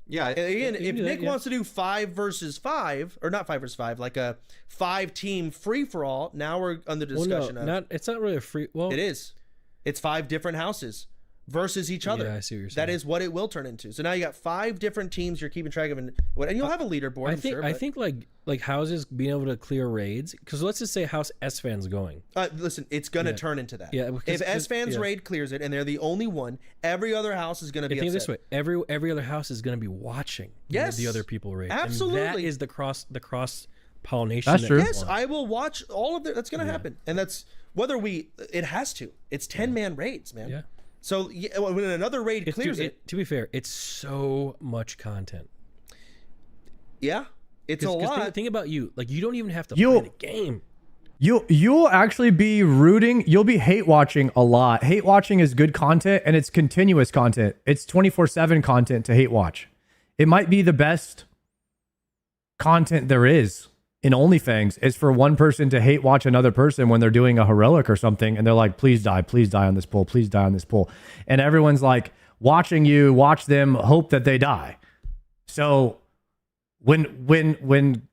Yeah, And again, if do that, Nick yeah. wants to do 5 versus 5, or not 5 versus 5, like a 5-team free for all, now we're under Well, discussion. no, of, not. It's not really a free. Well, it is. It's 5 different houses versus each other. Yeah, I see what you're That saying. is what it will turn into. So now you got 5 different teams you're keeping track of, and you'll have a leaderboard. I I'm think. sure, I but- think like houses being able to clear raids. Because let's just say House S fans going. Listen, it's gonna turn into that. Yeah, because- if S fans yeah. raid clears it and they're the only one, every other house is gonna be Think upset. this way: every other house is going to be watching. Yes. The other people raid. And that Absolutely. is the cross pollination. That's true. Yes, I will watch all of that. That's gonna happen, and that's whether it has to. It's 10-man raids, man. Yeah. So when another raid It's, clears dude, it, to be fair, it's so much content. yeah, it's a 'Cause lot. think about you. Like you don't even have to You'll- play the game. You'll actually be rooting. You'll be hate watching a lot. Hate watching is good content, and it's continuous content. It's 24/7 content to hate watch. It might be the best content there is in OnlyFans is for one person to hate watch another person when they're doing a heroic or something, and they're like, please die on this pull, please die on this pull. And everyone's like watching you watch them, hope that they die. So when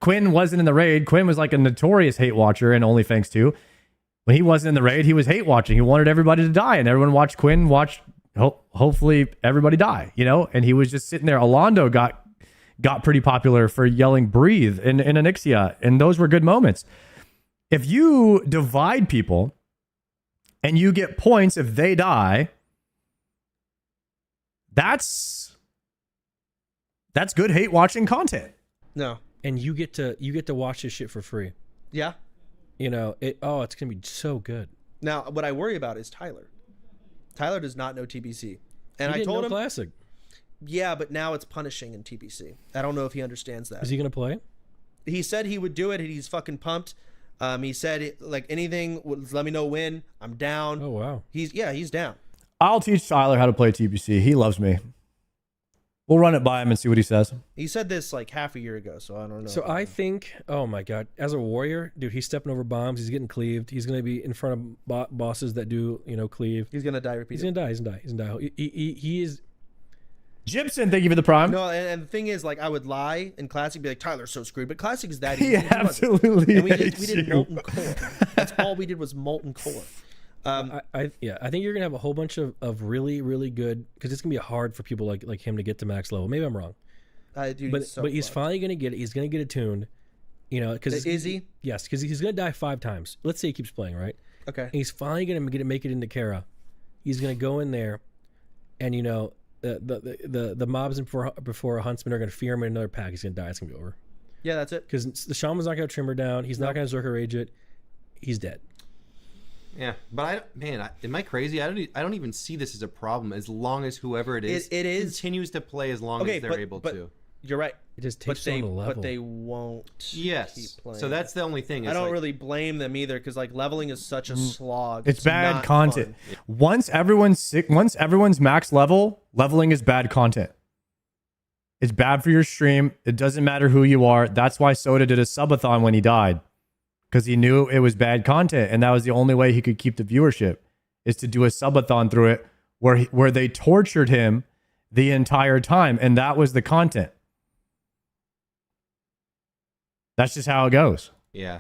Quinn wasn't in the raid, Quinn was like a notorious hate watcher in OnlyFans too. When he wasn't in the raid, he was hate watching. He wanted everybody to die, and everyone watched Quinn watch hopefully everybody die, you know? And he was just sitting there. Alondo got pretty popular for yelling breathe in Anixia, and those were good moments. If you divide people and you get points if they die, that's good hate watching content. No, And you get to watch this shit for free. yeah. You know, it's gonna be so good. Now, what I worry about is Tyler. Tyler does not know TBC, and He I didn't told know him, Classic. yeah, but now it's punishing in TBC. I don't know if he understands that. Is he gonna play? He said he would do it. And he's fucking pumped. He said like anything, let me know when. I'm down. Oh wow. He's down. I'll teach Tyler how to play TBC. He loves me. We'll run it by him and see what he says. He said this like half a year ago, so I don't know. So I think, oh my god, as a warrior, dude, he's stepping over bombs. He's getting cleaved. He's gonna be in front of bosses that do, cleave. he's gonna die. He's Repeat. gonna die. He's gonna die. He is. Gibson, thank you for the prime. No, and the thing is, like, I would lie in Classic, be like, Tyler's so screwed, but Classic is that easy. He He wasn't. absolutely And we hates did you. molten core. That's all we did was molten core. I think you're gonna have a whole bunch of really really good, because it's gonna be hard for people like him to get to max level. Maybe I'm wrong, Dude, but he's so he's fucked. finally gonna get it. He's gonna get attuned. Because Is he? Yes, because he's gonna die 5 times. Let's say he keeps playing, right? Okay. And he's finally gonna make it into Kara. He's gonna go in there, and the mobs before a huntsman are gonna fear him in another pack. He's gonna die. It's gonna be over. Yeah, that's it. Because the shaman's not gonna trim her down. He's not gonna Zerker rage it. He's dead. Yeah, but am I crazy? I don't even see this as a problem as long as whoever it is continues to play as long as they're able to. You're right. It just takes so long to level. But they won't. Yes. Keep playing. So that's the only thing. I don't really blame them either, because like leveling is such a slog. It's bad not content. fun. Once everyone's max level, leveling is bad content. It's bad for your stream. It doesn't matter who you are. That's why Soda did a subathon when he died, because he knew it was bad content, and that was the only way he could keep the viewership, is to do a subathon through it where they tortured him the entire time, and that was the content. That's just how it goes. Yeah.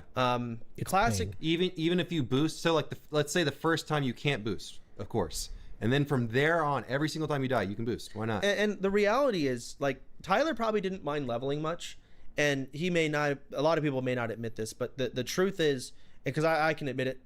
It's Classic. pain. Even if you boost, so like let's say the first time you can't boost, of course, and then from there on, every single time you die, you can boost. Why not? And the reality is, like, Tyler probably didn't mind leveling much, and he may not, a lot of people may not admit this, but the truth is, because I can admit it,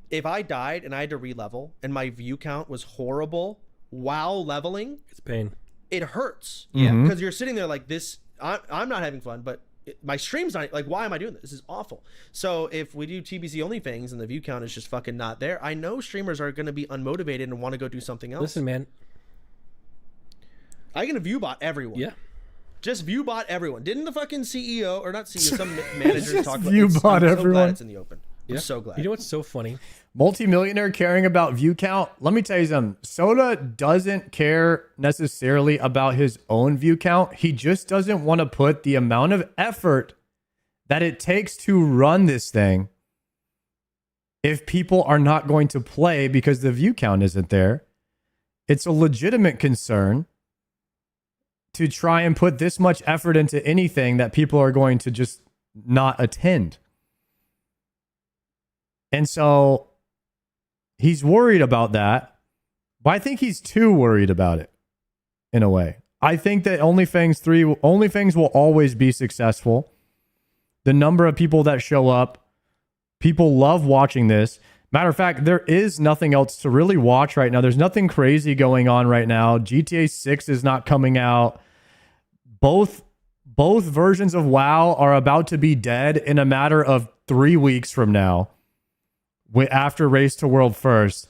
if I died and I had to re-level and my view count was horrible while leveling, It's pain. it hurts. Yeah. Because you're sitting there like this, I'm not having fun, but my stream's not, like, why am I doing this? This is awful. So if we do TBC only things and the view count is just fucking not there, I know streamers are going to be unmotivated and want to go do something else. Listen, man. I can view bot everyone. Yeah. Just view bot everyone. Didn't the fucking CEO, or not CEO, some manager talk about view it? bot I'm so everyone. glad it's in the open. I'm Yeah. so glad. You know what's so funny? Multimillionaire caring about view count. Let me tell you something. Soda doesn't care necessarily about his own view count. He just doesn't want to put the amount of effort that it takes to run this thing if people are not going to play because the view count isn't there. It's a legitimate concern to try and put this much effort into anything that people are going to just not attend. And so he's worried about that, but I think he's too worried about it in a way. I think that OnlyFans will always be successful. The number of people that show up, people love watching this. Matter of fact, there is nothing else to really watch right now. There's nothing crazy going on right now. GTA 6 is not coming out. Both versions of WoW are about to be dead in a matter of 3 weeks from now. After Race to World First,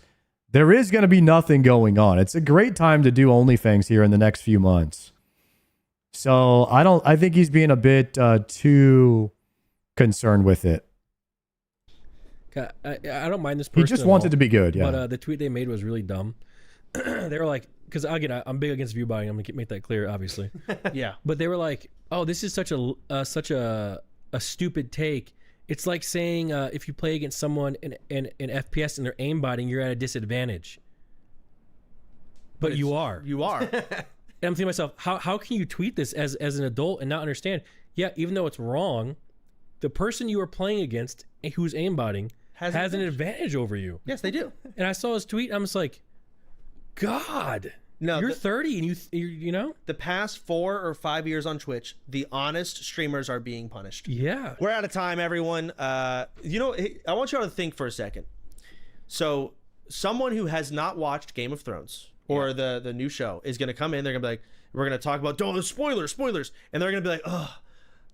there is going to be nothing going on. It's a great time to do OnlyFans here in the next few months. So I think he's being a bit too concerned with it. I don't mind this person. He just at wants all, it to be good, yeah. But the tweet they made was really dumb. They were like, because again, I'm big against view buying. I'm gonna make that clear, obviously. Yeah. But they were like, "Oh, this is such a stupid take. It's like saying if you play against someone in FPS and they're aimbotting, you're at a disadvantage. But you are. You are. And I'm thinking to myself, how can you tweet this as an adult and not understand? Yeah, even though it's wrong, the person you are playing against who's aimbotting has an advantage over you. Yes, they do. And I saw his tweet. I'm just like, God, No, you're 30 and you know? The past 4 or 5 years on Twitch, the honest streamers are being punished. Yeah. We're out of time, everyone. I want y'all to think for a second. So someone who has not watched Game of Thrones or the new show is going to come in. They're going to be like, we're going to talk about, the spoilers. And they're going to be like, oh,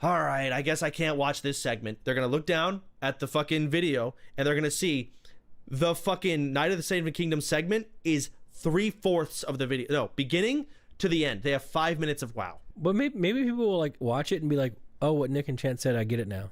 all right, I guess I can't watch this segment. They're going to look down at the fucking video and they're going to see the fucking Night of the Saving Kingdom segment is 3/4 of the video. No, beginning to the end. They have 5 minutes of WoW. But maybe people will like watch it and be like, oh, what Nick and Chant said, I get it now.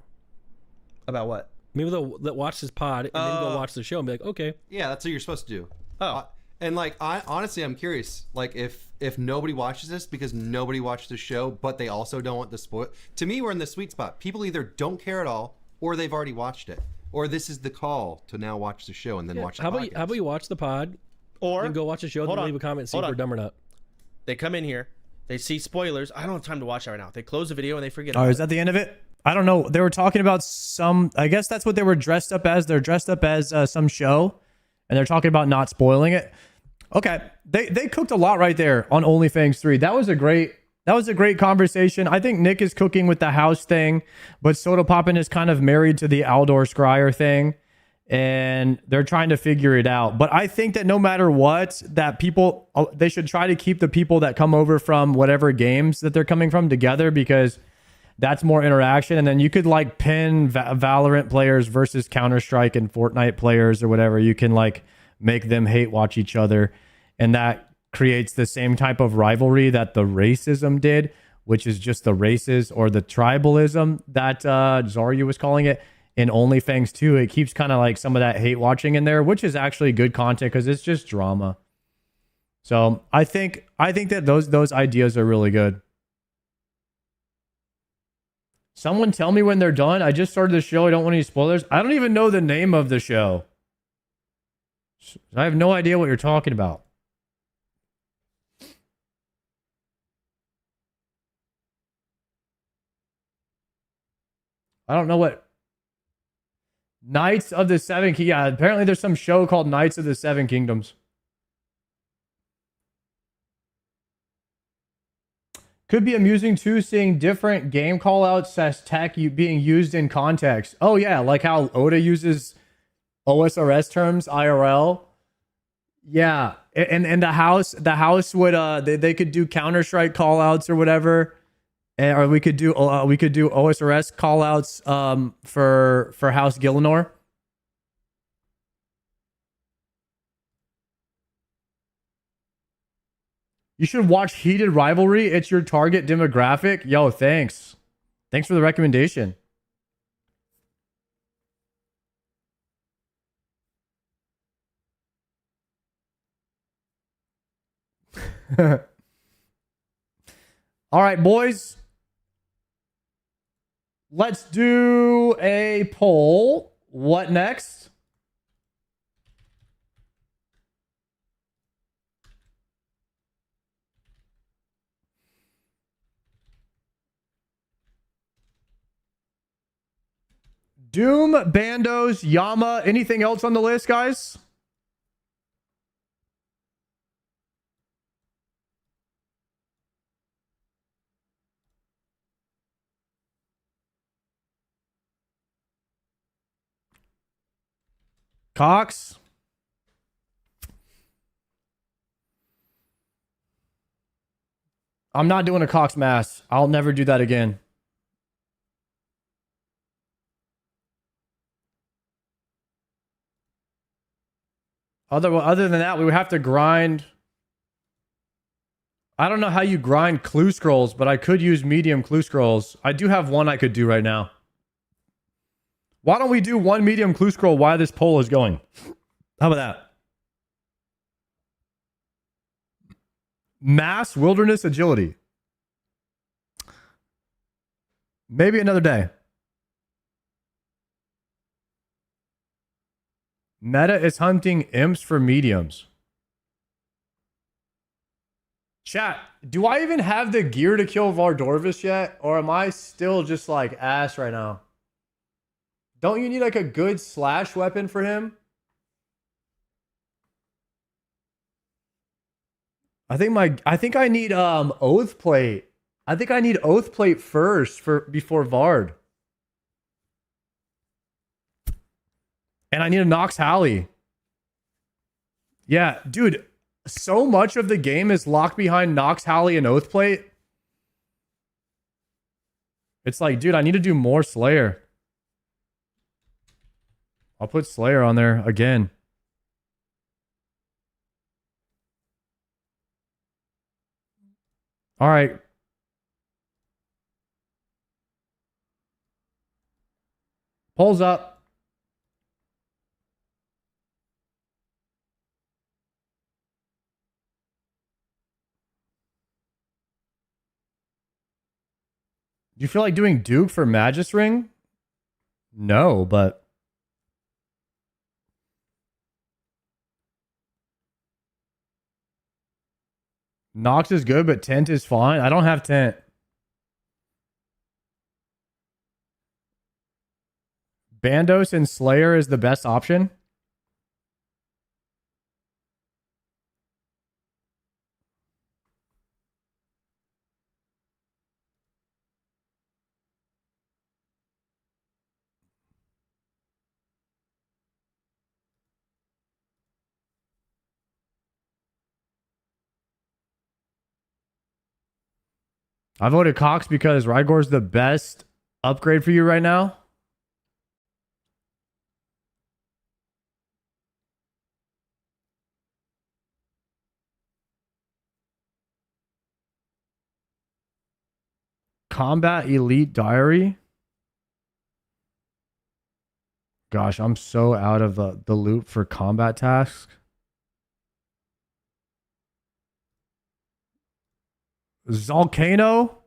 About what? Maybe they'll watch this pod and then go watch the show and be like, okay. Yeah, that's what you're supposed to do. Oh. And like, honestly, I'm curious. Like, if nobody watches this because nobody watched the show, but they also don't want the spoil. To me, we're in the sweet spot. People either don't care at all, or they've already watched it, or this is the call to now watch the show and then watch the podcast. How about you watch the pod, or then go watch the show, then leave a comment and see if we're dumb or not. They come in here, they see spoilers. I don't have time to watch that right now. They close the video and they forget. Oh, is that the end of it? I don't know. They were talking about I guess that's what they were dressed up as. They're dressed up as some show, and they're talking about not spoiling it. Okay, they cooked a lot right there on OnlyFans 3. That was a great conversation. I think Nick is cooking with the house thing, but Soda Poppin is kind of married to the Aldor Scryer thing, and they're trying to figure it out. But I think that no matter what, that people, they should try to keep the people that come over from whatever games that they're coming from together, because that's more interaction. And then you could like pin Valorant players versus Counter-Strike and Fortnite players or whatever. You can like make them hate watch each other, and that creates the same type of rivalry that the racism did, which is just the races or the tribalism that Zarya was calling it in OnlyFans 2. It keeps kind of like some of that hate watching in there, which is actually good content because it's just drama. So I think that those ideas are really good. Someone tell me when they're done. I just started the show. I don't want any spoilers. I don't even know the name of the show. I have no idea what you're talking about. I don't know what Knights of the Seven Kingdoms. Yeah, apparently there's some show called Knights of the Seven Kingdoms. Could be amusing too, seeing different game callouts as tech being used in context. Oh yeah, like how Oda uses OSRS terms IRL. Yeah, and the house would they could do Counter-Strike callouts or whatever, or we could do OSRS callouts for House Gillinor. You should watch Heated Rivalry. It's your target demographic. Yo, thanks. Thanks for the recommendation. All right, boys. Let's do a poll. What next? Doom, Bandos, Yama, anything else on the list, guys? Cox? I'm not doing a Cox mass. I'll never do that again. Other than that, we would have to grind. I don't know how you grind clue scrolls, but I could use medium clue scrolls. I do have one I could do right now. Why don't we do one medium clue scroll while this poll is going? How about that? Mass wilderness agility. Maybe another day. Meta is hunting imps for mediums. Chat, do I even have the gear to kill Vardorvis yet? Or am I still just like ass right now? Don't you need like a good slash weapon for him? I think I need Oath Plate. I think I need Oath Plate first before Vard. And I need a Nox Halley. Yeah, dude, so much of the game is locked behind Nox Halley and Oath Plate. It's like, dude, I need to do more Slayer. I'll put Slayer on there again. All right. Polls up. Do you feel like doing Duke for Magus Ring? No, but Nox is good, but Tent is fine. I don't have Tent. Bandos and Slayer is the best option. I voted Cox because Rygor's the best upgrade for you right now. Combat Elite Diary. Gosh, I'm so out of the loop for combat tasks. Volcano.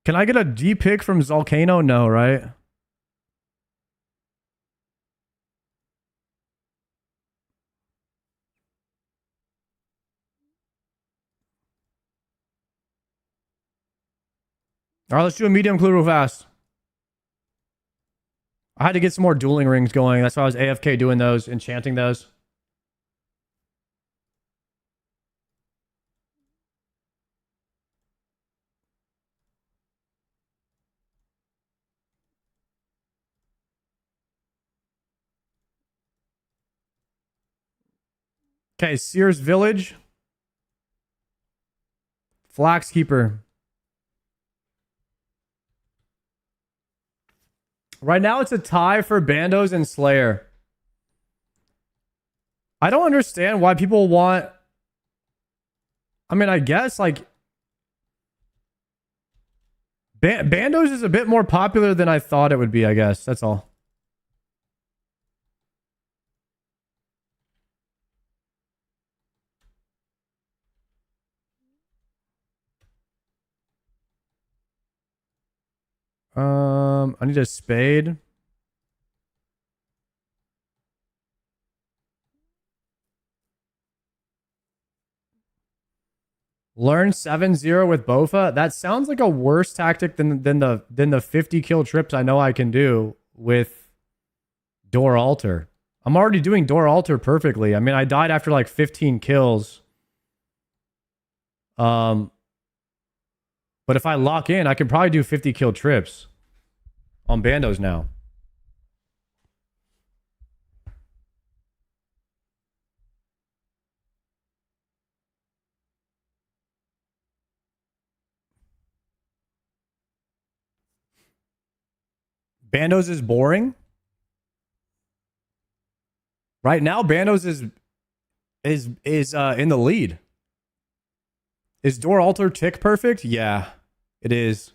Can I get a D pick from Volcano? No, right? All right, let's do a medium clue real fast. I had to get some more dueling rings going. That's why I was AFK doing those, enchanting those. Okay, Sears Village. Flaxkeeper. Right now it's a tie for Bandos and Slayer. I don't understand why people want... I mean, I guess, like... Bandos is a bit more popular than I thought it would be, I guess. That's all. I need a spade. Learn 7-0 with Bofa. That sounds like a worse tactic than the 50 kill trips I know I can do with Door Altar. I'm already doing Door Altar perfectly. I mean, I died after like 15 kills. But if I lock in, I can probably do 50 kill trips on Bandos now. Bandos is boring. Right now, Bandos is in the lead. Is Door Altar tick perfect? Yeah, it is.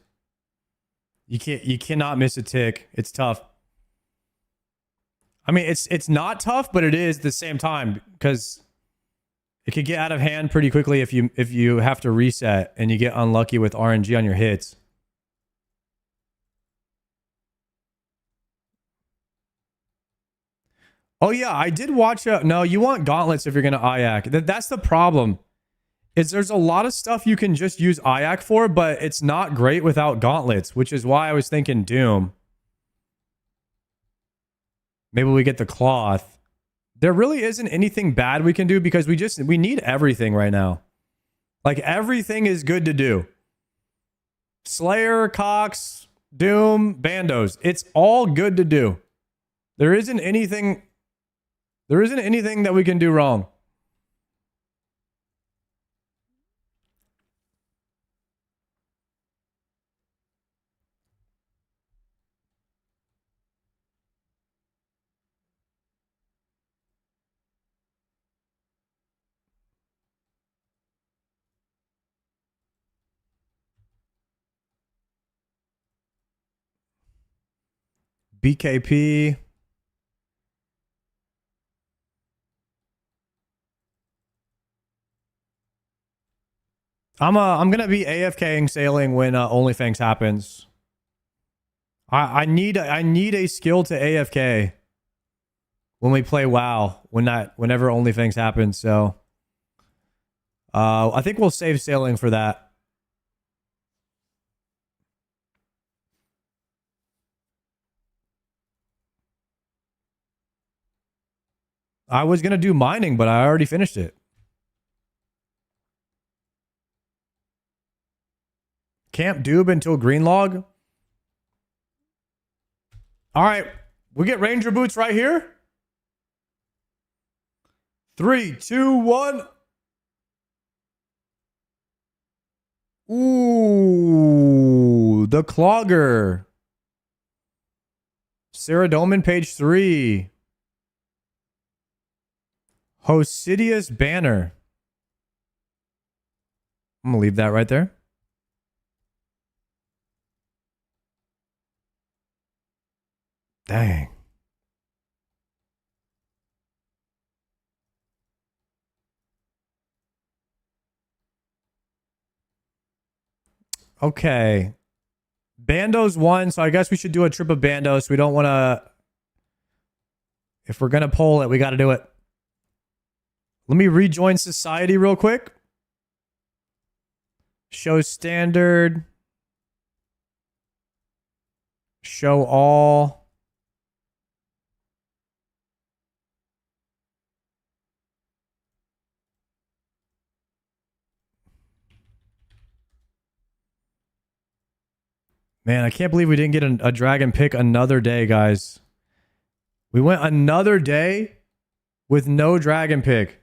You cannot miss a tick. It's tough. I mean, it's not tough, but it is at the same time because it could get out of hand pretty quickly if you have to reset and you get unlucky with RNG on your hits. Oh yeah, I did watch no, you want gauntlets if you're gonna IAC. That's the problem. Is there's a lot of stuff you can just use IAC for, but it's not great without gauntlets, which is why I was thinking Doom. Maybe we get the cloth. There really isn't anything bad we can do because we need everything right now. Like everything is good to do. Slayer, Cox, Doom, Bandos. It's all good to do. There isn't anything that we can do wrong. BKP. I'm gonna be AFKing sailing when OnlyFans happens. I need a skill to AFK when we play WoW whenever OnlyFans happens. So I think we'll save sailing for that. I was gonna do mining, but I already finished it. Camp Doob until Greenlog. All right, we get Ranger boots right here. 3, 2, 1. Ooh, the Clogger. Sarah Dolman, page 3. Hosidius Banner. I'm gonna leave that right there. Dang. Okay. Bandos won, so I guess we should do a trip of Bandos. We don't want to... If we're going to poll it, we got to do it. Let me rejoin society real quick. Show standard. Show all. Man, I can't believe we didn't get a dragon pick another day, guys. We went another day with no dragon pick.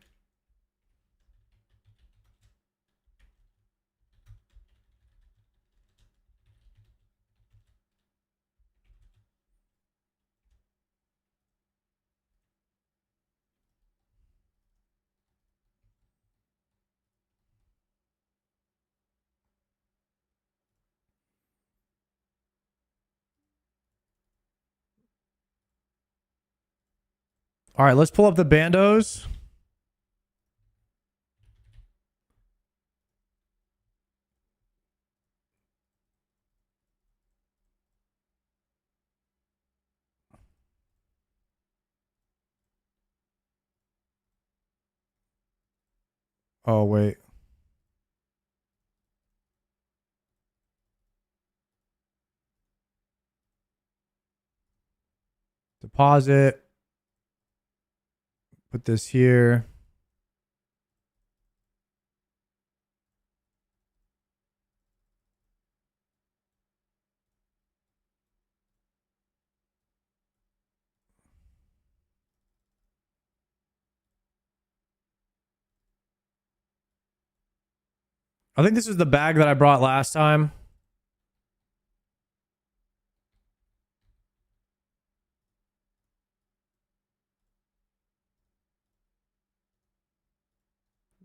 All right, let's pull up the Bandos. Oh, wait. Deposit. Put this here. I think this is the bag that I brought last time.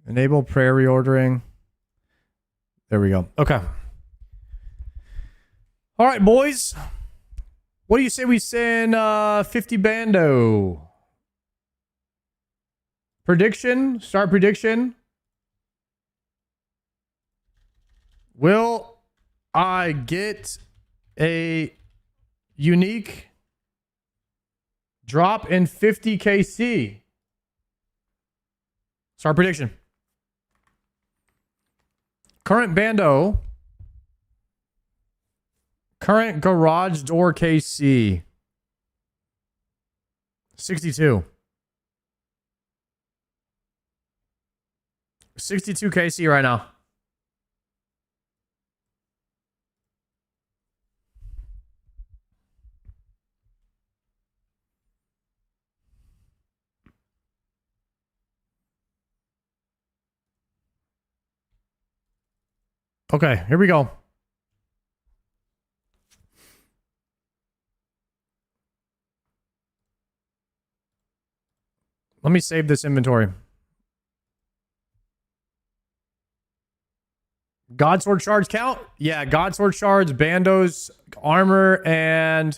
Enable prayer reordering. There we go. Okay. All right, boys. What do you say we send 50 Bando? Prediction? Start prediction. Will I get a unique drop in 50 KC? Start prediction. Current Bando. Current garage door KC. 62. 62 KC right now. Okay, here we go. Let me save this inventory. Godsword shards count? Yeah, Godsword shards, Bandos, armor, and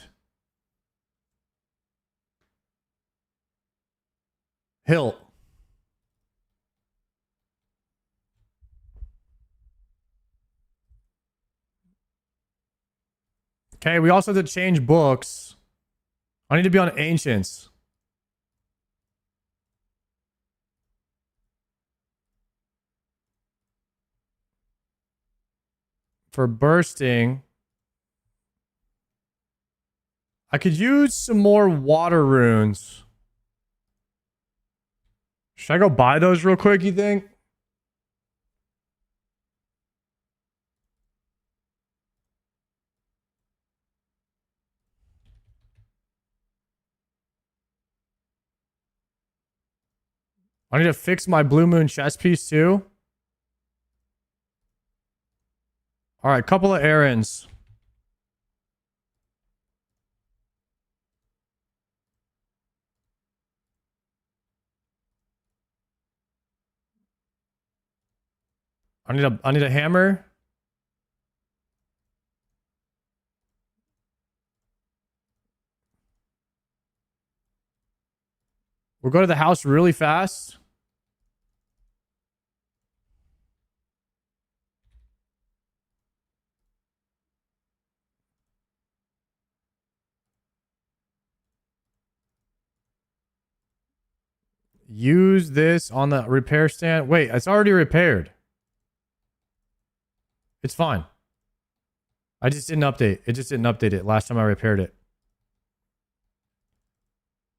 hilt. Okay, we also have to change books. I need to be on Ancients. For bursting, I could use some more water runes. Should I go buy those real quick, you think? I need to fix my Blue Moon chest piece too. All right, couple of errands. I need a hammer. We'll go to the house really fast. Use this on the repair stand. Wait, it's already repaired. It's fine. I just didn't update. It just didn't update it last time I repaired it.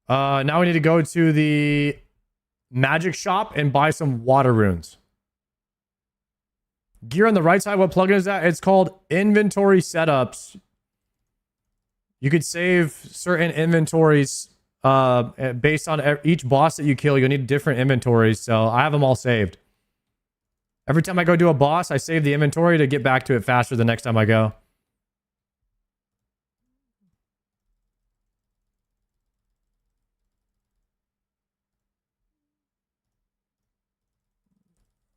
Now we need to go to the magic shop and buy some water runes. Gear on the right side. What plugin is that? It's called Inventory Setups. You could save certain inventories based on each boss that you kill. You'll need different inventories. So I have them all saved. Every time I go do a boss, I save the inventory to get back to it faster the next time I go.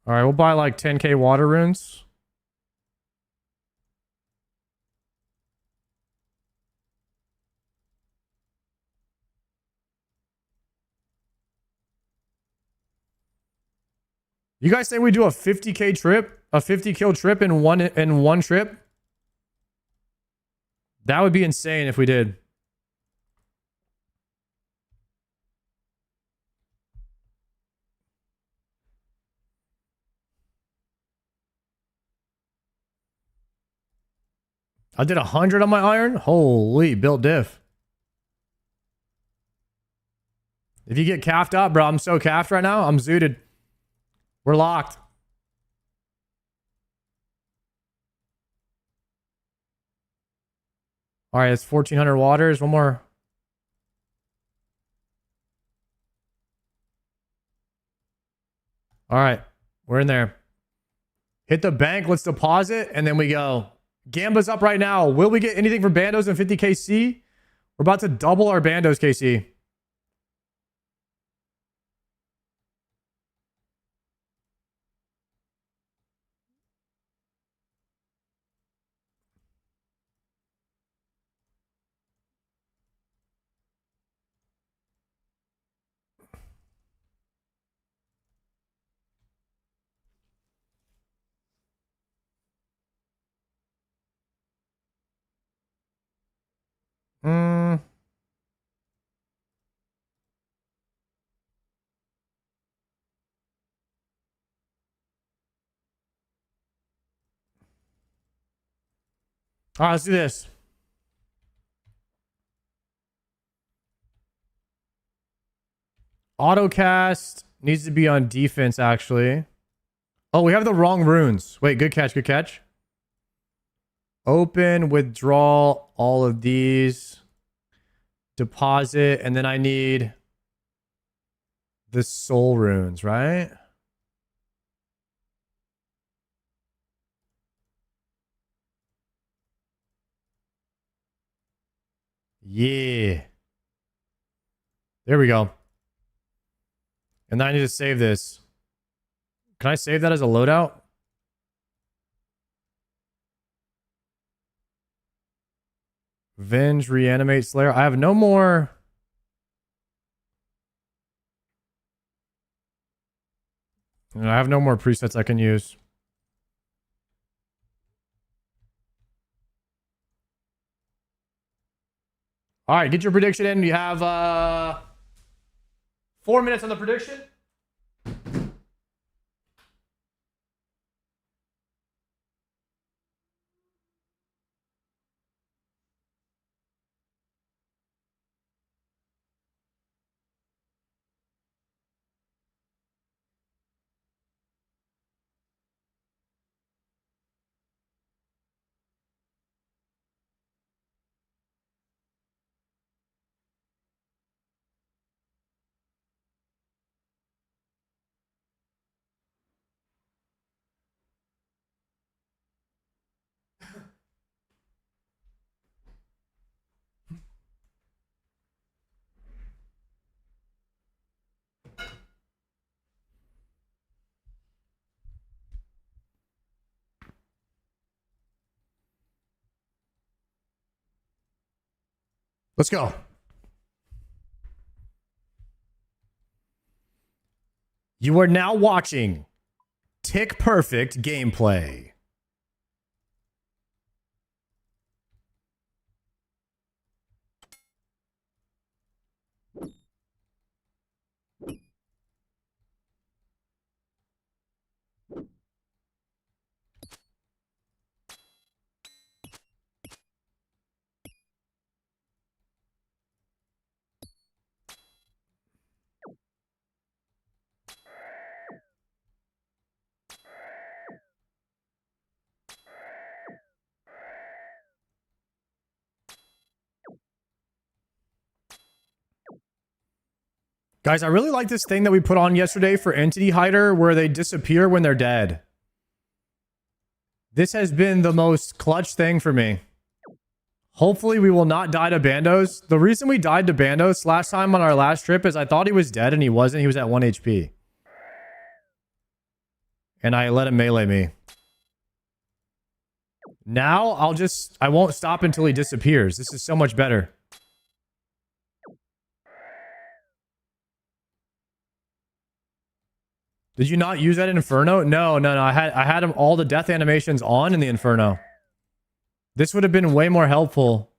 All right, we'll buy like 10k water runes. You guys think we do a 50k trip, a 50 kill trip in one trip? That would be insane if we did. I did 100 on my iron. Holy, built diff. If you get caffed up, bro, I'm so caffed right now. I'm zooted. We're locked. All right, it's 1400 waters. One more. All right, we're in there. Hit the bank. Let's deposit, and then we go. Gamba's up right now. Will we get anything for Bandos and 50 KC? We're about to double our Bandos KC. All right, let's do this. Autocast needs to be on defense, actually. Oh, we have the wrong runes. Wait, good catch, good catch. Open, withdraw all of these. Deposit, and then I need the soul runes, right? Yeah. There we go. And then I need to save this. Can I save that as a loadout? Venge, reanimate, slayer. I have no more. I have no more presets I can use. All right, get your prediction in. You have 4 minutes on the prediction. Let's go. You are now watching Tick Perfect gameplay. Guys, I really like this thing that we put on yesterday for Entity Hider where they disappear when they're dead. This has been the most clutch thing for me. Hopefully we will not die to Bandos. The reason we died to Bandos last time on our last trip is I thought he was dead and he wasn't. He was at 1 HP. And I let him melee me. Now I won't stop until he disappears. This is so much better. Did you not use that in Inferno? No. I had them all the death animations on in the Inferno. This would have been way more helpful.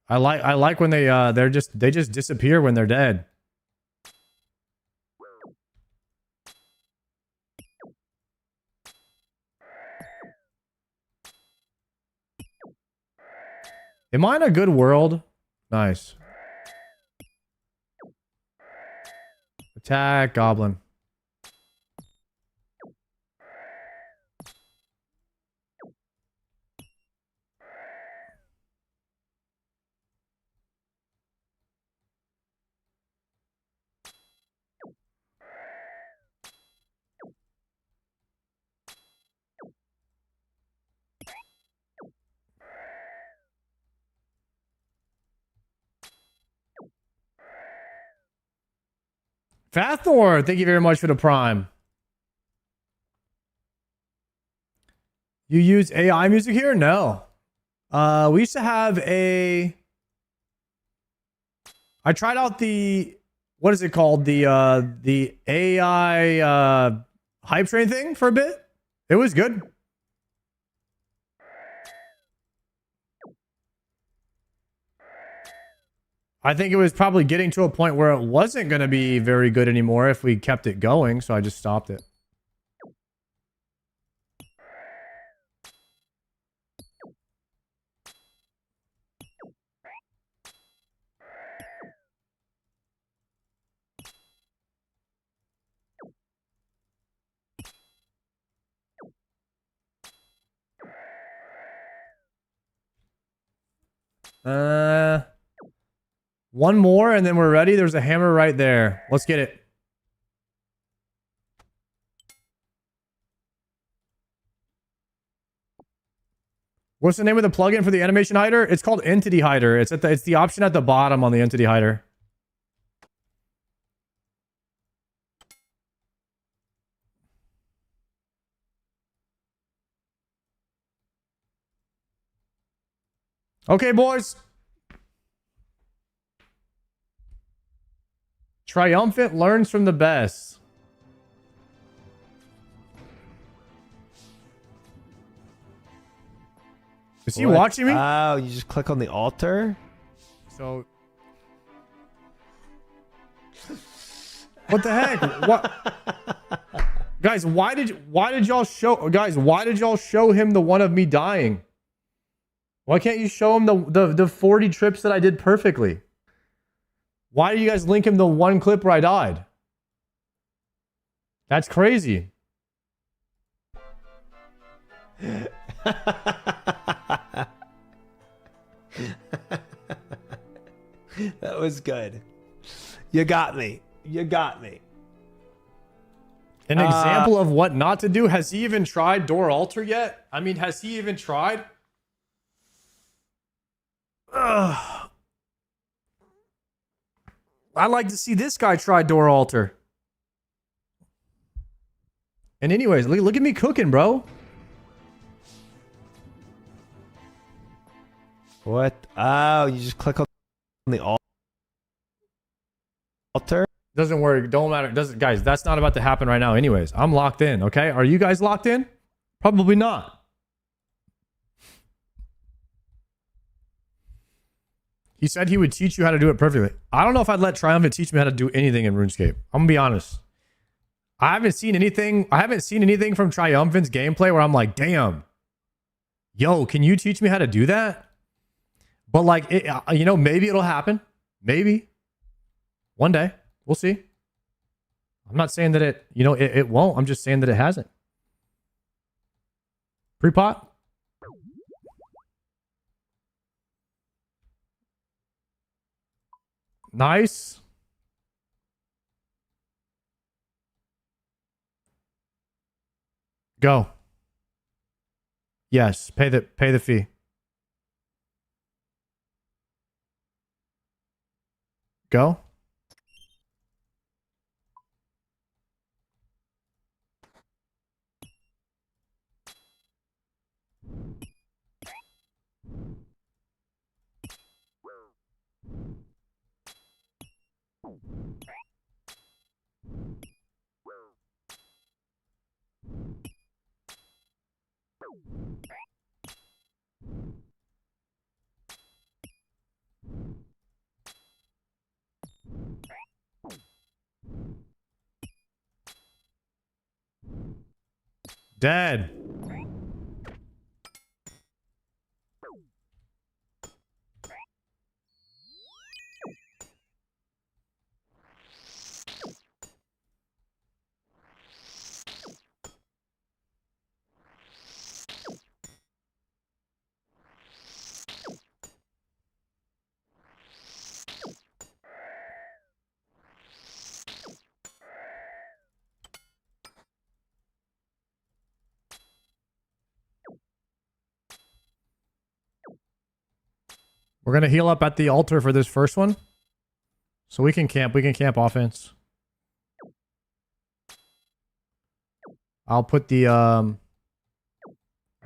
I like when they just disappear when they're dead. Am I in a good world? Nice. Attack goblin. Fathor, thank you very much for the prime. You use AI music here? No. We used to have a... I tried out the... What is it called? The AI hype train thing for a bit. It was good. I think it was probably getting to a point where it wasn't going to be very good anymore if we kept it going, so I just stopped it. One more and then we're ready. There's a hammer right there. Let's get it. What's the name of the plugin for the animation hider? It's called Entity Hider. It's the option at the bottom on the Entity Hider. Okay, boys. Triumphant learns from the best. Is he watching me? Oh, you just click on the altar? So... What the heck? What? Guys, why did y'all show him the one of me dying? Why can't you show him the 40 trips that I did perfectly? Why do you guys link him the one clip where I died? That's crazy. That was good. You got me. You got me. An example of what not to do. Has he even tried Door Altar yet? I mean, has he even tried? Ugh. I'd like to see this guy try Door Altar. And anyways, look at me cooking, bro. What? Oh, you just click on the altar? Doesn't work. Don't matter. Doesn't, guys, that's not about to happen right now anyways. I'm locked in, okay? Are you guys locked in? Probably not. He said he would teach you how to do it perfectly. I don't know if I'd let Triumphant teach me how to do anything in RuneScape. I'm gonna be honest. I haven't seen anything from Triumphant's gameplay where I'm like, damn, yo, can you teach me how to do that? But like, you know, maybe it'll happen. Maybe. One day. We'll see. I'm not saying that it won't. I'm just saying that it hasn't. Pre-pot? Nice. Go. Yes, pay the fee. Go. Dead. We're going to heal up at the altar for this first one. So we can camp. We can camp offense. I'll put the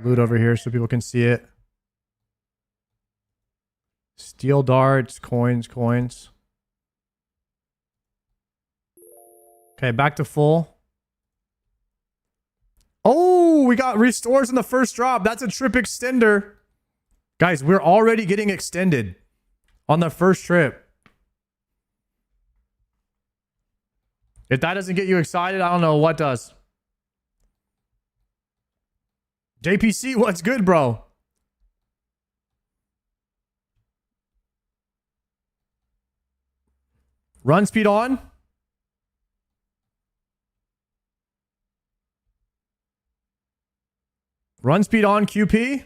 loot over here so people can see it. Steel darts, coins, coins. Okay, back to full. Oh, we got restores in the first drop. That's a trip extender. Guys, we're already getting extended on the first trip. If that doesn't get you excited, I don't know what does. JPC, what's good, bro? Run speed on. Run speed on, QP.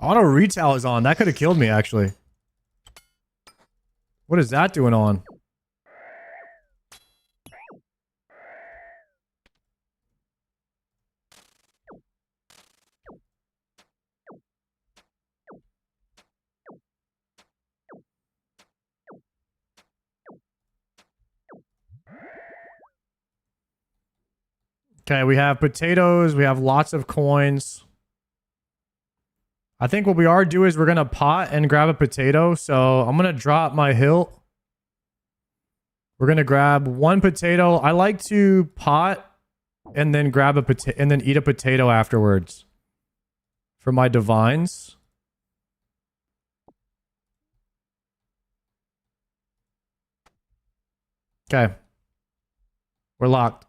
Auto retail is on. That could have killed me, actually. What is that doing on? Okay, we have potatoes. We have lots of coins. I think what we are do is we're going to pot and grab a potato. So I'm going to drop my hilt. We're going to grab one potato. I like to pot and then grab a potato and then eat a potato afterwards for my divines. Okay. We're locked.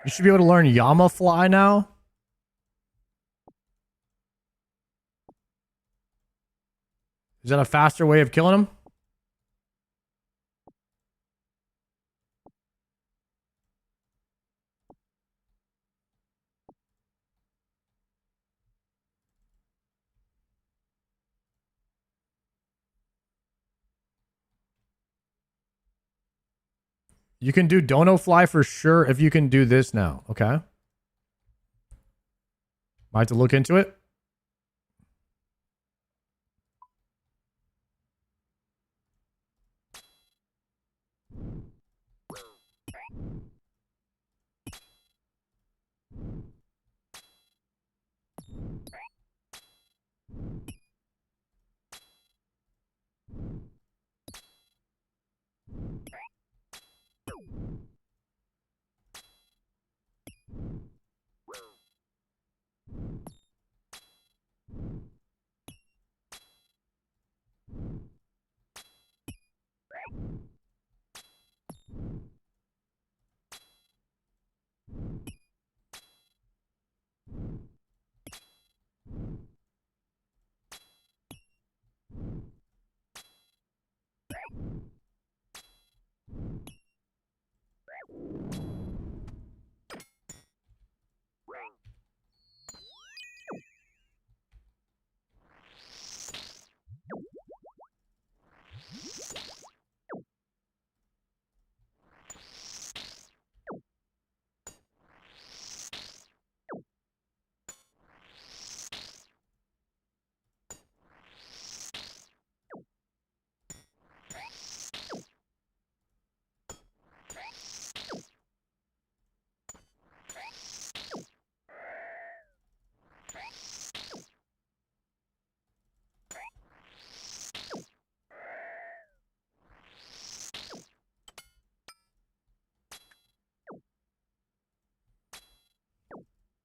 You should be able to learn Yama Fly now. Is that a faster way of killing him? You can do Dono Fly for sure if you can do this now. Okay. Might have to look into it.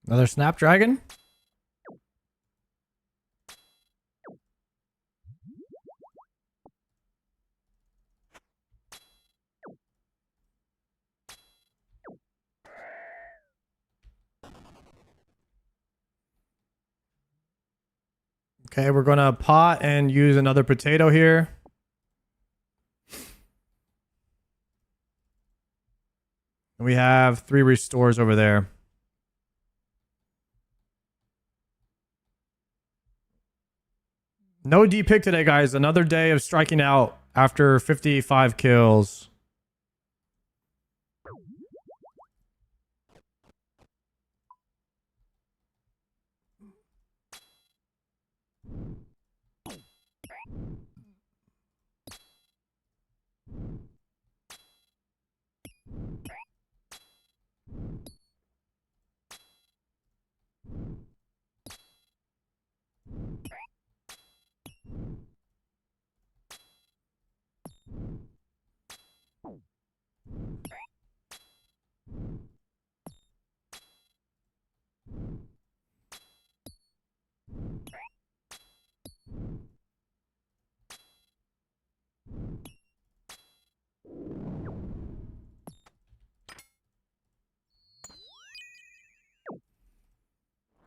Another Snapdragon? Okay, we're gonna pot and use another potato here. And we have 3 restores over there. No D pick today, guys. Another day of striking out after 55 kills.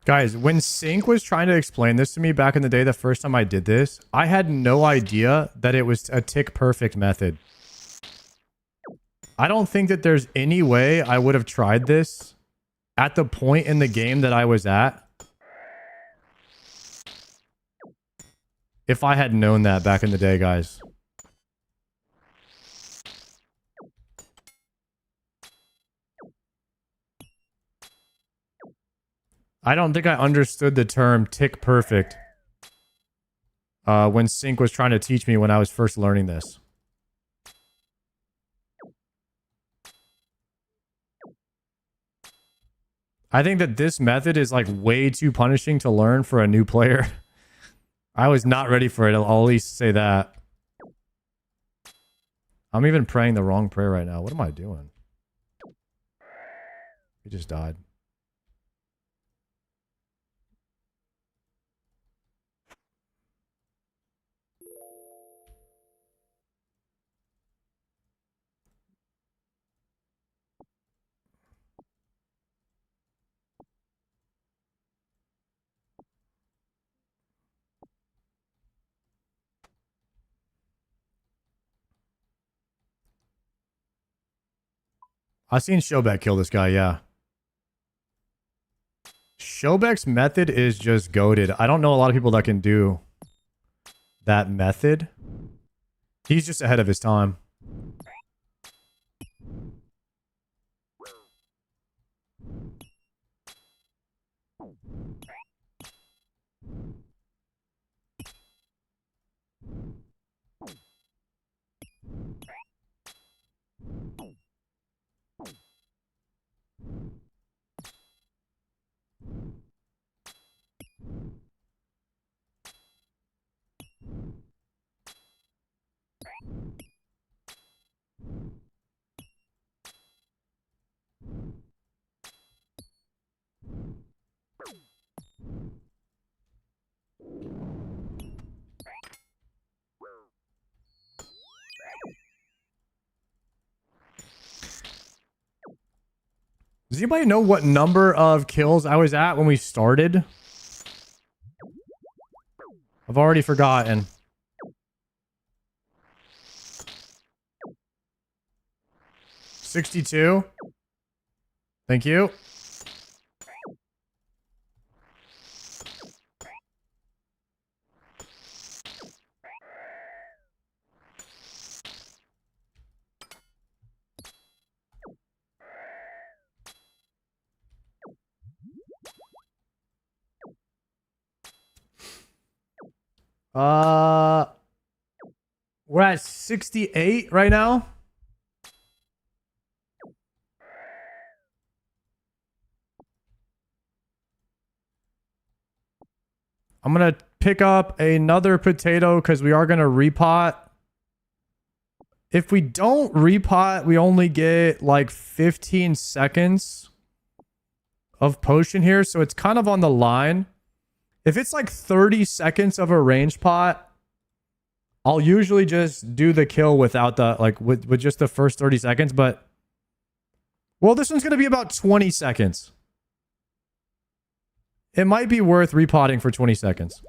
Guys, when Sync was trying to explain this to me back in the day, the first time I did this, I had no idea that it was a tick perfect method. I don't think that there's any way I would have tried this at the point in the game that I was at if I had known that back in the day, guys. I don't think I understood the term tick perfect when Sync was trying to teach me when I was first learning this. I think that this method is like way too punishing to learn for a new player. I was not ready for it. I'll at least say that. I'm even praying the wrong prayer right now. What am I doing? He just died. I seen Shobek kill this guy, yeah. Shobek's method is just goated. I don't know a lot of people that can do that method. He's just ahead of his time. Does anybody know what number of kills I was at when we started? I've already forgotten. 62. Thank you. We're at 68 right now. I'm going to pick up another potato because we are going to repot. If we don't repot, we only get like 15 seconds of potion here. So it's kind of on the line. If it's like 30 seconds of a range pot, I'll usually just do the kill without the, like with just the first 30 seconds. But, well, this one's going to be about 20 seconds. It might be worth repotting for 20 seconds.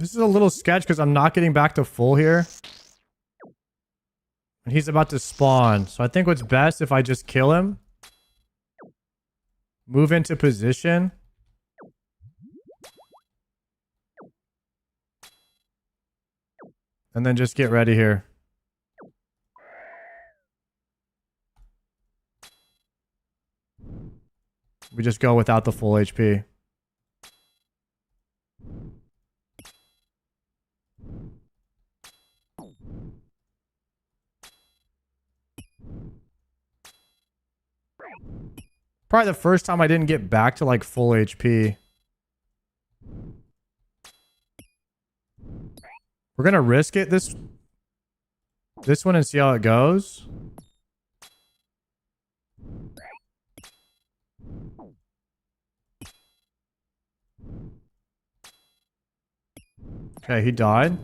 This is a little sketch because I'm not getting back to full here. And he's about to spawn. So I think what's best if I just kill him. Move into position. And then just get ready here. We just go without the full HP. Probably the first time I didn't get back to like full HP. We're going to risk it. This this one and see how it goes. Okay, he died.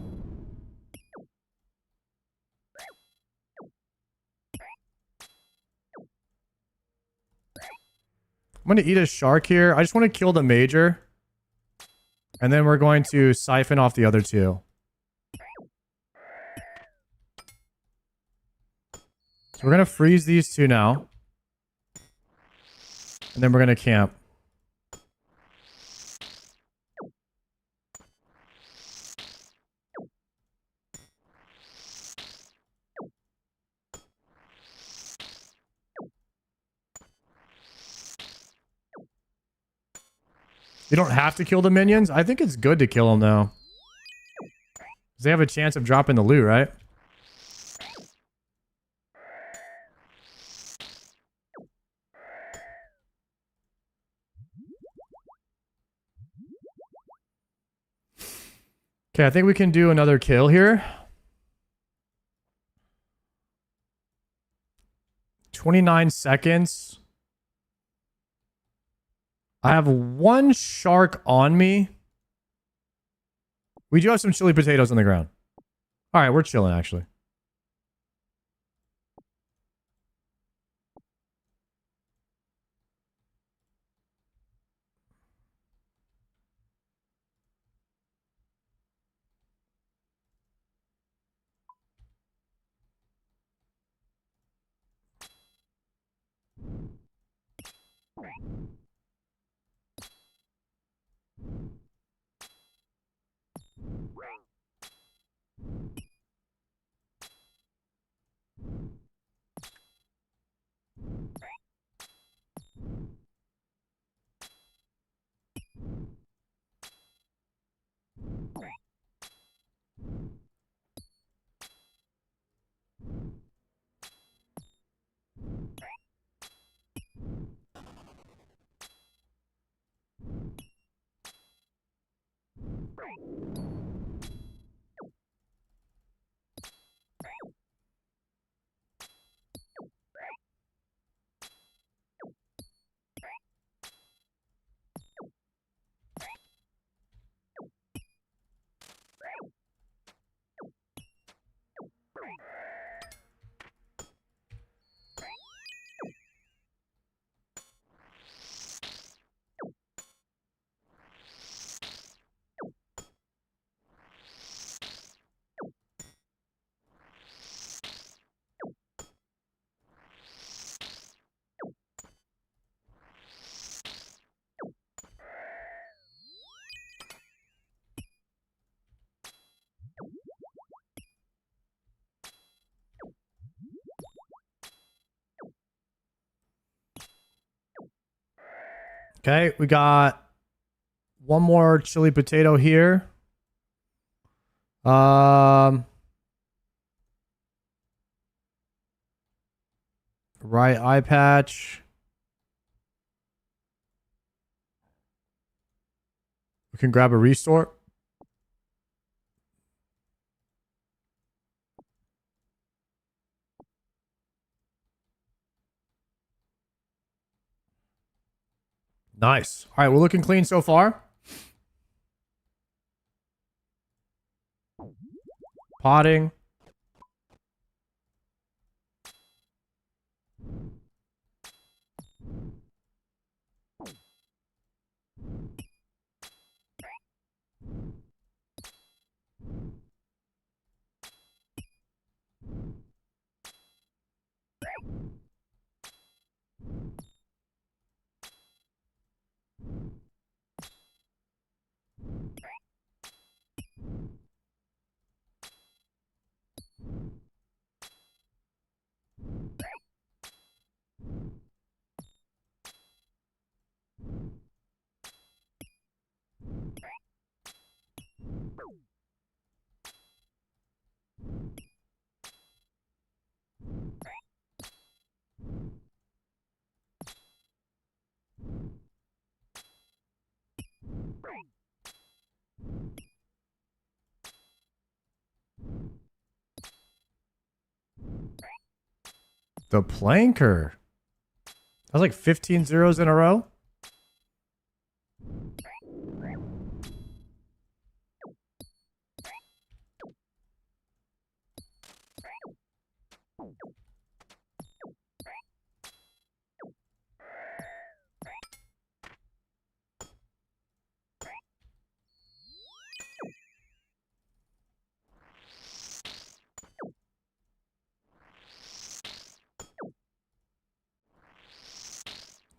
I'm going to eat a shark here. I just want to kill the major. And then we're going to siphon off the other two. So we're going to freeze these two now. And then we're going to camp. You don't have to kill the minions. I think it's good to kill them, though. Because they have a chance of dropping the loot, right? Okay, I think we can do another kill here. 29 seconds. I have one shark on me. We do have some chili potatoes on the ground. All right, we're chilling, actually. Okay, we got one more chili potato here. Right eye patch. We can grab a restore. Nice. All right, we're looking clean so far. Potting. The planker. That was like 15 zeros in a row.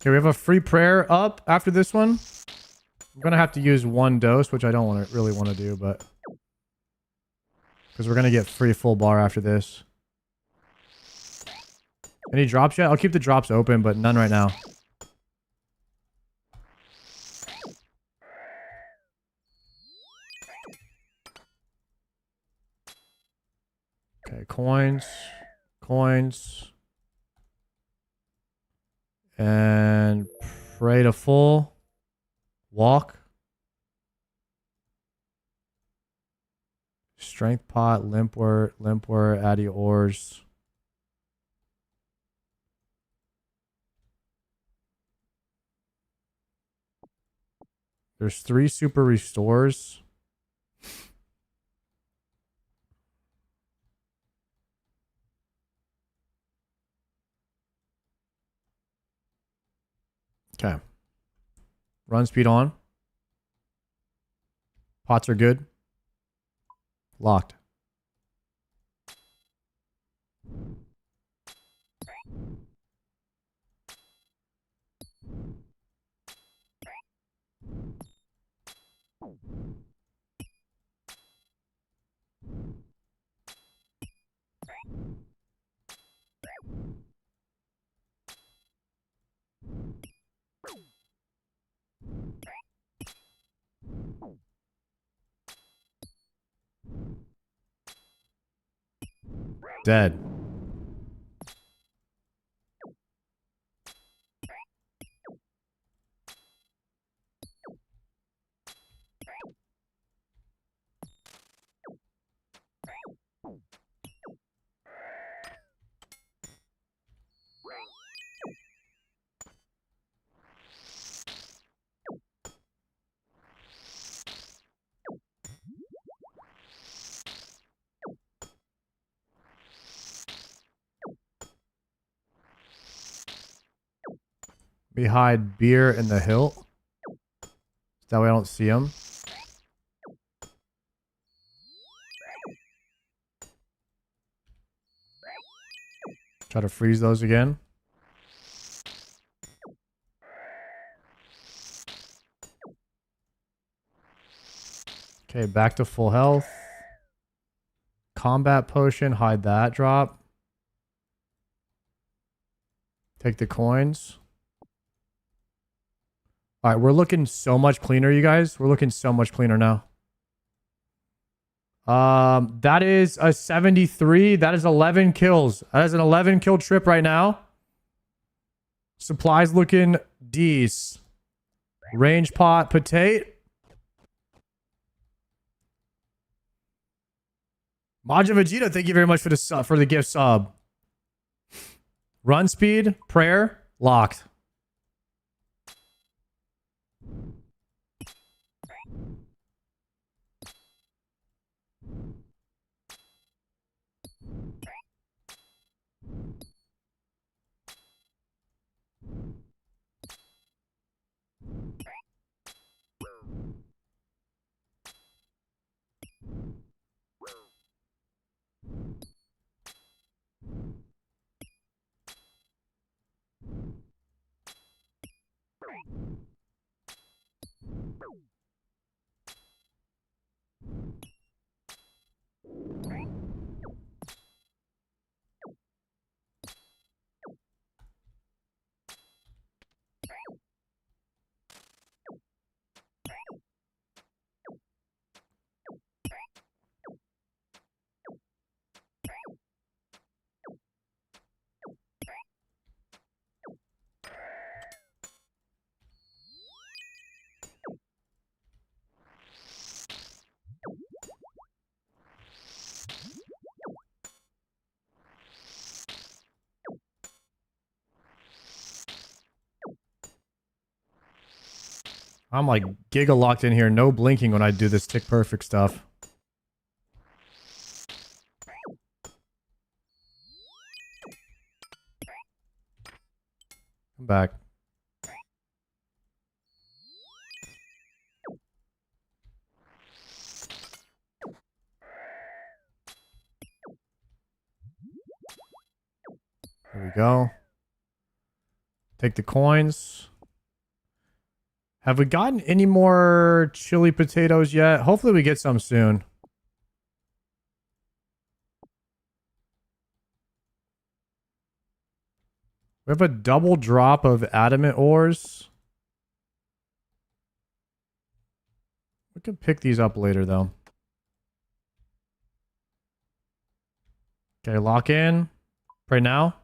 Okay, we have a free prayer up after this one. I'm gonna have to use one dose, which I don't really want to do, but because we're gonna get free full bar after this. Any drops yet? I'll keep the drops open, but none right now. Okay, coins, coins. And pray to full. Walk. Strength pot, limpwort, addy ors. There's 3 super restores. Okay. Run speed on. Pots are good. Locked. Dead. We hide beer in the hilt. That way I don't see him. Try to freeze those again. Okay, back to full health. Combat potion, hide that drop. Take the coins. All right, we're looking so much cleaner, you guys. We're looking so much cleaner now. That is a 73. That is 11 kills. That is an 11 kill trip right now. Supplies looking D's. Range pot, potato. Maja Vegeta, thank you very much for the gift sub. Run speed, prayer, locked. I'm like giga locked in here. No blinking when I do this tick perfect stuff. I'm back. There we go. Take the coins. Have we gotten any more chili potatoes yet? Hopefully we get some soon. We have a double drop of adamant ores. We can pick these up later though. Okay, lock in. Right now.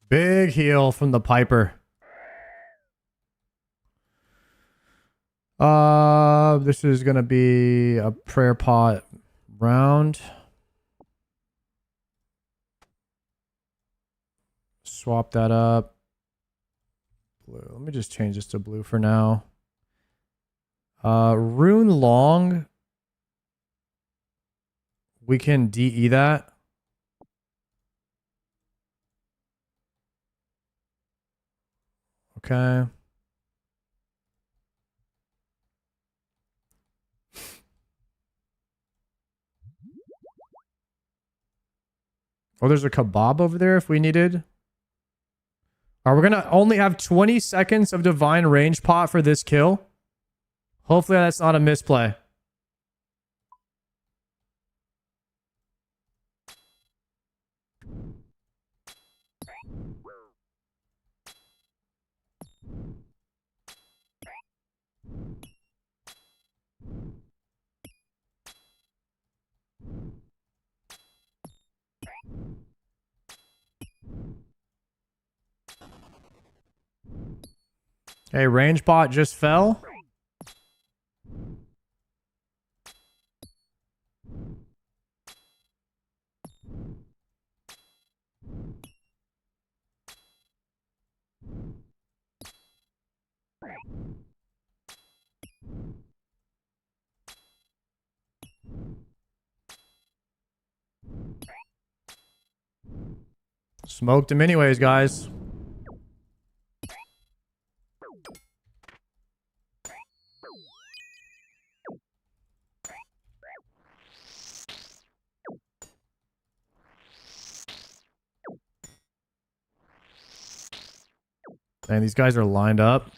Big heal from the Piper. This is gonna be a prayer pot round. Swap that up. Blue. Let me just change this to blue for now. Rune long. We can DE that. Okay. Oh, there's a kebab over there if we needed. Are we gonna only have 20 seconds of divine range pot for this kill? Hopefully that's not a misplay. Hey, range bot just fell. Smoked him anyways, guys. Man, these guys are lined up.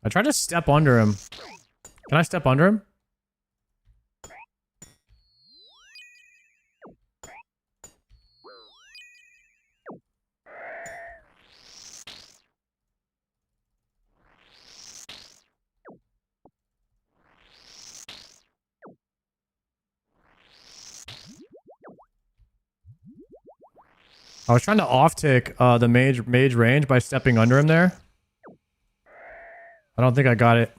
I tried to step under him. Can I step under him? I was trying to off-tick the mage range by stepping under him there. I don't think I got it.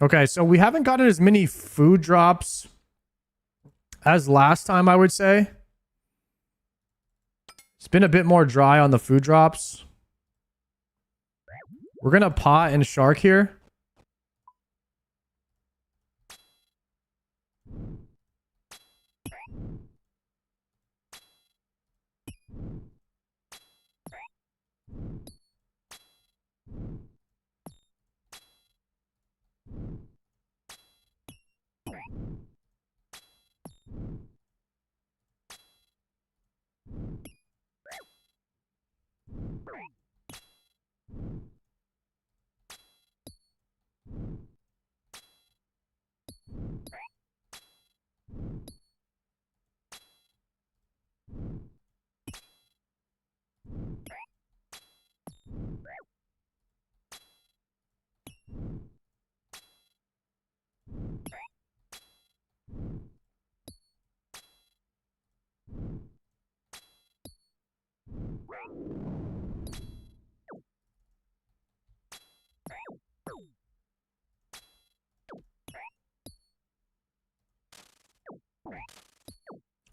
Okay, so we haven't gotten as many food drops as last time, I would say. It's been a bit more dry on the food drops. We're going to pot and shark here.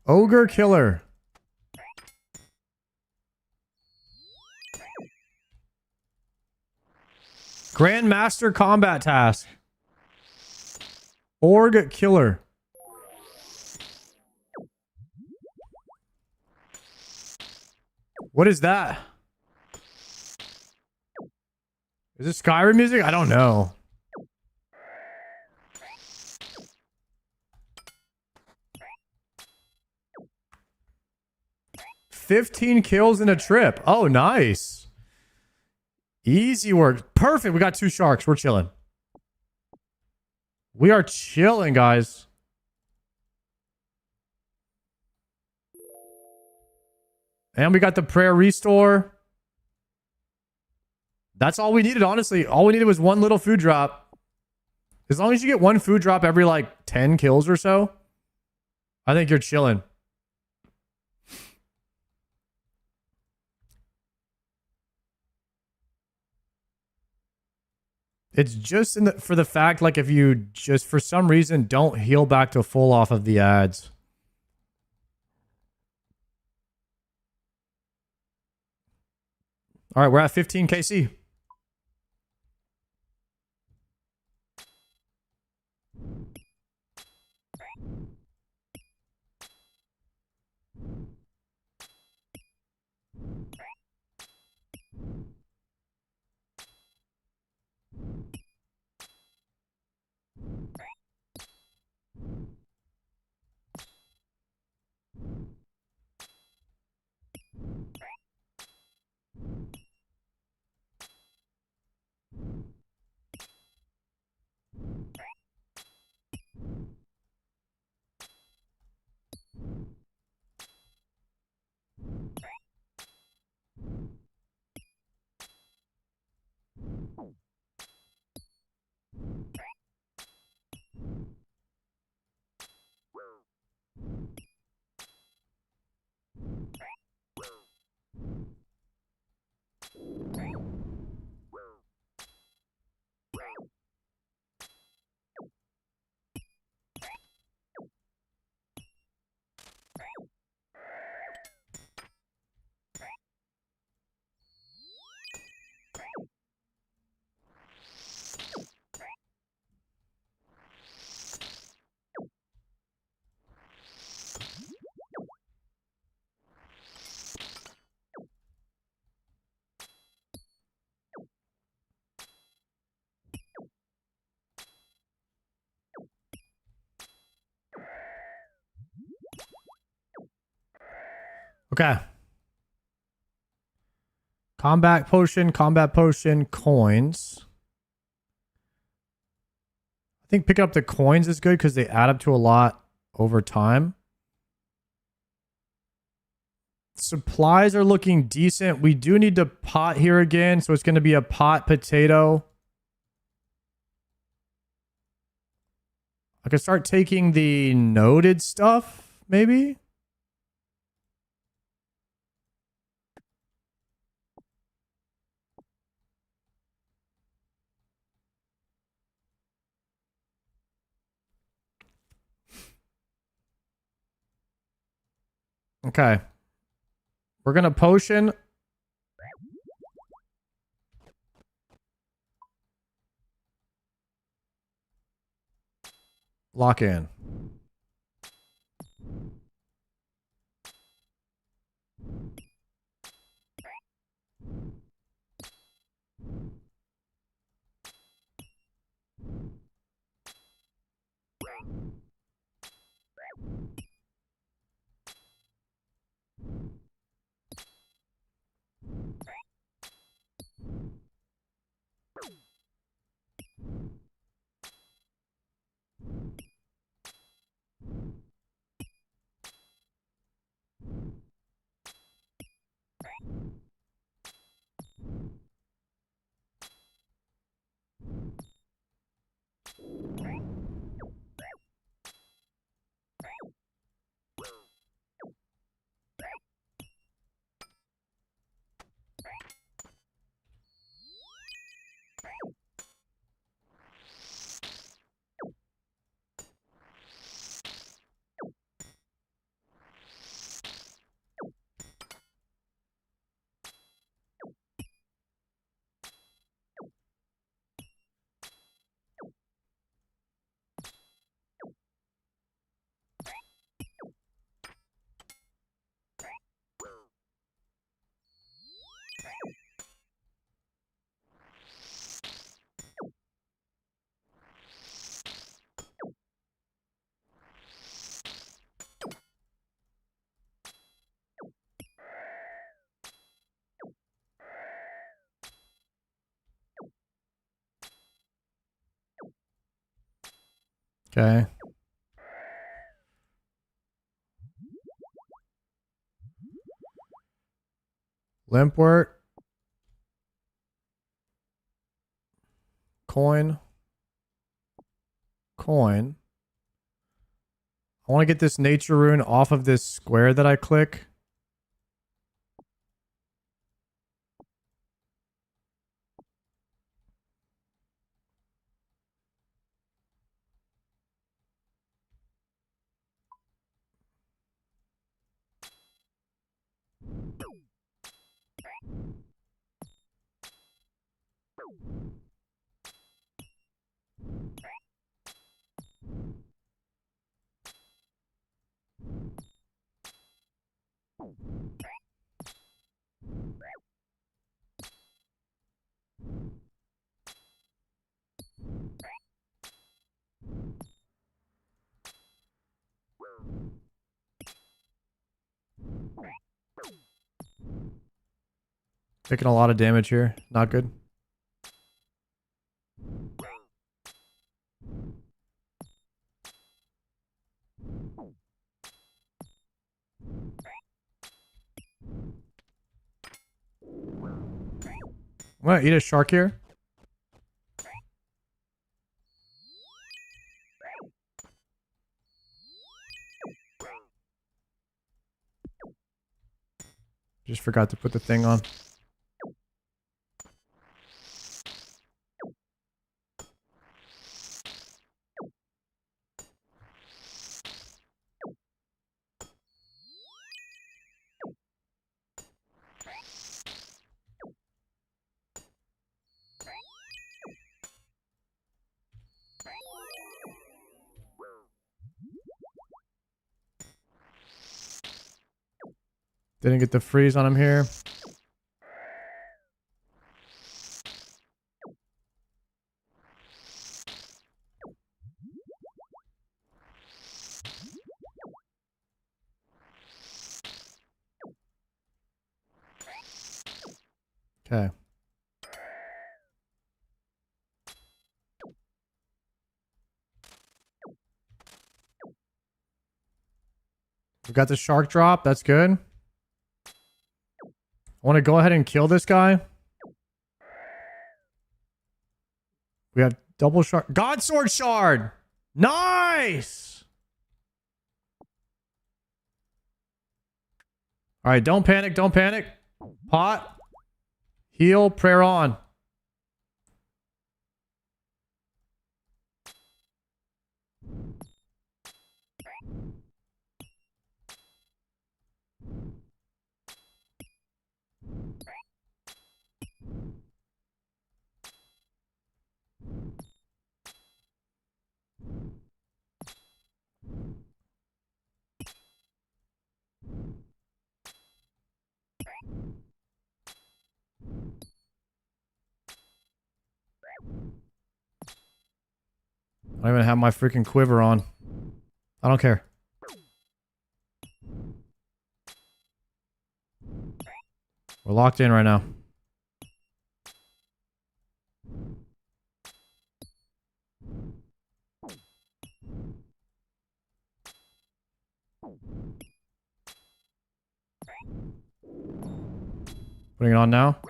Ogre Killer. Grandmaster Combat Task. Org Killer. What is that? Is it Skyrim music? I don't know. $15 kills in a trip. Oh, nice. Easy work. Perfect. We got 2 sharks. We're chilling. We are chilling, guys. And we got the prayer restore. That's all we needed, honestly. All we needed was 1 little food drop. As long as you get 1 food drop every like 10 kills or so, I think you're chilling. It's just for the fact, like, if you just for some reason don't heal back to full off of the ads. All right, we're at 15 KC. Okay. Combat potion, coins. I think picking up the coins is good because they add up to a lot over time. Supplies are looking decent. We do need to pot here again, so it's going to be a pot potato. I could start taking the noted stuff, maybe? Okay. We're going to potion. Lock in. Okay. Limpwort. Coin. Coin. I want to get this nature rune off of this square that I click. Taking a lot of damage here. Not good. I'm gonna eat a shark here. Just forgot to put the thing on. Didn't get the freeze on him here. Okay. We got the shark drop. That's good. I want to go ahead and kill this guy. We have double shard. God sword shard. Nice. All right. Don't panic. Don't panic. Pot. Heal. Prayer on. I don't even have my freaking quiver on. I don't care. We're locked in right now. Putting it on now.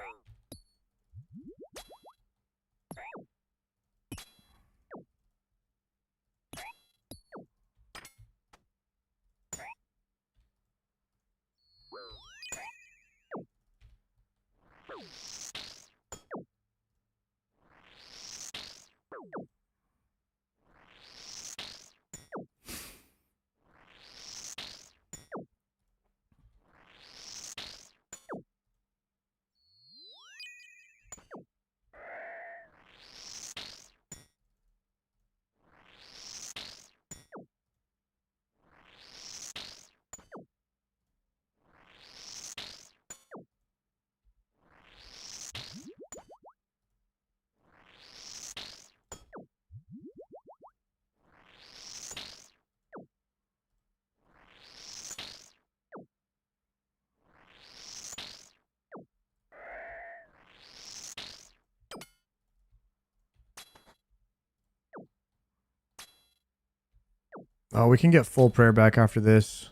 Oh, we can get full prayer back after this.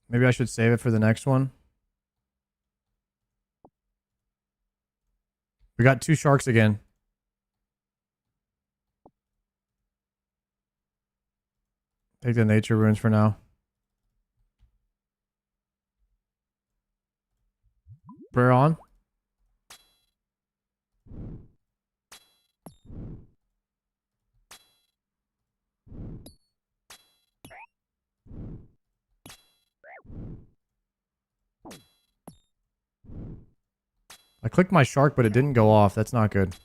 Maybe I should save it for the next one. We got 2 sharks again. Take the nature runes for now. Prayer on. I clicked my shark, but it didn't go off. That's not good.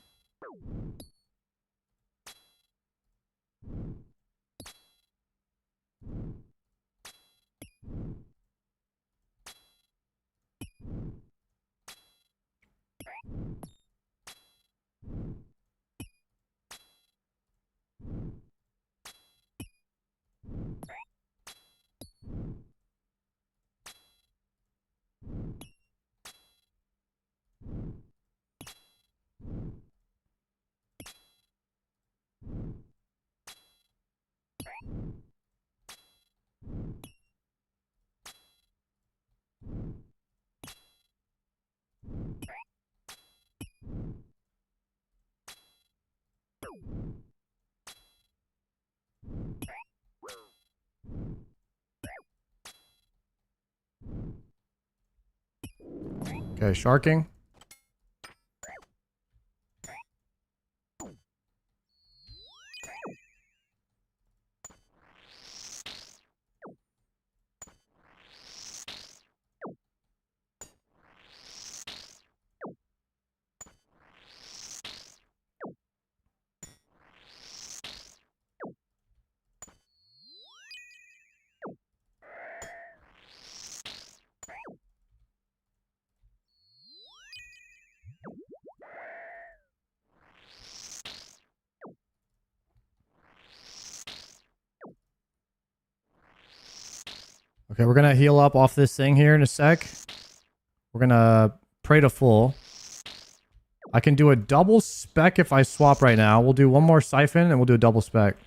Okay, sharking. Okay, we're gonna heal up off this thing here in a sec. We're gonna pray to full. I can do a double spec if I swap right now. We'll do one more siphon and we'll do a double spec.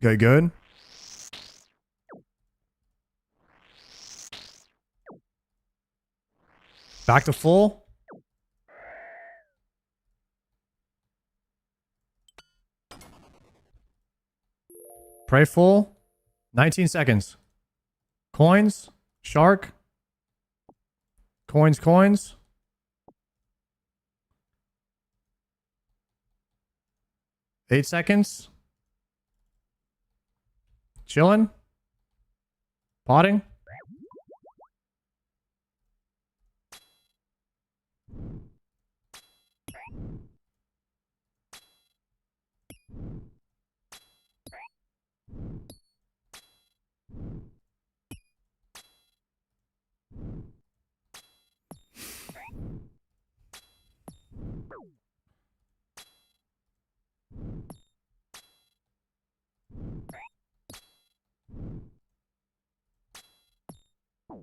Okay, good. Back to full. Pray full. 19 seconds. Coins. Shark. Coins, coins. Eight seconds. Chilling. Potting. Okay,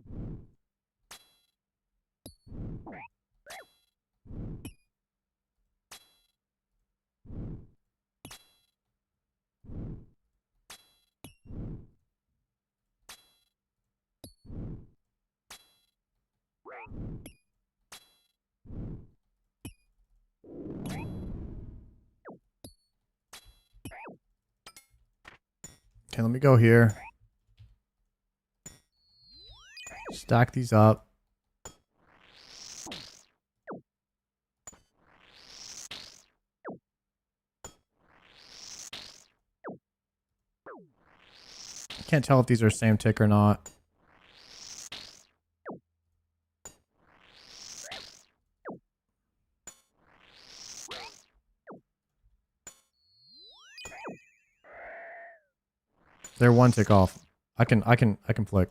let me go here. Stack these up. Can't tell if these are same tick or not. They're one tick off. I can flick.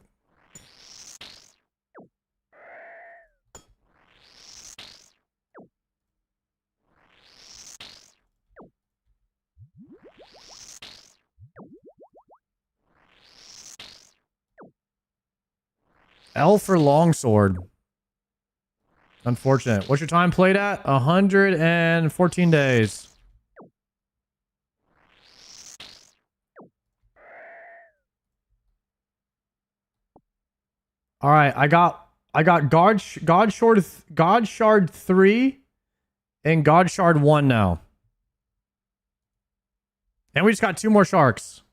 L for longsword. Unfortunate. What's your time played at? 114 days. All right, I got God Shard 3 and God Shard 1 now. And we just got 2 more sharks.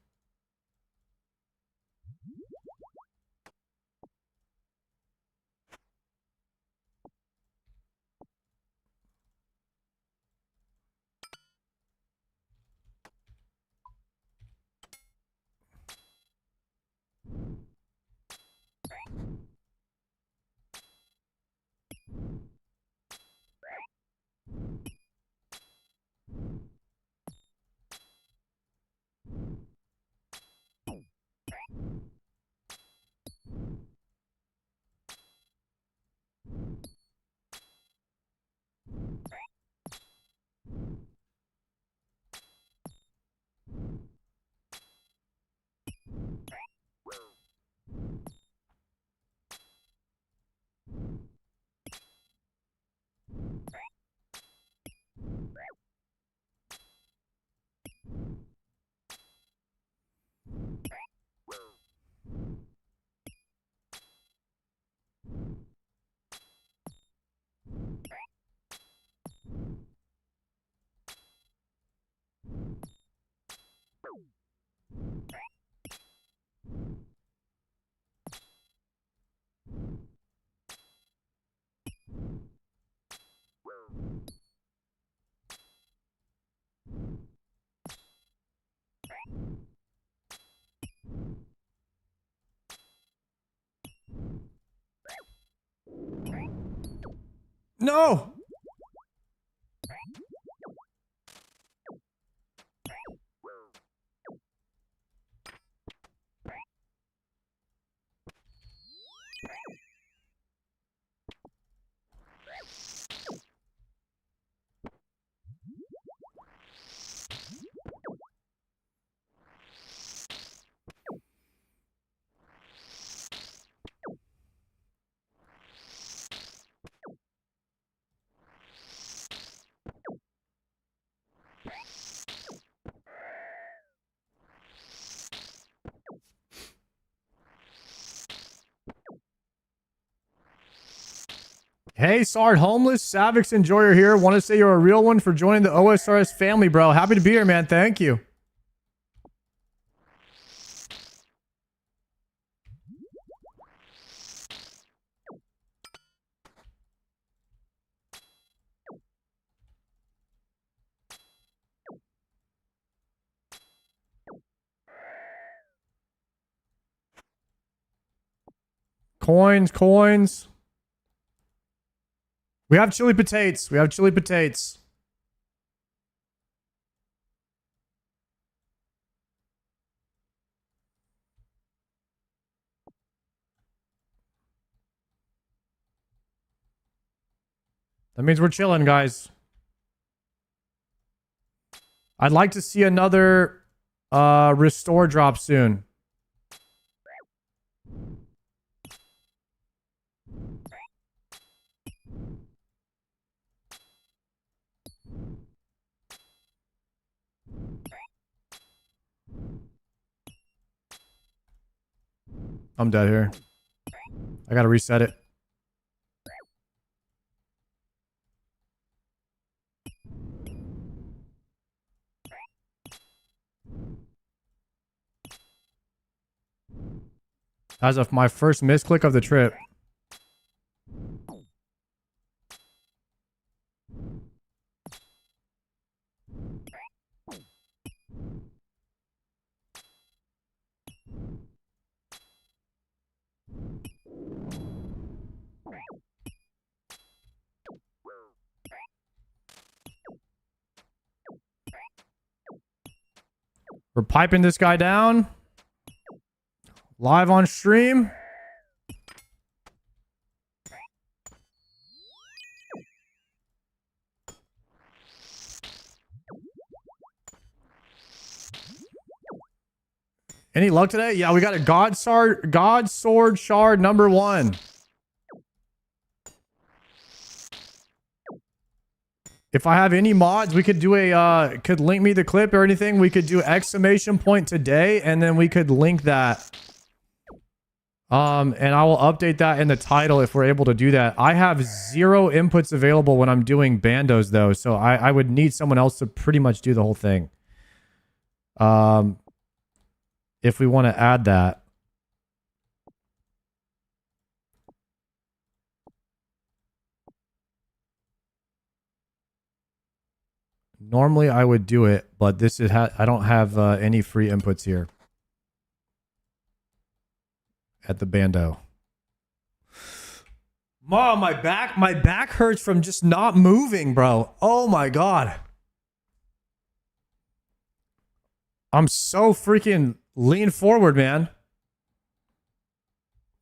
No! Hey, Sard Homeless, Savix Enjoyer here. Want to say you're a real one for joining the OSRS family, bro. Happy to be here, man. Thank you. Coins, coins. We have chili potatoes. We have chili potatoes. That means we're chilling, guys. I'd like to see another restore drop soon. I'm dead here. I gotta reset it. As of my first misclick of the trip. We're piping this guy down. Live on stream. Any luck today? Yeah, we got a God Sword Shard number 1. If I have any mods, we could do a, could link me the clip or anything. We could do exclamation point today, and then we could link that. And I will update that in the title if we're able to do that. I have 0 inputs available when I'm doing Bandos, though, so I would need someone else to pretty much do the whole thing. If we want to add that. Normally I would do it, but this is I don't have any free inputs here at the Bando. Mom, my back hurts from just not moving, bro. Oh my god. I'm so freaking lean forward, man.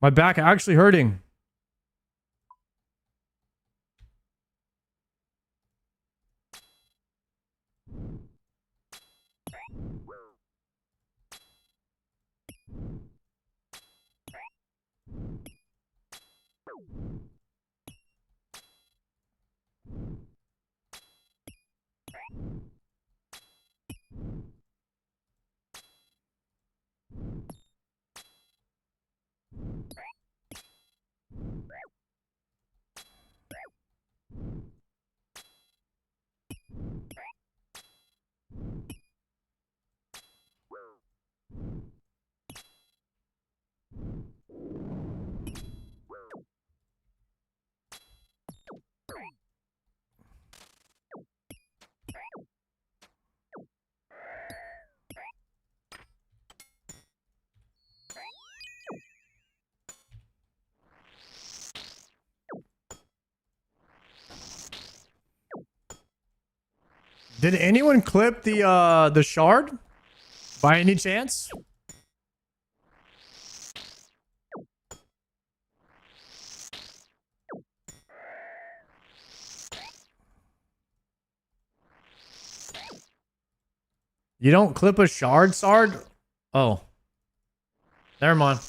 My back actually hurting. Did anyone clip the shard by any chance? You don't clip a shard, Sard? Oh. Never mind.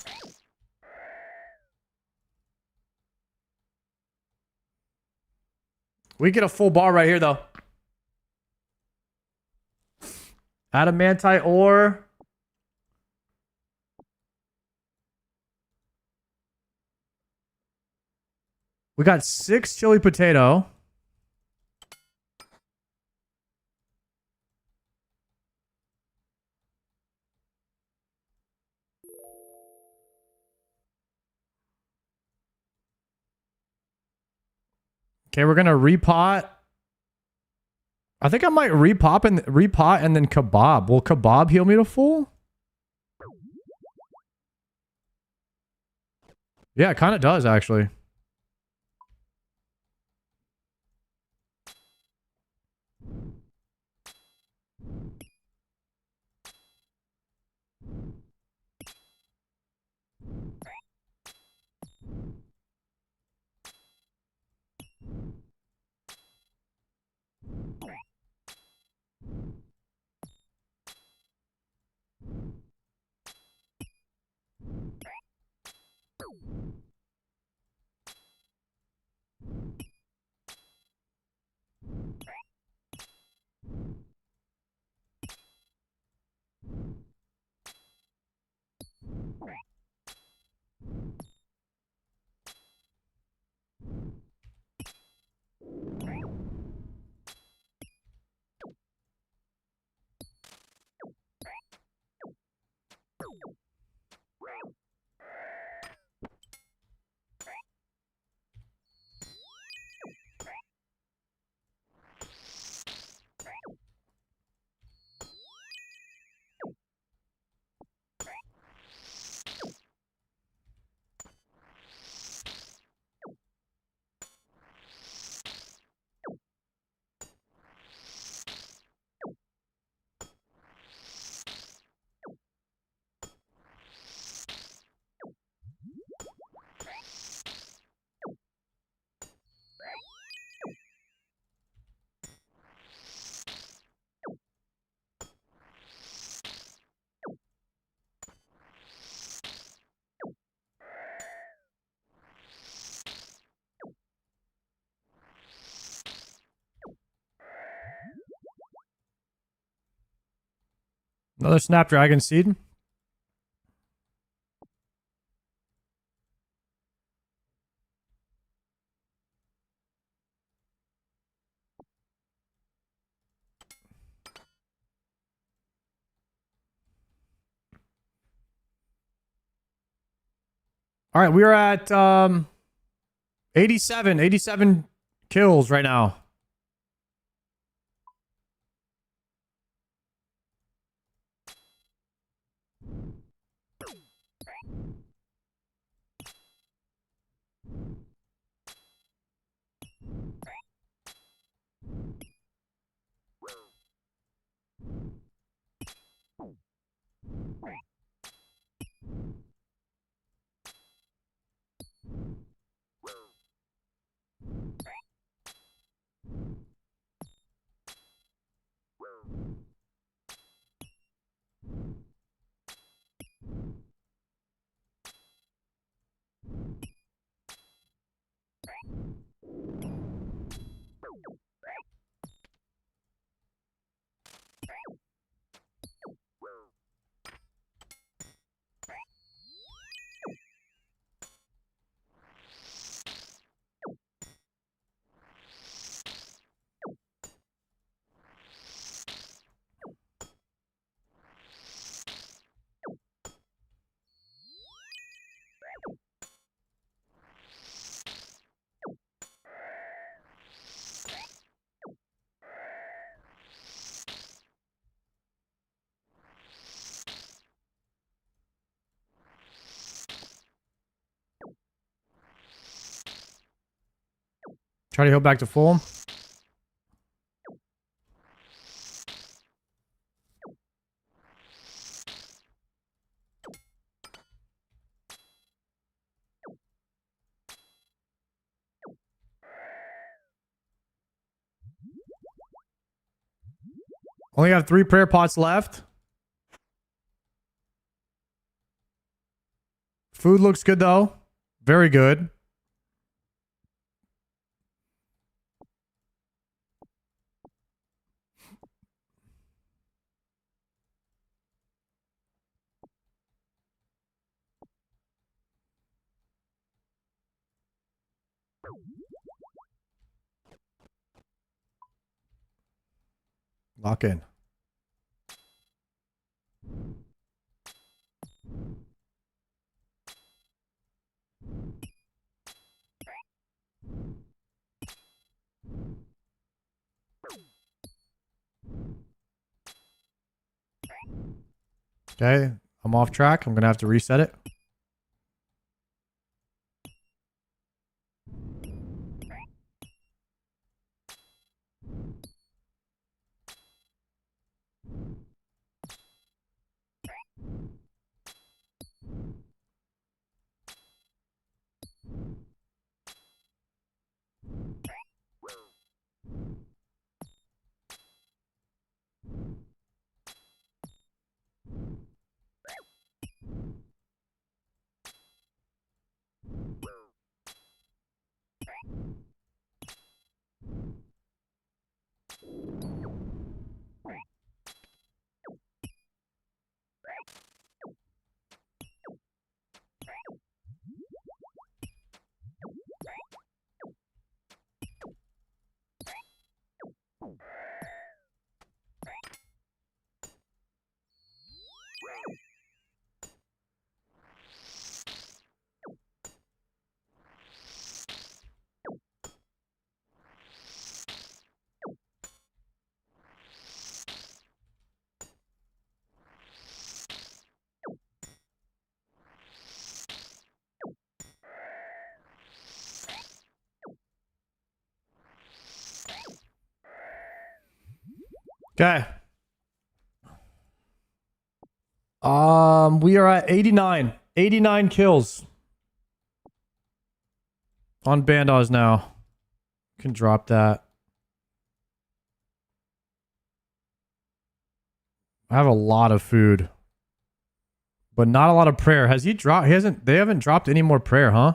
We get a full bar right here, though. Adamantite ore. We got 6 chili potato. Okay, we're gonna repot. I think I might repot and then kebab. Will kebab heal me to full? Yeah, it kind of does actually. Another Snapdragon seed. All right, we are at 87 kills right now. Try to heal back to full. Only have 3 prayer pots left. Food looks good though. Very good. Lock in. Okay, I'm off track. I'm going to have to reset it. Okay. We are at 89. 89 kills. On Bandos now. Can drop that. I have a lot of food. But not a lot of prayer. Has he dropped? They haven't dropped any more prayer, huh?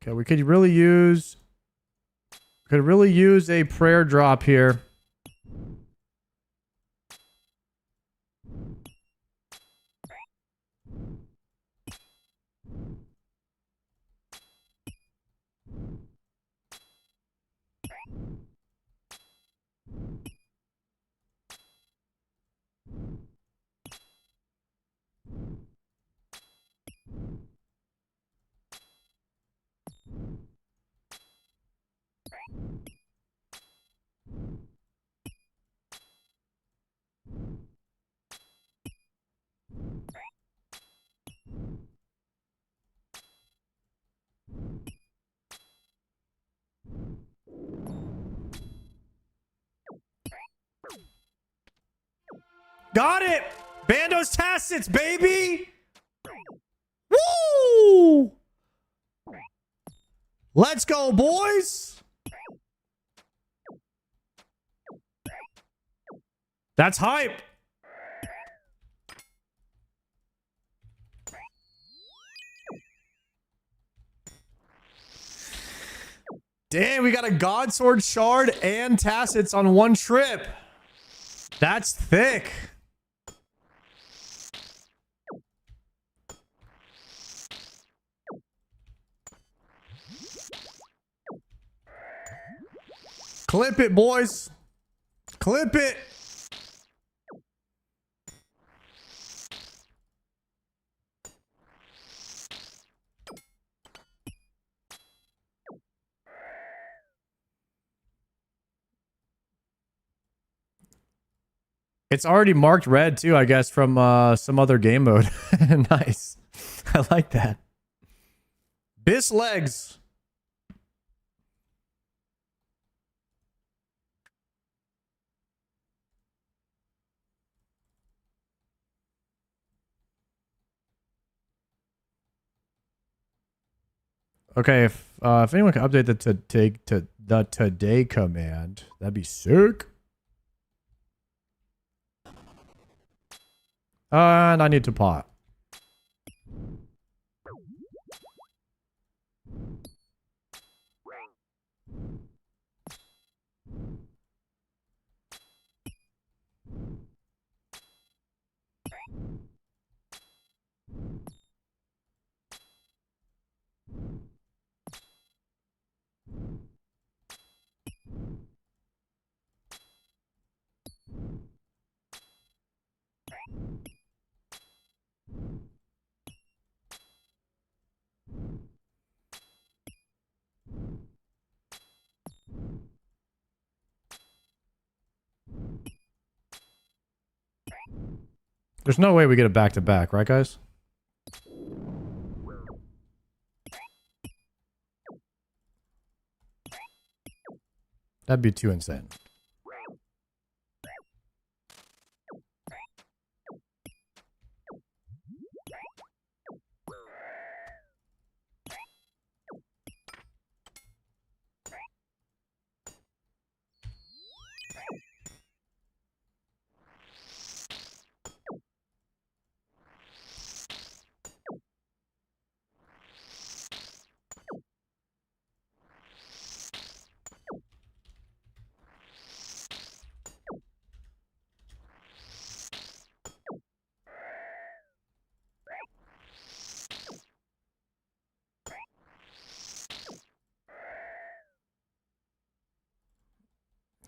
Okay, we could really use a prayer drop here. Got it! Bandos Tassets, baby! Woo! Let's go, boys! That's hype! Damn, we got a Godsword Shard and Tassets on one trip. That's thick. Clip it, boys. Clip it. It's already marked red too, I guess, from some other game mode. Nice. I like that. Bis legs. Okay, if anyone can update the today command, that'd be sick. And I need to pot. There's no way we get it back to back, right, guys? That'd be too insane.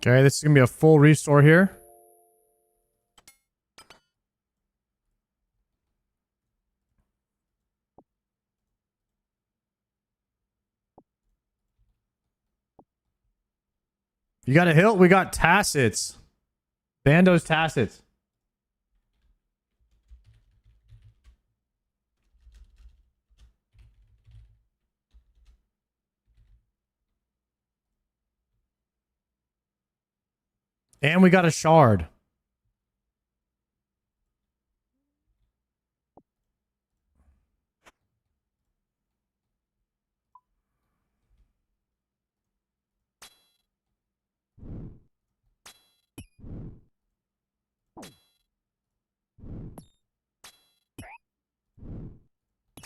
Okay, this is gonna be a full restore here. You got a hilt? We got Tassets. Bandos Tassets. And we got a shard.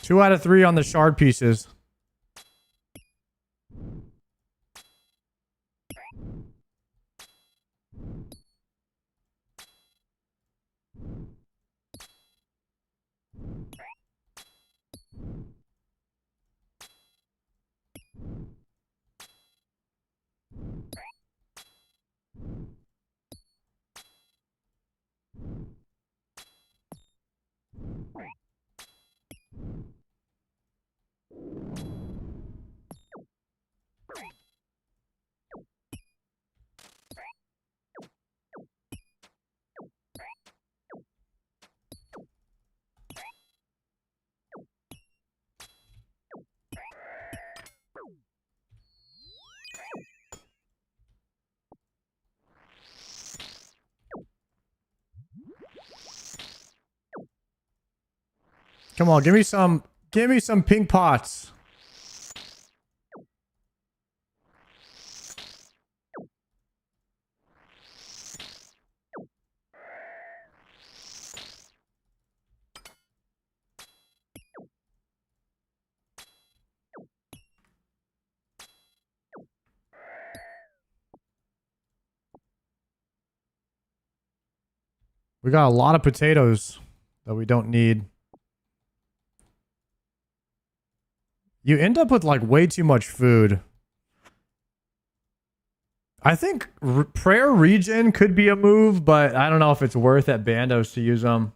Two out of three on the shard pieces. Come on, give me some pink pots. We got a lot of potatoes that we don't need. You end up with like way too much food. I think prayer regen could be a move, but I don't know if it's worth at Bandos to use them.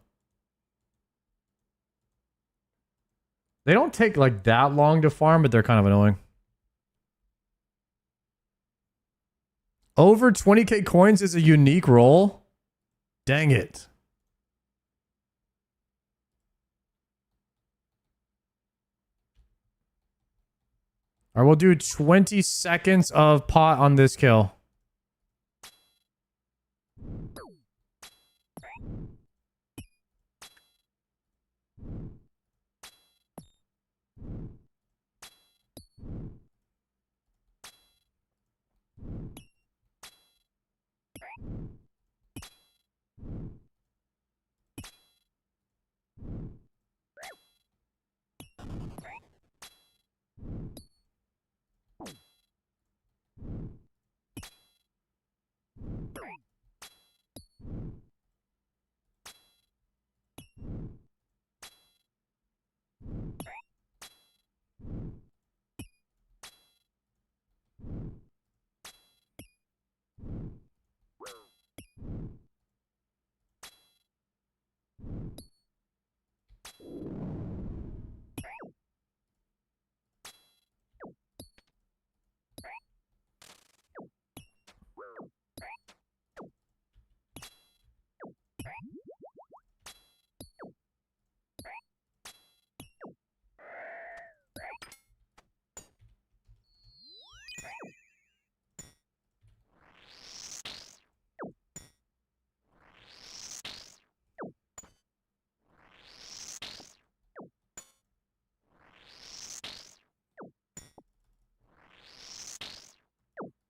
They don't take like that long to farm, but they're kind of annoying. Over 20k coins is a unique roll. Dang it. All right, we'll do 20 seconds of pot on this kill.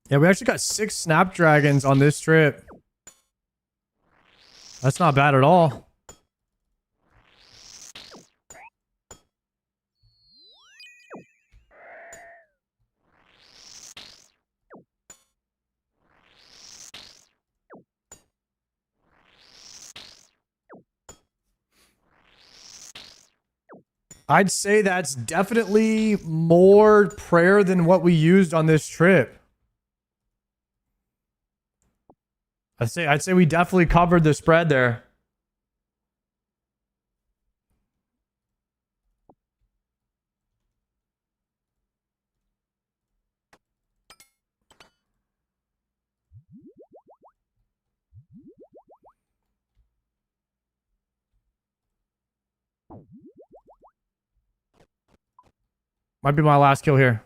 Yeah, we actually got 6 snapdragons on this trip. That's not bad at all. I'd say that's definitely more prayer than what we used on this trip. I'd say we definitely covered the spread there. Might be my last kill here.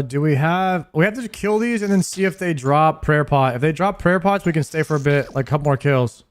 Do we have to kill these and then see if they drop prayer pot. If they drop prayer pots, we can stay for a bit, like a couple more kills.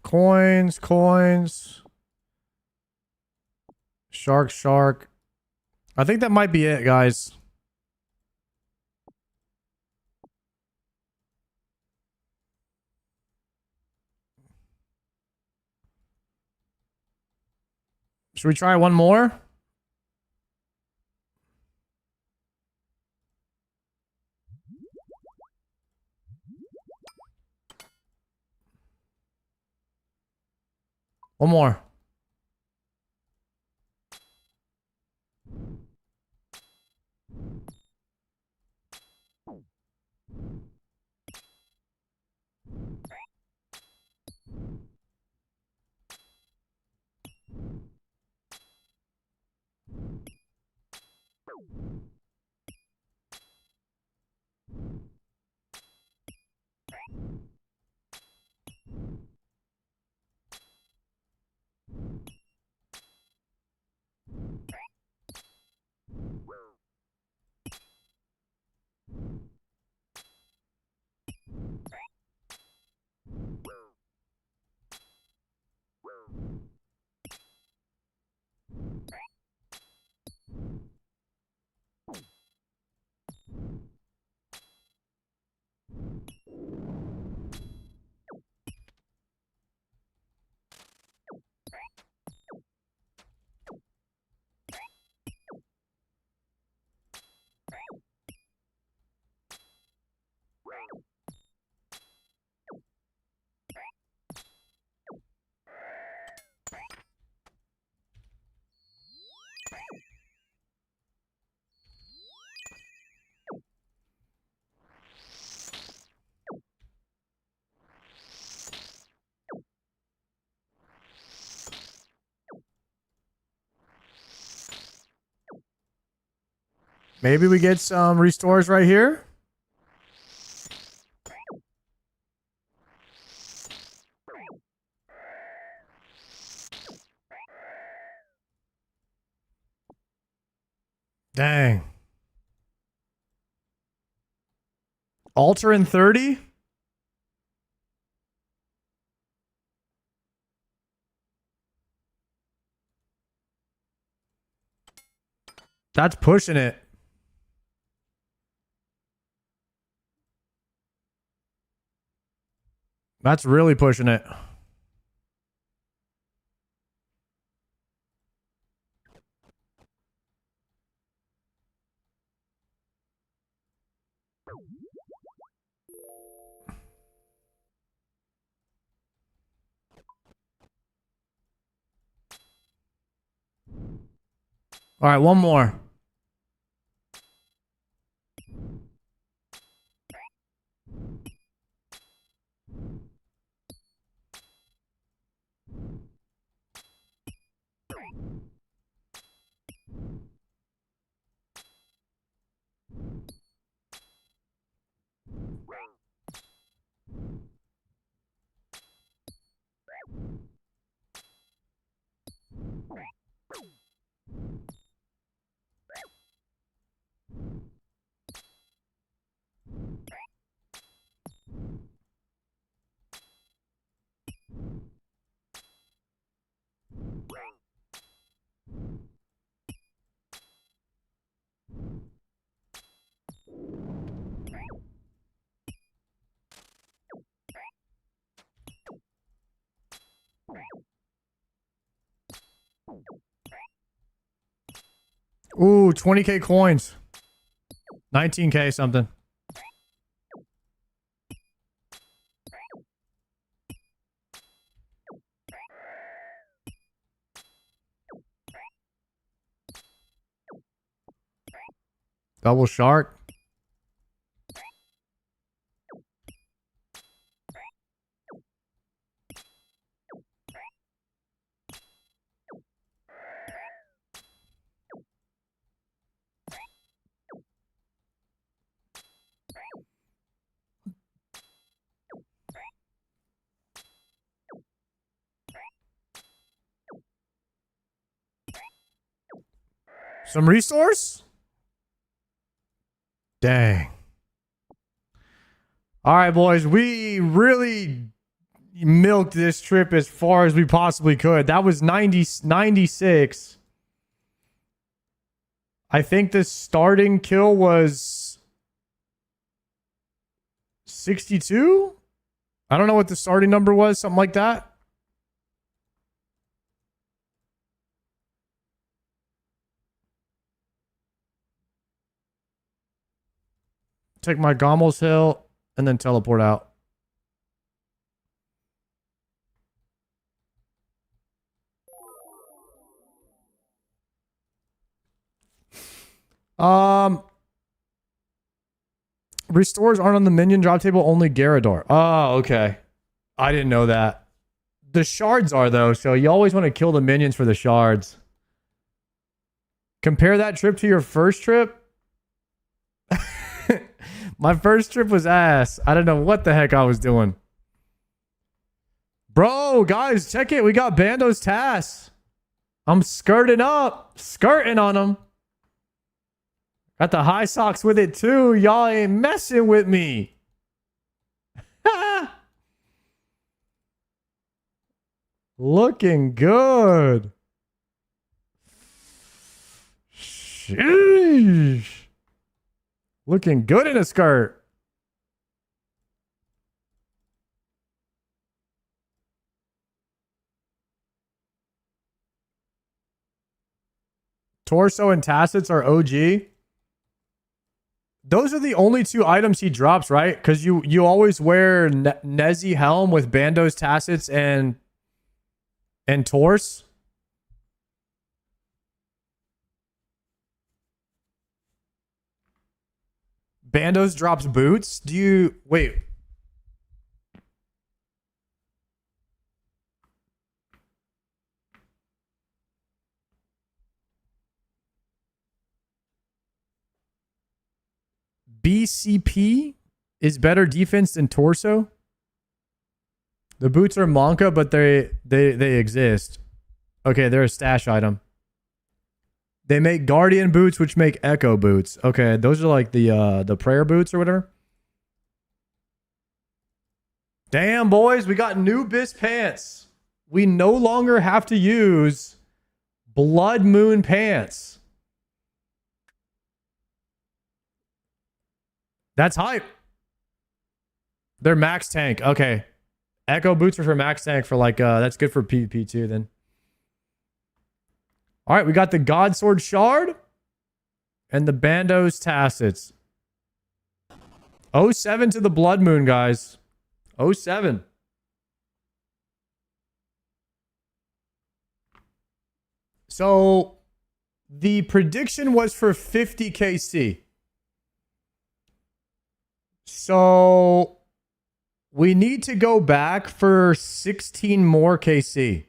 Coins. Shark. I think that might be it, guys. Should we try one more? One more. Maybe we get some restores right here. Dang. Alter in 30? That's pushing it. That's really pushing it. All right, one more. Ooh, 20k coins. 19k something. Double shark. Some resource? Dang. All right, boys. We really milked this trip as far as we possibly could. That was 96. I think the starting kill was 62. I don't know what the starting number was, something like that. Take my Gommel's Hill and then teleport out. Restores aren't on the minion drop table, only Garador. Oh, okay. I didn't know that. The shards are, though, so you always want to kill the minions for the shards. Compare that trip to your first trip. My first trip was ass. I don't know what the heck I was doing. Bro, guys, check it. We got Bandos Tass. I'm skirting on them. Got the high socks with it too. Y'all ain't messing with me. Looking good. Sheesh. Looking good in a skirt. Torso and Tassets are OG. Those are the only two items he drops, right? Because you always wear Nezi Helm with Bandos, Tassets, and Torse. Bandos drops boots. Do you... Wait. BCP is better defense than Torso. The boots are Monka, but they exist. Okay, they're a stash item. They make Guardian boots, which make Echo boots. Okay, those are like the prayer boots or whatever. Damn, boys, we got new Bis pants. We no longer have to use Blood Moon pants. That's hype. They're max tank. Okay. Echo boots are for max tank for like, that's good for PvP too then. All right, we got the God Sword Shard and the Bandos Tassets. 07 to the Blood Moon, guys. 07. So the prediction was for 50 KC. So we need to go back for 16 more KC.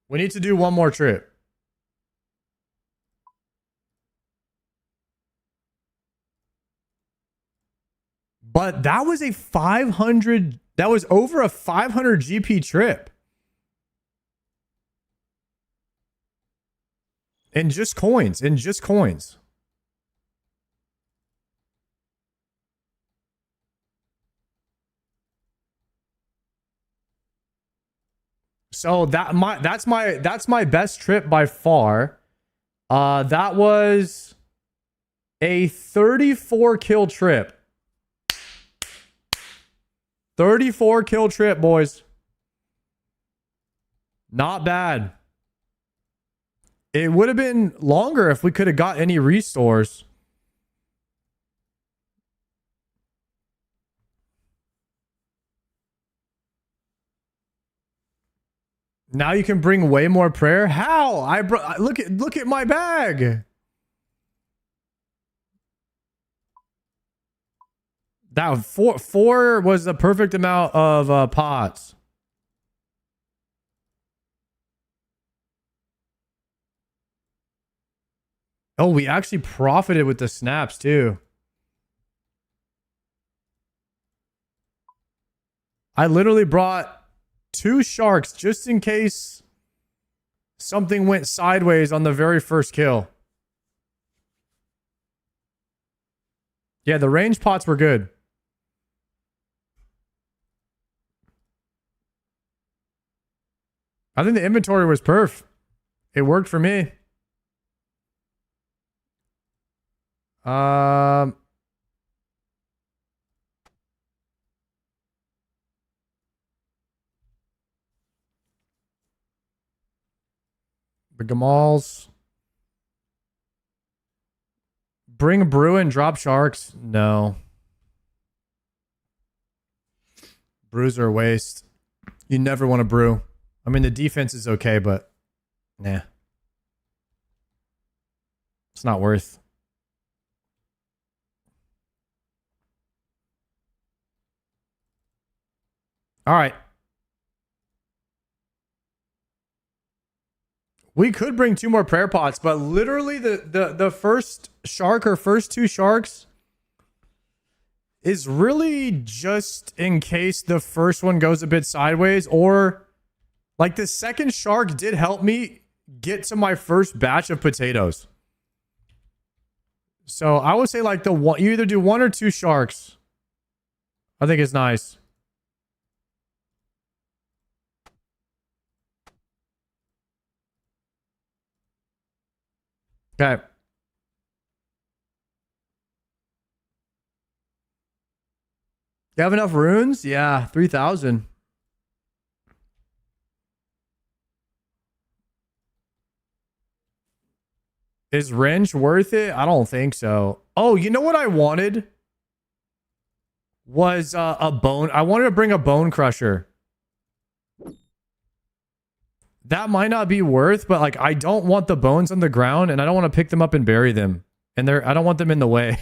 We need to do one more trip. But that was a 500, that was over a 500 GP trip. And just coins, So that's my best trip by far. That was a 34 kill trip. 34 kill trip, boys. Not bad. It would have been longer if we could have got any restores. Now you can bring way more prayer. How? Look at my bag. That four was the perfect amount of pots. Oh, we actually profited with the snaps too. I literally brought 2 sharks just in case something went sideways on the very first kill. Yeah, the range pots were good. I think the inventory was perf. It worked for me. The Gamals. Bring brew and drop sharks. No. Brews are a waste. You never want to brew. I mean, the defense is okay, but nah. It's not worth. All right. We could bring 2 more prayer pots, but literally the first shark or first 2 sharks is really just in case the first one goes a bit sideways, or like the second shark did help me get to my first batch of potatoes. So I would say like you either do 1 or 2 sharks. I think it's nice. Okay. You have enough runes? Yeah, 3,000. Is wrench worth it? I don't think so. Oh, you know what I wanted? Was a bone. I wanted to bring a bone crusher. That might not be worth, but like I don't want the bones on the ground and I don't want to pick them up and bury them. And I don't want them in the way.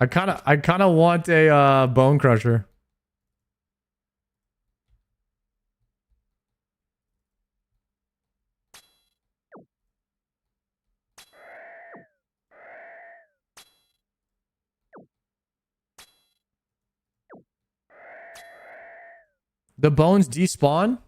I kind of want a bone crusher. The bones despawn?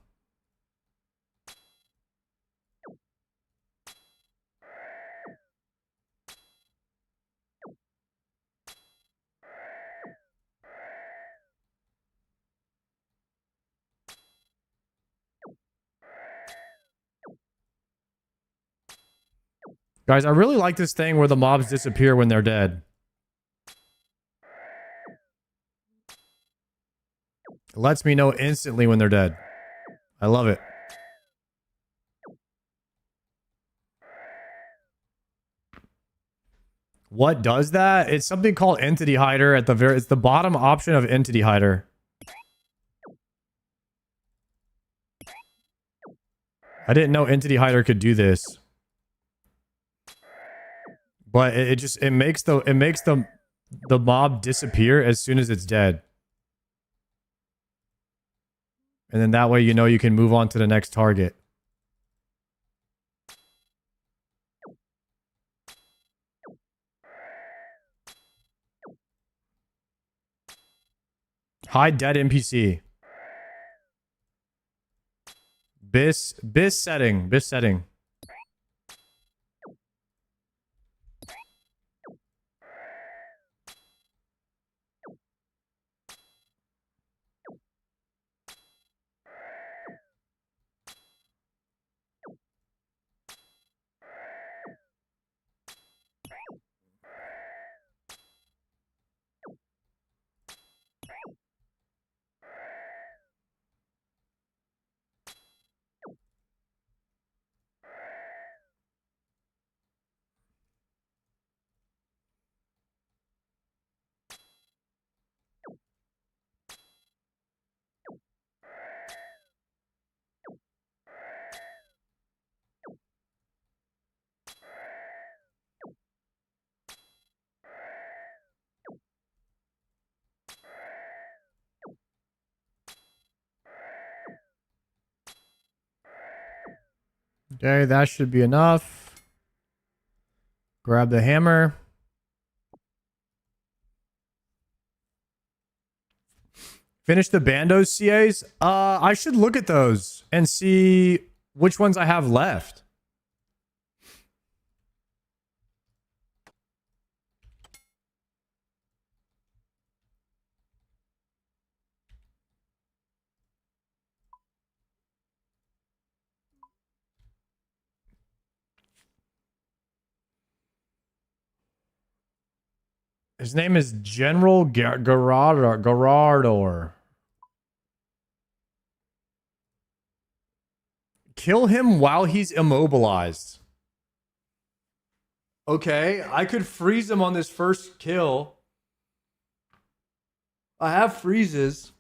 Guys, I really like this thing where the mobs disappear when they're dead. It lets me know instantly when they're dead. I love it. What does that? It's something called Entity Hider at it's the bottom option of Entity Hider. I didn't know Entity Hider could do this. But it makes the mob disappear as soon as it's dead. And then that way you know you can move on to the next target. Hide dead NPC. Bis setting. Okay, that should be enough. Grab the hammer. Finish the Bandos CAs. I should look at those and see which ones I have left. His name is General Gerardor. Kill him while he's immobilized. Okay, I could freeze him on this first kill. I have freezes.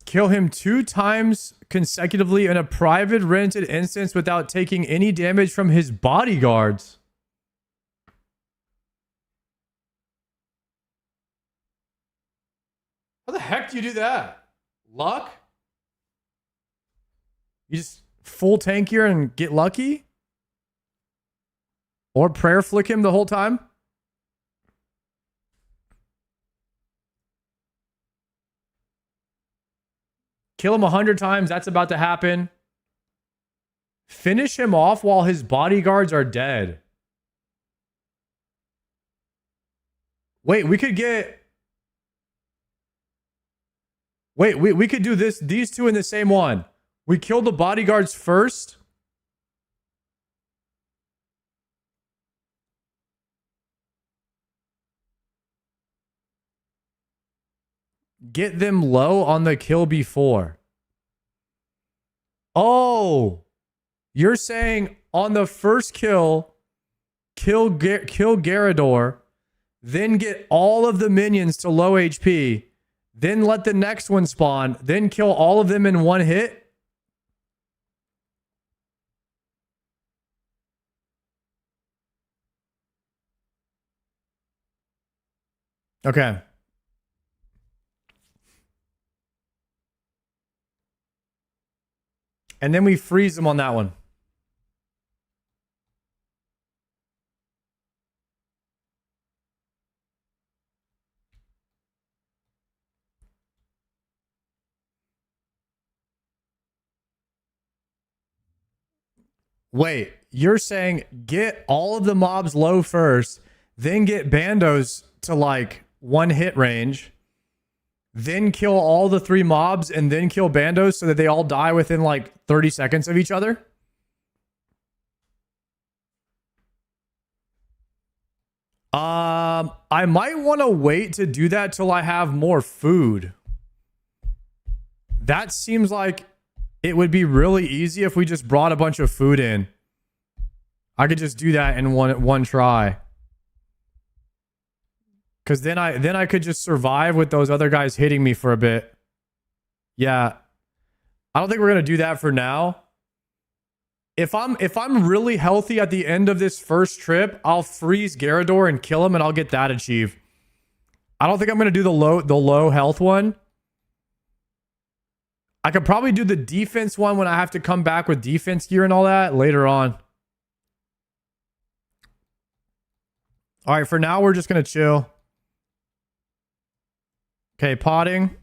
Kill him 2 times consecutively in a private rented instance without taking any damage from his bodyguards. How the heck do you do that? Luck? You just full tank here and get lucky? Or prayer flick him the whole time? Kill him 100 times. That's about to happen. Finish him off while his bodyguards are dead. Wait, we could get... Wait, we could do these two in the same one. We kill the bodyguards first. Get them low on the kill before. Oh, you're saying on the first kill, kill Garador, then get all of the minions to low HP, then let the next one spawn, then kill all of them in one hit? Okay. And then we freeze them on that one. Wait, you're saying get all of the mobs low first, then get Bandos to like 1 hit range, then kill all the 3 mobs, and then kill Bandos so that they all die within like 30 seconds of each other? I might want to wait to do that till I have more food. That seems like it would be really easy if we just brought a bunch of food in. I could just do that in one try. Because then I could just survive with those other guys hitting me for a bit. Yeah. I don't think we're going to do that for now. If I'm really healthy at the end of this first trip, I'll freeze Garador and kill him and I'll get that achieved. I don't think I'm going to do the low health one. I could probably do the defense one when I have to come back with defense gear and all that later on. All right, for now, we're just going to chill. Okay, potting.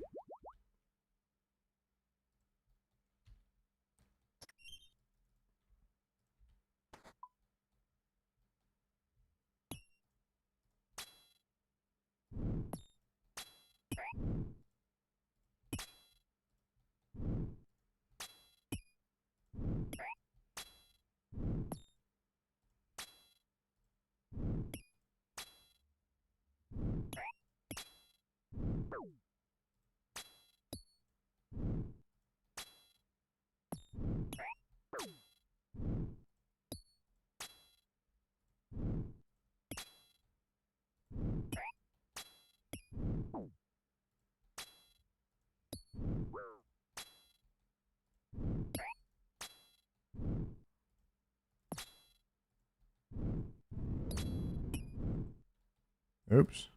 Oops.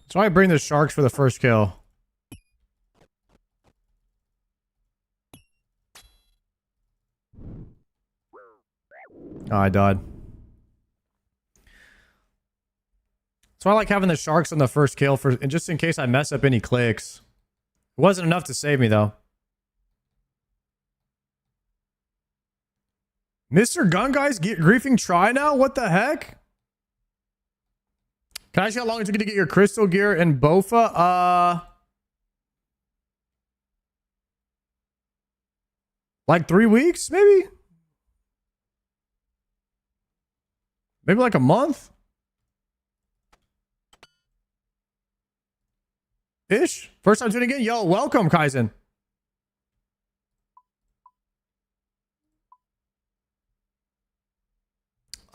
So I bring the sharks for the first kill. Oh, I died. So I like having the sharks on the first kill for, and just in case I mess up any clicks. It wasn't enough to save me though. Mr. Gun Guy's griefing try now? What the heck? Can I ask you how long it took you to get your crystal gear in Bofa? Like 3 weeks, maybe? Maybe like a month? Ish? First time tuning in? Yo, welcome, Kaizen.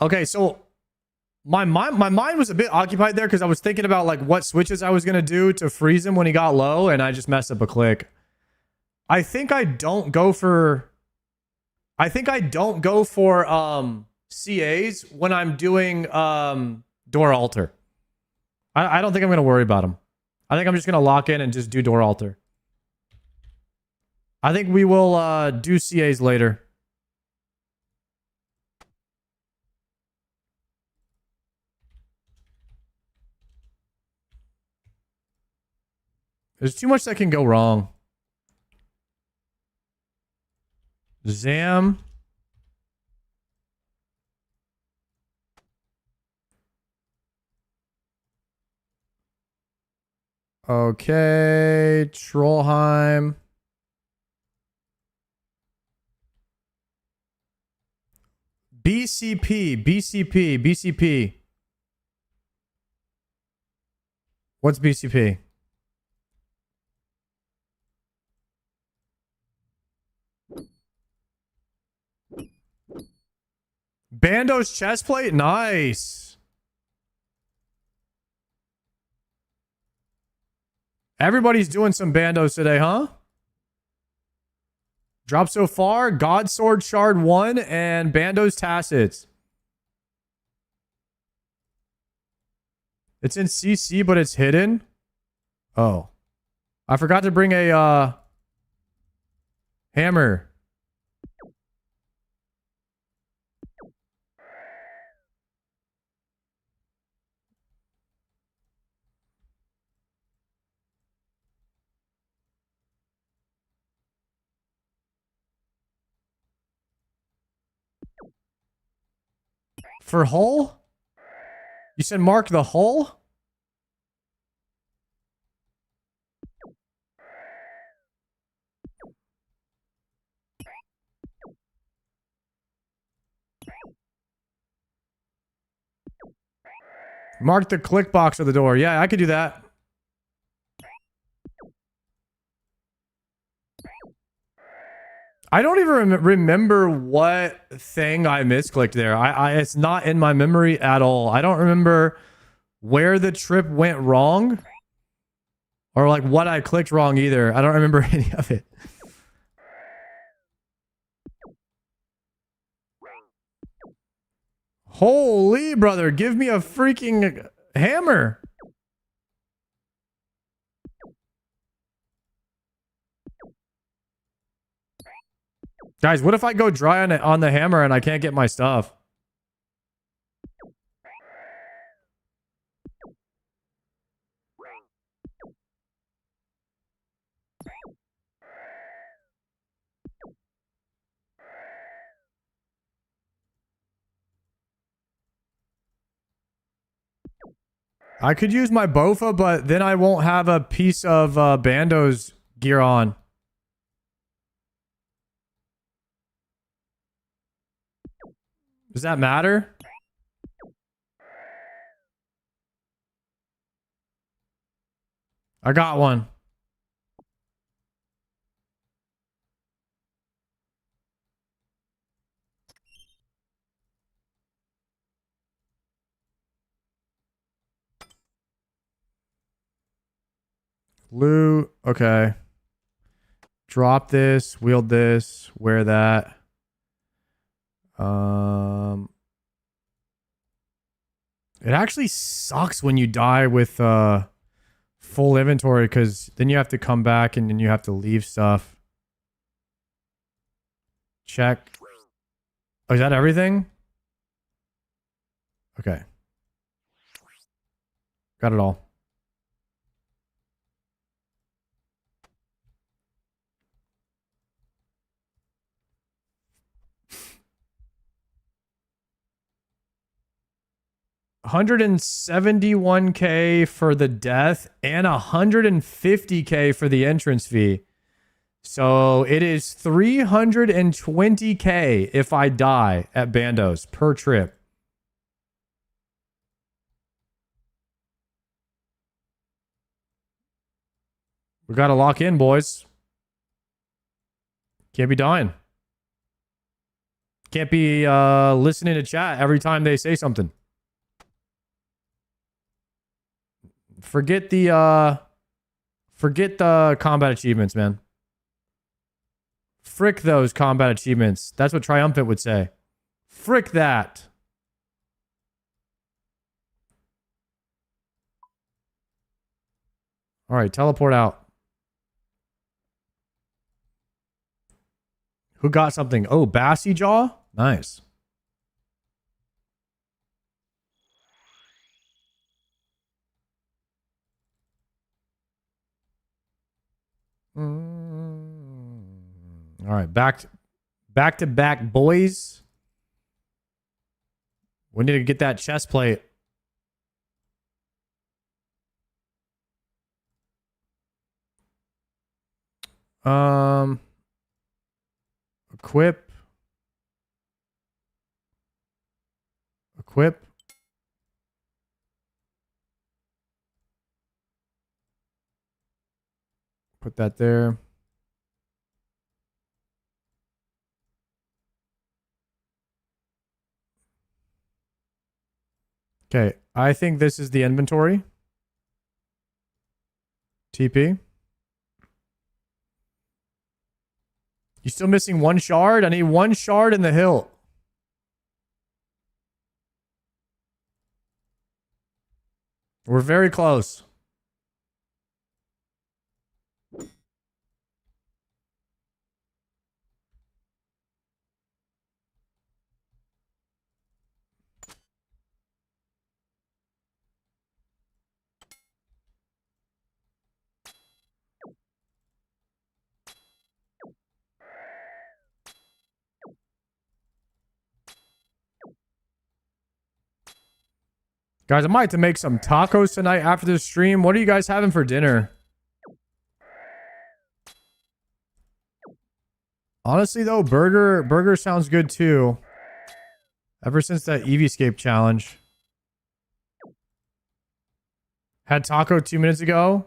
Okay, so my mind was a bit occupied there because I was thinking about like what switches I was gonna do to freeze him when he got low, and I just messed up a click. I think I don't go for CAs when I'm doing door altar. I don't think I'm gonna worry about them. I think I'm just gonna lock in and just do door altar. I think we will do CAs later. There's too much that can go wrong. Zam. Okay. Trollheim. BCP. What's BCP? Bandos chestplate? Nice. Everybody's doing some Bandos today, huh? Drop so far. God Sword Shard 1 and Bandos Tassets. It's in CC, but it's hidden. Oh. I forgot to bring a hammer. For hull? You said mark the hull? Mark the click box of the door. Yeah, I could do that. I don't even remember what thing I misclicked there. It's not in my memory at all. I don't remember where the trip went wrong or like what I clicked wrong either. I don't remember any of it. Holy brother, give me a freaking hammer. Guys, what if I go dry on the hammer and I can't get my stuff? I could use my Bofa, but then I won't have a piece of Bandos gear on. Does that matter? I got one. Loot. Okay. Drop this. Wield this. Wear that. It actually sucks when you die with full inventory because then you have to come back and then you have to leave stuff. Check. Oh, is that everything? Okay. Got it all. $171K for the death and $150K for the entrance fee. So it is $320K if I die at Bandos per trip. We got to lock in, boys. Can't be dying. Can't be listening to chat every time they say something. Forget the combat achievements, man. Frick those combat achievements. That's what Triumphant would say. Frick that. All right, teleport out. Who got something? Oh, Bassy Jaw? Nice. All right, back to back, boys. We need to get that chest plate. Equip. Put that there. Okay, I think this is the inventory. TP. You still missing one shard? I need one shard in the hilt. We're very close. Guys, I might have to make some tacos tonight after this stream. What are you guys having for dinner? Honestly, though, burger sounds good too. Ever since that Eevescape challenge. Had taco 2 minutes ago.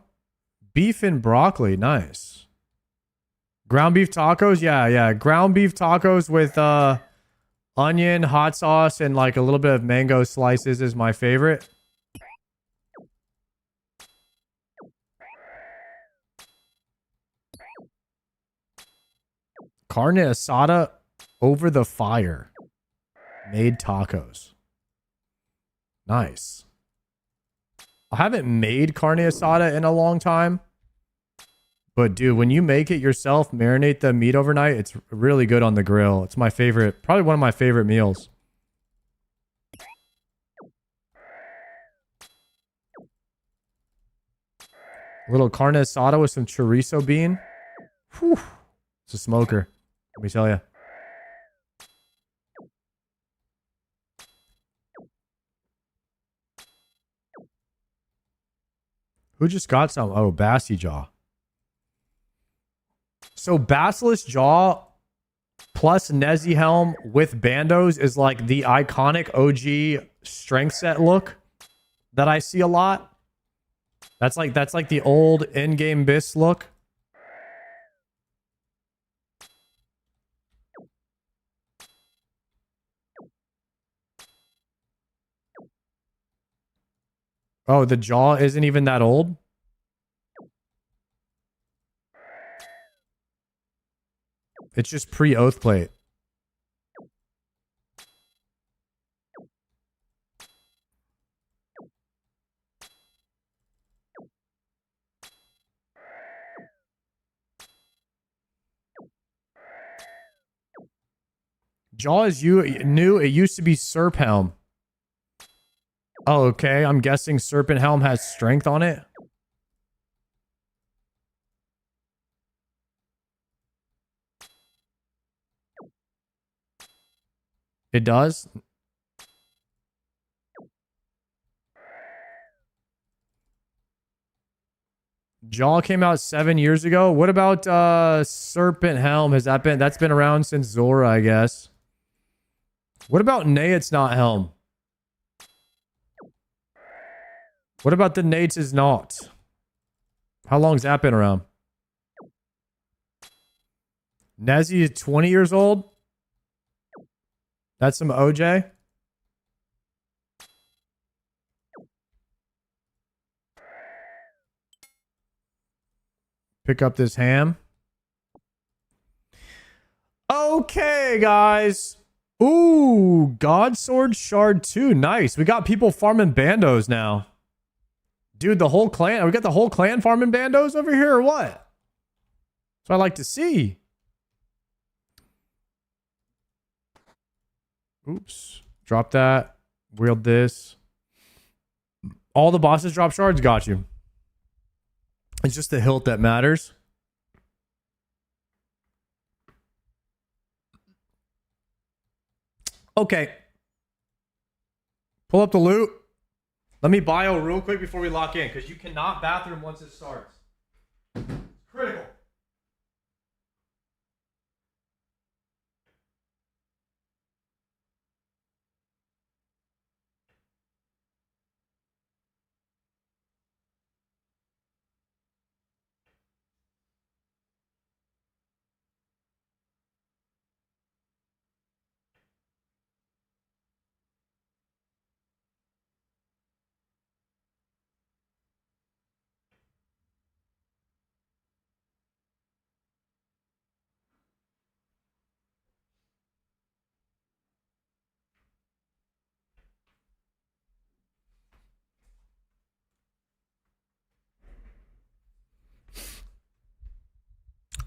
Beef and broccoli. Nice. Ground beef tacos? Yeah. Ground beef tacos with onion, hot sauce, and like a little bit of mango slices is my favorite. Carne asada over the fire. Made tacos. Nice. I haven't made carne asada in a long time. But dude, when you make it yourself, marinate the meat overnight, it's really good on the grill. It's my favorite, probably one of my favorite meals. A little carne asada with some chorizo bean. Whew. It's a smoker. Let me tell you. Who just got some? Oh, Bassy Jaw. So Basilisk Jaw plus Nezzy Helm with Bandos is like the iconic OG strength set look that I see a lot. That's like the old in-game Biss look. Oh, the jaw isn't even that old? It's just pre-oath plate. Jaw is new. It used to be Serp Helm. Oh, okay. I'm guessing Serpent Helm has strength on it. It does? Jaw came out 7 years ago. What about Serpent Helm? That's been around since Zora, I guess. What about Nay It's Not Helm? What about the Nates Is Not? How long's that been around? Nezzy is 20 years old? That's some OJ? Pick up this ham. Okay, guys. Ooh, God Sword Shard 2. Nice. We got people farming Bandos now. Dude, the whole clan. We got the whole clan farming Bandos over here or what? That's what I like to see. Oops. Drop that. Wield this. All the bosses drop shards. Got you. It's just the hilt that matters. Okay. Pull up the loot. Let me bio real quick before we lock in, because you cannot bathroom once it starts. It's critical.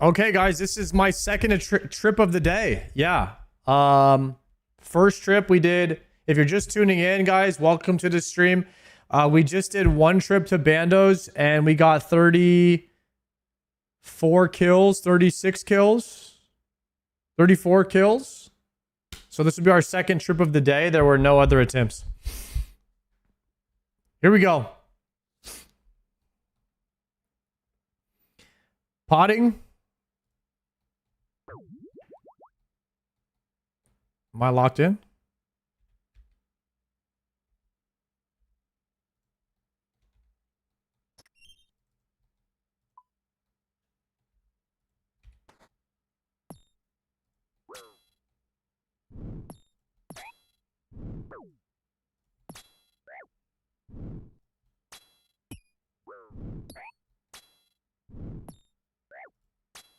Okay, guys, this is my second trip of the day. Yeah. First trip we did. If you're just tuning in, guys, welcome to the stream. We just did one trip to Bandos, and we got 34 kills, 36 kills, 34 kills. So this will be our second trip of the day. There were no other attempts. Here we go. Potting. Am I locked in?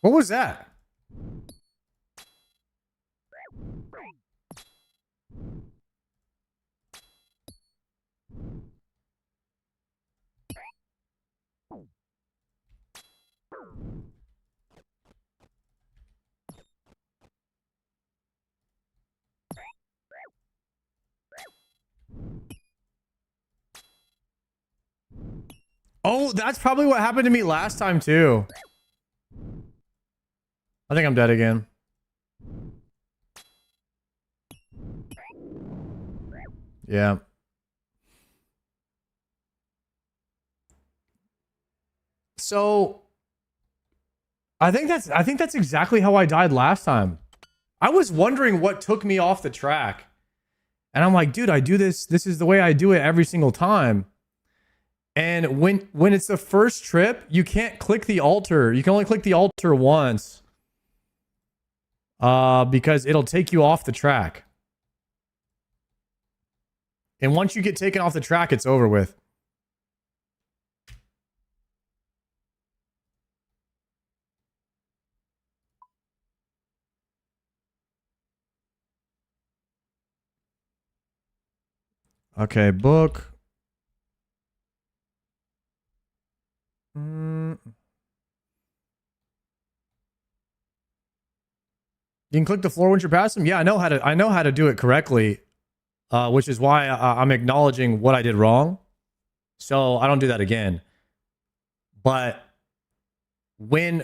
What was that? Oh, that's probably what happened to me last time too. I think I'm dead again. Yeah. So I think that's exactly how I died last time. I was wondering what took me off the track. And I'm like, dude, I do this. This is the way I do it every single time. And when it's the first trip, you can't click the altar. You can only click the altar once. Because it'll take you off the track. And once you get taken off the track, it's over with. Okay, book. You can click the floor once you're past them. Yeah, I know how to do it correctly. which is why I'm acknowledging what I did wrong. So I don't do that again. But when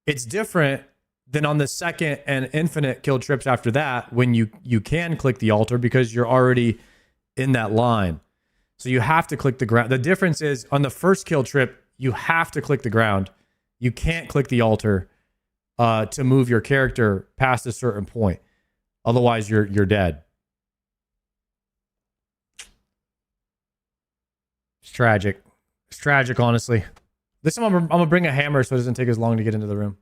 it's different than on the second and infinite kill trips after that, when you can click the altar because you're already in that line. So you have to click the ground. The difference is on the first kill trip, you have to click the ground. You can't click the altar to move your character past a certain point. Otherwise, you're dead. It's tragic. It's tragic, honestly. This time I'm gonna bring a hammer so it doesn't take as long to get into the room.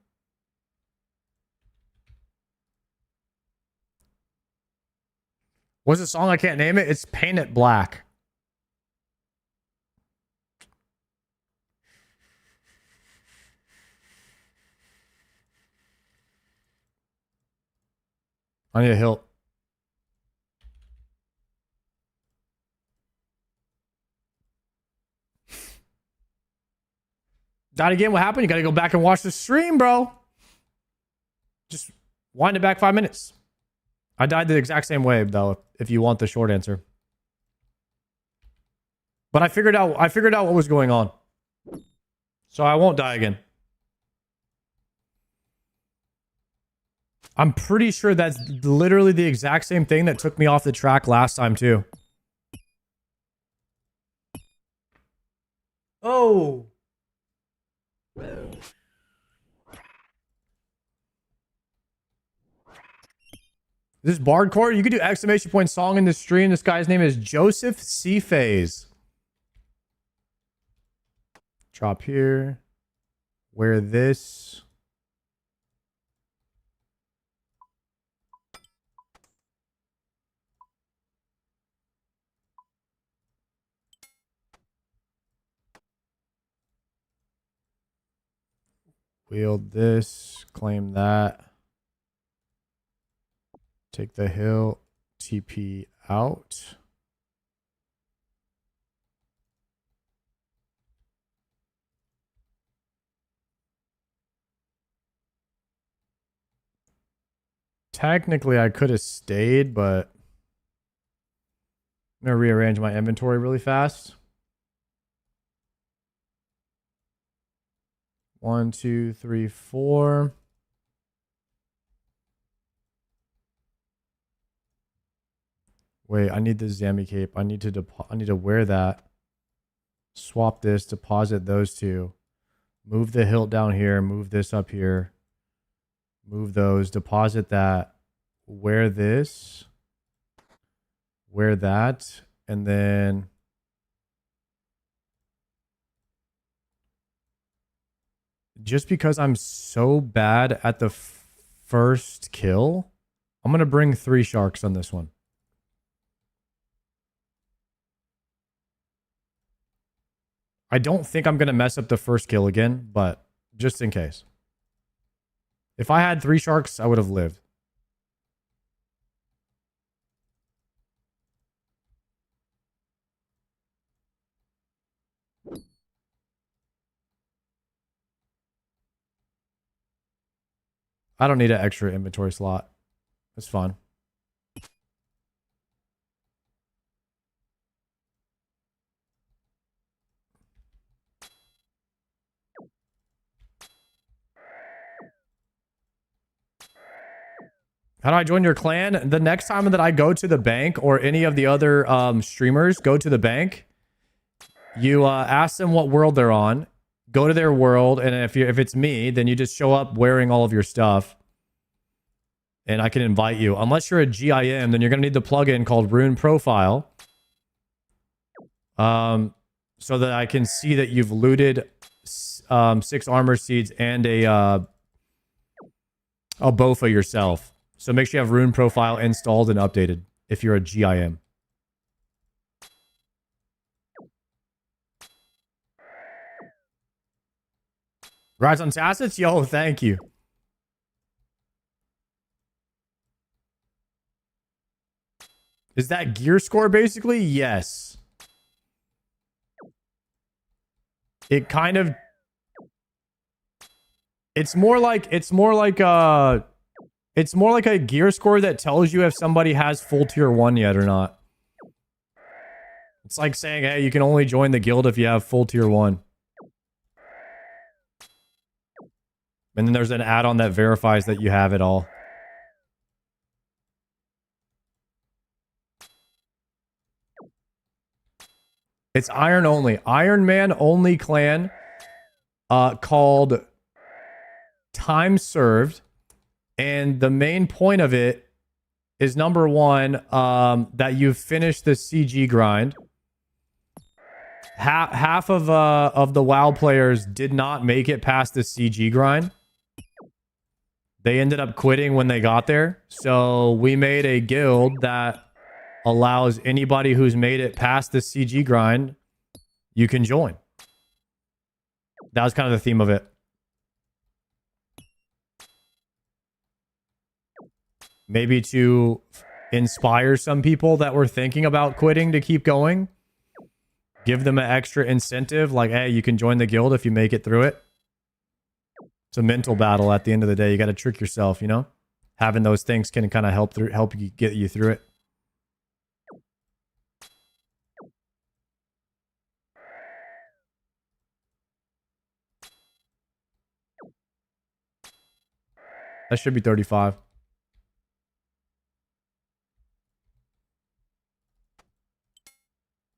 What's the song? I can't name it. It's Paint It Black. I need a hilt. Died again? What happened? You gotta go back and watch the stream, bro. Just wind it back 5 minutes. I died the exact same way, though, if you want the short answer. But I figured out what was going on. So I won't die again. I'm pretty sure that's literally the exact same thing that took me off the track last time, too. Oh. This Bardcore, you could do exclamation point song in the stream. This guy's name is Joseph Seafaze. Drop here. Wear this. Wield this. Claim that. Take the hill. TP out. Technically, I could have stayed, but I'm going to rearrange my inventory really fast. 1, 2, 3, 4. Wait, I need the Zami cape. I need to wear that. Swap this, deposit those two. Move the hilt down here, move this up here. Move those, deposit that. Wear this. Wear that, and then just because I'm so bad at the first kill, I'm going to bring 3 sharks on this one. I don't think I'm going to mess up the first kill again, but just in case. If I had 3 sharks, I would have lived. I don't need an extra inventory slot. That's fine. How do I join your clan? The next time that I go to the bank or any of the other streamers go to the bank, you ask them what world they're on, go to their world, and if it's me, then you just show up wearing all of your stuff, and I can invite you. Unless you're a GIM, then you're going to need the plugin called Rune Profile, so that I can see that you've looted 6 armor seeds and a bow for yourself. So make sure you have Rune Profile installed and updated if you're a GIM. Rise on Tassets? Yo, thank you. Is that gear score basically? Yes. It kind of... It's more like It's more like a gear score that tells you if somebody has full tier 1 yet or not. It's like saying, hey, you can only join the guild if you have full tier 1. And then there's an add-on that verifies that you have it all. It's Iron only. Iron Man only clan called Time Served. And the main point of it is number one, that you've finished the CG grind. Half of the WoW players did not make it past the CG grind. They ended up quitting when they got there. So we made a guild that allows anybody who's made it past the CG grind, you can join. That was kind of the theme of it. Maybe to inspire some people that were thinking about quitting to keep going. Give them an extra incentive, like, hey, you can join the guild if you make it through it. It's a mental battle at the end of the day. You got to trick yourself, you know? Having those things can kind of help you get you through it. That should be 35.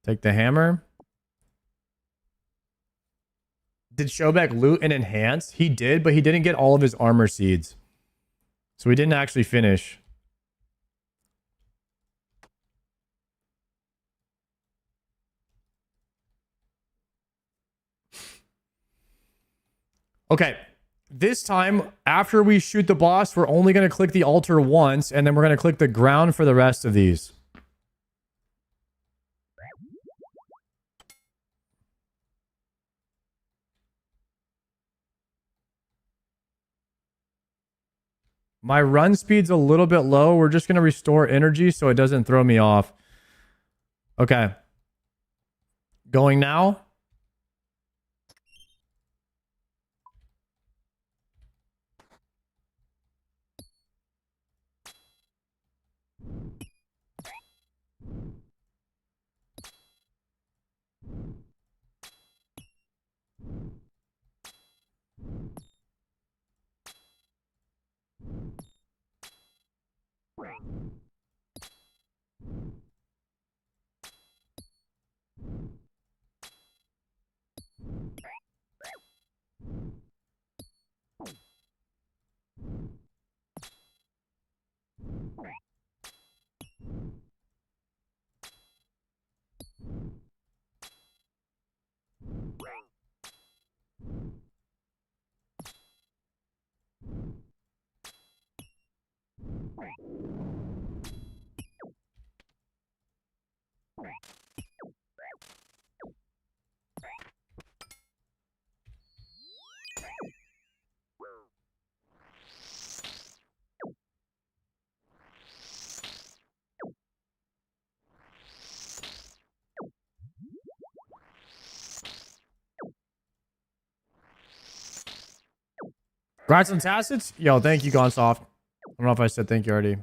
Take the hammer. Did Shobek loot and enhance? He did, but he didn't get all of his armor seeds. So he didn't actually finish. Okay. This time, after we shoot the boss, we're only going to click the altar once, and then we're going to click the ground for the rest of these. My run speed's a little bit low. We're just going to restore energy so it doesn't throw me off. Okay. Going now. Congrats on Tassets? Yo, thank you, Gonsoft. I don't know if I said thank you already.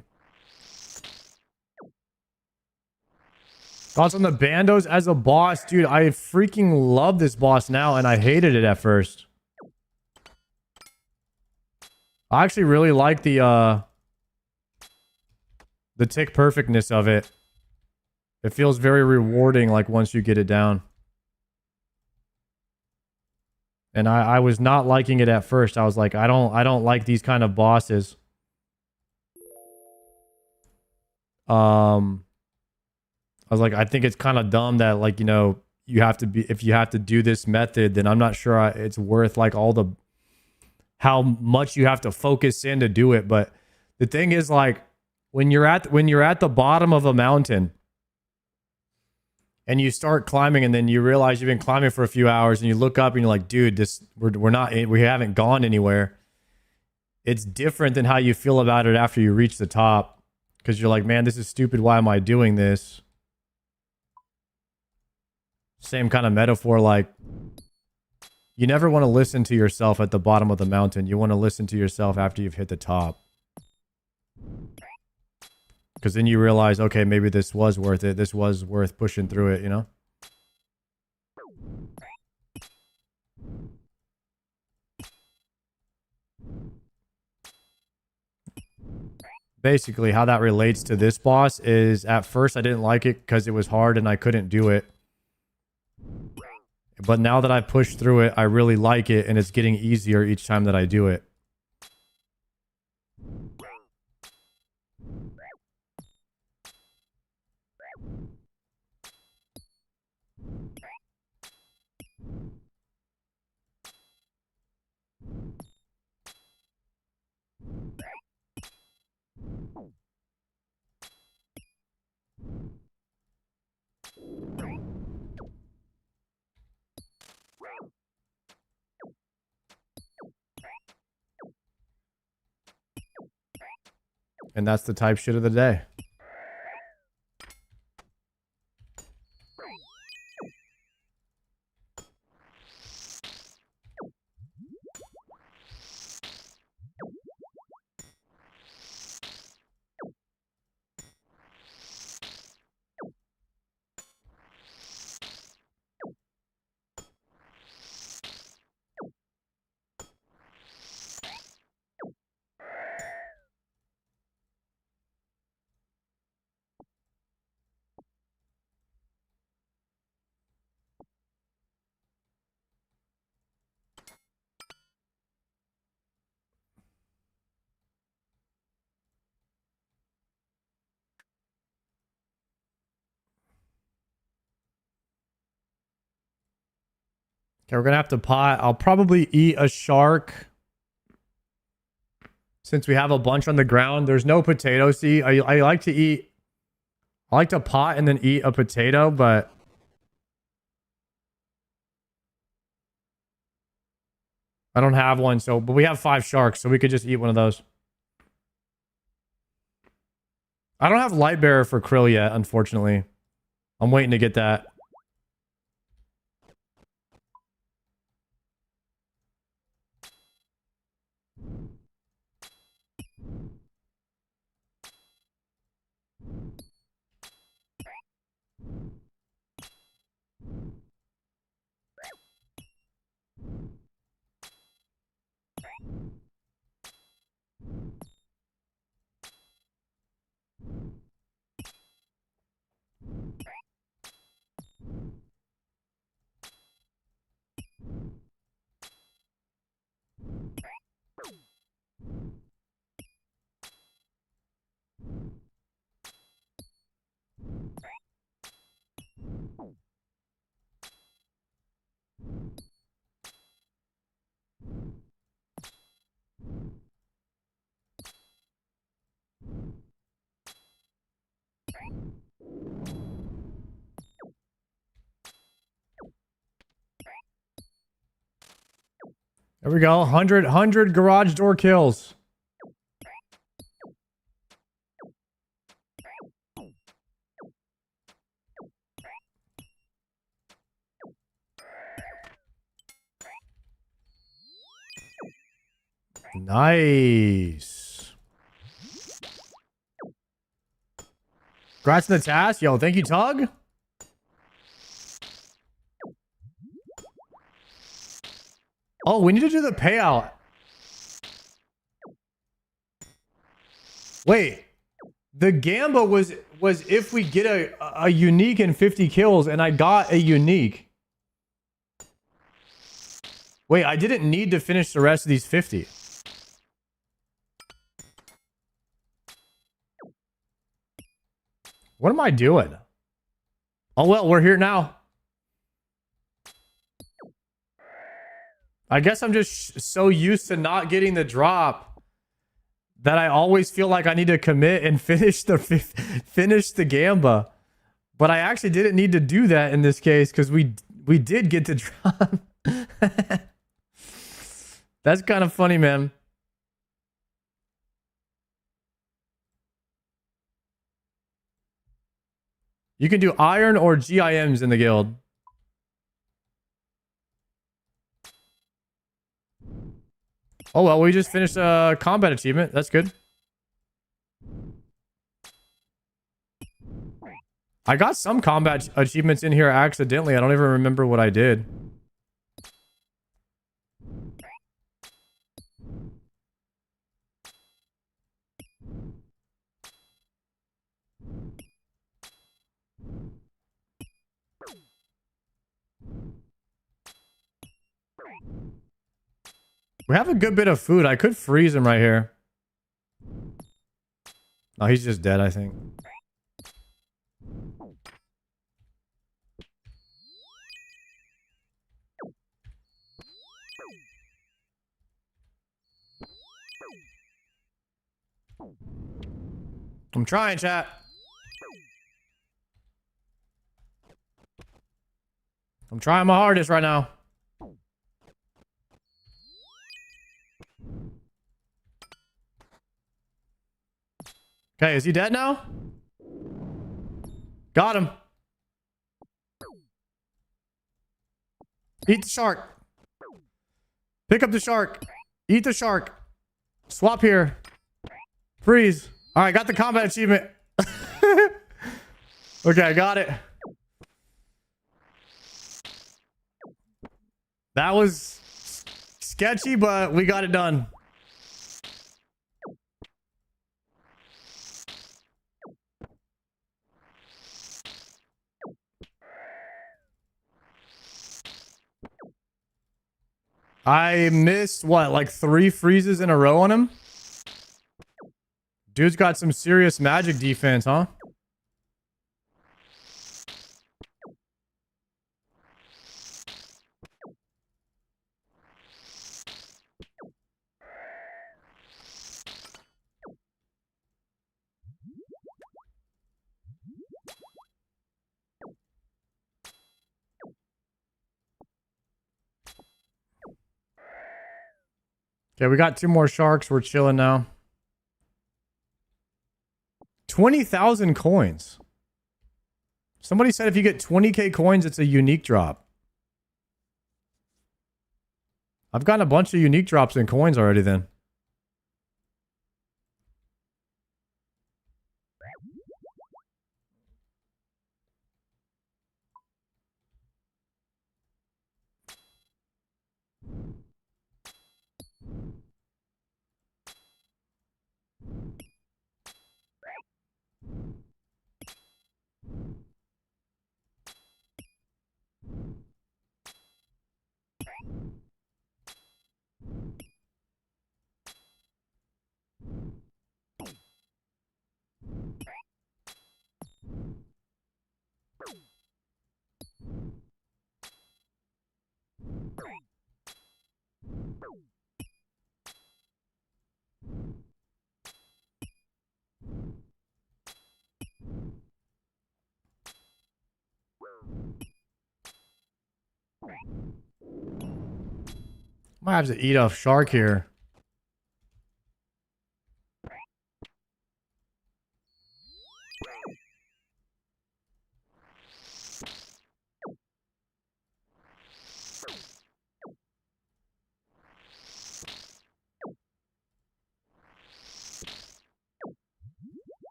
Thoughts on the Bandos as a boss? Dude, I freaking love this boss now, and I hated it at first. I actually really like the tick perfectness of it. It feels very rewarding, like, once you get it down. And I was not liking it at first. I was like, I don't like these kind of bosses. I was like, I think it's kind of dumb that, like, you know, you have to be, if you have to do this method, then I'm not sure it's worth, like, all the, how much you have to focus in to do it. But the thing is, like, when you're at the bottom of a mountain and you start climbing, and then you realize you've been climbing for a few hours, and you look up and you're like, dude, we haven't gone anywhere. It's different than how you feel about it after you reach the top, because you're like, man, this is stupid. Why am I doing this? Same kind of metaphor. Like, you never want to listen to yourself at the bottom of the mountain. You want to listen to yourself after you've hit the top. Because then you realize, okay, maybe this was worth it. This was worth pushing through it, you know? Basically, how that relates to this boss is at first I didn't like it because it was hard and I couldn't do it. But now that I pushed through it, I really like it and it's getting easier each time that I do it. And that's the type shit of the day. Okay, we're gonna have to pot. I'll probably eat a shark. Since we have a bunch on the ground, there's no potato seed. I like to eat. I like to pot and then eat a potato, but I don't have one. So, but we have 5 sharks, so we could just eat one of those. I don't have light bearer for krill yet, unfortunately. I'm waiting to get that. There we go. 100 garage door kills. Nice. Congrats on the task. Yo, thank you, Tug. Oh, we need to do the payout. Wait. The Gamba was if we get a unique and 50 kills, and I got a unique. Wait, I didn't need to finish the rest of these 50. What am I doing? Oh, well, we're here now. I guess I'm just so used to not getting the drop that I always feel like I need to commit and finish the Gamba. But I actually didn't need to do that in this case because we did get the drop. That's kind of funny, man. You can do iron or GIMs in the guild. Oh, well, we just finished a combat achievement. That's good. I got some combat achievements in here accidentally. I don't even remember what I did. We have a good bit of food. I could freeze him right here. Oh, he's just dead, I think. I'm trying, chat. I'm trying my hardest right now. Okay, is he dead now? Got him. Eat the shark. Pick up the shark. Eat the shark. Swap here. Freeze. All right, got the combat achievement. Okay, I got it. That was sketchy, but we got it done. I missed, what, like 3 freezes in a row on him? Dude's got some serious magic defense, huh? Okay, we got 2 more sharks. We're chilling now. 20,000 coins. Somebody said if you get 20k coins, it's a unique drop. I've gotten a bunch of unique drops in coins already then. Might have to eat a shark here.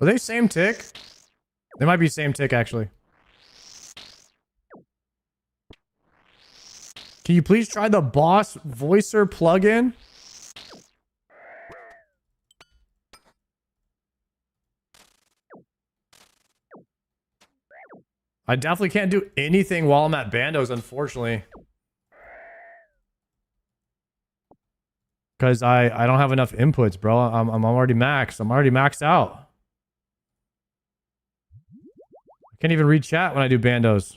Are they same tick? They might be same tick, actually. Can you please try the boss voicer plugin? I definitely can't do anything while I'm at Bandos, unfortunately. Because I don't have enough inputs, bro. I'm already maxed. I'm already maxed out. I can't even read chat when I do Bandos.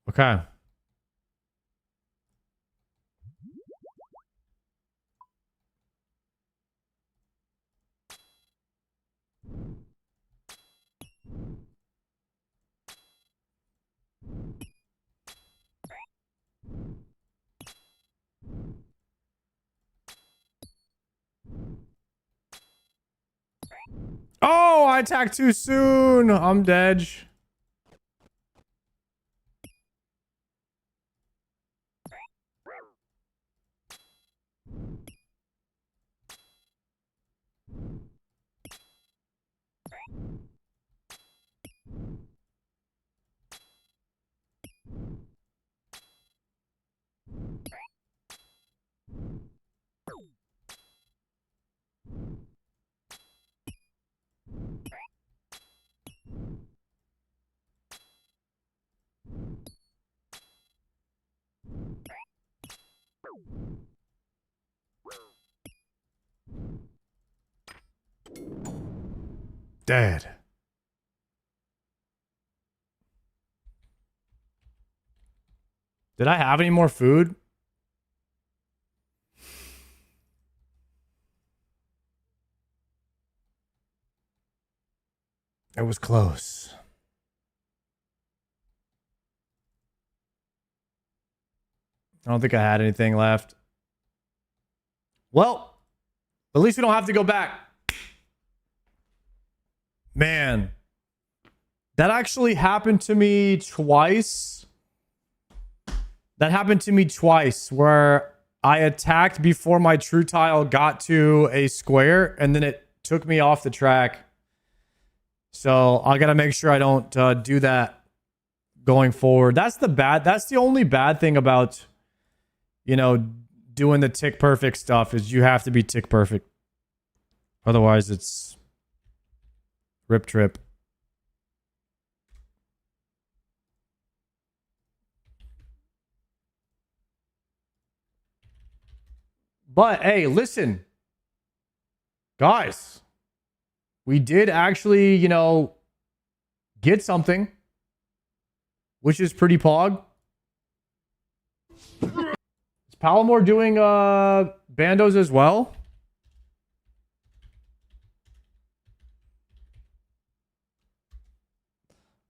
Okay. I attacked too soon. I'm dead. Dead. Did I have any more food? It was close. I don't think I had anything left. Well, at least we don't have to go back. Man, that actually happened to me twice. That happened to me twice where I attacked before my true tile got to a square and then it took me off the track. So I got to make sure I don't do that going forward. That's the only bad thing about, you know, doing the tick perfect stuff is you have to be tick perfect. Otherwise it's rip trip. But hey, listen, guys, we did actually, you know, get something, which is pretty pog. Is Palomar doing Bandos as well?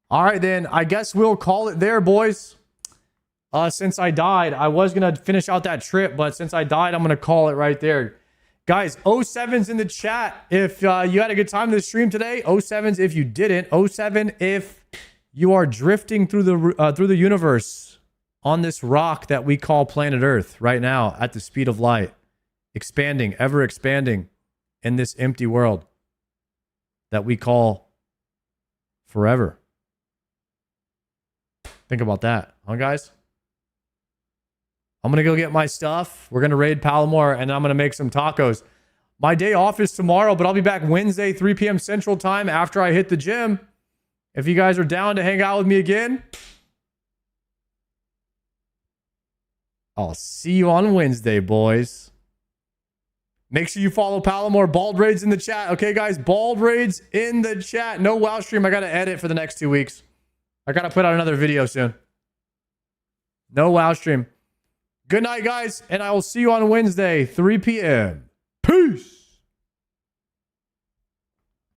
All right, then. I guess we'll call it there, boys. Since I died, I was going to finish out that trip, but since I died, I'm going to call it right there. Guys, 07's in the chat if you had a good time in the stream today. 07's if you didn't. 07 if you are drifting through the universe on this rock that we call planet Earth right now at the speed of light. Expanding, ever expanding in this empty world that we call forever. Think about that, huh, guys? I'm going to go get my stuff. We're going to raid Palomar, and I'm going to make some tacos. My day off is tomorrow, but I'll be back Wednesday, 3 p.m. Central Time after I hit the gym. If you guys are down to hang out with me again, I'll see you on Wednesday, boys. Make sure you follow Palomar. Bald Raids in the chat. Okay, guys? Bald Raids in the chat. No WoW stream. I got to edit for the next 2 weeks. I got to put out another video soon. No WoW stream. Good night, guys, and I will see you on Wednesday, 3 p.m. Peace.